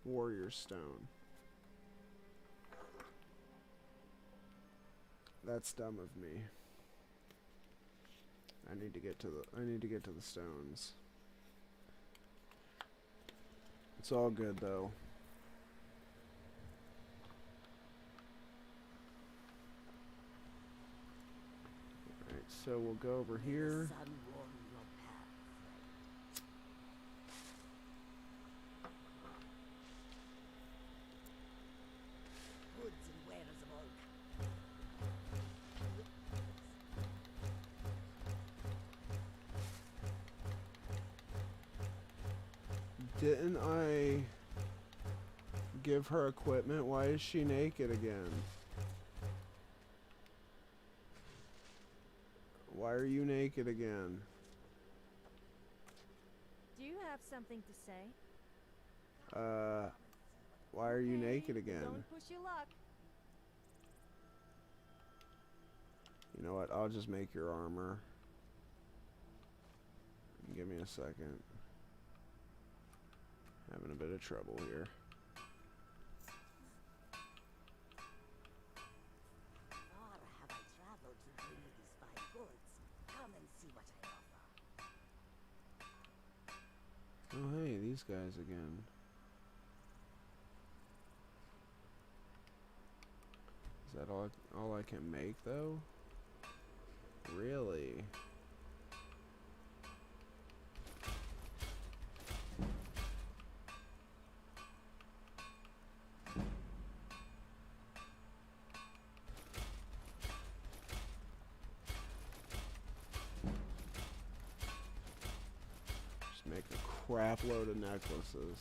Speaker 1: warrior stone. That's dumb of me. I need to get to the stones. It's all good though. Alright, so we'll go over here.
Speaker 8: Sun warm your path, friend. Goods and wares of all
Speaker 1: Didn't I give her equipment? Why is she naked again? Why are you naked again?
Speaker 5: Do you have something to say?
Speaker 1: Why are you
Speaker 5: Okay,
Speaker 1: naked again?
Speaker 5: Don't push your luck.
Speaker 1: You know what? I'll just make your armor. Give me a second. Having a bit of trouble here.
Speaker 8: far have I traveled to bring you these fine goods. Come and see what I offer.
Speaker 1: Oh hey, these guys again. Is that all I can make though? Really? Just make a crap load of necklaces.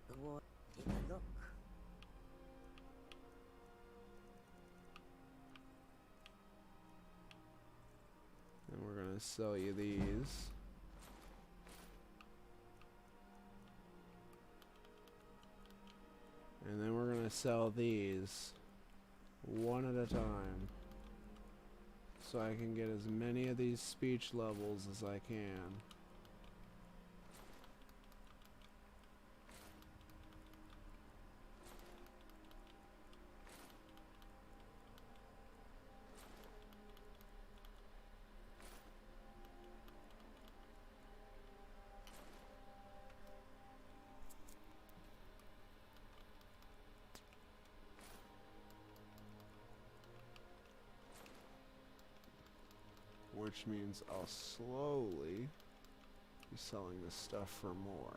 Speaker 8: The war. Take a look.
Speaker 1: And we're gonna sell you these. And then we're gonna sell these one at a time. So I can get as many of these speech levels as I can. Which means I'll slowly be selling this stuff for more.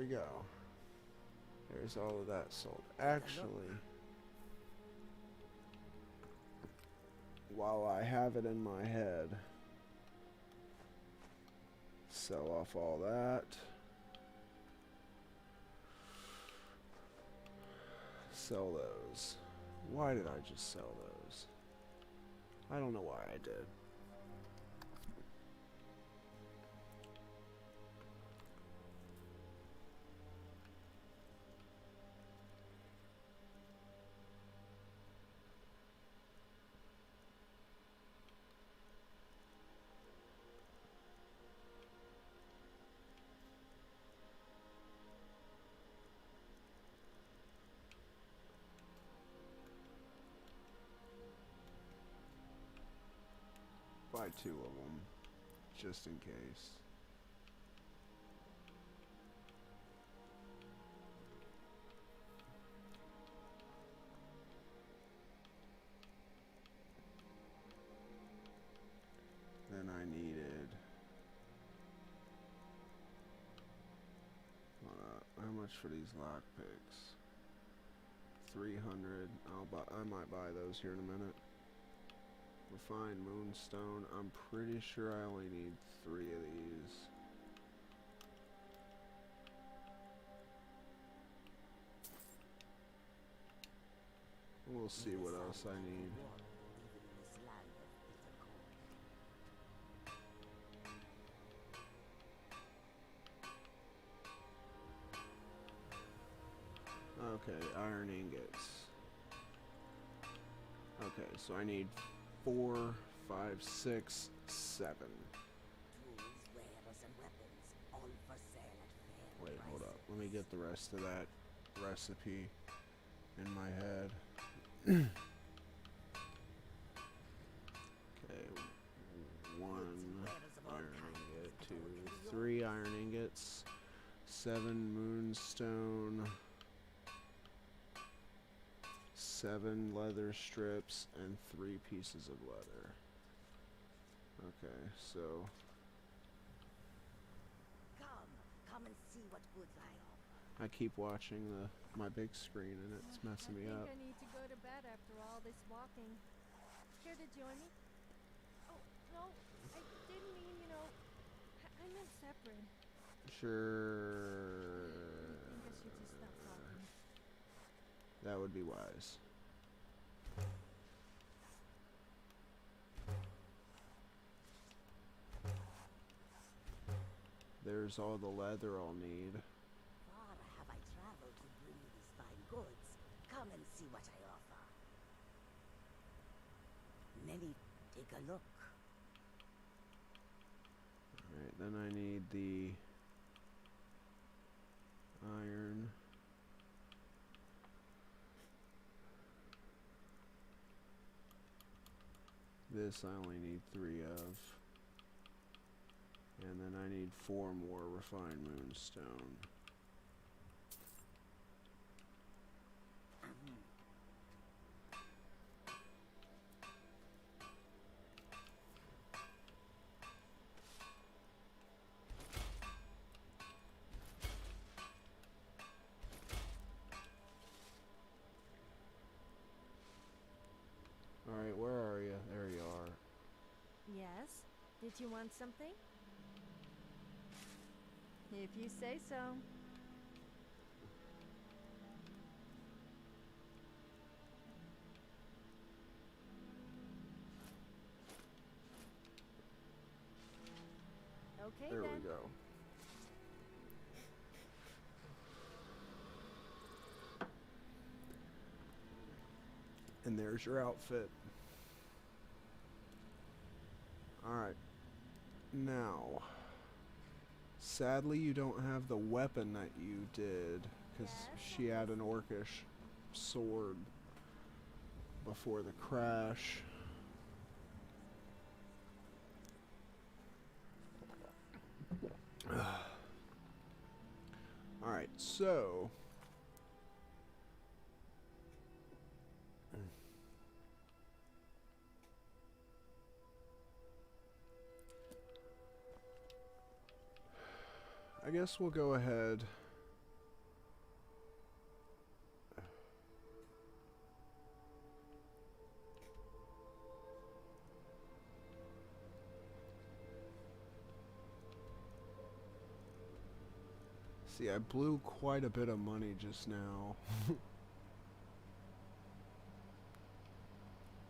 Speaker 1: we go. There's all of that sold. Actually, while I have it in my head, sell off all that. Sell those. Why did I just sell those? I don't know why I did. Buy 2 of them, just in case. Then I needed, how much for these lockpicks? 300. I might buy those here in a minute. Refined moonstone. I'm pretty sure I only need 3 of these. We'll see what else I need. Okay, iron ingots. Okay, so I need 4, 5, 6, 7. Wait, hold up. Let me get the rest of that recipe in my head. Okay, 1 iron ingot, 2, 3 iron ingots, 7 moonstone, 7 leather strips, and 3 pieces of leather. Okay, so
Speaker 8: Come and see what goods I offer.
Speaker 1: I keep watching my big screen and it's messing me up.
Speaker 5: I think I need to go to bed after all this walking. Care to join me? Oh, no, I didn't mean, you know, I meant separate.
Speaker 1: Sure.
Speaker 5: I think I should just stop talking.
Speaker 1: That would be wise. There's all the leather I'll need.
Speaker 8: Far have I traveled to bring you these fine goods. Come and see what I offer. Nelly, take a look.
Speaker 1: Alright, then I need the iron. This I only need 3 of. And then I need 4 more refined moonstone. Alright, where are you? There you are.
Speaker 5: Yes? Did you want something? If you say so. Okay,
Speaker 1: There
Speaker 5: then.
Speaker 1: we go. And there's your outfit. Alright. Now, sadly you don't have the weapon that you did, because she had an orcish sword before the crash. Alright, so I guess we'll go ahead See, I blew quite a bit of money just now.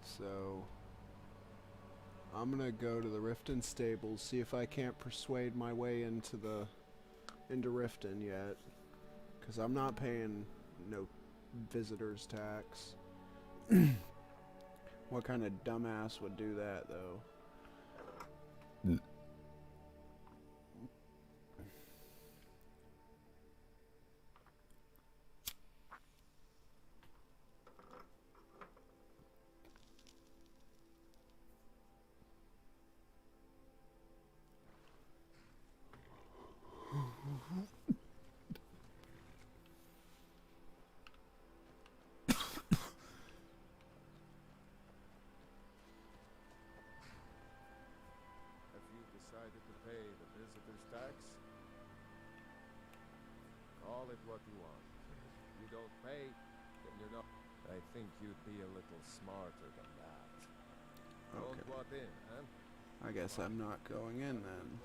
Speaker 1: So I'm gonna go to the Riften stables, see if I can't persuade my way into Riften yet, because I'm not paying no visitors tax. What kind of dumbass would do that, though?
Speaker 11: Have you decided to pay the visitor's tax? Call it what you want. If you don't pay, then you're not. I think you'd be a little smarter than that. Don't
Speaker 1: Okay.
Speaker 11: what in, huh?
Speaker 1: I guess I'm not going in then.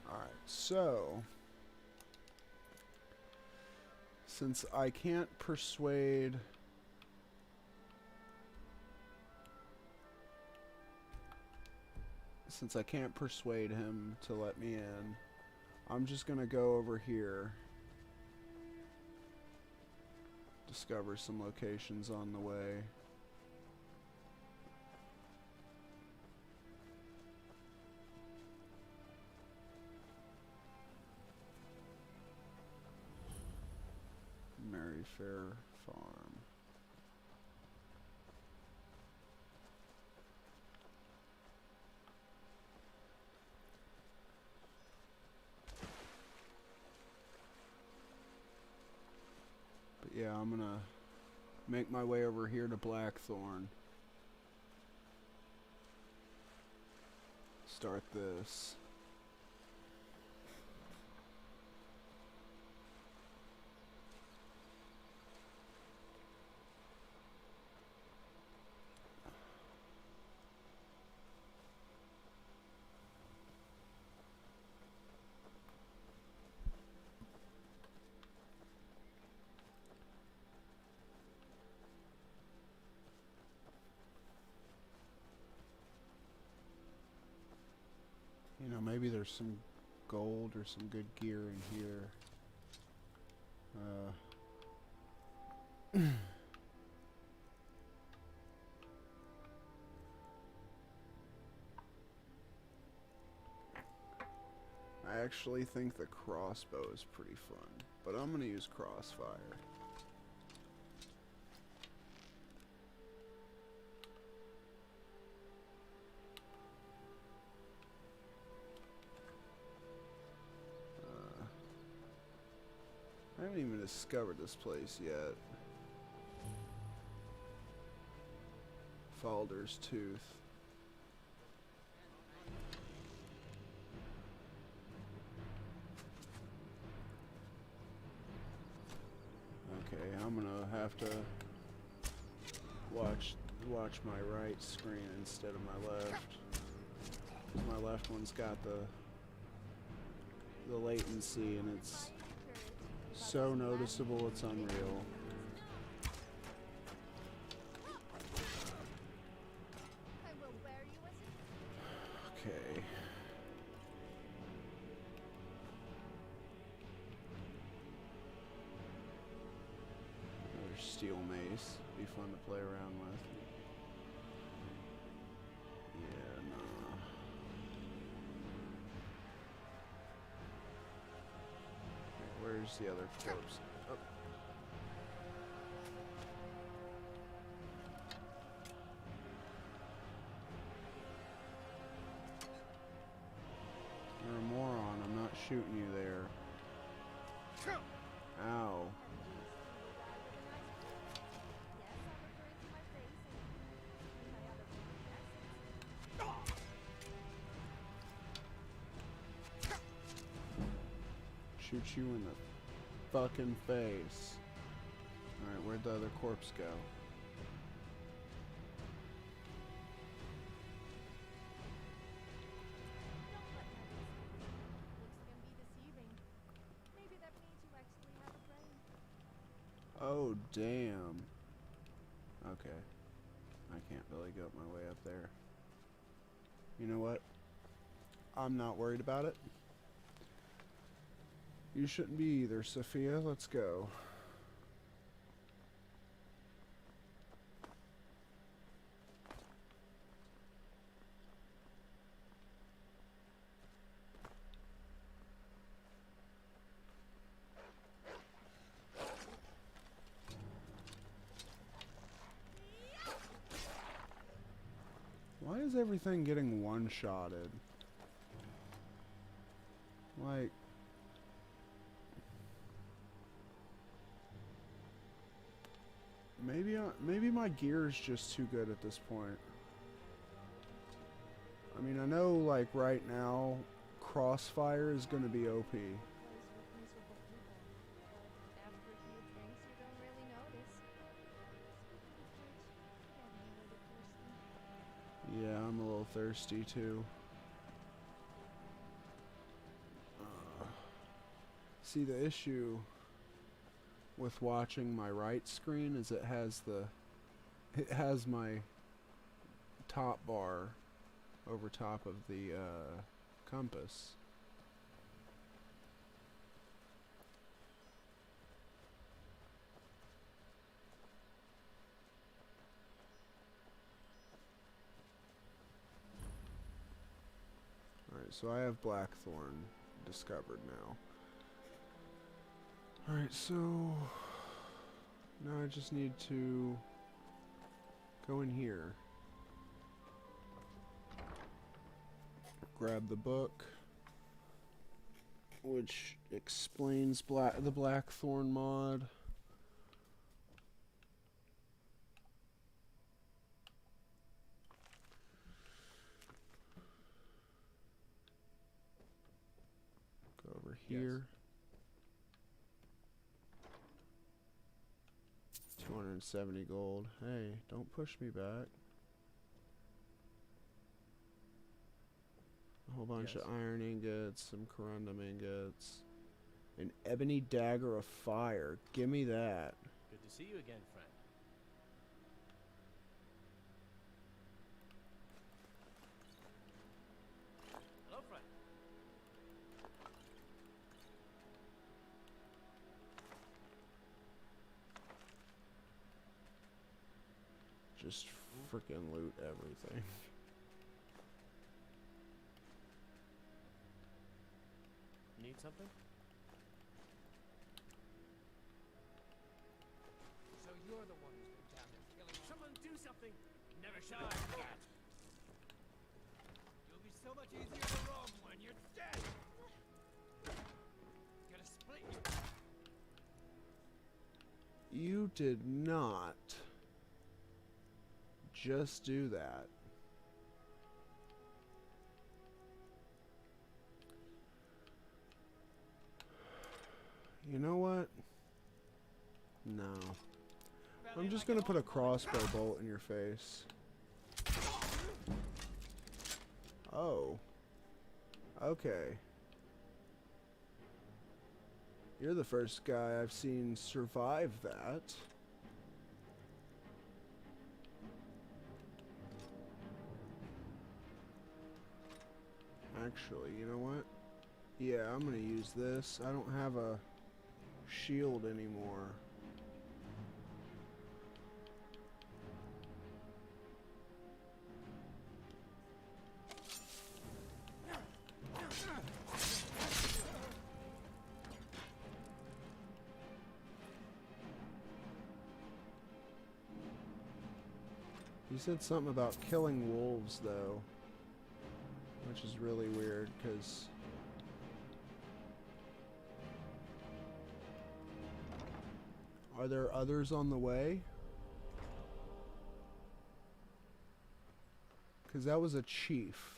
Speaker 1: Alright, so since I can't persuade him to let me in, I'm just gonna go over here, discover some locations on the way. Merryfair Farm. But yeah, I'm gonna make my way over here to Blackthorn. Start this. You know, maybe there's some gold or some good gear in here. I actually think the crossbow is pretty fun, but I'm gonna use crossfire. I haven't even discovered this place yet. Falder's Tooth. Okay, I'm gonna have to watch my right screen instead of my left. My left one's got the latency, and it's so noticeable it's unreal. Okay. Another steel mace. Be fun to play around with. Yeah, nah. Where's the other corpse? Oh. You're a moron. I'm not shooting you there. Ow. Shoot you in the fucking face. Alright, where'd the other corpse go? Oh, damn. Okay. I can't really go my way up there. You know what? I'm not worried about it. You shouldn't be either, Sophia. Let's go. Why is everything getting one-shotted? Like... maybe my gear's just too good at this point. I mean, I know, like, right now, Crossfire is gonna be OP. Yeah, I'm a little thirsty too. See, the issue with watching my right screen is it has my top bar over top of the compass. Alright, so I have Blackthorn discovered now. Alright, so now I just need to go in here. Grab the book, which explains the Blackthorn mod. Go over here. 270 gold. Hey, don't push me back. A whole bunch of iron ingots, some corundum ingots, an ebony dagger of fire. Give me that.
Speaker 12: Good to see you again, friend. Hello, friend.
Speaker 1: Just freaking loot everything.
Speaker 12: Need something?
Speaker 3: So you're the one who's been down there killing. Someone do something! Never shall I forget! You'll be so much easier to rob when you're dead! Gonna split you!
Speaker 1: You did not just do that. You know what? No. I'm just gonna put a crossbow bolt in your face. Oh. Okay. You're the first guy I've seen survive that. Actually, you know what? Yeah, I'm gonna use this. I don't have a shield anymore. You said something about killing wolves, though, which is really weird, because are there others on the way? Because that was a chief.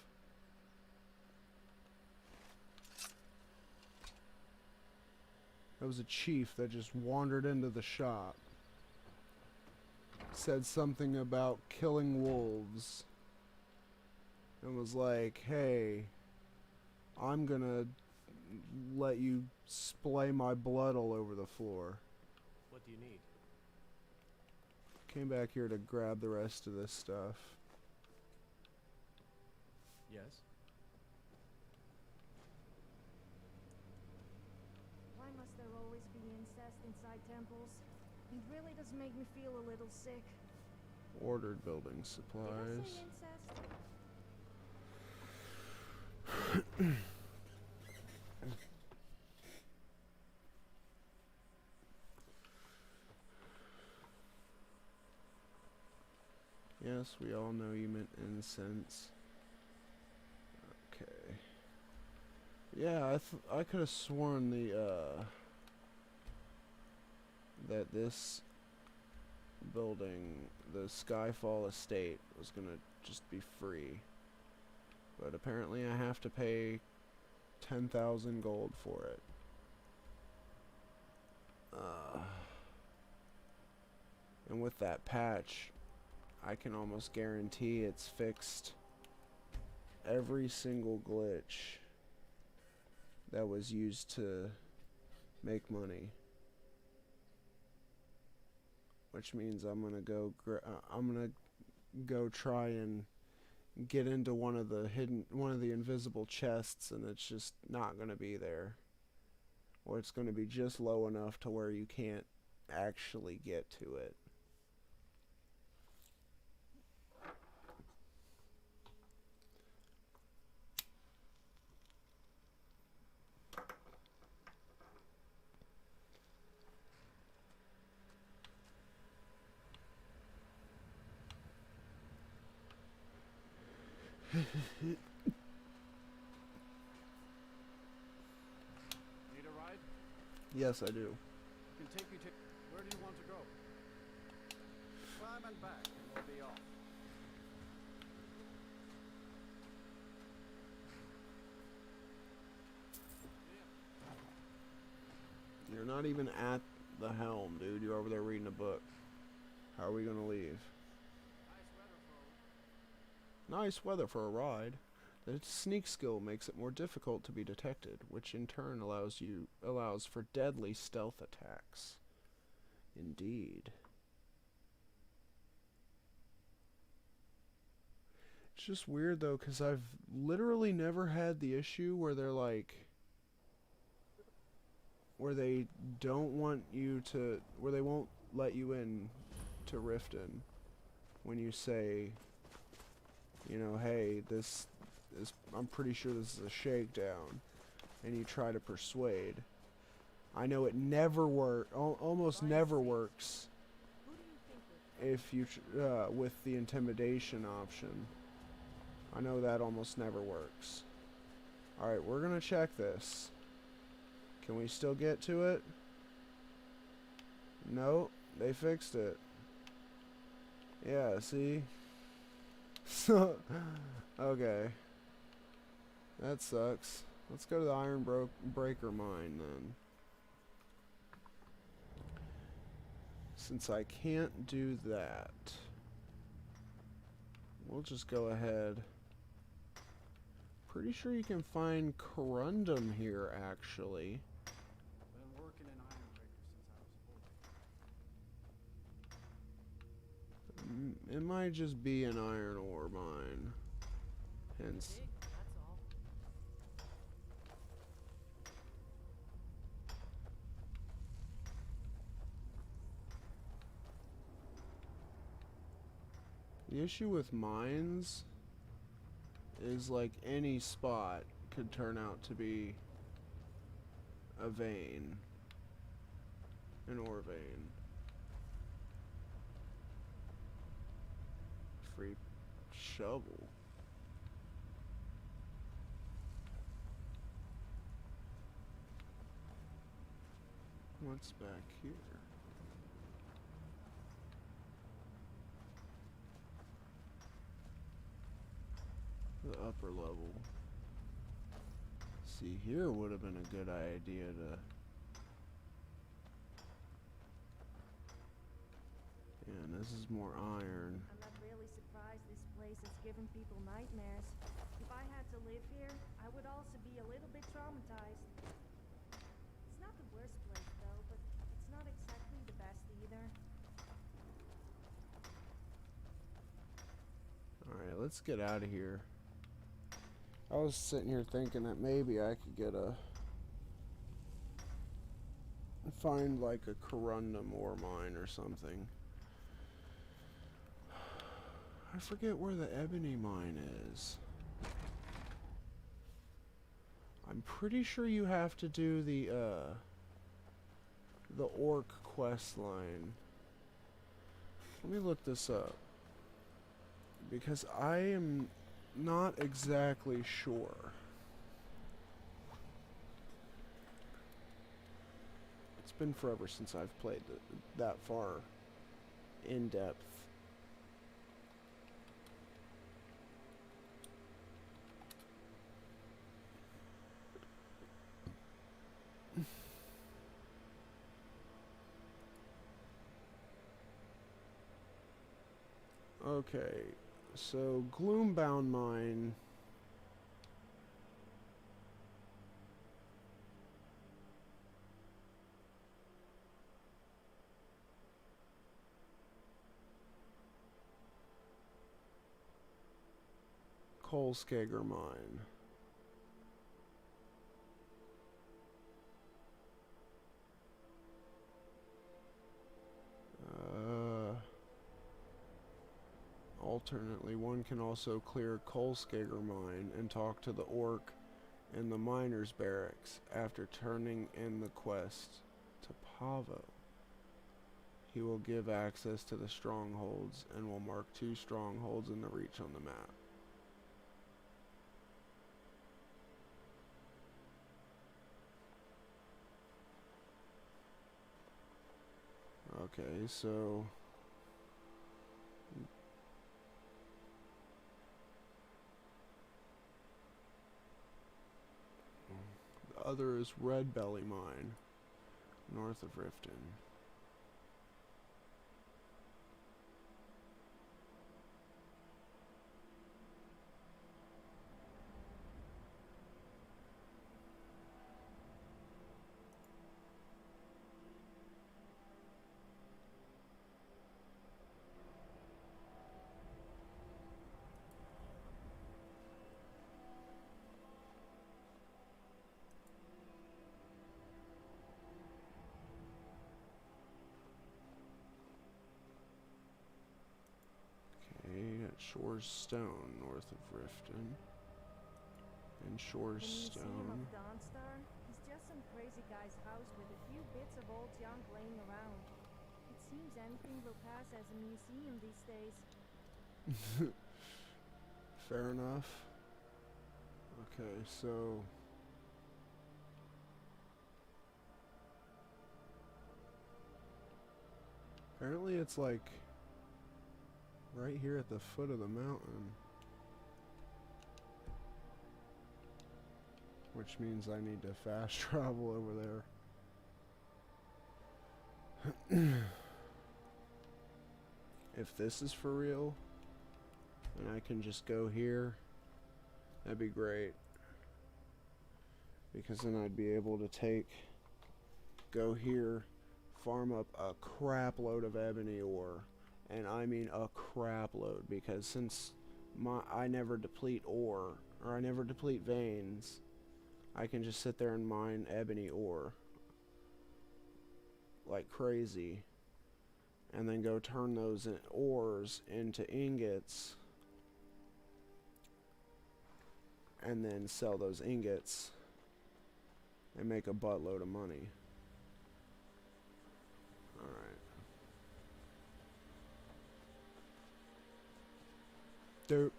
Speaker 1: That was a chief that just wandered into the shop. Said something about killing wolves. And was like, hey, I'm gonna let you splay my blood all over the floor.
Speaker 12: What do you need?
Speaker 1: came back here to grab the rest of this stuff.
Speaker 12: Yes?
Speaker 5: Why must there always be incest inside temples? It really does make me feel a little sick.
Speaker 1: Ordered building
Speaker 5: Did I
Speaker 1: supplies.
Speaker 5: say incest?
Speaker 1: Yes, we all know you meant incense. Okay. Yeah, I could have sworn that this building, the Skyfall estate, was gonna just be free. But apparently I have to pay 10,000 gold for it. And with that patch, I can almost guarantee it's fixed every single glitch that was used to make money. Which means I'm gonna go try and get into one of the invisible chests, and it's just not gonna be there. Or it's gonna be just low enough to where you can't actually get to it.
Speaker 13: Need a ride?
Speaker 1: Yes, I do.
Speaker 13: I can take you to... Where do you want to go? Climb and back, and we'll be off.
Speaker 1: You're not even at the helm, dude. You're over there reading a book. How are we gonna leave? Nice weather for a ride. The sneak skill makes it more difficult to be detected, which in turn allows for deadly stealth attacks. Indeed. It's just weird though, because I've literally never had the issue where they're like, where they don't want you to, where they won't let you in to Riften when you say, you know, hey, this is, I'm pretty sure this is a shakedown, and you try to persuade. I know it never almost never works if you with the intimidation option. I know that almost never works. Alright, we're gonna check this. Can we still get to it? No, they fixed it. Yeah, see? So, okay. That sucks. Let's go to the Iron Breaker mine then. Since I can't do that, we'll just go ahead. Pretty sure you can find corundum here, actually.
Speaker 13: Been working in Iron Breaker since I was a boy.
Speaker 1: It might just be an iron ore mine. Hence.
Speaker 2: That's all.
Speaker 1: The issue with mines is like any spot could turn out to be a vein. An ore vein. Free shovel. What's back here? The upper level. See, here would have been a good idea to... Yeah, and this is more iron.
Speaker 5: I'm not really surprised this place has given people nightmares. If I had to live here, I would also be a little bit traumatized. It's not the worst place though, but it's not exactly the best either.
Speaker 1: let's get out of here. I was sitting here thinking that maybe I could get find like a corundum ore mine or something. I forget where the ebony mine is. I'm pretty sure you have to do the orc quest line. Let me look this up, because I am not exactly sure. It's been forever since I've played that far in depth. Okay, so Gloombound Mine. Kolskager Mine. Alternately, one can also clear Kolskager Mine and talk to the orc in the miner's barracks after turning in the quest to Pavo. He will give access to the strongholds and will mark 2 strongholds in the reach on the map. Okay, so the other is Red Belly Mine, north of Riften. Shore's Stone, north of Riften. And Shore's
Speaker 5: The Museum
Speaker 1: Stone.
Speaker 5: of Dawnstar is just some crazy guy's house with a few bits of old junk laying around. It seems anything will pass as a museum these days.
Speaker 1: Fair enough. Okay, so apparently it's like right here at the foot of the mountain, which means I need to fast travel over there. If this is for real and I can just go here, that'd be great, because then I'd be able to go here, farm up a crap load of ebony ore. And I mean a crap load, because since I never deplete ore, or I never deplete veins, I can just sit there and mine ebony ore like crazy, and then go turn those ores into ingots, and then sell those ingots and make a buttload of money. Alright. Dope.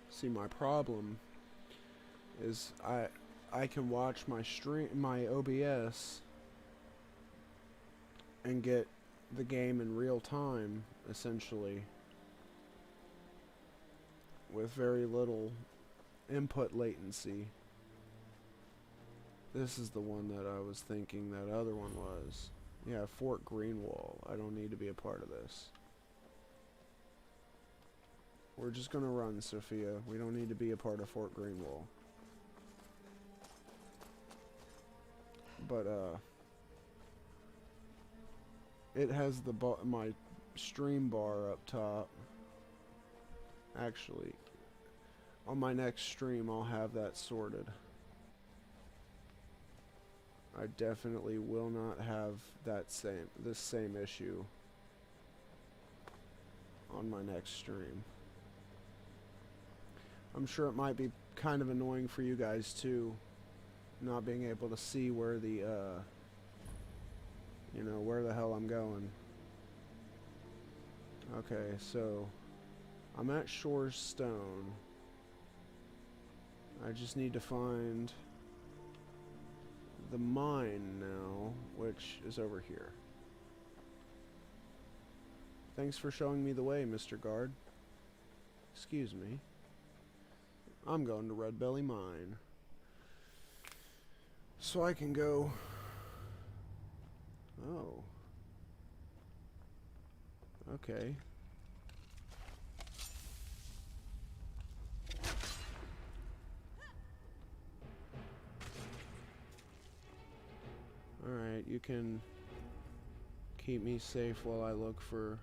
Speaker 1: See, my problem is I can watch my OBS and get the game in real time, essentially, with very little input latency. This is the one that I was thinking that other one was. Yeah, Fort Greenwall. I don't need to be a part of this. We're just gonna run, Sophia. We don't need to be a part of Fort Greenwall. But, it has the my stream bar up top. Actually, on my next stream, I'll have that sorted. I definitely will not have this same issue on my next stream. I'm sure it might be kind of annoying for you guys too, not being able to see where the, you know, where the hell I'm going. Okay, so I'm at Shore's Stone. I just need to find the mine now, which is over here. Thanks for showing me the way, Mr. Guard. Excuse me. I'm going to Red Belly Mine. So I can go... Oh. Okay. Alright, you can keep me safe while I look for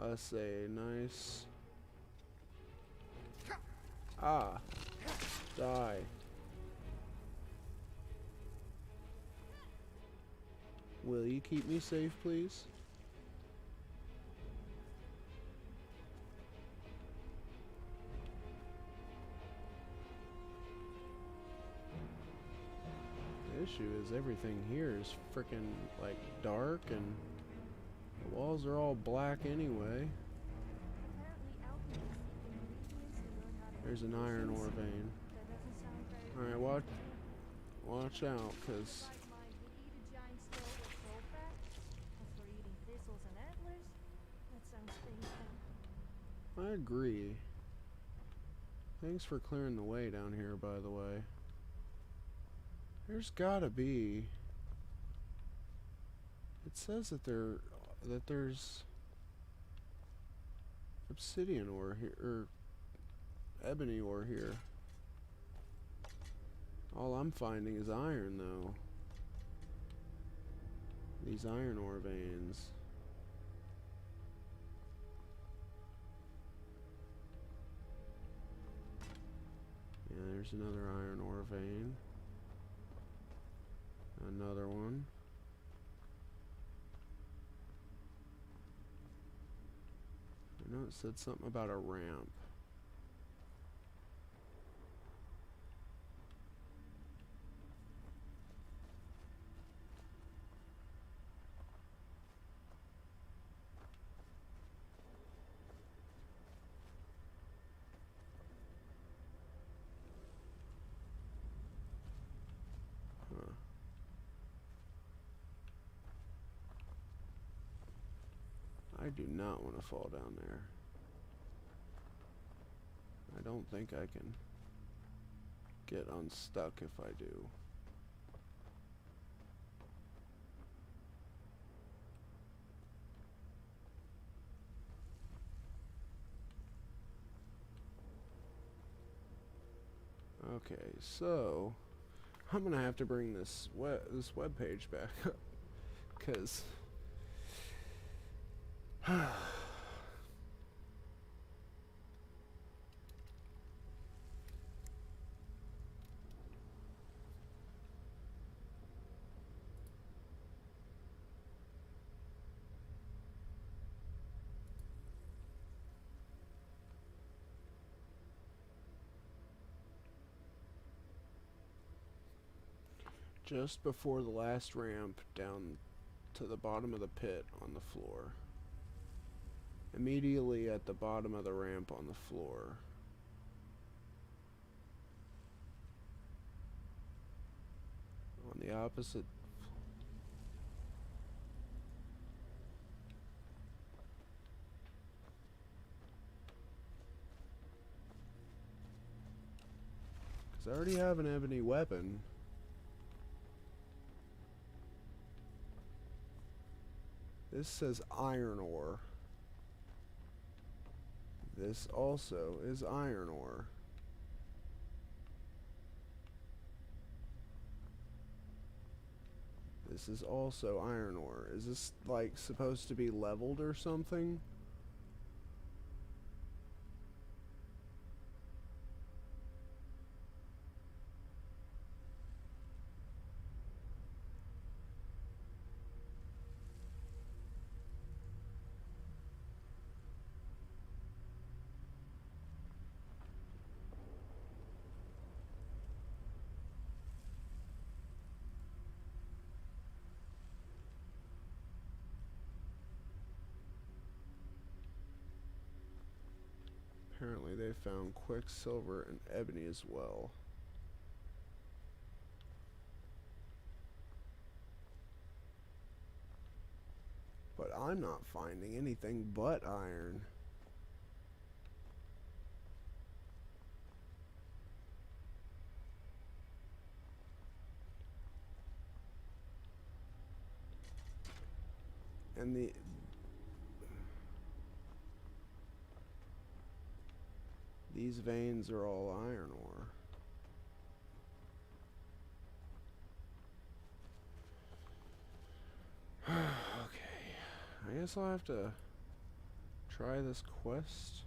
Speaker 1: us a nice... Ah! Die. Will you keep me safe, please? The issue is everything here is freaking like dark and the walls are all black anyway. There's an iron ore vein. Alright, watch out, cause I agree. Thanks for clearing the way down here, by the way. There's gotta be. It says that there's obsidian ore here, or ebony ore here. All I'm finding is iron, though. These iron ore veins. Yeah, there's another iron ore vein. Another one. I know it said something about a ramp. I do not want to fall down there. I don't think I can get unstuck if I do. Okay, so I'm gonna have to bring this web page back up, because just before the last ramp down to the bottom of the pit on the floor. Immediately at the bottom of the ramp on the floor. On the opposite. Because I already have an ebony weapon. This says iron ore. This also is iron ore. This is also iron ore. Is this, like, supposed to be leveled or something? Apparently they found quicksilver and ebony as well. But I'm not finding anything but iron. And these veins are all iron ore. Okay, I guess I'll have to try this quest.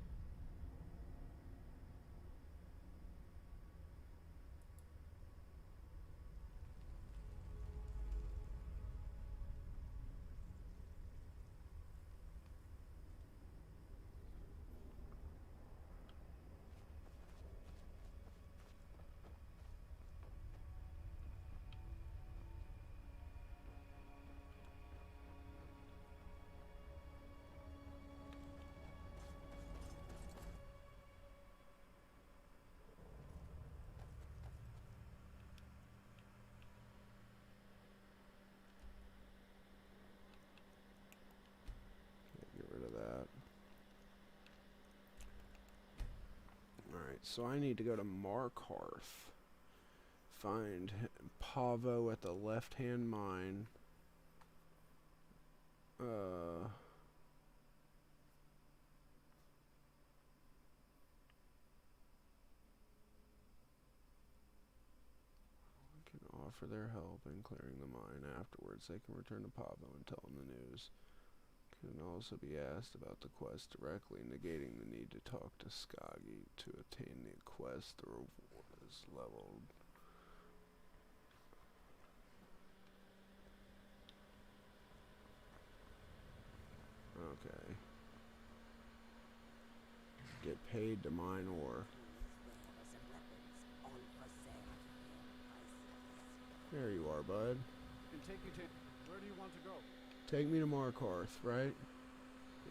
Speaker 1: Get rid of that. Alright, so I need to go to Markarth. Find Pavo at the left-hand mine. Can offer their help in clearing the mine. Afterwards, they can return to Pavo and tell him the news. Can also be asked about the quest directly, negating the need to talk to Skagi. To attain the quest, the reward is leveled. Okay. Get paid to mine ore. There you are, bud.
Speaker 13: Can take you to. Where do you want to go?
Speaker 1: Take me to Markarth, right?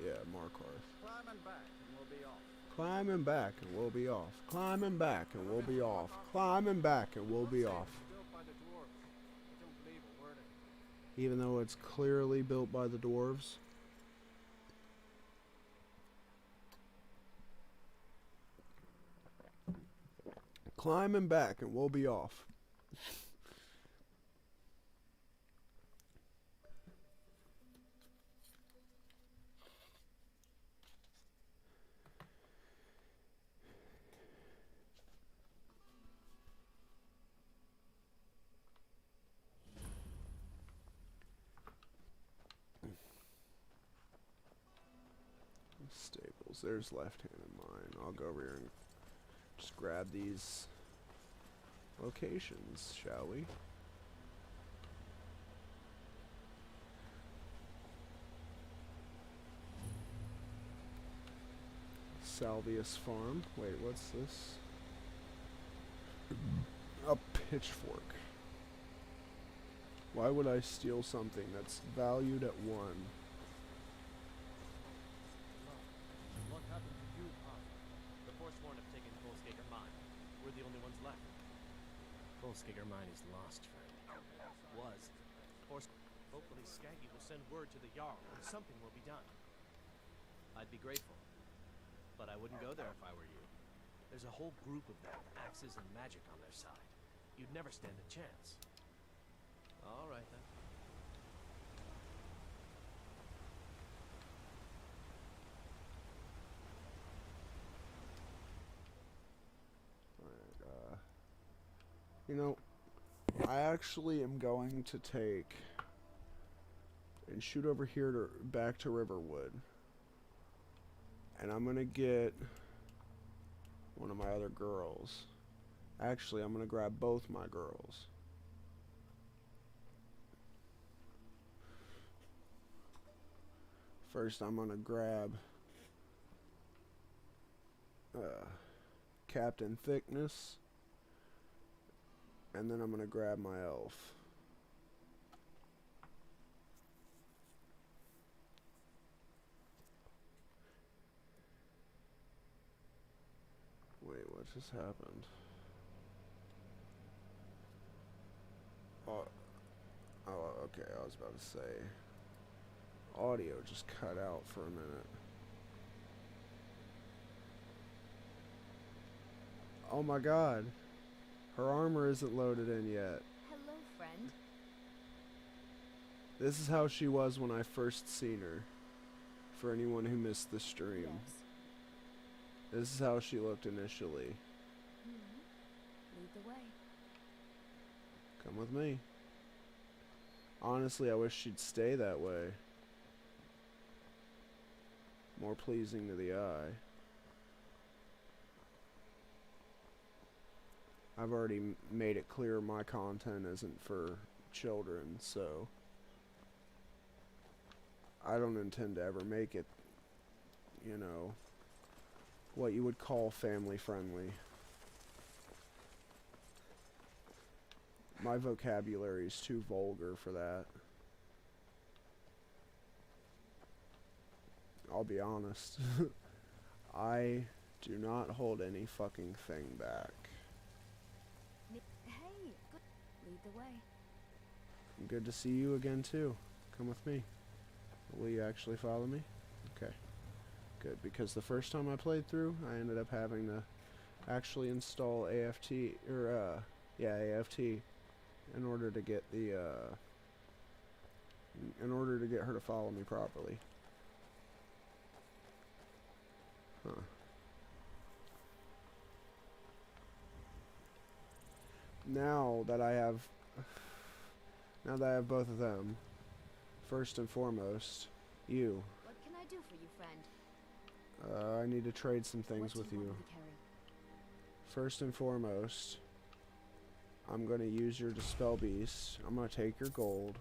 Speaker 1: Yeah, Markarth.
Speaker 13: Climb and back, and we'll be off.
Speaker 1: Climbing back and we'll be off. Climbing back and we'll be off. Climbing back and we'll be off.
Speaker 13: Built by the dwarves. I don't believe a word of it.
Speaker 1: Even though it's clearly built by the dwarves. Climbing back and we'll be off. Staples. There's left hand in mine. I'll go over here and just grab these locations, shall we? Salvius Farm. Wait, what's this? A pitchfork. Why would I steal something that's valued at 1?
Speaker 12: What happened to you, Papa? The Forsworn have taken Kolskager Mine. We're the only ones left. Kolskager Mine is lost, friend. Was. Hopefully Skaggy will send word to the Jarl and something will be done. I'd be grateful. But I wouldn't go there if I were you. There's a whole group of them, axes and magic on their side. You'd never stand a chance. All right, then.
Speaker 1: You know, I actually am going to take and shoot over here to back to Riverwood. And I'm gonna get one of my other girls. Actually, I'm gonna grab both my girls. First, I'm gonna grab Captain Thickness, and then I'm gonna grab my elf. Wait, what just happened? Oh, okay, I was about to say. Audio just cut out for a minute. Oh my god. Her armor isn't loaded in yet.
Speaker 4: Hello, friend.
Speaker 1: This is how she was when I first seen her. For anyone who missed the stream.
Speaker 4: Yes.
Speaker 1: This is how she looked initially.
Speaker 4: Lead the way.
Speaker 1: Come with me. Honestly, I wish she'd stay that way. More pleasing to the eye. I've already made it clear my content isn't for children, so I don't intend to ever make it, you know, what you would call family friendly. My vocabulary is too vulgar for that. I'll be honest. I do not hold any fucking thing back.
Speaker 4: Hey, good. Lead the way.
Speaker 1: Good to see you again too. Come with me. Will you actually follow me? Okay. Good, because the first time I played through, I ended up having to actually install AFT, or AFT, in order to get the, in order to get her to follow me properly. Huh. Now that I have both of them, first and foremost, you.
Speaker 4: What can I do for you, friend?
Speaker 1: I need to trade some things with you.
Speaker 4: What do you want me to carry?
Speaker 1: First and foremost, I'm gonna use your Dispel Beast. I'm gonna take your gold.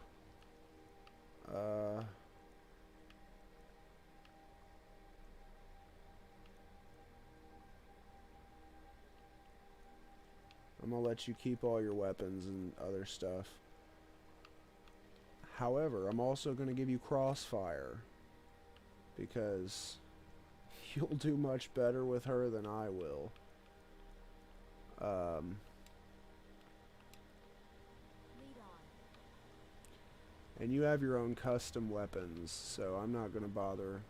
Speaker 1: I'm gonna let you keep all your weapons and other stuff. However, I'm also gonna give you Crossfire, because you'll do much better with her than I will. And you have your own custom weapons, so I'm not gonna bother.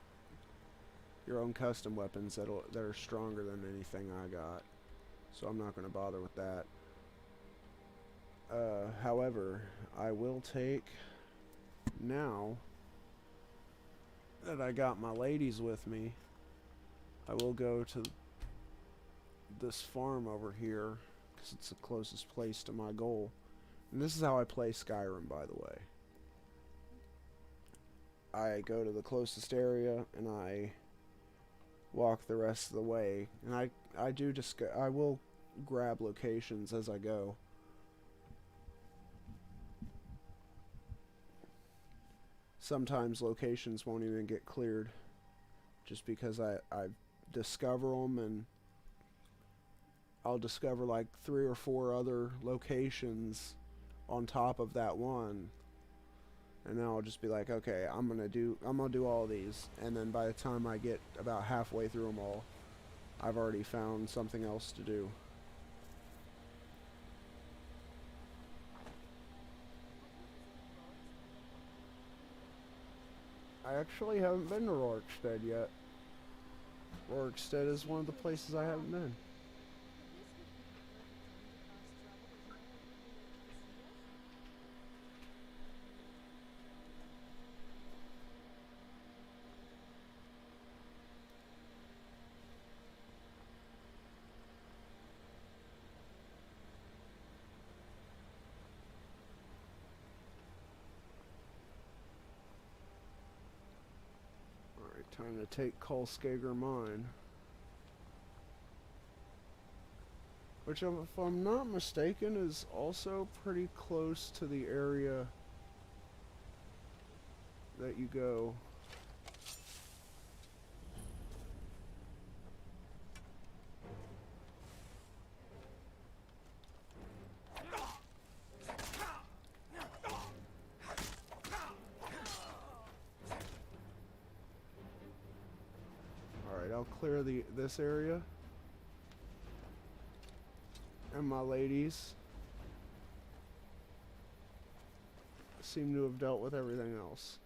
Speaker 1: Your own custom weapons that are stronger than anything I got, so I'm not gonna bother with that. However, I will take, now that I got my ladies with me, I will go to this farm over here, because it's the closest place to my goal. And this is how I play Skyrim, by the way. I go to the closest area, and I walk the rest of the way. And I will grab locations as I go. Sometimes locations won't even get cleared, just because I discover them, and I'll discover like 3 or 4 other locations on top of that one, and then I'll just be like, okay, I'm gonna do all these, and then by the time I get about halfway through them all, I've already found something else to do. I actually haven't been to Rorikstead yet. Rorikstead is one of the places I haven't been. Trying to take Kolskager Mine. Which, if I'm not mistaken, is also pretty close to the area that you go. Alright, I'll clear this area. And my ladies seem to have dealt with everything else.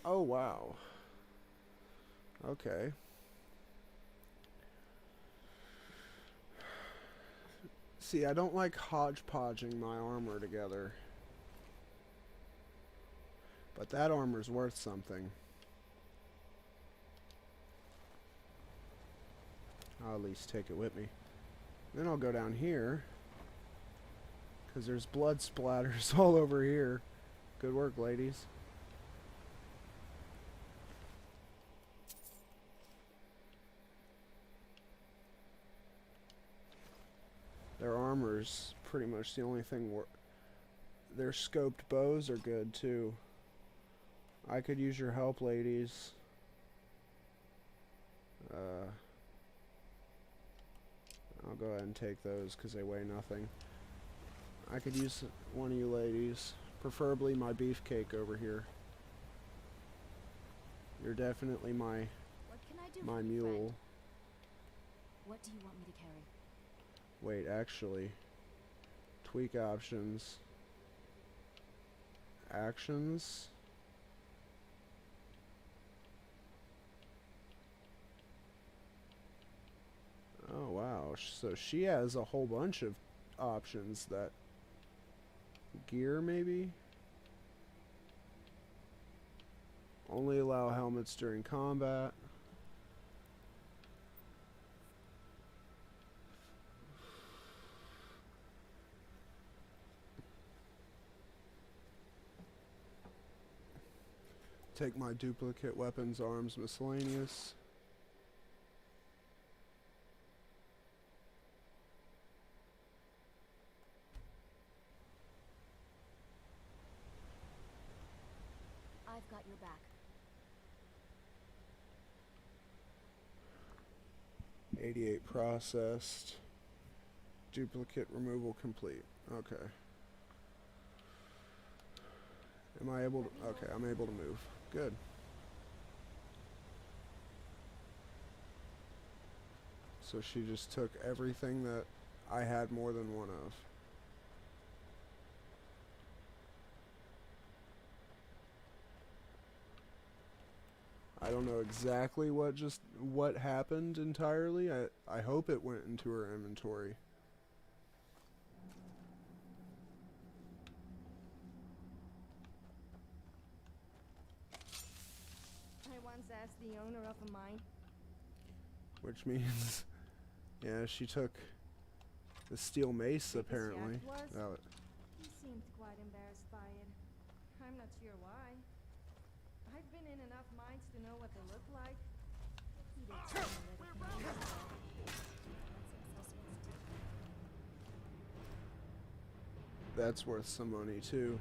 Speaker 1: Oh, wow. Okay. See, I don't like hodgepodging my armor together. But that armor's worth something. I'll at least take it with me. Then I'll go down here, because there's blood splatters all over here. Good work, ladies. Their armor's pretty much the only thing. Their scoped bows are good, too. I could use your help, ladies. I'll go ahead and take those because they weigh nothing. I could use one of you ladies. Preferably my beefcake over here. You're definitely my mule.
Speaker 4: Friend? What do you want me to carry?
Speaker 1: Wait, actually. Tweak options. Actions. Oh wow, so she has a whole bunch of options. That gear, maybe? Only allow helmets during combat. Take my duplicate weapons, arms, miscellaneous.
Speaker 4: I've got your back.
Speaker 1: 88 processed. Duplicate removal complete. Okay. Am I able to? Okay, I'm able to move. Good. So she just took everything that I had more than one of. I don't know exactly what happened entirely. I hope it went into her inventory.
Speaker 5: I once asked the owner of a mine.
Speaker 1: Which means, yeah, she took the steel mace apparently. Oh,
Speaker 5: He seemed quite embarrassed by it. I'm not sure why. I've been in enough mines to know what they look like. He did tell me that it can be
Speaker 1: that's worth some money too.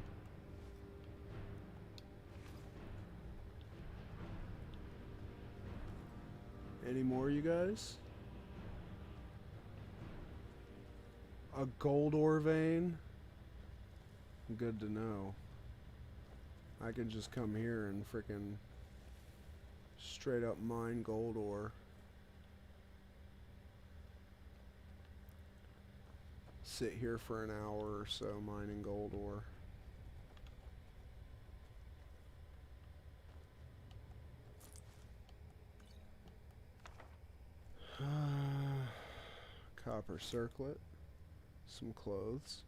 Speaker 1: Any more, you guys? A gold ore vein? Good to know. I can just come here and frickin' straight up mine gold ore. Sit here for an hour or so mining gold ore. Copper circlet. Some clothes.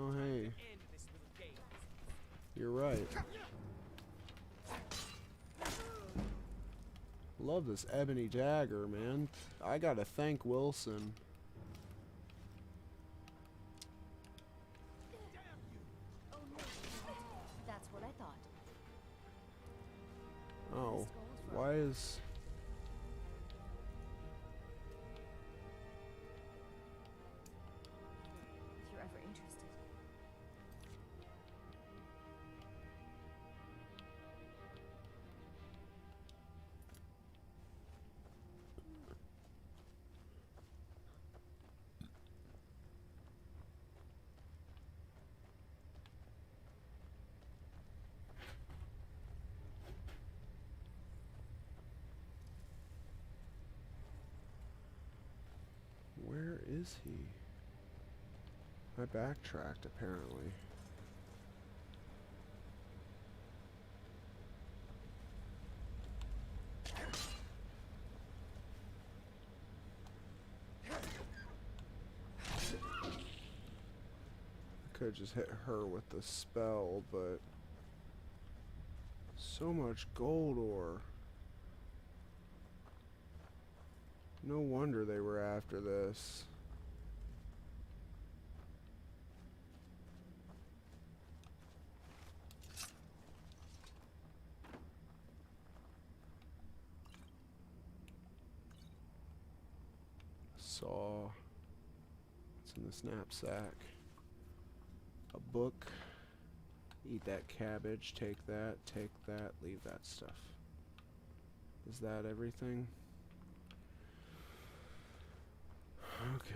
Speaker 1: Oh, hey. You're right. love this ebony dagger, man. I gotta thank Wilson.
Speaker 4: Oh no, that's what I thought.
Speaker 1: Oh, why is...
Speaker 4: If you're ever interested.
Speaker 1: Where is he? I backtracked, apparently. I could just hit her with the spell, but... So much gold ore. No wonder they were after this. Saw. It's in this knapsack. A book. Eat that cabbage. Take that. Take that. Leave that stuff. Is that everything? Okay,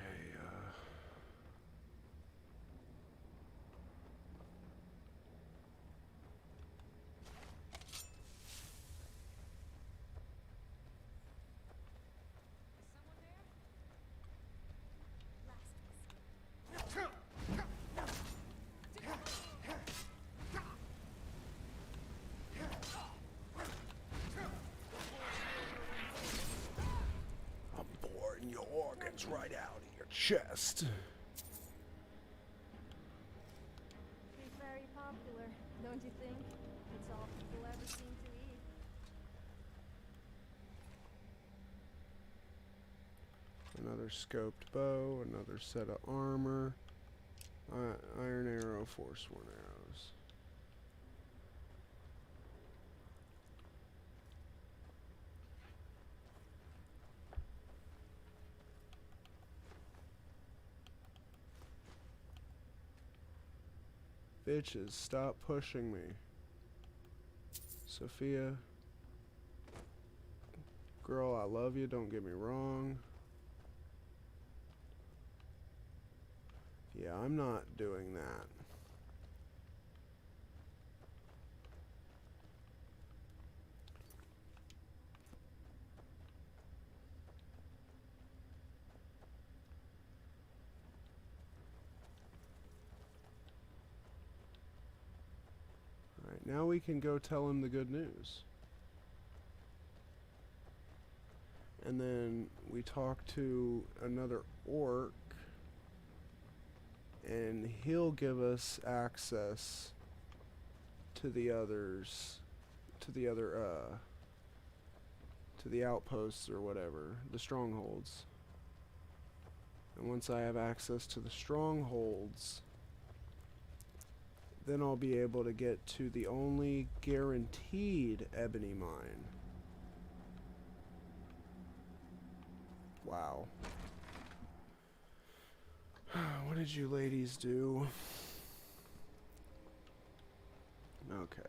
Speaker 1: I'm boring your organs right out of your chest.
Speaker 5: He's very popular, don't you think? It's all people ever seem to eat.
Speaker 1: Another scoped bow, another set of armor. Iron arrow, force 1 arrows. Bitches, stop pushing me. Sophia. Girl, I love you, don't get me wrong. Yeah, I'm not doing that. Alright, now we can go tell him the good news. And then we talk to another orc, and he'll give us access to the others, to the outposts or whatever, the strongholds. And once I have access to the strongholds, then I'll be able to get to the only guaranteed ebony mine. Wow. What did you ladies do? Okay.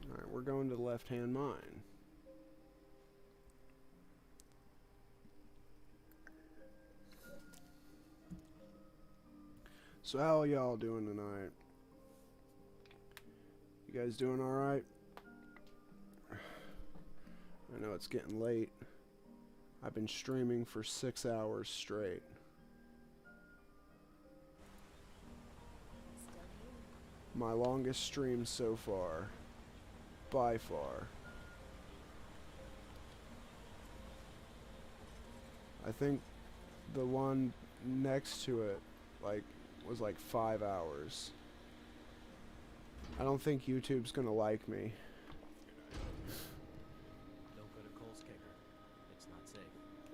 Speaker 1: Alright, we're going to the left-hand mine. So how are y'all doing tonight? You guys doing alright? I know it's getting late. I've been streaming for 6 hours straight. My longest stream so far. By far. I think the one next to it, was 5 hours. I don't think YouTube's gonna like me.
Speaker 12: Don't go to Cole's Kicker. It's not safe.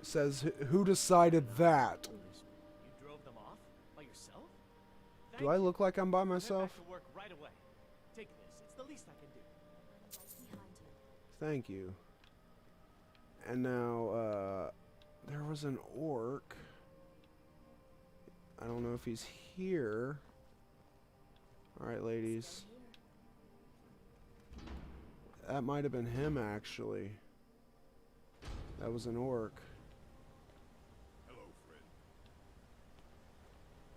Speaker 1: Says, who decided that?
Speaker 12: You drove them off? By yourself?
Speaker 1: Do I look like I'm by myself?
Speaker 12: Head back to work right away. Take this. It's the least I can do.
Speaker 1: Thank you. And now, there was an orc. I don't know if he's here. Alright, ladies. That might have been him, actually. That was an orc.
Speaker 18: Hello, friend.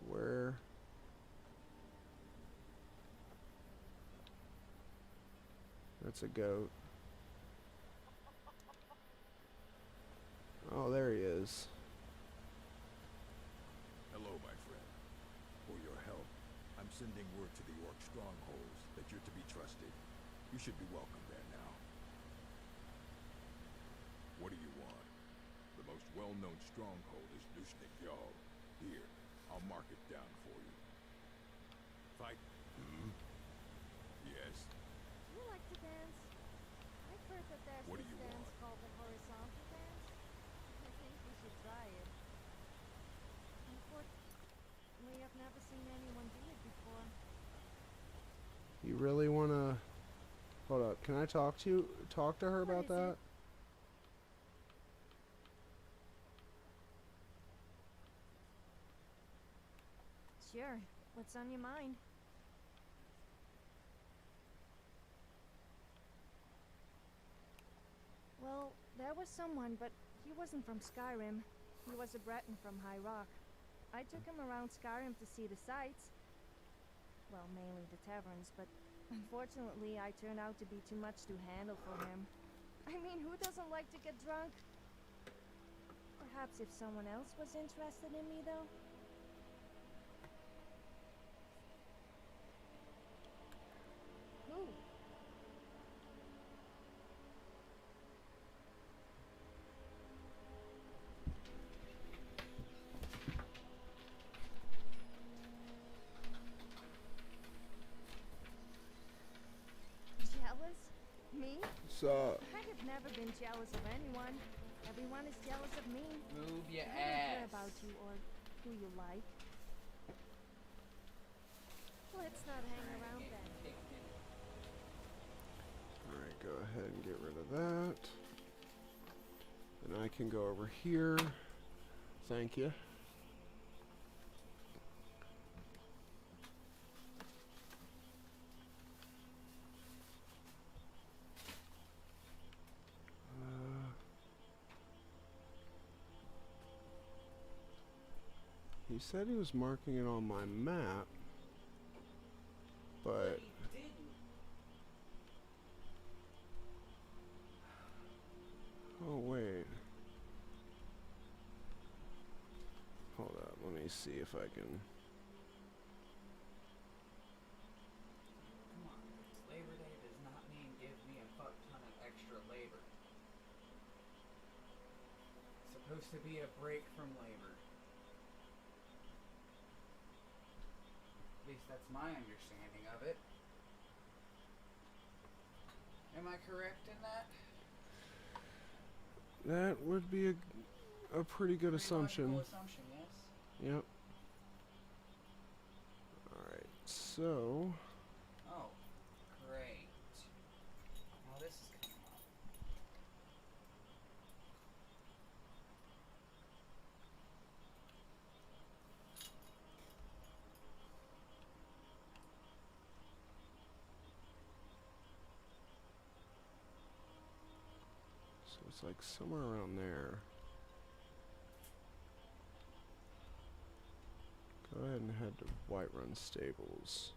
Speaker 1: Where? That's a goat. Oh, there he is.
Speaker 18: Hello, my friend. For your help, I'm sending word to the orc strongholds that you're to be trusted. You should be welcome there now. What do you want? The most well-known stronghold is Dushnik Yal. Here, I'll mark it down for you. Fight. Yes.
Speaker 5: Do you like to dance? I've heard that there's
Speaker 18: What do
Speaker 5: this
Speaker 18: you
Speaker 5: dance
Speaker 18: want?
Speaker 5: called the horizontal dance. I think we should try it. Unfortunately, I've never seen anyone do it before.
Speaker 1: You really wanna... Hold up, can I talk to her
Speaker 5: What
Speaker 1: about
Speaker 5: is
Speaker 1: that?
Speaker 5: it? Sure. What's on your mind? Well, there was someone, but he wasn't from Skyrim. He was a Breton from High Rock. I took him around Skyrim to see the sights. Well, mainly the taverns, but unfortunately I turned out to be too much to handle for him. I mean, who doesn't like to get drunk? Perhaps if someone else was interested in me, though? Who? Jealous? Me?
Speaker 1: So,
Speaker 5: I have never been jealous of anyone. Everyone is jealous of me.
Speaker 19: Move your
Speaker 5: I don't care
Speaker 19: ass.
Speaker 5: about you or who you like. Let's not hang around then.
Speaker 1: alright, go ahead and get rid of that. And I can go over here. Thank you. He said he was marking it on my map, but oh wait, hold up, let me see if I can.
Speaker 19: Come on, Labor Day does not mean give me a fuck ton of extra labor. It's supposed to be a break from labor. At least that's my understanding of it. Am I correct in that?
Speaker 1: That would be a pretty good assumption.
Speaker 19: Logical assumption, yes.
Speaker 1: Yep. Alright, so
Speaker 19: Oh, great. Now this is coming up.
Speaker 1: so it's like somewhere around there. Go ahead and head to Whiterun Stables.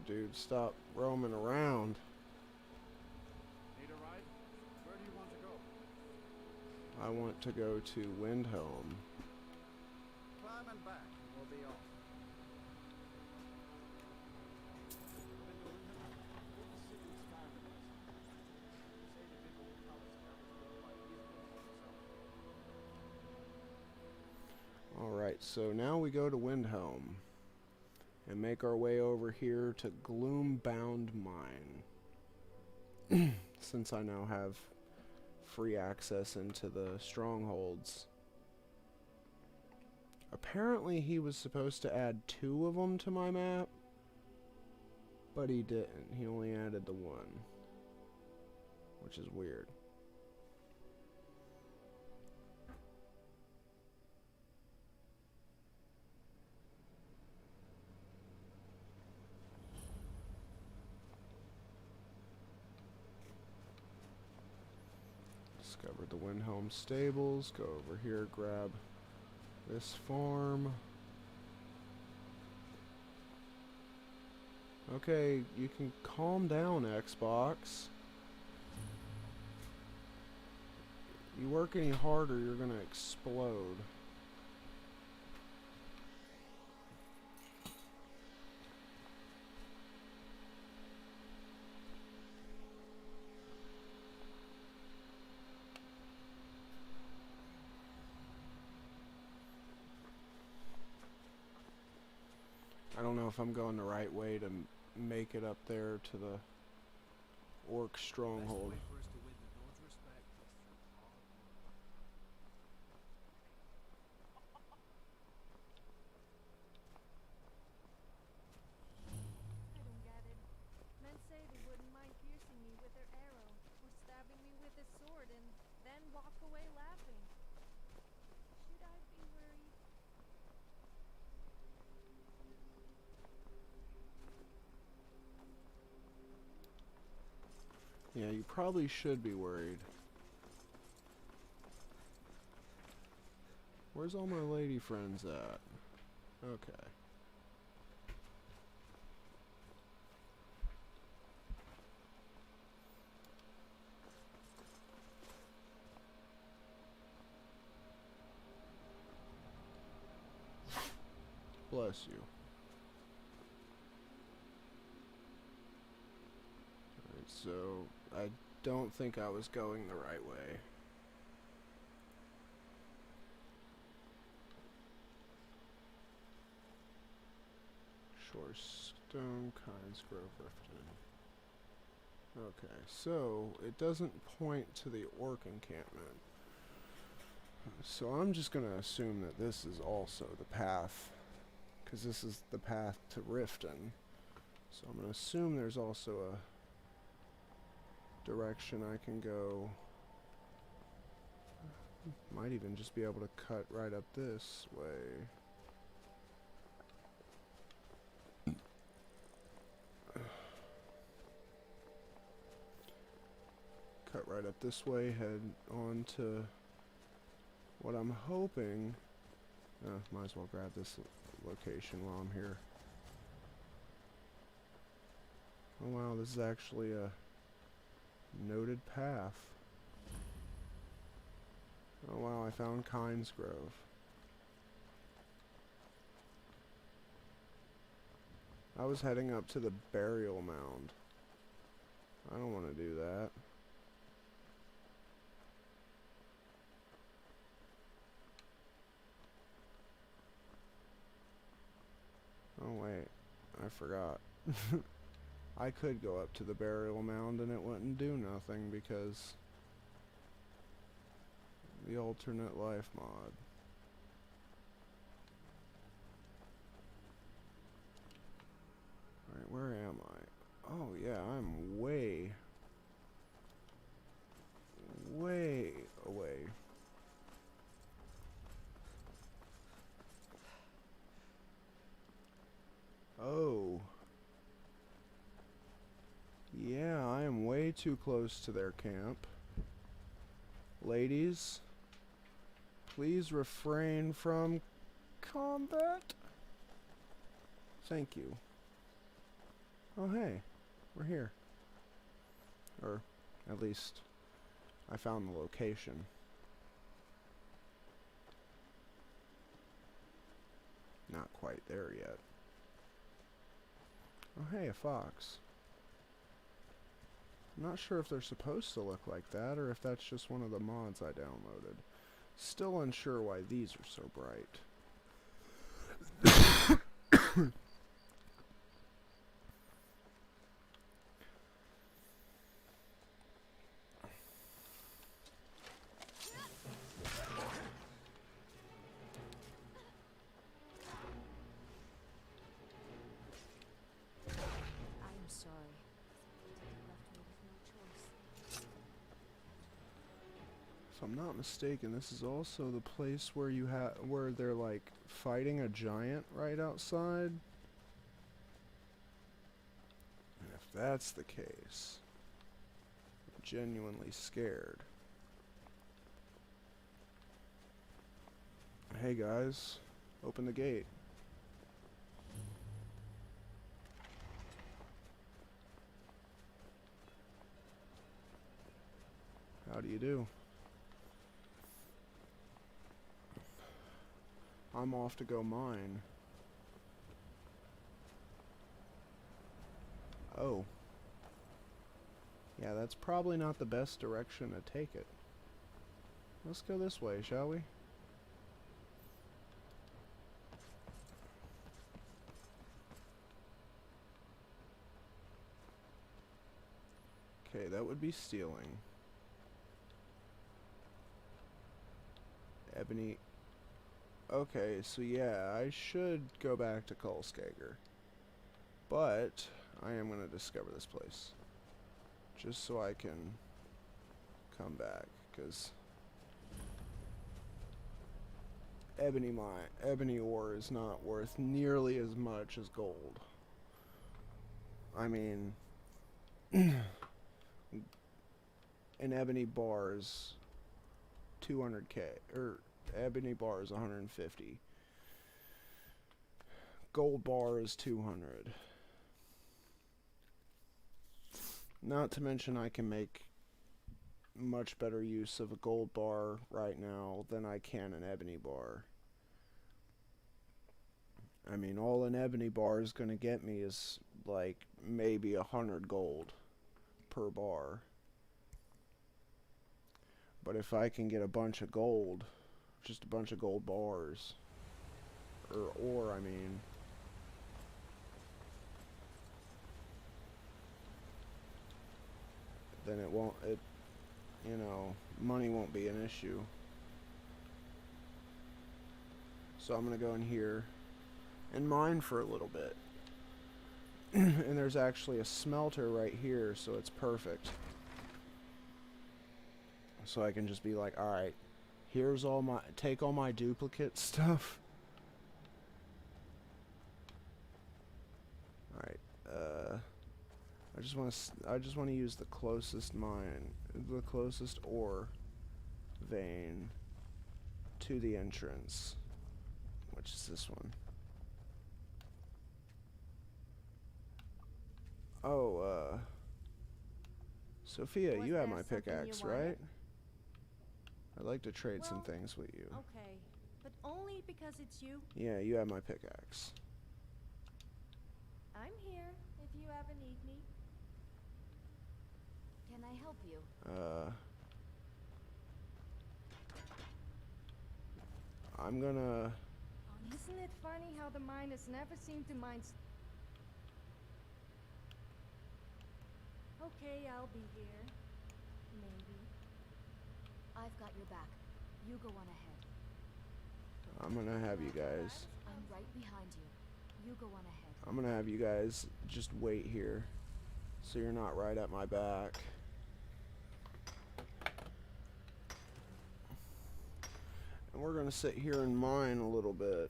Speaker 1: dude, stop roaming around.
Speaker 13: Need a ride? Where do you want to go?
Speaker 1: I want to go to Windhelm.
Speaker 13: Climb and back, and we'll be off.
Speaker 1: Alright, so now we go to Windhelm and make our way over here to Gloombound Mine. Since I now have free access into the strongholds. Apparently he was supposed to add 2 of them to my map, but he didn't. He only added the 1, which is weird. Discovered the Windhelm stables. Go over here, grab this farm. Okay, you can calm down, Xbox. You work any harder, you're gonna explode. I don't know if I'm going the right way to make it up there to the orc stronghold.
Speaker 5: I don't get it. Men say they wouldn't mind piercing me with their arrow, or stabbing me with a sword, and then walk away laughing. Should I be worried?
Speaker 1: Yeah, you probably should be worried. Where's all my lady friends at? Okay. Bless you. Alright, so I don't think I was going the right way. Shorestone, Kinesgrove, Riften. Okay, so it doesn't point to the orc encampment. So I'm just gonna assume that this is also the path, because this is the path to Riften. So I'm gonna assume there's also a direction I can go. Might even just be able to cut right up this way. Cut right up this way, head on to what I'm hoping. Might as well grab this location while I'm here. Oh wow, this is actually a noted path. Oh wow, I found Kinesgrove. I was heading up to the burial mound. I don't want to do that. Oh wait, I forgot. I could go up to the burial mound and it wouldn't do nothing because the alternate life mod. Alright, where am I? Oh yeah, I'm way away. Oh. Yeah, I am way too close to their camp. Ladies, please refrain from combat. Thank you. Oh hey, we're here. Or, at least, I found the location. Not quite there yet. Oh hey, a fox. I'm not sure if they're supposed to look like that, or if that's just one of the mods I downloaded. Still unsure why these are so bright.
Speaker 4: I'm sorry. You left me with no choice.
Speaker 1: If I'm not mistaken, this is also the place where where they're like fighting a giant right outside. And if that's the case, I'm genuinely scared. Hey guys, open the gate. How do you do? I'm off to go mine. Oh. Yeah, that's probably not the best direction to take it. Let's go this way, shall we? Okay, that would be stealing. Ebony. Okay, so yeah, I should go back to Kulskager. But I am going to discover this place. Just so I can come back, because ebony ore is not worth nearly as much as gold. I mean, an ebony bar is 200k, or ebony bar is 150. Gold bar is 200. Not to mention I can make much better use of a gold bar right now than I can an ebony bar. I mean, all an ebony bar is going to get me is like maybe 100 gold per bar. But if I can get a bunch of gold, just a bunch of gold bars, or I mean, then you know, money won't be an issue. So I'm gonna go in here and mine for a little bit. And there's actually a smelter right here, so it's perfect. So I can just be like, alright, here's take all my duplicate stuff. Alright, I just want to use the closest ore vein to the entrance, which is this one. Oh, Sophia,
Speaker 5: Was
Speaker 1: you have
Speaker 5: there
Speaker 1: my
Speaker 5: something you
Speaker 1: pickaxe,
Speaker 5: wanted?
Speaker 1: right? I'd like to trade some
Speaker 5: Well,
Speaker 1: things with you.
Speaker 5: Okay, but only because it's you.
Speaker 1: Yeah, you have my pickaxe.
Speaker 5: I'm here if you ever need me.
Speaker 4: Can I help you?
Speaker 1: I'm gonna...
Speaker 5: Isn't it funny how the miners never seem to mind? Okay, I'll be here. Maybe.
Speaker 4: I've got your back. You go on ahead.
Speaker 1: I'm gonna have you guys...
Speaker 4: I'm right behind you. You go on ahead.
Speaker 1: I'm gonna have you guys just wait here, so you're not right at my back. And we're gonna sit here and mine a little bit.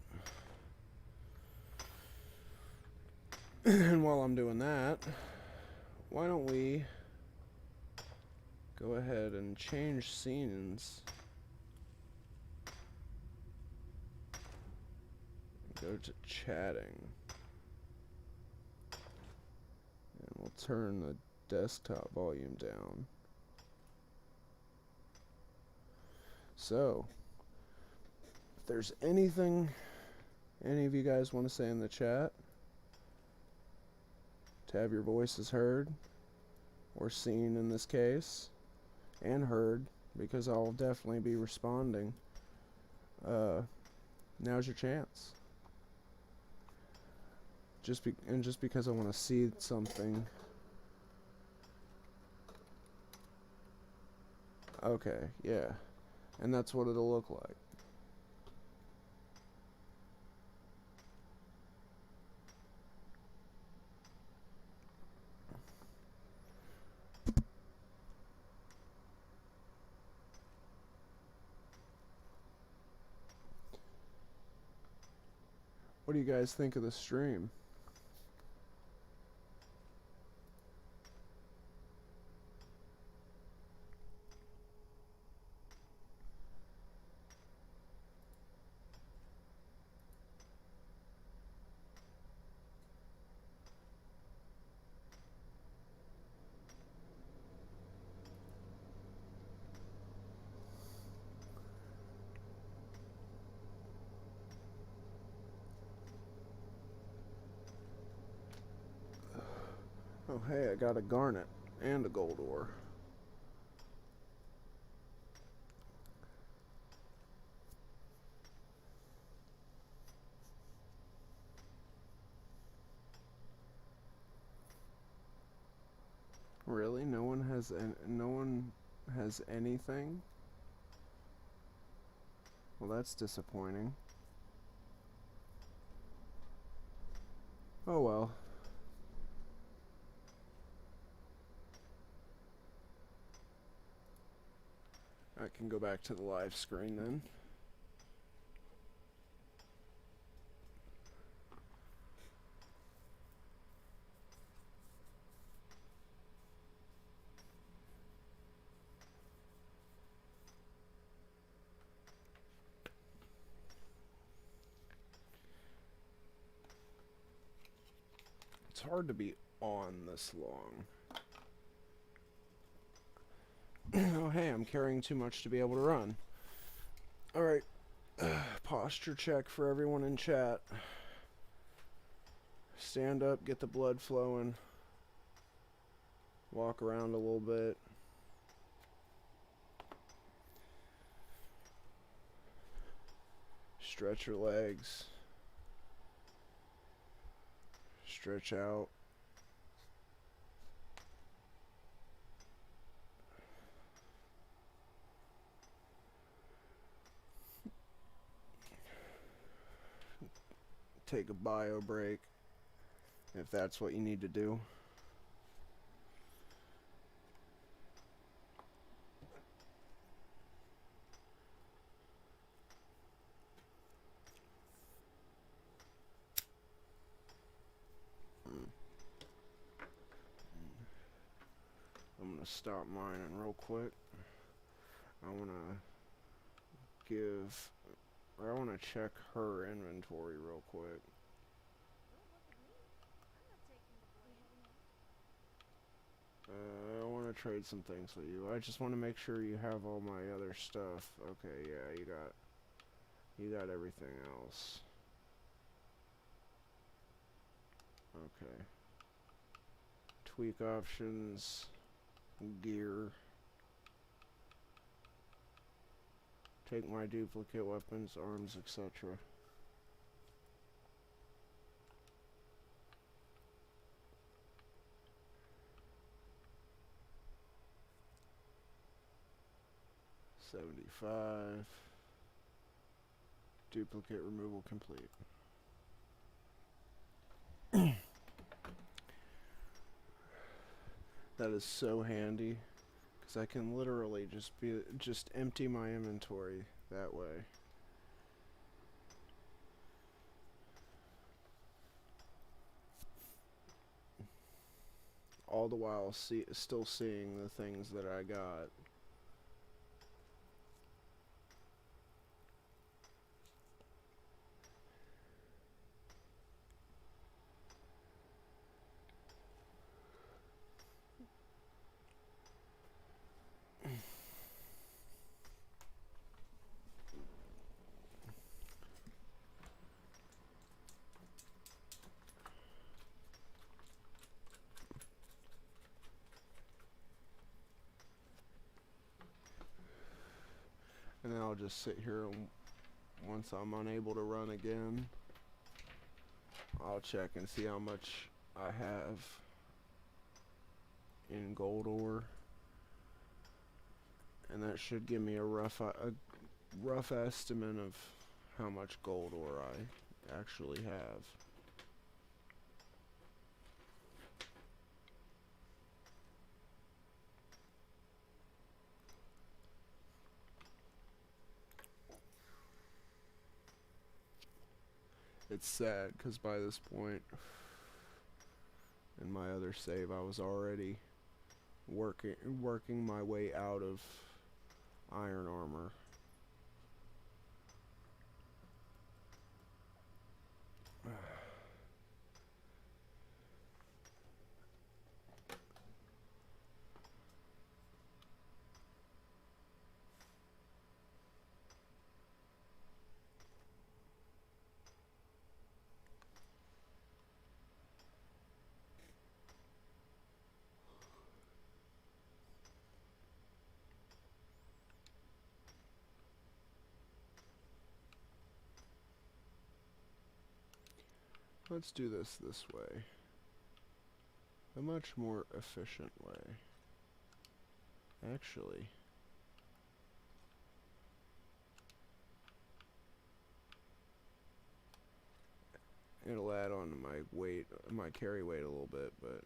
Speaker 1: And while I'm doing that, why don't we go ahead and change scenes. Go to chatting. I'll turn the desktop volume down. So, if there's anything any of you guys want to say in the chat to have your voices heard or seen in this case, and heard, because I'll definitely be responding, now's your chance. Just because I want to see something. Okay, yeah. And that's what it'll look like. What do you guys think of the stream? Oh hey, I got a garnet and a gold ore. Really? No one has anything? Well, that's disappointing. Oh well. I can go back to the live screen then. It's hard to be on this long. Oh hey, I'm carrying too much to be able to run. Alright. Posture check for everyone in chat. Stand up, get the blood flowing. Walk around a little bit. Stretch your legs. Stretch out. Take a bio break if that's what you need to do. I'm gonna stop mining real quick. I wanna check her inventory real quick. I wanna trade some things with you. I just wanna make sure you have all my other stuff. Okay, yeah, you got everything else. Okay. Tweak options, gear. Take my duplicate weapons, arms, etc. $75. Duplicate removal complete. That is so handy, because I can literally just empty my inventory that way. All the while still seeing the things that I got. And then I'll just sit here and once I'm unable to run again, I'll check and see how much I have in gold ore. And that should give me a rough estimate of how much gold ore I actually have. It's sad because by this point in my other save I was already working my way out of iron armor. Let's do this way. A much more efficient way. Actually, it'll add on to my weight, my carry weight a little bit, but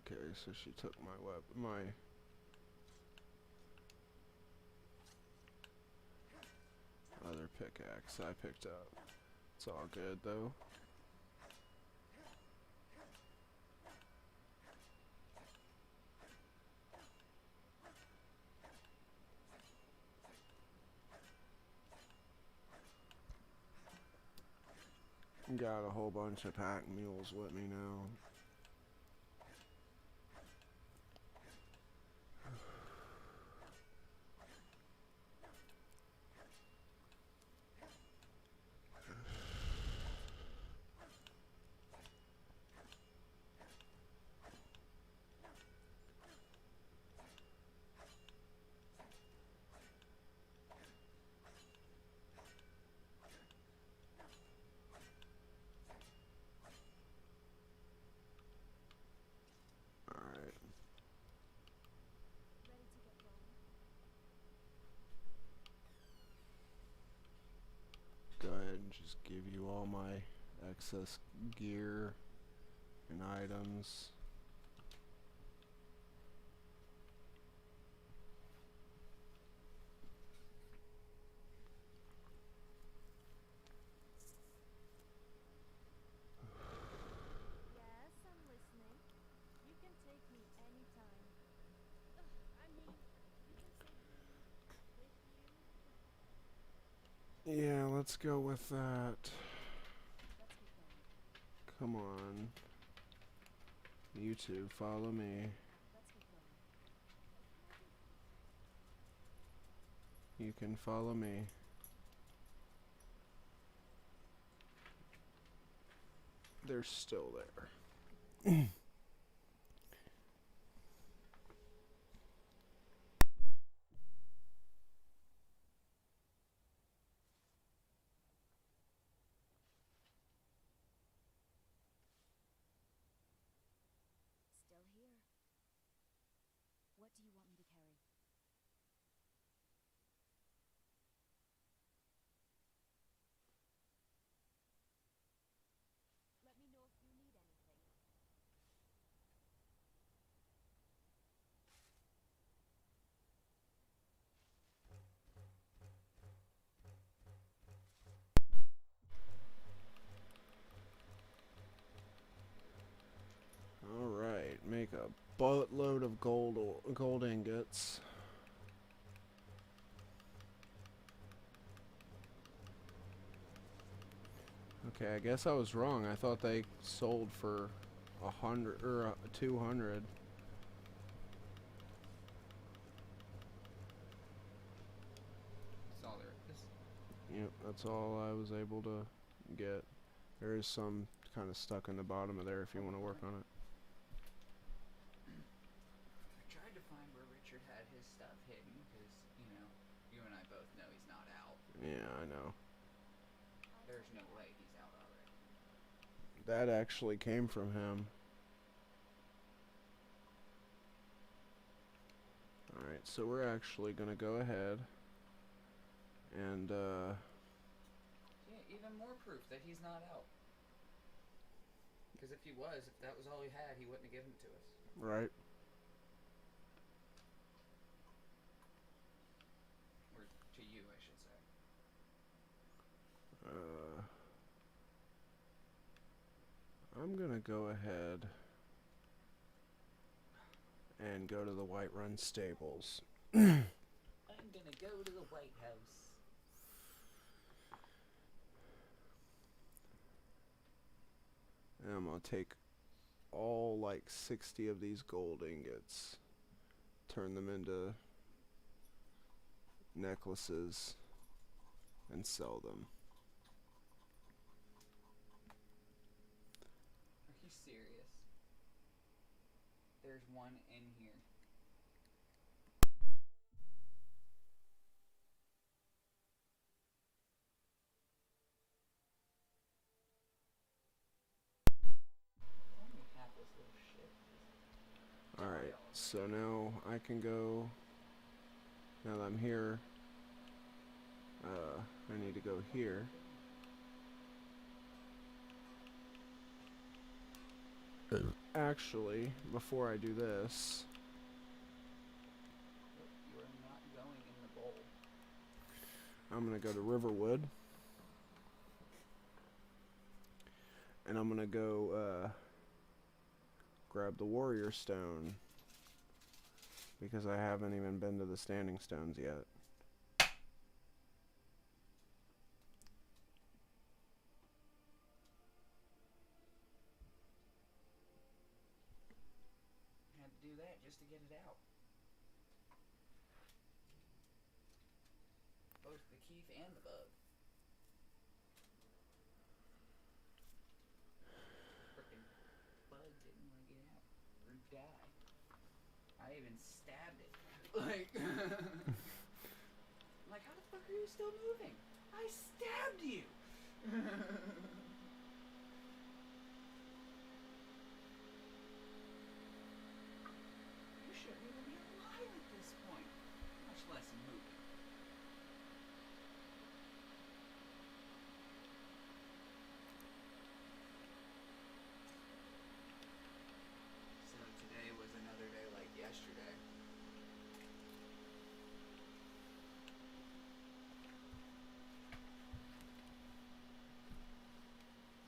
Speaker 1: okay, so she took my other pickaxe I picked up. It's all good though. Got a whole bunch of pack mules with me now. Go ahead and just give you all my excess gear and items.
Speaker 5: Yes, I'm listening. You can take me anytime. I mean, you can take me with you
Speaker 1: let's go with that. Come on. You two, follow me. You can follow me. They're still there.
Speaker 4: Still here. What do you want me to carry? Let me know if you need anything.
Speaker 1: Alright, make a buttload of gold ingots. Okay, I guess I was wrong. I thought they sold for 100 or 200.
Speaker 19: That's all there is.
Speaker 1: Yep, that's all I was able to get. There is some kind of stuck in the bottom of there if you want to work on it.
Speaker 19: I tried to find where Richard had his stuff hidden, because, you know, you and I both know he's not out.
Speaker 1: Yeah, I know.
Speaker 19: There's no way he's out already.
Speaker 1: That actually came from him. Alright, so we're actually going to go ahead and,
Speaker 19: Yeah, even more proof that he's not out. Because if he was, if that was all he had, he wouldn't have given it to us.
Speaker 1: right.
Speaker 19: Or to you, I should say.
Speaker 1: I'm going to go ahead and go to the Whiterun stables.
Speaker 19: I'm gonna go to the White House.
Speaker 1: And I'm going to take all like 60 of these gold ingots, turn them into necklaces, and sell them.
Speaker 19: Are you serious? There's one in here. Only half this little shit.
Speaker 1: Alright, so now I can go, now that I'm here, I need to go here. Actually, before I do this,
Speaker 19: You are not going in the bowl.
Speaker 1: I'm going to go to Riverwood. And I'm going to go grab the Warrior Stone. Because I haven't even been to the Standing Stones yet.
Speaker 19: Had to do that just to get it out. Both the Keith and the Bug. Frickin' Bug didn't want to get out or die. I even stabbed it. Like, like, how the fuck are you still moving? I stabbed you! You shouldn't even be alive at this point, much less moving. So today was another day like yesterday.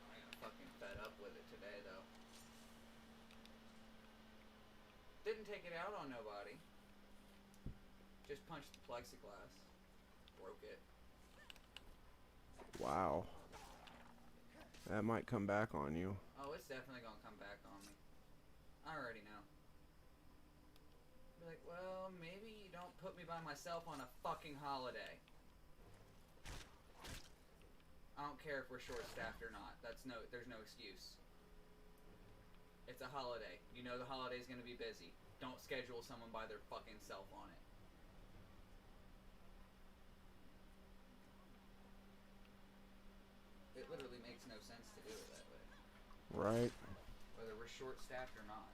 Speaker 19: I got fucking fed up with it today, though. Didn't take it out on nobody. Just punched the plexiglass. Broke it.
Speaker 1: Wow. That might come back on you.
Speaker 19: Oh, it's definitely gonna come back on me. I already know. Be like, well, maybe you don't put me by myself on a fucking holiday. I don't care if we're short-staffed or not. There's no excuse. It's a holiday. You know the holiday's gonna be busy. Don't schedule someone by their fucking self on it. It literally makes no sense to do it that way.
Speaker 1: Right.
Speaker 19: Whether we're short-staffed or not.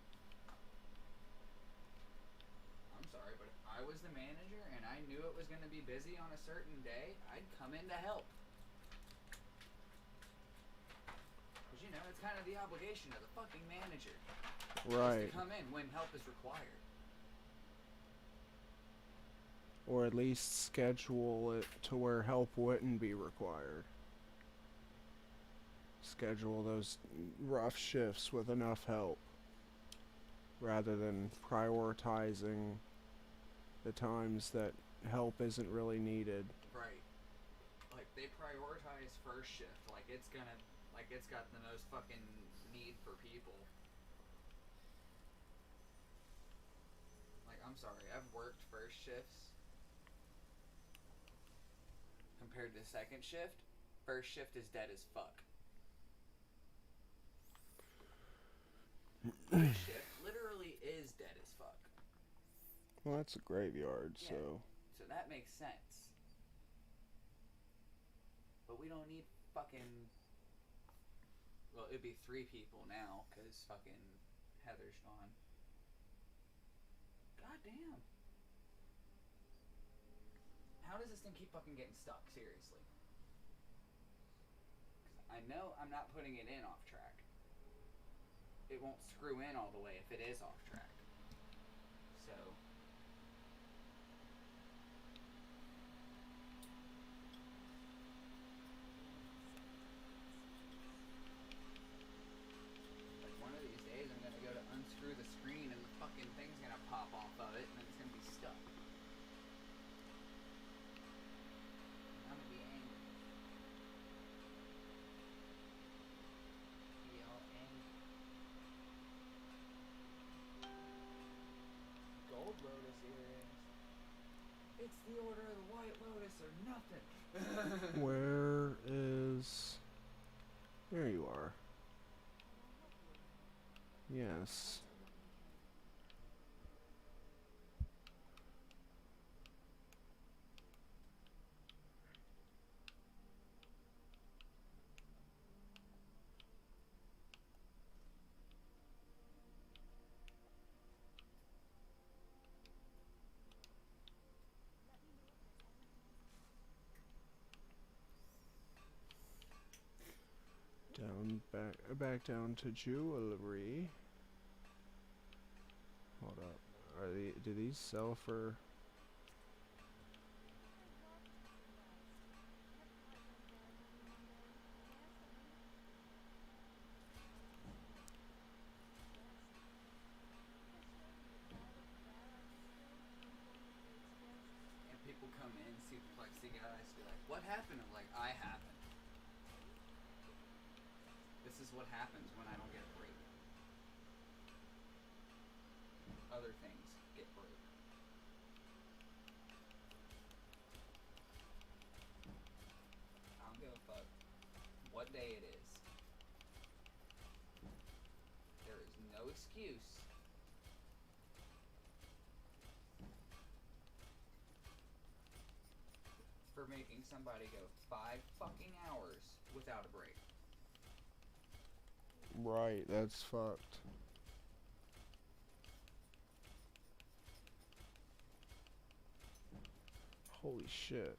Speaker 19: I'm sorry, but if I was the manager and I knew it was going to be busy on a certain day, I'd come in to help. Because, you know, it's kind of the obligation of the fucking manager.
Speaker 1: Right.
Speaker 19: Is to come in when help is required.
Speaker 1: Or at least schedule it to where help wouldn't be required. Schedule those rough shifts with enough help, rather than prioritizing the times that help isn't really needed.
Speaker 19: Right. Like, they prioritize first shift, like it's got the most fucking need for people. Like, I'm sorry, I've worked first shifts compared to second shift. First shift is dead as fuck. First shift literally is dead as fuck.
Speaker 1: Well, that's a graveyard,
Speaker 19: Yeah,
Speaker 1: so...
Speaker 19: So that makes sense. But we don't need fucking... Well, it'd be 3 people now, because fucking Heather's gone. God damn. How does this thing keep fucking getting stuck? Seriously. 'Cause I know I'm not putting it in off track. It won't screw in all the way if it is off track. So... Like, one of these days I'm gonna go to unscrew the screen and the fucking thing's gonna pop off of it and then it's gonna be stuck. And I'm gonna be angry. Be all angry. Gold Lotus earrings. It's the Order of the White Lotus or nothing.
Speaker 1: Where is... There you are. Yes. Back down to jewelry. Hold up. Do these sell for...
Speaker 19: And people come in, see the plexiglass, be like, what happened? I'm like, I happened. This is what happens when I don't get a break. Other things get broke. I don't give a fuck what day it is. There is no excuse for making somebody go 5 fucking hours without a break.
Speaker 1: Right, that's fucked. Holy shit.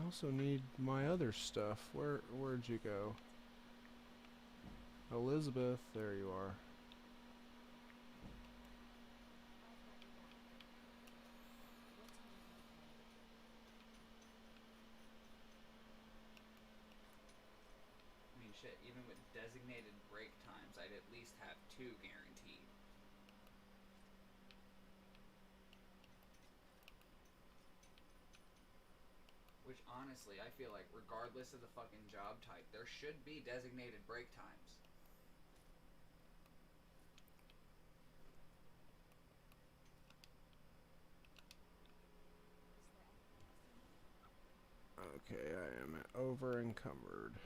Speaker 1: also need my other stuff. Where'd you go? Elizabeth, there you are.
Speaker 19: I mean, shit, even with designated break times, I'd at least have 2 guaranteed. Which, honestly, I feel like, regardless of the fucking job type, there should be designated break times.
Speaker 1: Okay, I am over encumbered.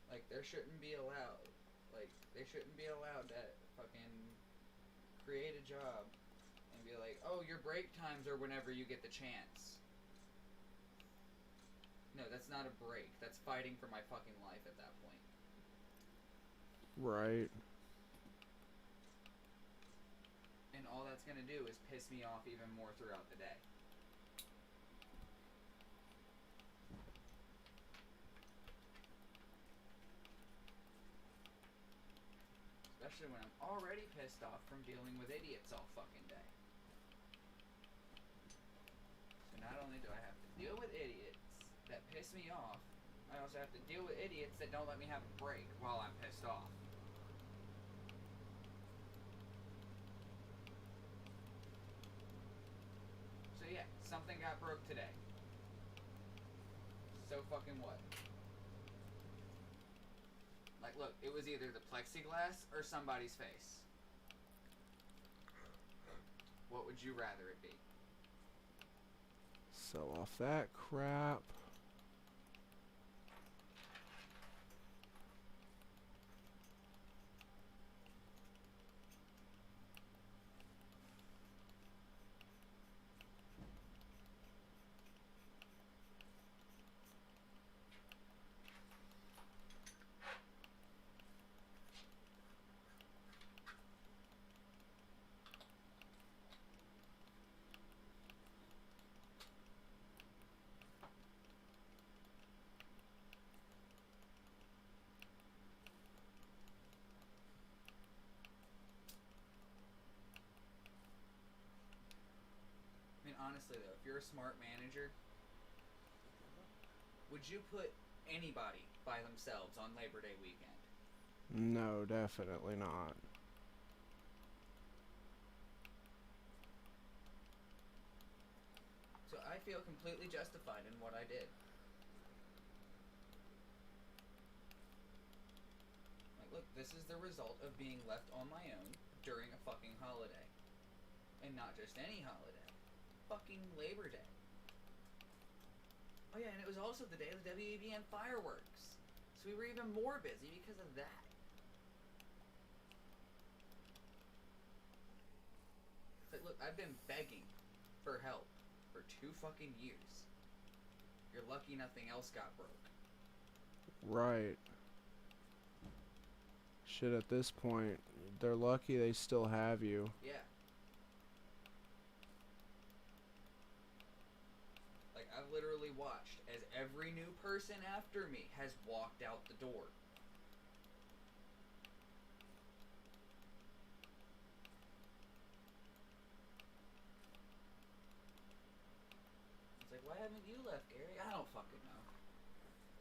Speaker 19: Like, there shouldn't be allowed. Like, they shouldn't be allowed to fucking create a job and be like, oh, your break times are whenever you get the chance. No, that's not a break. That's fighting for my fucking life at that point.
Speaker 1: Right.
Speaker 19: And all that's gonna do is piss me off even more throughout the day. Especially when I'm already pissed off from dealing with idiots all fucking day. So not only do I have to deal with idiots that piss me off, I also have to deal with idiots that don't let me have a break while I'm pissed off. So yeah, something got broke today. So fucking what? Like, look, it was either the plexiglass or somebody's face. What would you rather it be?
Speaker 1: Sell off that crap.
Speaker 19: I mean, honestly though, if you're a smart manager, would you put anybody by themselves on Labor Day weekend?
Speaker 1: No, definitely not.
Speaker 19: So I feel completely justified in what I did. Like, look, this is the result of being left on my own during a fucking holiday. And not just any holiday. Fucking Labor Day. Oh yeah, and it was also the day of the WEBN fireworks. So we were even more busy because of that. But look, I've been begging for help for 2 fucking years. You're lucky nothing else got broke.
Speaker 1: Right. Shit, at this point, they're lucky they still have you.
Speaker 19: Yeah. Like, I've literally watched as every new person after me has walked out the door. It's like, why haven't you left, Gary? I don't fucking know.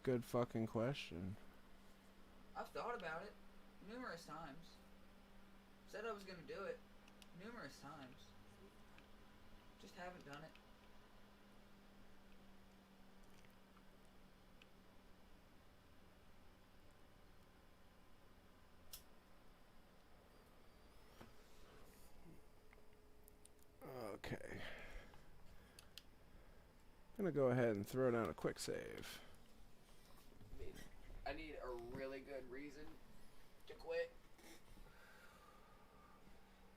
Speaker 1: Good fucking question.
Speaker 19: I've thought about it numerous times. Said I was gonna do it numerous times. Just haven't done it.
Speaker 1: Okay. Gonna go ahead and throw down a quick save.
Speaker 19: I need a really good reason to quit.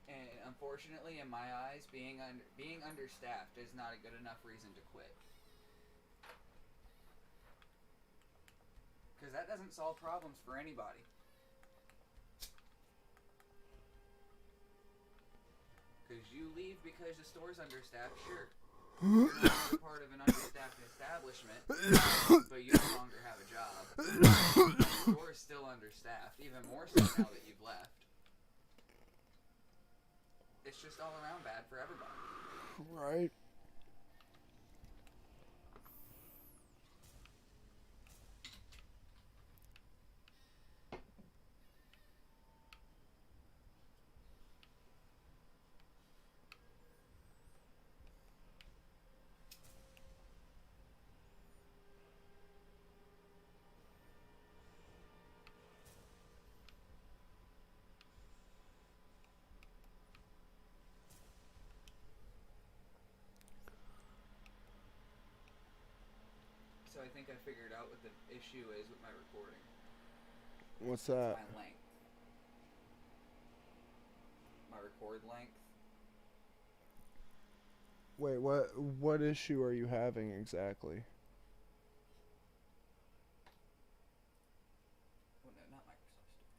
Speaker 19: And unfortunately, in my eyes, being understaffed is not a good enough reason to quit. Because that doesn't solve problems for anybody. Because You leave because the store's understaffed, sure. You're no longer part of an understaffed establishment, but you no longer have a job. The store is still understaffed, even more so now that you've left. It's just all around bad for everybody.
Speaker 1: Right.
Speaker 19: So I think I figured out what the issue is with my recording.
Speaker 1: What's that?
Speaker 19: My length. My record length.
Speaker 1: Wait, what issue are you having exactly?
Speaker 19: Well, no, not Microsoft Store.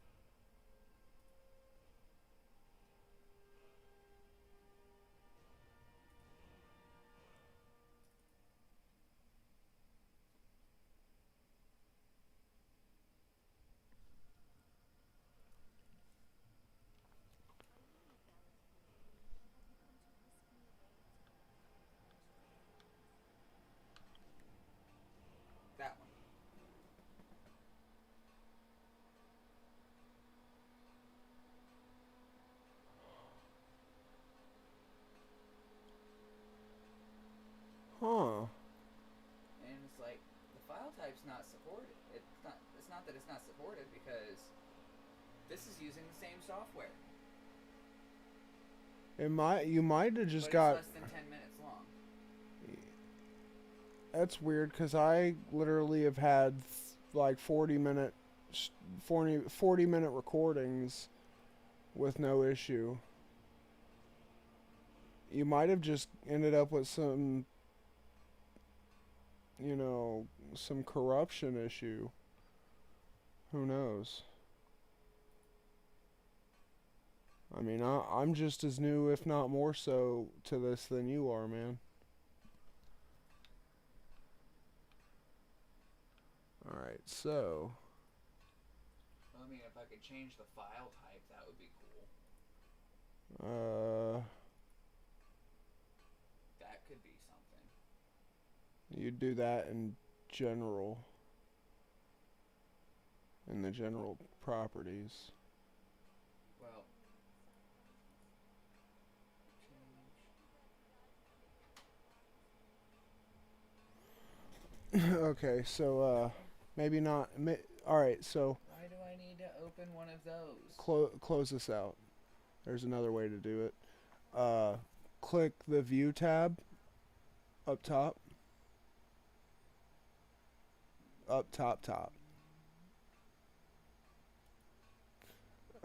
Speaker 19: That one.
Speaker 1: Huh.
Speaker 19: And it's like, the file type's not supported. It's not that it's not supported, because this is using the same software.
Speaker 1: You might have just
Speaker 19: But
Speaker 1: got.
Speaker 19: it's less than 10 minutes long.
Speaker 1: That's weird, because I literally have had like 40-minute recordings with no issue. You might have just ended up with some, some corruption issue. Who knows? I mean, I'm just as new, if not more so, to this than you are, man. Alright, so...
Speaker 19: Well, I mean, if I could change the file type, that would be cool. That could be something.
Speaker 1: You do that in general. In the general properties.
Speaker 19: Well...
Speaker 1: Okay, so, maybe not... Alright, so...
Speaker 19: Why do I need to open one of those?
Speaker 1: Close this out. There's another way to do it. Click the View tab up top. Up top.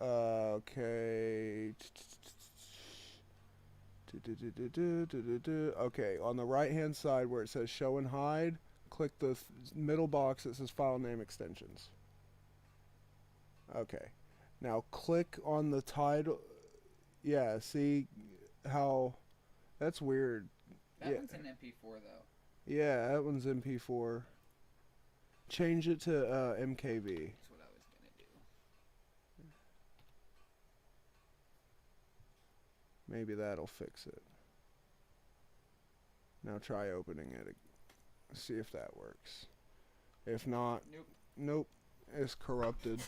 Speaker 1: Okay. Okay, on the right hand side where it says Show and Hide, click the middle box that says File Name Extensions. Okay. Now click on the title. Yeah, see how... That's weird.
Speaker 19: That one's an MP4 though.
Speaker 1: Yeah, that one's MP4. Change it to MKV.
Speaker 19: That's what I was gonna do.
Speaker 1: Maybe that'll fix it. Now try opening it. See if that works. If not, nope, it's corrupted.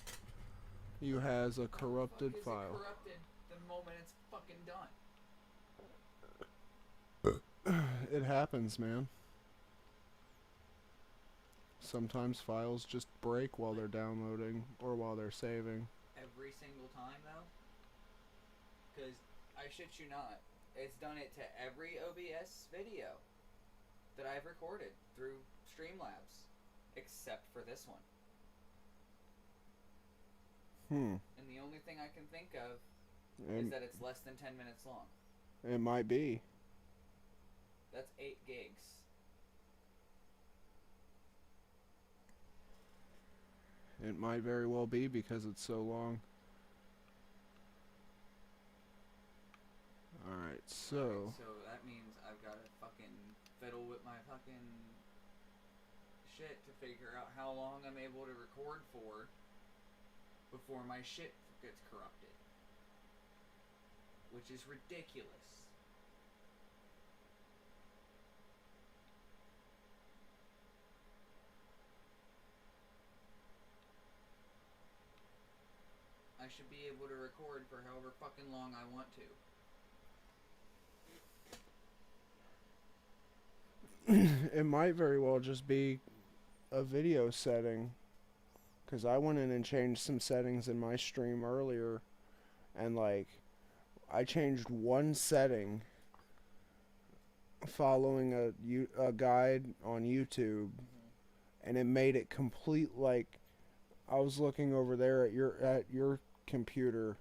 Speaker 1: You has a corrupted file.
Speaker 19: It's corrupted the moment it's fucking done.
Speaker 1: It happens, man. Sometimes files just break while they're downloading or while they're saving.
Speaker 19: Every single time though? Because, I shit you not, it's done it to every OBS video that I've recorded through Streamlabs, except for this one. And the only thing I can think of is that it's less than 10 minutes long.
Speaker 1: It might be.
Speaker 19: That's 8 gigs.
Speaker 1: It might very well be because it's so long. Alright, so...
Speaker 19: Alright, so that means I've got to fucking fiddle with my fucking shit to figure out how long I'm able to record for before my shit gets corrupted. Which is ridiculous. I should be able to record for however fucking long I want to.
Speaker 1: It might very well just be a video setting, because I went in and changed some settings in my stream earlier, and like I changed one setting following a guide on YouTube, and it made it complete. Like, I was looking over there at your computer,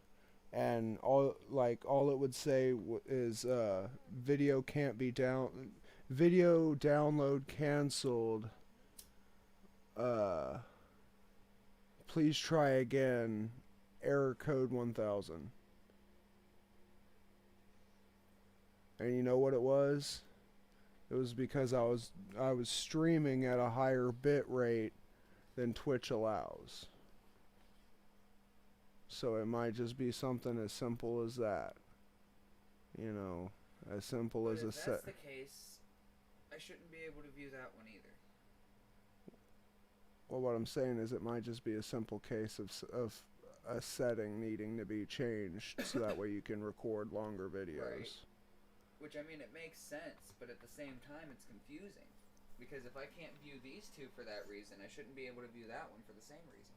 Speaker 1: and all it would say is video can't be video download canceled, please try again, error code 1000. And you know what it was? It was because I was streaming at a higher bit rate than Twitch allows. So it might just be something as simple as that. You know, as simple as a set.
Speaker 19: If that's the case, I shouldn't be able to view that one either.
Speaker 1: Well, what I'm saying is it might just be a simple case of a setting needing to be changed so that way you can record longer videos.
Speaker 19: Right. Which, I mean, it makes sense, but at the same time it's confusing. Because if I can't view these two for that reason, I shouldn't be able to view that one for the same reason.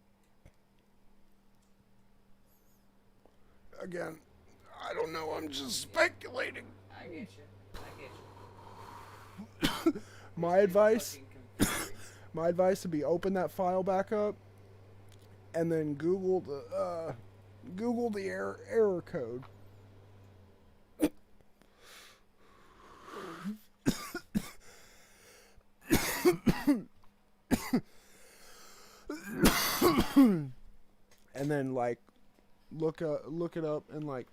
Speaker 1: Again, I don't know, I'm just speculating.
Speaker 19: I get you.
Speaker 1: My advice would be open that file back up and then Google the error code. And then like look it up and like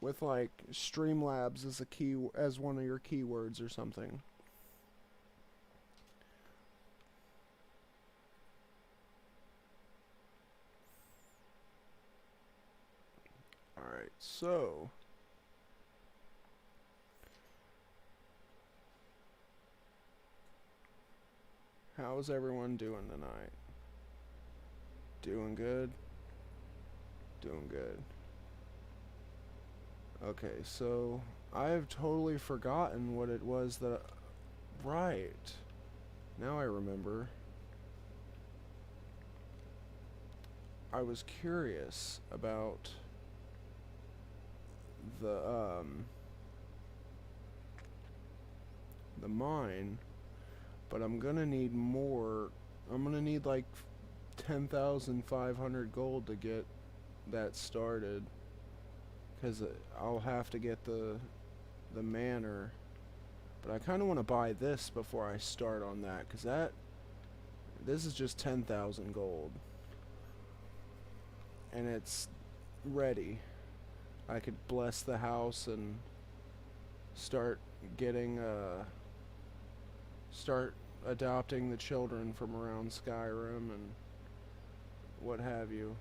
Speaker 1: with like Streamlabs as one of your keywords or something. Alright, so how's everyone doing tonight? Doing good? Doing good. Okay, so I have totally forgotten what it was that... Right. Now I remember. I was curious about the mine, but I'm gonna need more. I'm gonna need like 10,500 gold to get that started, because I'll have to get the manor, but I kind of want to buy this before I start on that, because this is just 10,000 gold and it's ready. I could bless the house and start getting start adopting the children from around Skyrim and what have you.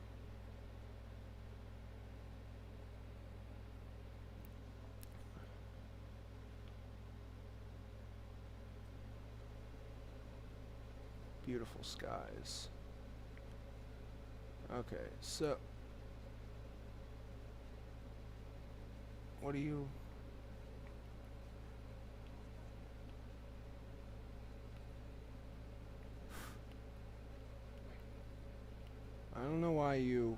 Speaker 1: Beautiful skies. Okay, so what do you... I don't know why you...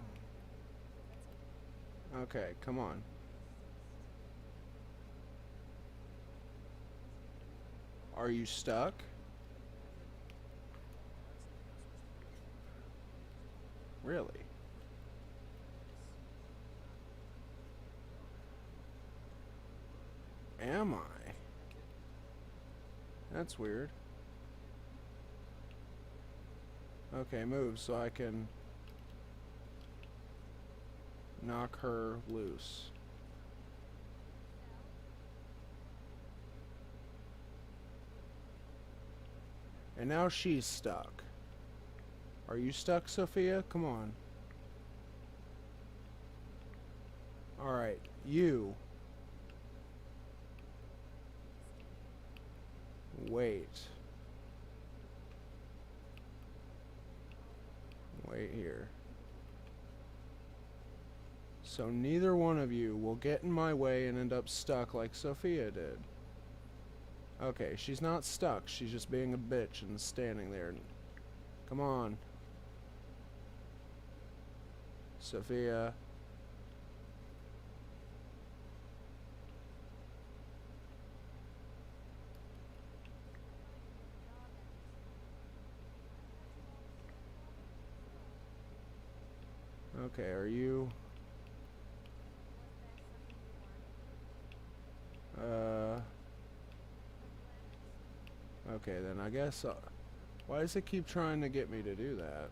Speaker 1: Okay, come on. Are you stuck? Really? Am I? That's weird. Okay, move so I can knock her loose. And now she's stuck. Are you stuck, Sophia? Come on. Alright, you. Wait. Wait here. So neither one of you will get in my way and end up stuck like Sophia did. Okay, she's not stuck. She's just being a bitch and standing there. Come on. Sophia. Okay, are you... Okay, then I guess... why does it keep trying to get me to do that?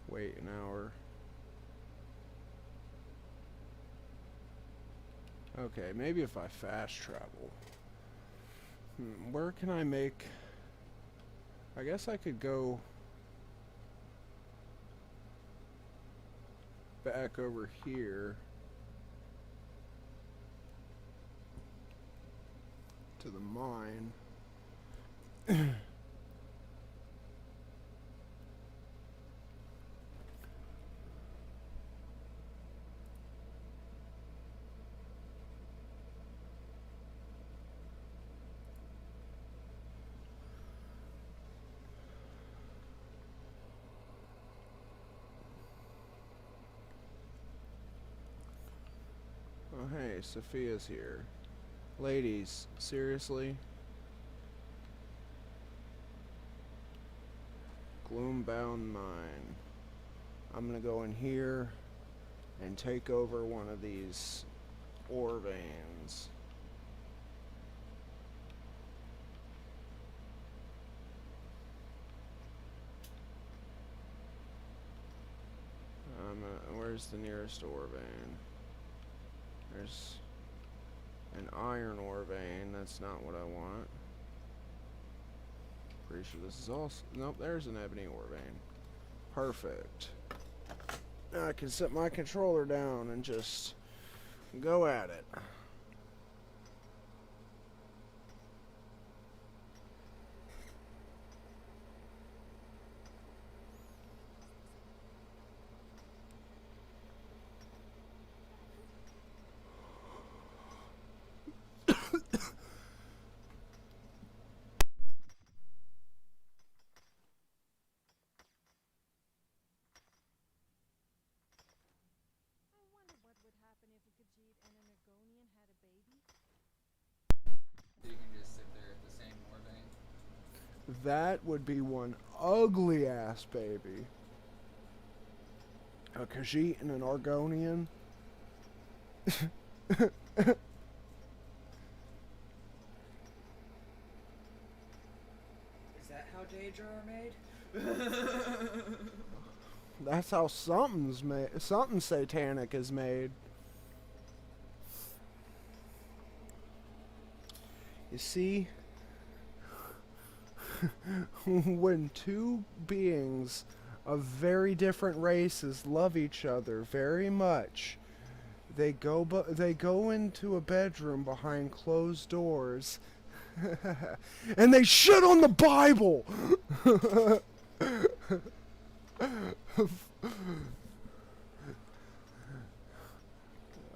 Speaker 1: Wait an hour. Okay, maybe if I fast travel. Where can I make... I guess I could go back over here to the mine. Oh hey, Sophia's here. Ladies, seriously? Gloombound Mine. I'm gonna go in here and take over one of these ore veins. Where's the nearest ore vein? There's an iron ore vein. That's not what I want. Pretty sure this is also... Nope, there's an ebony ore vein. Perfect. Now I can set my controller down and just go at it.
Speaker 19: So you can just sit there at the same ore vein.
Speaker 1: That would be one ugly ass baby. A Khajiit and an Argonian.
Speaker 19: Is that how Daedra are made?
Speaker 1: That's how something's made. Something satanic is made. You see, when two beings of very different races love each other very much, they go into a bedroom behind closed doors, and they shit on the Bible.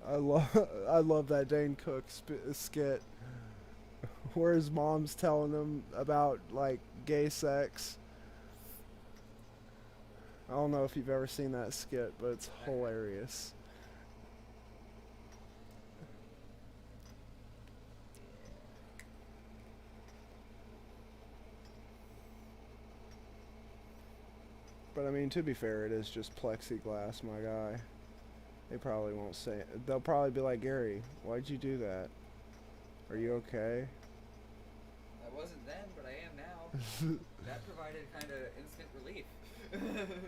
Speaker 1: I love that Dane Cook skit where his mom's telling him about like gay sex. I don't know if you've ever seen that skit, but it's hilarious. But I mean, to be fair, it is just plexiglass, my guy. They probably won't say it. They'll probably be like, Gary, why'd you do that? Are you okay?
Speaker 19: I wasn't then, but I am now. That provided kind of instant relief.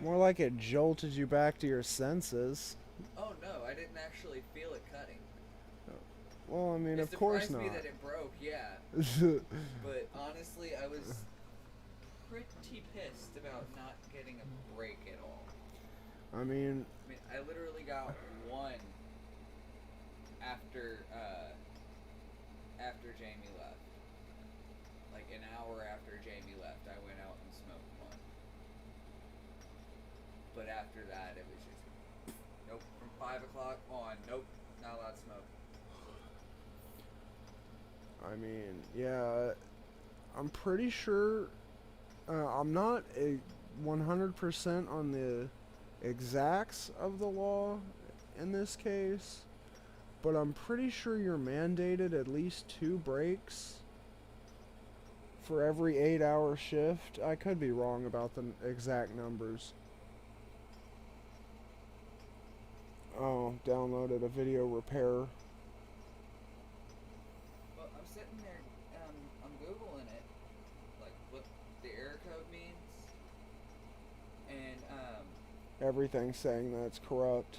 Speaker 1: More like it jolted you back to your senses.
Speaker 19: Oh no, I didn't actually feel it cutting.
Speaker 1: Well, I mean,
Speaker 19: It
Speaker 1: of course
Speaker 19: surprised
Speaker 1: not.
Speaker 19: me that it broke, yeah. But honestly, I was pretty pissed about not getting a break at all.
Speaker 1: I mean,
Speaker 19: I literally got one after Jamie left. Like an hour after Jamie left, I went out and smoked one. But after that, it was just nope. From 5 o'clock on, nope, not allowed to smoke.
Speaker 1: I mean, yeah, I'm pretty sure. I'm not a 100% on the exacts of the law in this case, but I'm pretty sure you're mandated at least 2 breaks for every 8-hour shift. I could be wrong about the exact numbers. Oh, downloaded a video repair.
Speaker 19: Well, I'm sitting there, I'm Googling it, like what the error code means, and
Speaker 1: Everything's saying that it's corrupt.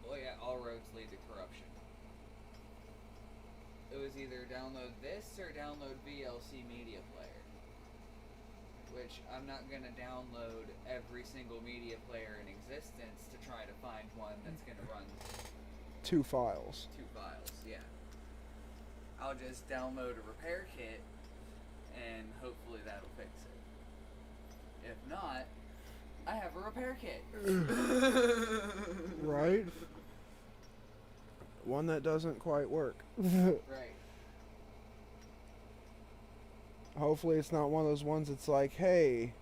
Speaker 19: well, yeah, all roads lead to corruption. It was either download this or download VLC Media Player, which I'm not gonna download every single media player in existence to try to find one that's gonna run
Speaker 1: 2 files.
Speaker 19: 2 files, yeah. I'll just download a repair kit and hopefully that'll fix it. If not, I have a repair kit.
Speaker 1: Right? One that doesn't quite work.
Speaker 19: Right.
Speaker 1: Hopefully it's not one of those ones that's like, hey,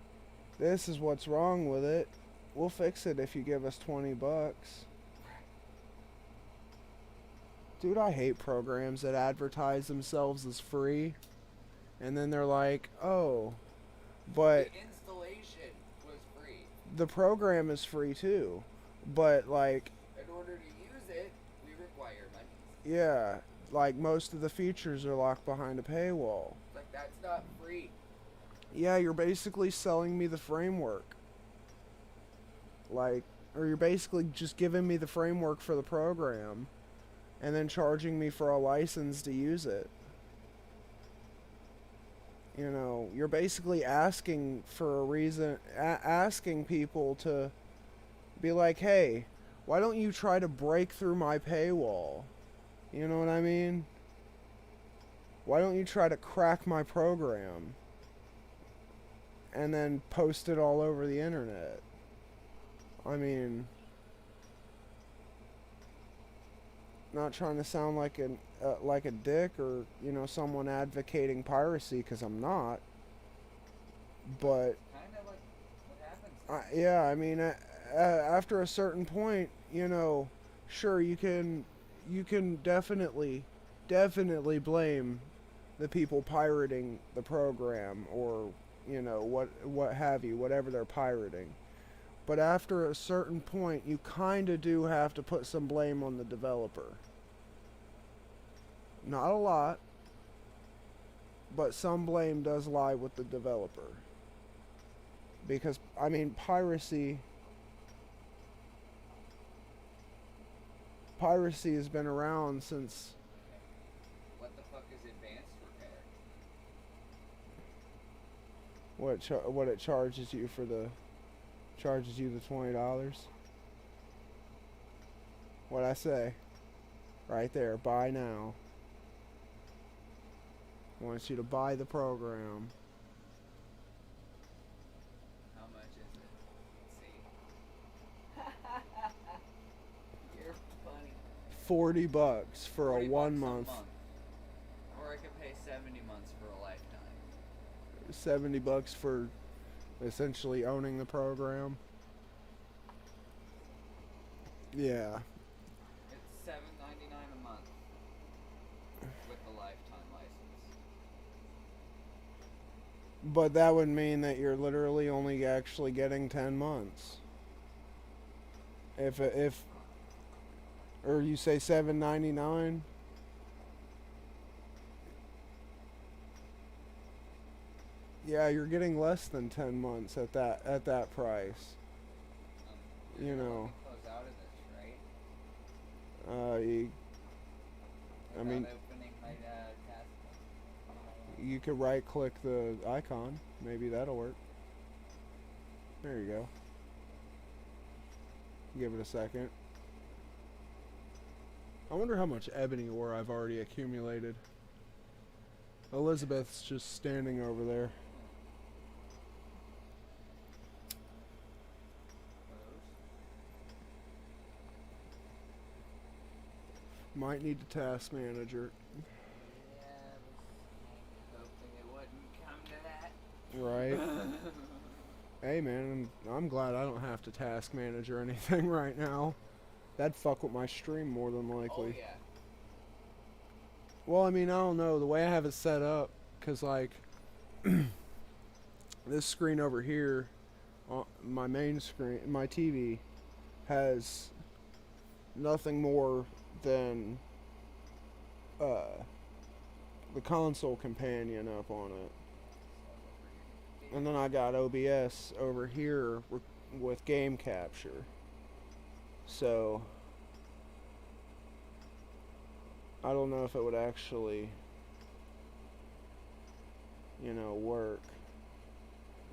Speaker 1: this is what's wrong with it. We'll fix it if you give us $20. Dude, I hate programs that advertise themselves as free. And then they're like, oh, but
Speaker 19: The installation was free.
Speaker 1: the program is free too. But like,
Speaker 19: In order to use it, we require money.
Speaker 1: yeah, like most of the features are locked behind a paywall.
Speaker 19: Like, that's not free.
Speaker 1: Yeah, you're basically selling me the framework. Like, or you're basically just giving me the framework for the program and then charging me for a license to use it. You know, you're basically asking for a reason, asking people to be like, hey, why don't you try to break through my paywall? You know what I mean? Why don't you try to crack my program and then post it all over the internet? I mean, not trying to sound like a dick or, you know, someone advocating piracy, because I'm not. But
Speaker 19: Kind of like what happens.
Speaker 1: yeah, I mean, after a certain point, you know, sure, you can definitely blame the people pirating the program, or, you know, what have you, whatever they're pirating. But after a certain point, you kind of do have to put some blame on the developer. Not a lot, but some blame does lie with the developer. Because, I mean, piracy has been around since...
Speaker 19: What the fuck is advanced repair?
Speaker 1: What it charges you for the... Charges you the $20? What'd I say? Right there, buy now. Wants you to buy the program.
Speaker 19: How much is it? Let's see. You're funny.
Speaker 1: $40 for
Speaker 19: 40
Speaker 1: a
Speaker 19: bucks
Speaker 1: 1 month.
Speaker 19: Or I could pay 70 months for a lifetime.
Speaker 1: $70 for essentially owning the program. Yeah.
Speaker 19: It's $7.99 a month with the lifetime license.
Speaker 1: But that would mean that you're literally only actually getting 10 months. If or you say $7.99? Yeah, you're getting less than 10 months at that price. You know.
Speaker 19: Close out of this, right?
Speaker 1: I mean,
Speaker 19: Opening my task.
Speaker 1: you could right click the icon. Maybe that'll work. There you go. Give it a second. I wonder how much ebony ore I've already accumulated. Elizabeth's just standing over there. Might need the task manager.
Speaker 19: Yeah, I was hoping it wouldn't come to that.
Speaker 1: Right. Hey man, I'm glad I don't have to task manage or anything right now. That'd fuck with my stream more than likely.
Speaker 19: Oh yeah.
Speaker 1: Well, I mean, I don't know. The way I have it set up, because, like, this screen over here, my main screen, my TV, has nothing more than the console companion up on it. And then I got OBS over here with game capture. So I don't know if it would actually, you know, work.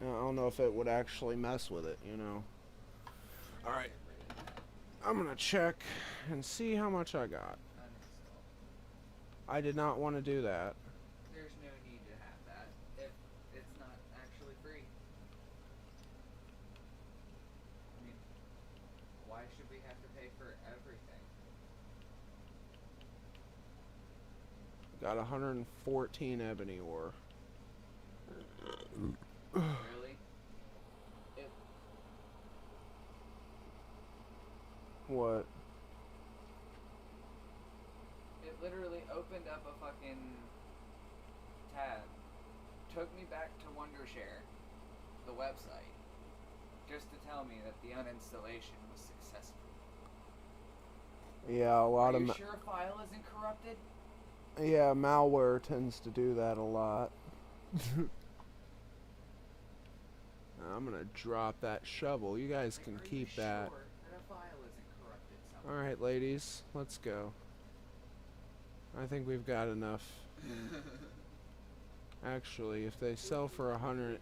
Speaker 1: I don't know if it would actually mess with it, you know. Alright. I'm gonna check and see how much I got. I did not want to do that.
Speaker 19: There's no need to have that if it's not actually free. I mean, why should we have to pay for everything?
Speaker 1: Got 114 ebony ore.
Speaker 19: Really?
Speaker 1: What?
Speaker 19: It literally opened up a fucking tab, took me back to Wondershare, the website, just to tell me that the uninstallation was successful.
Speaker 1: Yeah, a lot
Speaker 19: Are
Speaker 1: of.
Speaker 19: you sure a file isn't corrupted?
Speaker 1: Yeah, malware tends to do that a lot. I'm gonna drop that shovel. You guys can keep that.
Speaker 19: Sure that a file isn't corrupted somewhere?
Speaker 1: Alright, ladies, let's go. I think we've got enough. Actually, if they sell for 100,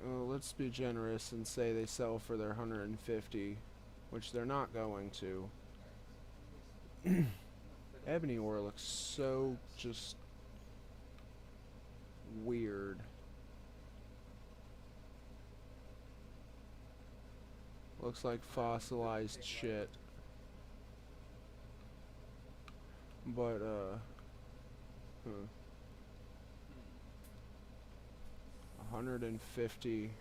Speaker 1: let's be generous and say they sell for their 150, which they're not going to. Ebony ore looks so just weird. Looks like fossilized shit. But, 150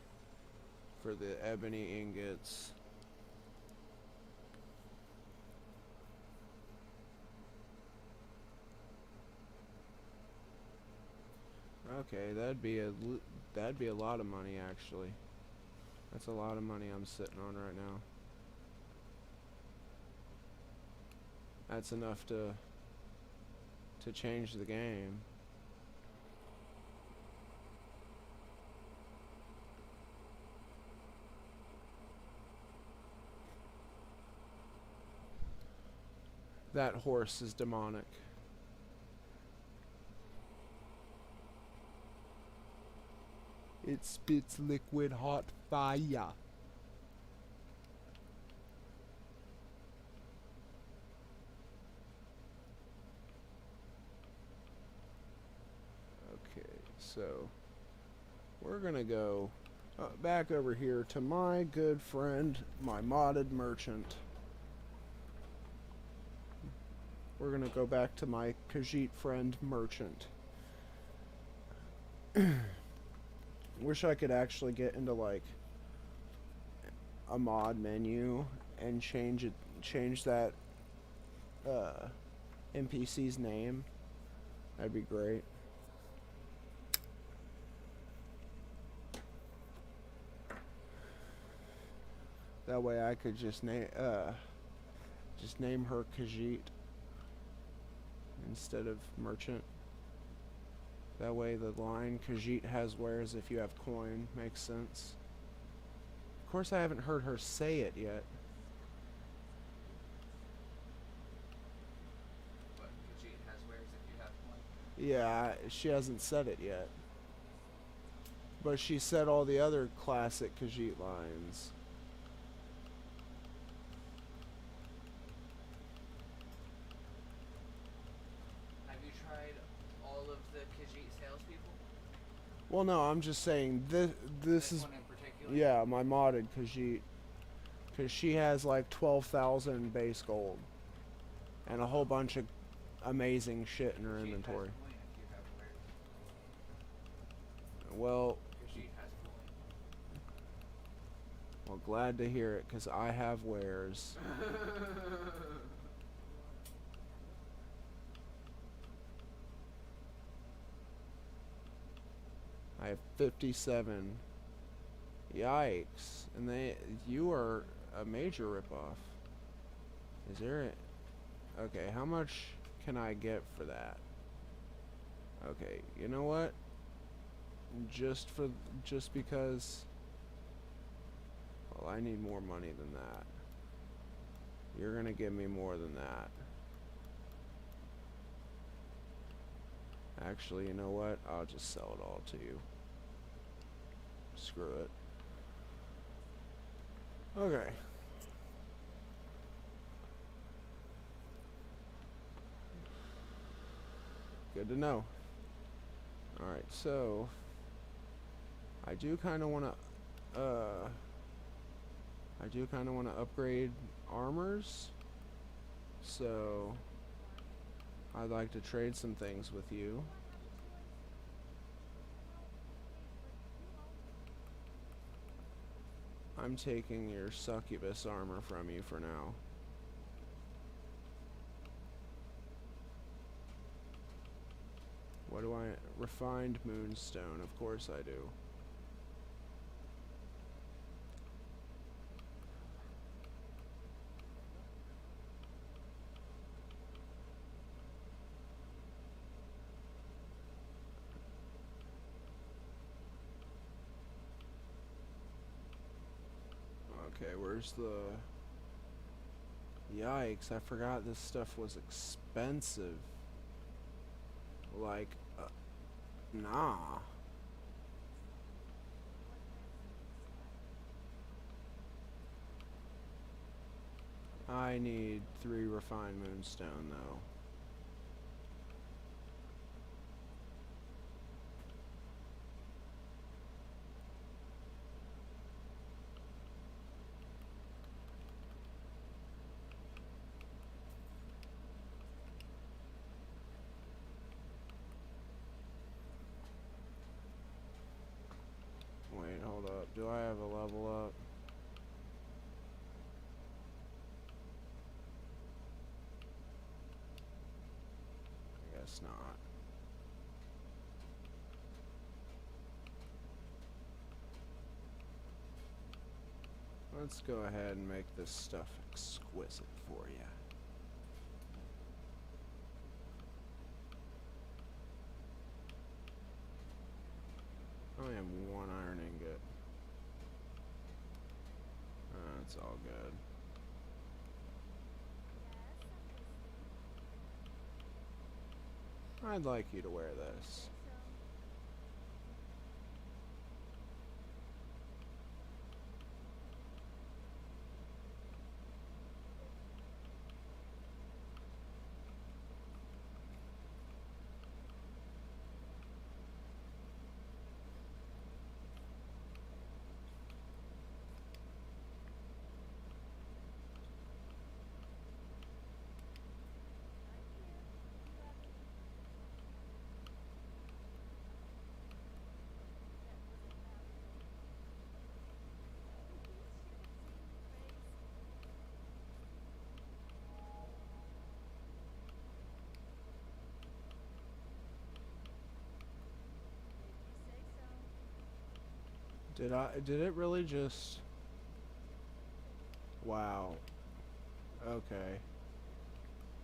Speaker 1: for the ebony ingots. Okay, that'd be a lot of money actually. That's a lot of money I'm sitting on right now. That's enough to change the game. That horse is demonic. It spits liquid hot fire. Okay, so we're gonna go back over here to my good friend, my modded merchant. We're gonna go back to my Khajiit friend merchant. Wish I could actually get into like a mod menu and change that NPC's name. That'd be great. That way I could just name her Khajiit instead of merchant. That way the line Khajiit has wares if you have coin makes sense. Of course, I haven't heard her say it yet.
Speaker 19: But Khajiit has wares if you have one.
Speaker 1: Yeah, she hasn't said it yet. But she said all the other classic Khajiit lines.
Speaker 19: Have you tried all of the Khajiit salespeople?
Speaker 1: Well, no, I'm just saying this is
Speaker 19: one in particular?
Speaker 1: yeah, my modded Khajiit, because she has like 12,000 base gold and a whole bunch of amazing shit in her
Speaker 19: Khajiit
Speaker 1: inventory.
Speaker 19: has coin if you have wares.
Speaker 1: Well,
Speaker 19: Khajiit has coin.
Speaker 1: well, glad to hear it, because I have wares. I have 57. Yikes. And you are a major ripoff. Is there a... Okay, how much can I get for that? Okay, you know what? Just because... Well, I need more money than that. You're gonna give me more than that. Actually, you know what? I'll just sell it all to you. Screw it. Okay. Good to know. Alright, so I do kind of want to upgrade armors. So I'd like to trade some things with you. I'm taking your succubus armor from you for now. What do I... Refined moonstone, of course I do. Okay, where's the... Yikes, I forgot this stuff was expensive. Like, nah. I need 3 refined moonstone, though. Wait, hold up. Do I have a level up? I guess not. Let's go ahead and make this stuff exquisite for you. I only have 1 iron ingot. That's all good. I'd like you to wear this. Did it really just... Wow. Okay.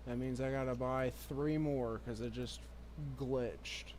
Speaker 1: That means I gotta buy 3 more because it just glitched.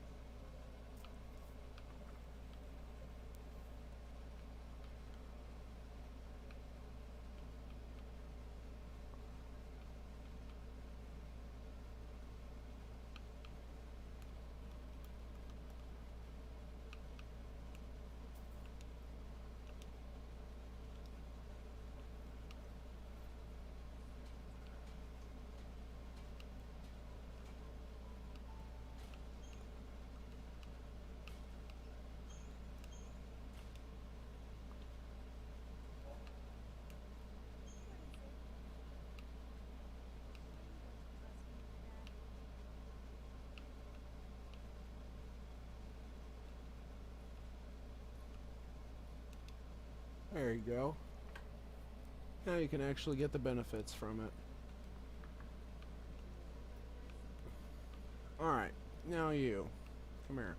Speaker 1: There you go. Now you can actually get the benefits from it. Alright, now you. Come here.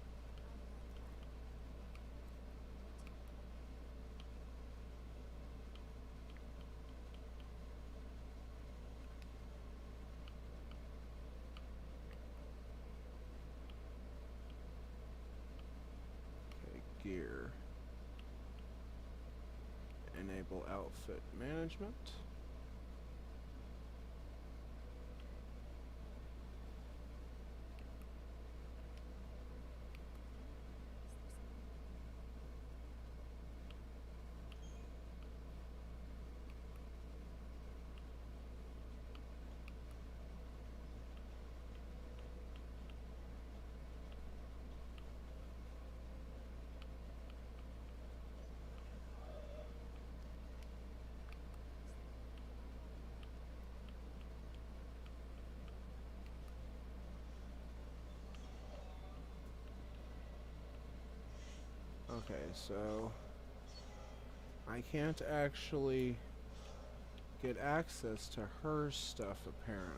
Speaker 1: Okay, gear. Enable outfit management. Okay, so I can't actually get access to her stuff apparently.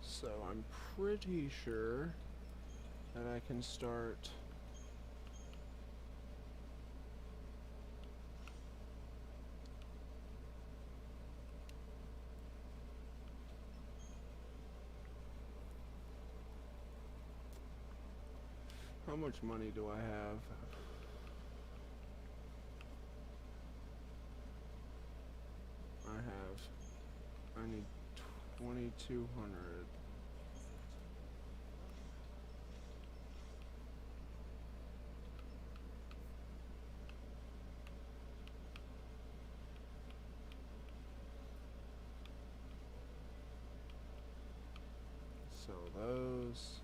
Speaker 1: So I'm pretty sure that I can start how much money do I have? I need 2,200. So those,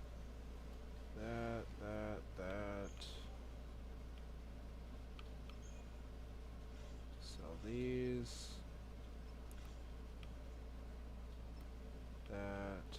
Speaker 1: that. So these, that.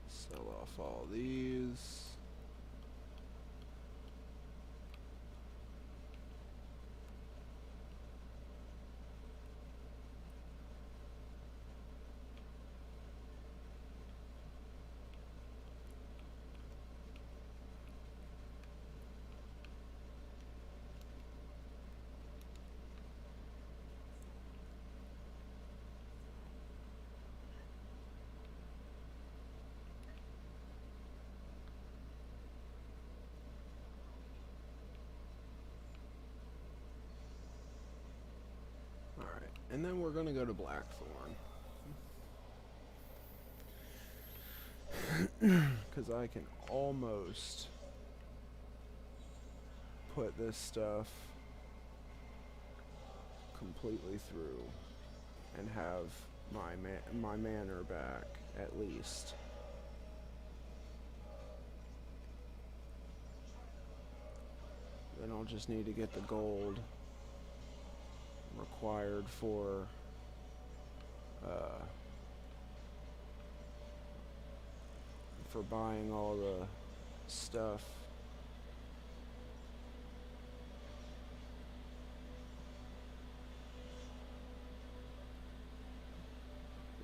Speaker 1: Sell off all these. Alright, and then we're gonna go to Blackthorn. Because I can almost put this stuff completely through and have my manor back, at least. Then I'll just need to get the gold required for buying all the stuff.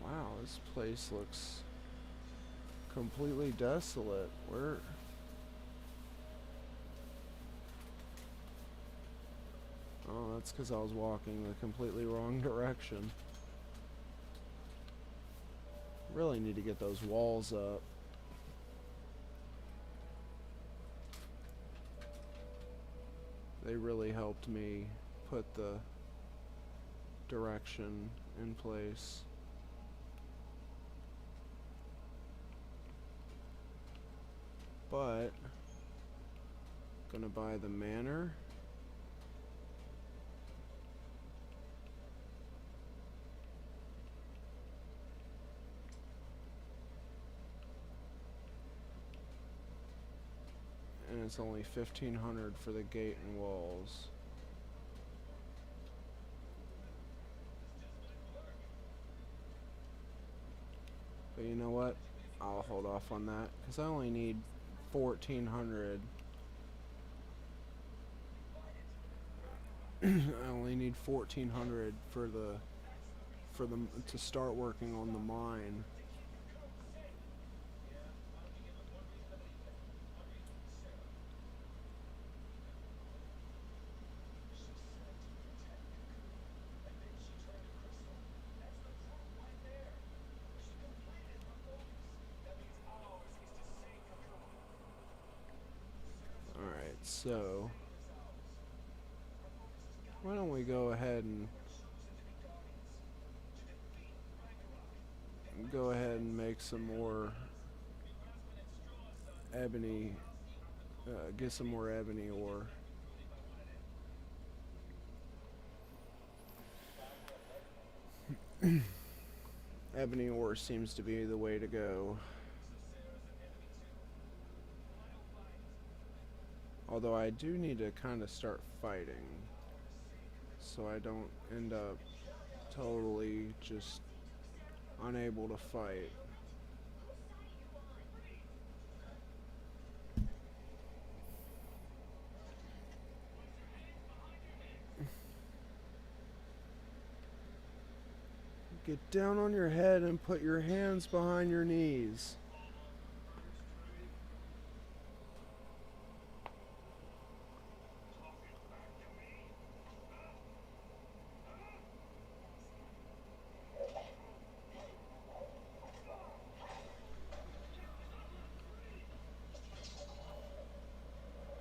Speaker 1: Wow, this place looks completely desolate. Where? Oh, that's because I was walking the completely wrong direction. Really need to get those walls up. They really helped me put the direction in place. But gonna buy the manor. And it's only 1,500 for the gate and walls. But you know what? I'll hold off on that because I only need 1,400. I only need 1,400 for the to start working on the mine. Alright, so why don't we go ahead and make some more ebony, get some more ebony ore. Ebony ore seems to be the way to go. Although I do need to kind of start fighting, so I don't end up totally just unable to fight. Get down on your head and put your hands behind your knees.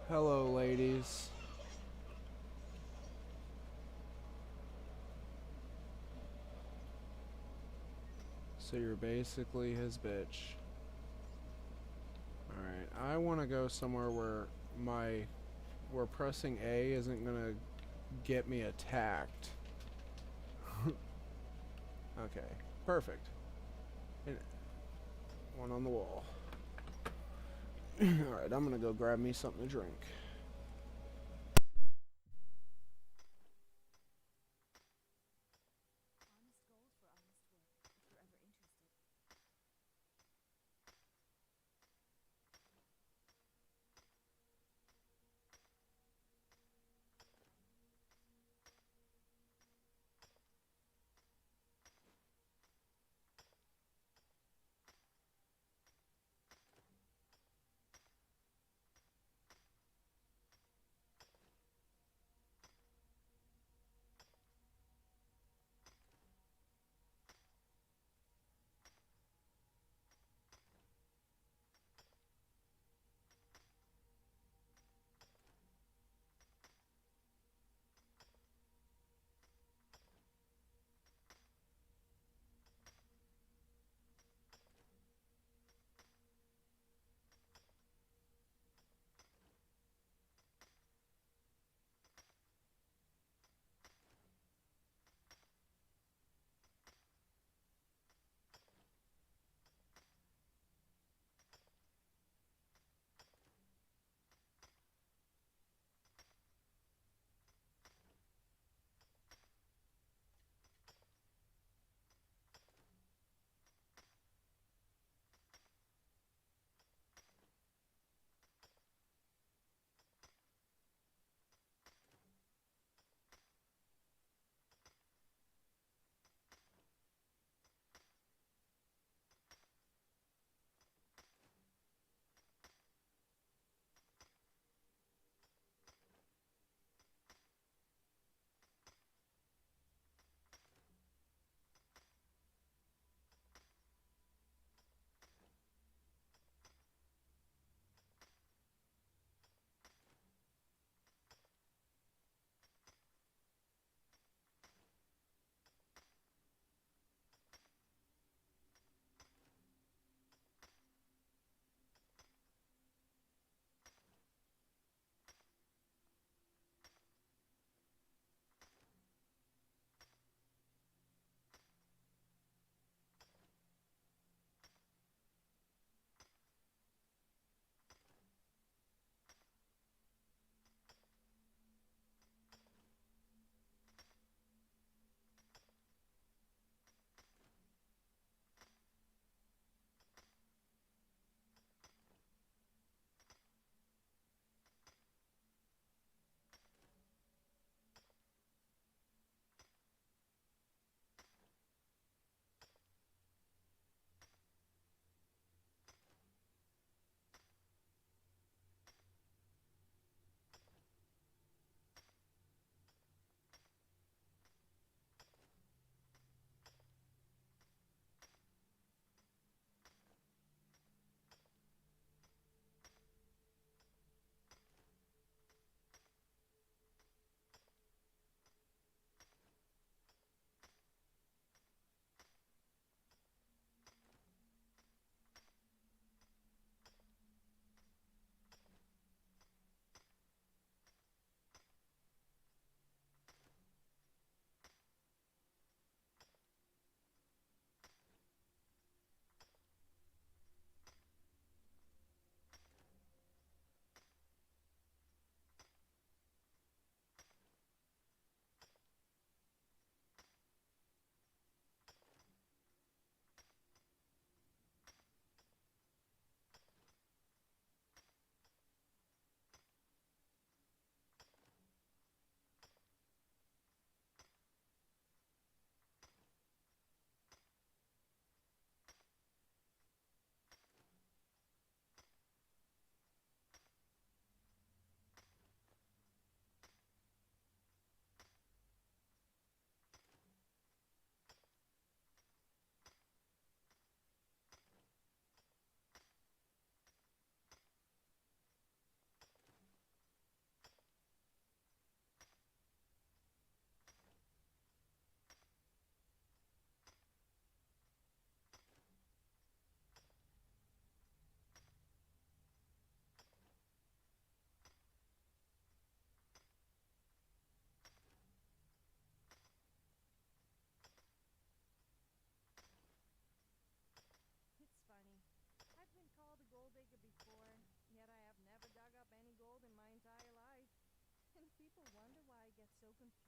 Speaker 1: Hello, ladies. So you're basically his bitch. Alright, I want to go somewhere where pressing A isn't gonna get me attacked. Okay, perfect. And one on the wall. Alright, I'm gonna go grab me something to drink.
Speaker 5: so confused.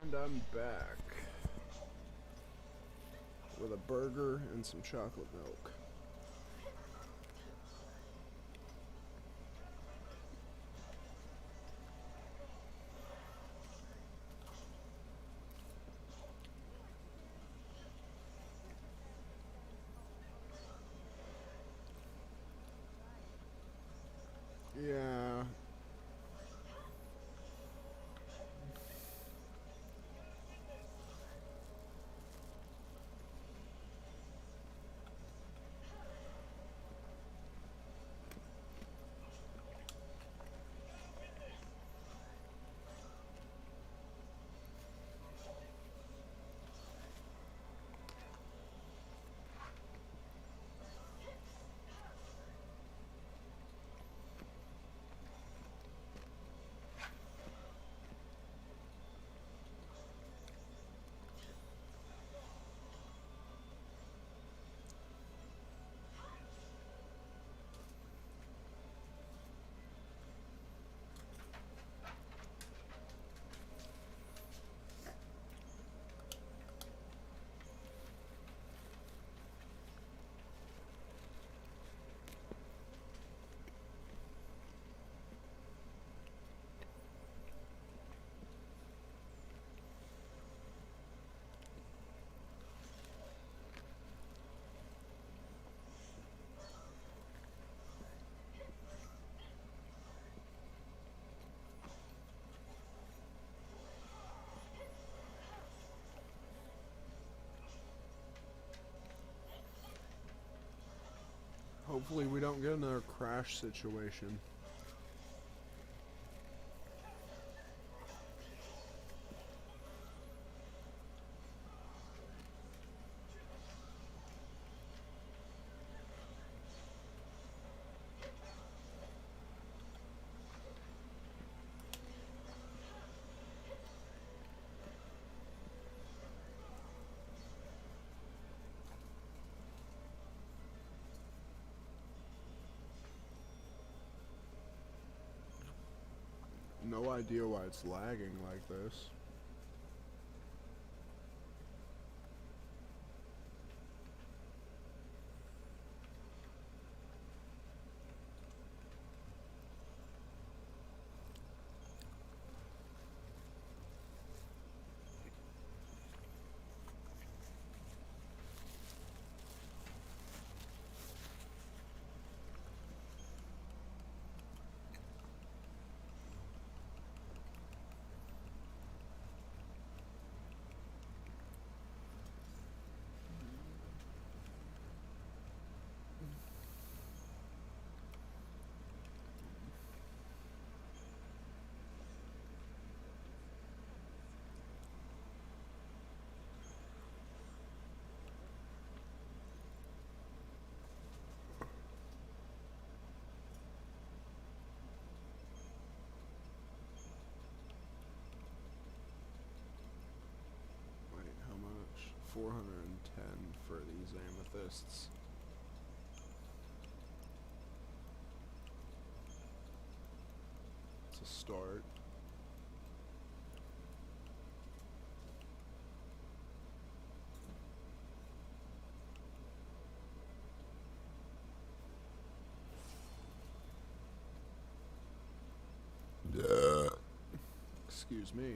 Speaker 1: And I'm back with a burger and some chocolate milk. Yeah. Hopefully we don't get another crash situation. no idea why it's lagging like this. Wait, how much? 410 for these amethysts. It's a start. Excuse me.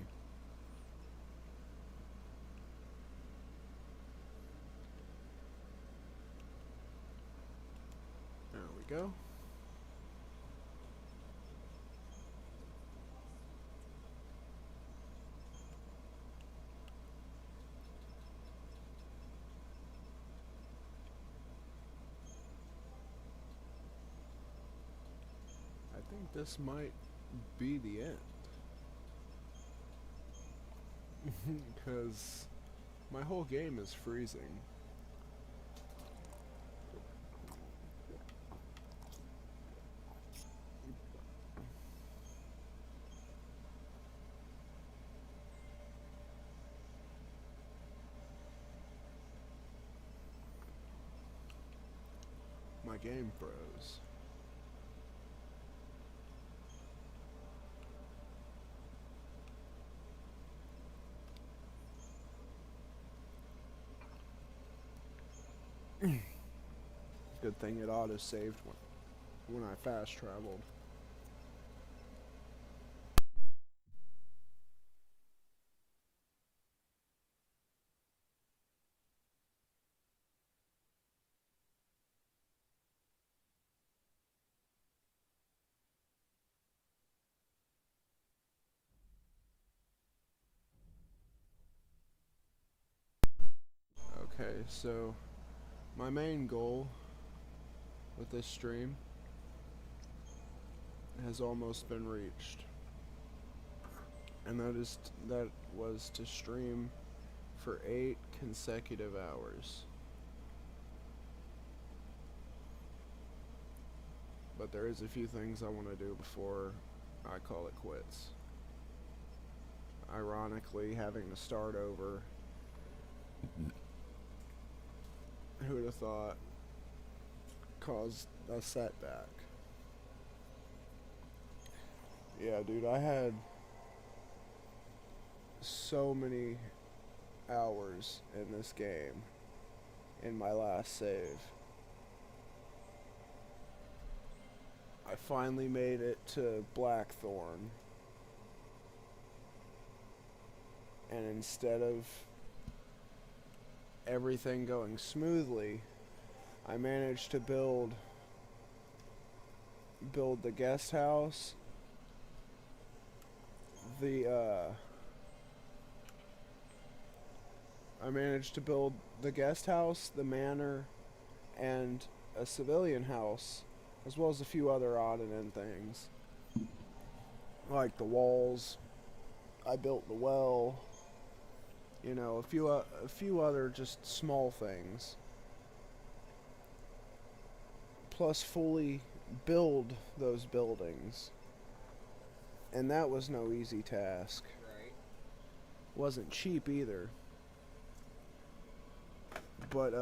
Speaker 1: There we go. I think this might be the end. Because my whole game is freezing. My game froze. Good thing it auto-saved when I fast traveled. Okay, so my main goal with this stream has almost been reached, and that was to stream for 8 consecutive hours. But there is a few things I want to do before I call it quits. Ironically, having to start over, who would have thought, caused a setback. Yeah, dude, I had so many hours in this game in my last save. I finally made it to Blackthorn, and instead of everything going smoothly, I managed to build the guest house, I managed to build the guest house, the manor, and a civilian house, as well as a few other odd and end things, like the walls. I built the well, you know, a few other just small things. Plus fully build those buildings. And that was no easy task.
Speaker 19: Right.
Speaker 1: Wasn't cheap either. But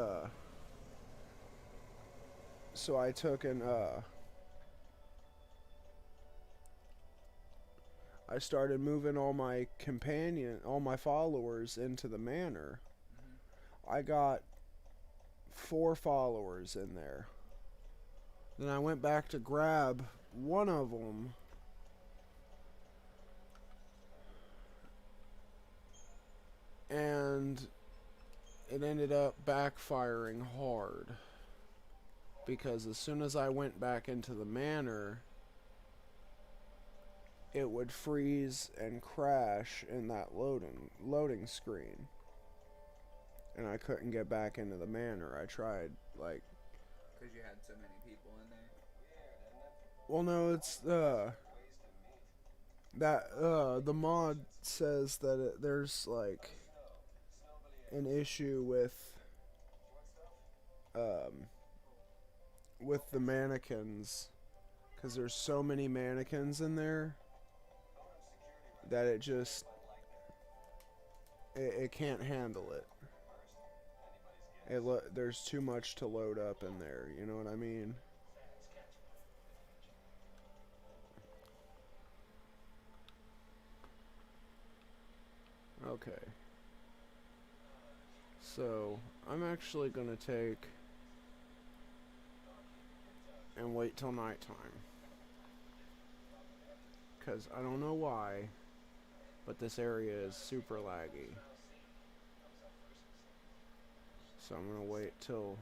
Speaker 1: so I took and I started moving all my followers into the manor. I got 4 followers in there. Then I went back to grab one of them. And it ended up backfiring hard. Because as soon as I went back into the manor, it would freeze and crash in that loading screen. And I couldn't get back into the manor. I tried, like...
Speaker 19: Because you had so many people in there?
Speaker 1: Well, no, it's, the mod says that there's, like, an issue with the mannequins. Because there's so many mannequins in there that it just... It can't handle it. There's too much to load up in there, you know what I mean? Okay. So, I'm actually gonna take and wait till nighttime. Because I don't know why, but this area is super laggy. So I'm gonna wait till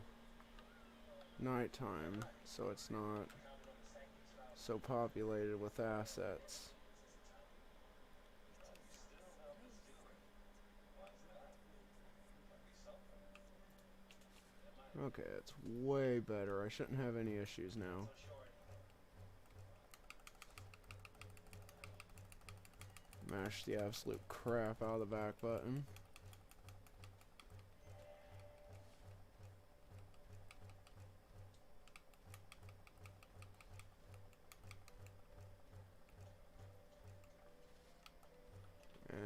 Speaker 1: nighttime so it's not so populated with assets. Okay, it's way better. I shouldn't have any issues now. Mash the absolute crap out of the back button.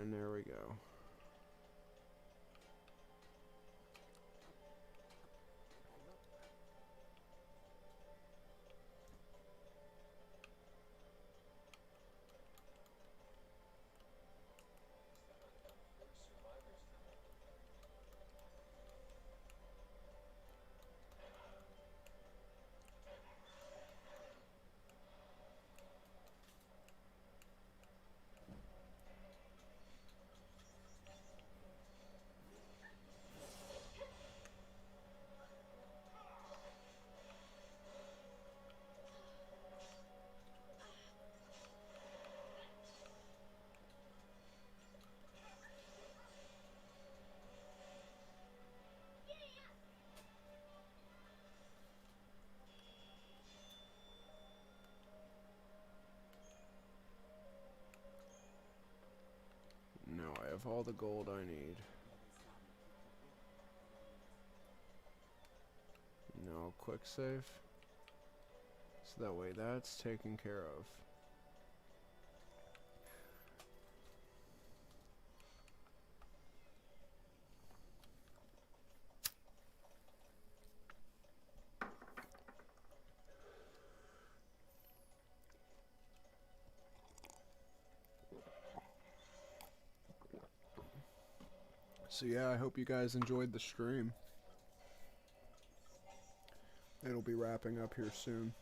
Speaker 1: And there we go. Now I have all the gold I need. No quick save. So that way that's taken care of. So yeah, I hope you guys enjoyed the stream. It'll be wrapping up here soon.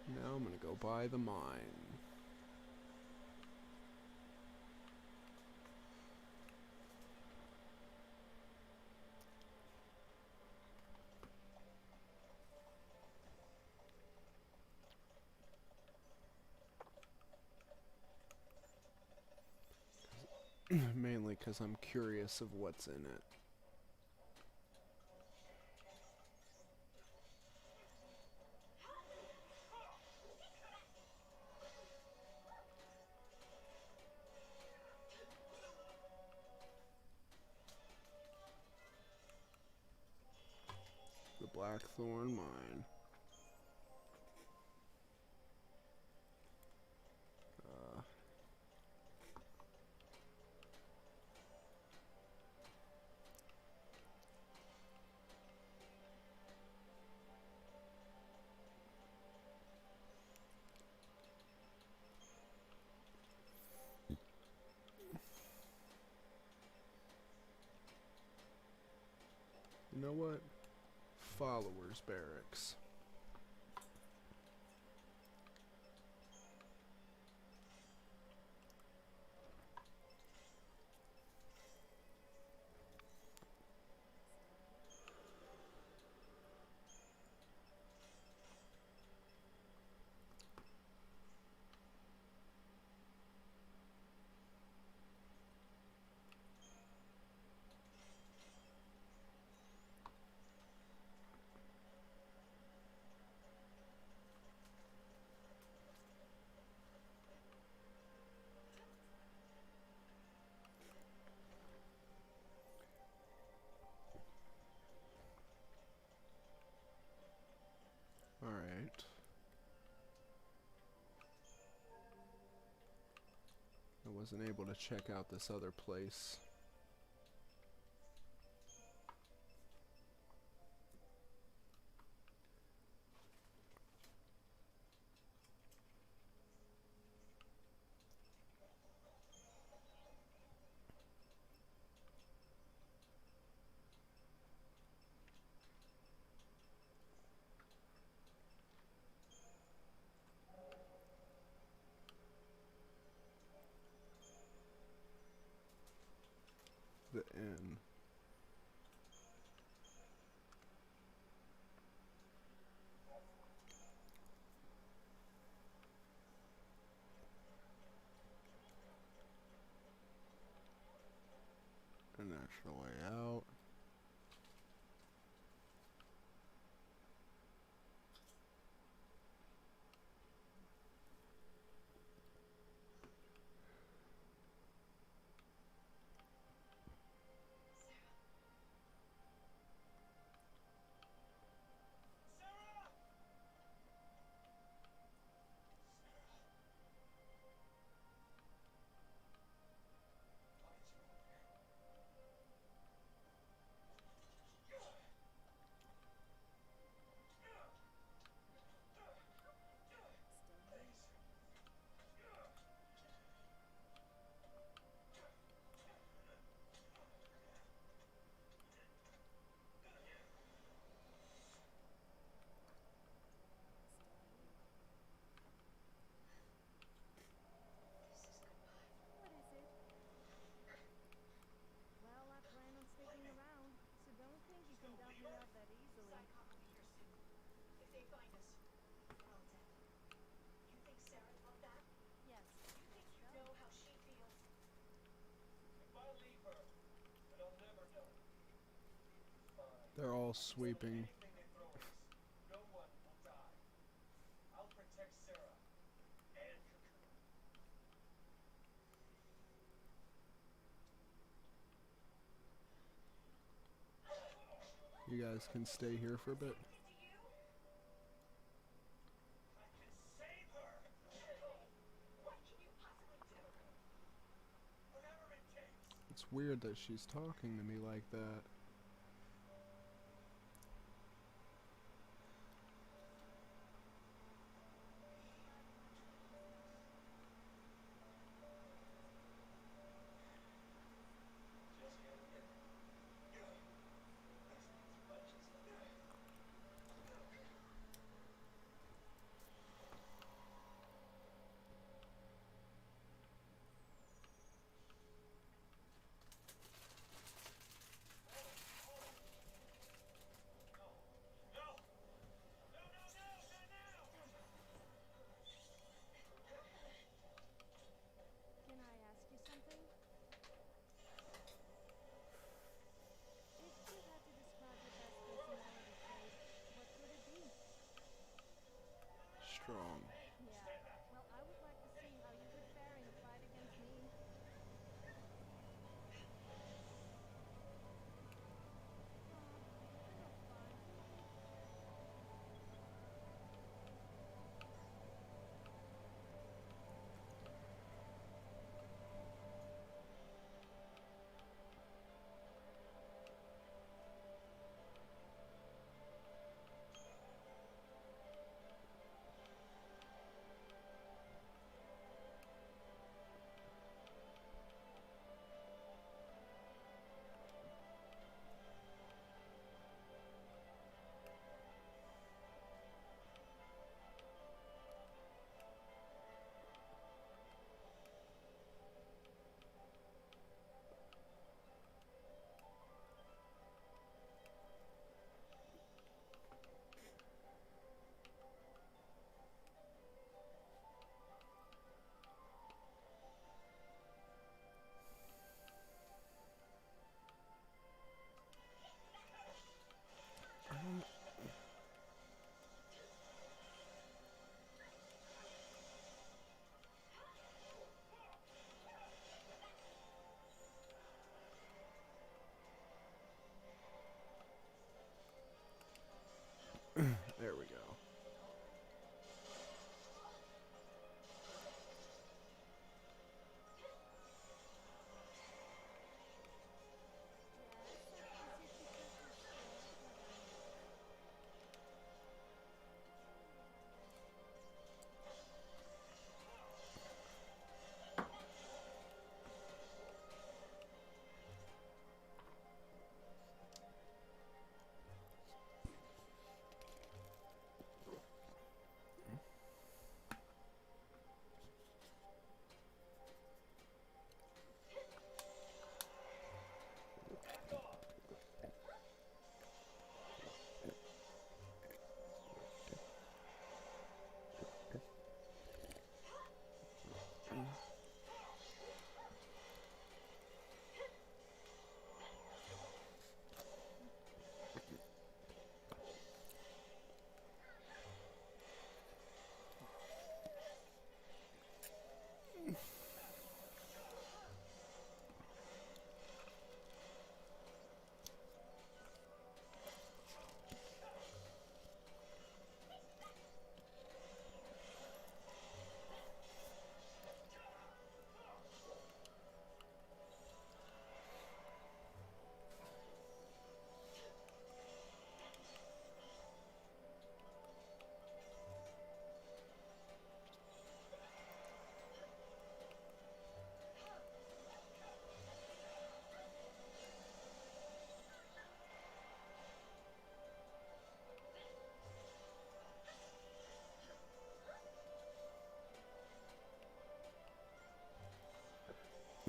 Speaker 1: Now I'm gonna go buy the mine. Mainly because I'm curious of what's in it. Blackthorn Mine. You know what? Followers Barracks. Alright. I wasn't able to check out this other place. The inn. And that's the way out.
Speaker 5: What is it? Well, I plan on sticking around, so don't think you can dump me out that easily.
Speaker 16: Psychon will be here soon. If they find us, we're all dead. You think Sarah thought that?
Speaker 5: Yes.
Speaker 16: You think you know how she feels?
Speaker 9: If I leave her, then I'll never know. Fine.
Speaker 1: They're all sweeping.
Speaker 9: Anything they throw at us, no one will die. I'll protect Sarah and Cocoon.
Speaker 1: You guys can stay here for a bit.
Speaker 9: I can save her!
Speaker 16: What can you possibly do?
Speaker 9: Whatever it takes.
Speaker 1: It's weird that she's talking to me like that.
Speaker 9: Just get it.
Speaker 5: Can I ask you something? If you had to describe your best personality trait, what would it be?
Speaker 1: Strong.
Speaker 5: Yeah. Well, I would like to see how you would fare in a fight against me. Aw, you're no fun.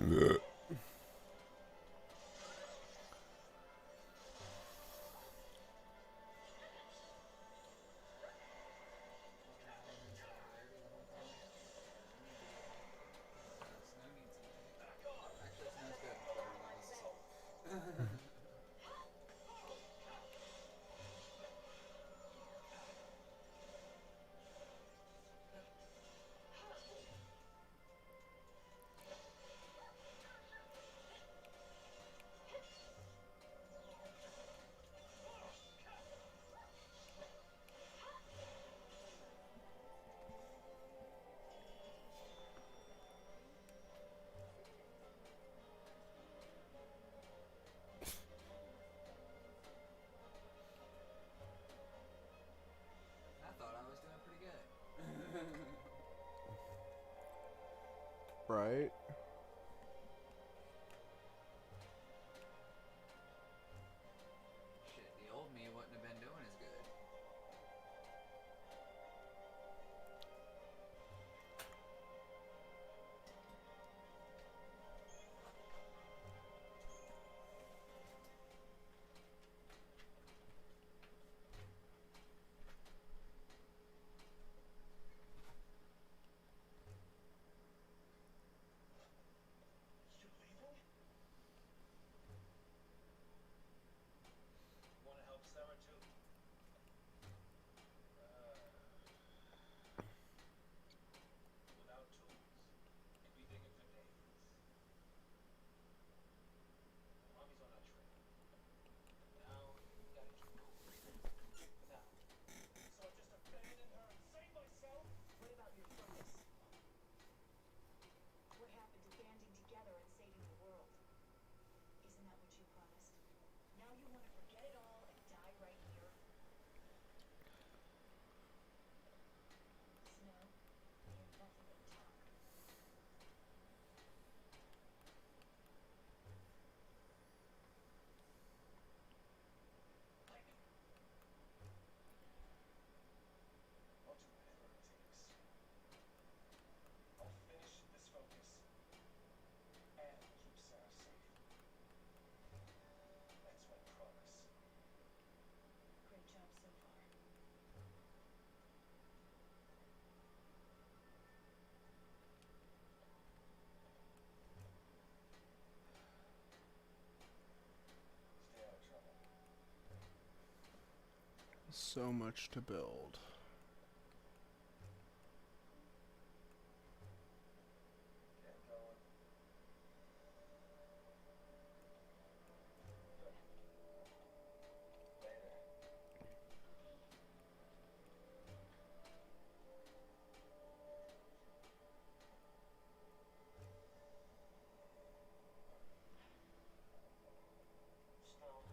Speaker 19: Snow needs some hay. Actually, snow's good. It's better than relentless assault. I thought I was doing pretty good.
Speaker 1: Right?
Speaker 19: Shit, the old me wouldn't have been doing as good.
Speaker 16: You leaving? Want to help Sarah too? Without tools, you'd be digging for days. Mommy's on that train. Now you gotta keep moving. Now, so I just abandon her and save myself?
Speaker 4: What about your focus? What happened to banding together and saving the world? Isn't that what you promised? Now you want to forget it all and die right here? Snow, you're nothing but talk.
Speaker 16: Lightning. I'll do whatever it takes. I'll finish this focus and keep Sarah safe. That's my promise.
Speaker 4: Great job so far.
Speaker 16: Stay out of trouble.
Speaker 1: So much to build.
Speaker 16: Get going. Later. Snow.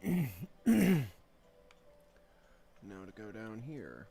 Speaker 1: Now to go down here.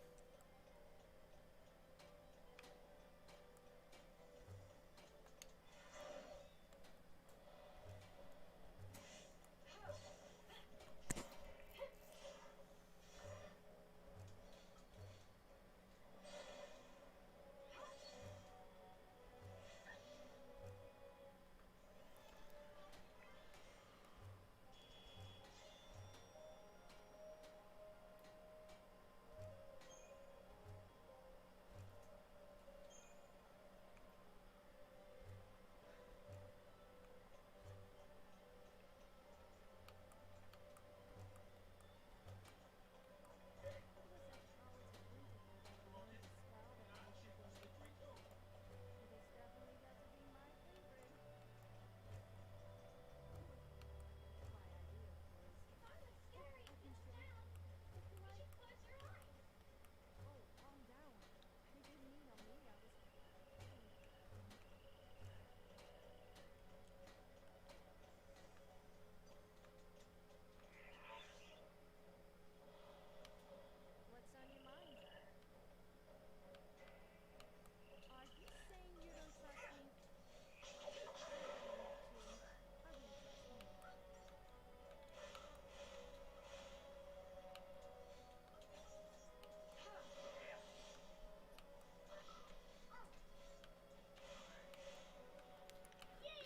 Speaker 5: What's on your mind? Are you saying you don't trust me? Probably not, Neptune. I wouldn't trust me.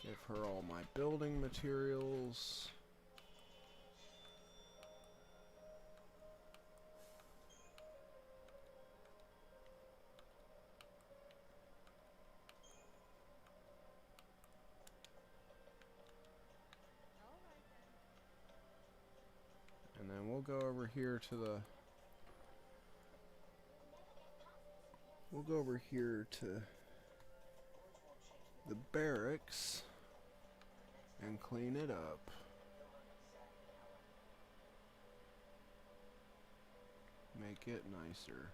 Speaker 1: Give her all my building materials. And then we'll go over here to the... We'll go over here to the barracks and clean it up. Make it nicer.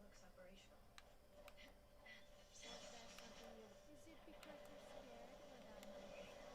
Speaker 4: Looks operational.
Speaker 5: Is it because you're scared when I'm... Okay then.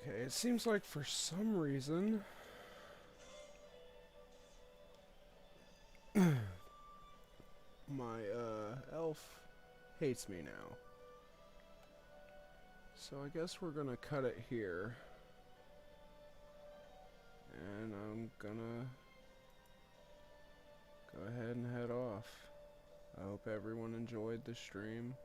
Speaker 1: Okay, it seems like for some reason my elf hates me now. So I guess we're gonna cut it here. And I'm gonna go ahead and head off. I hope everyone enjoyed the stream.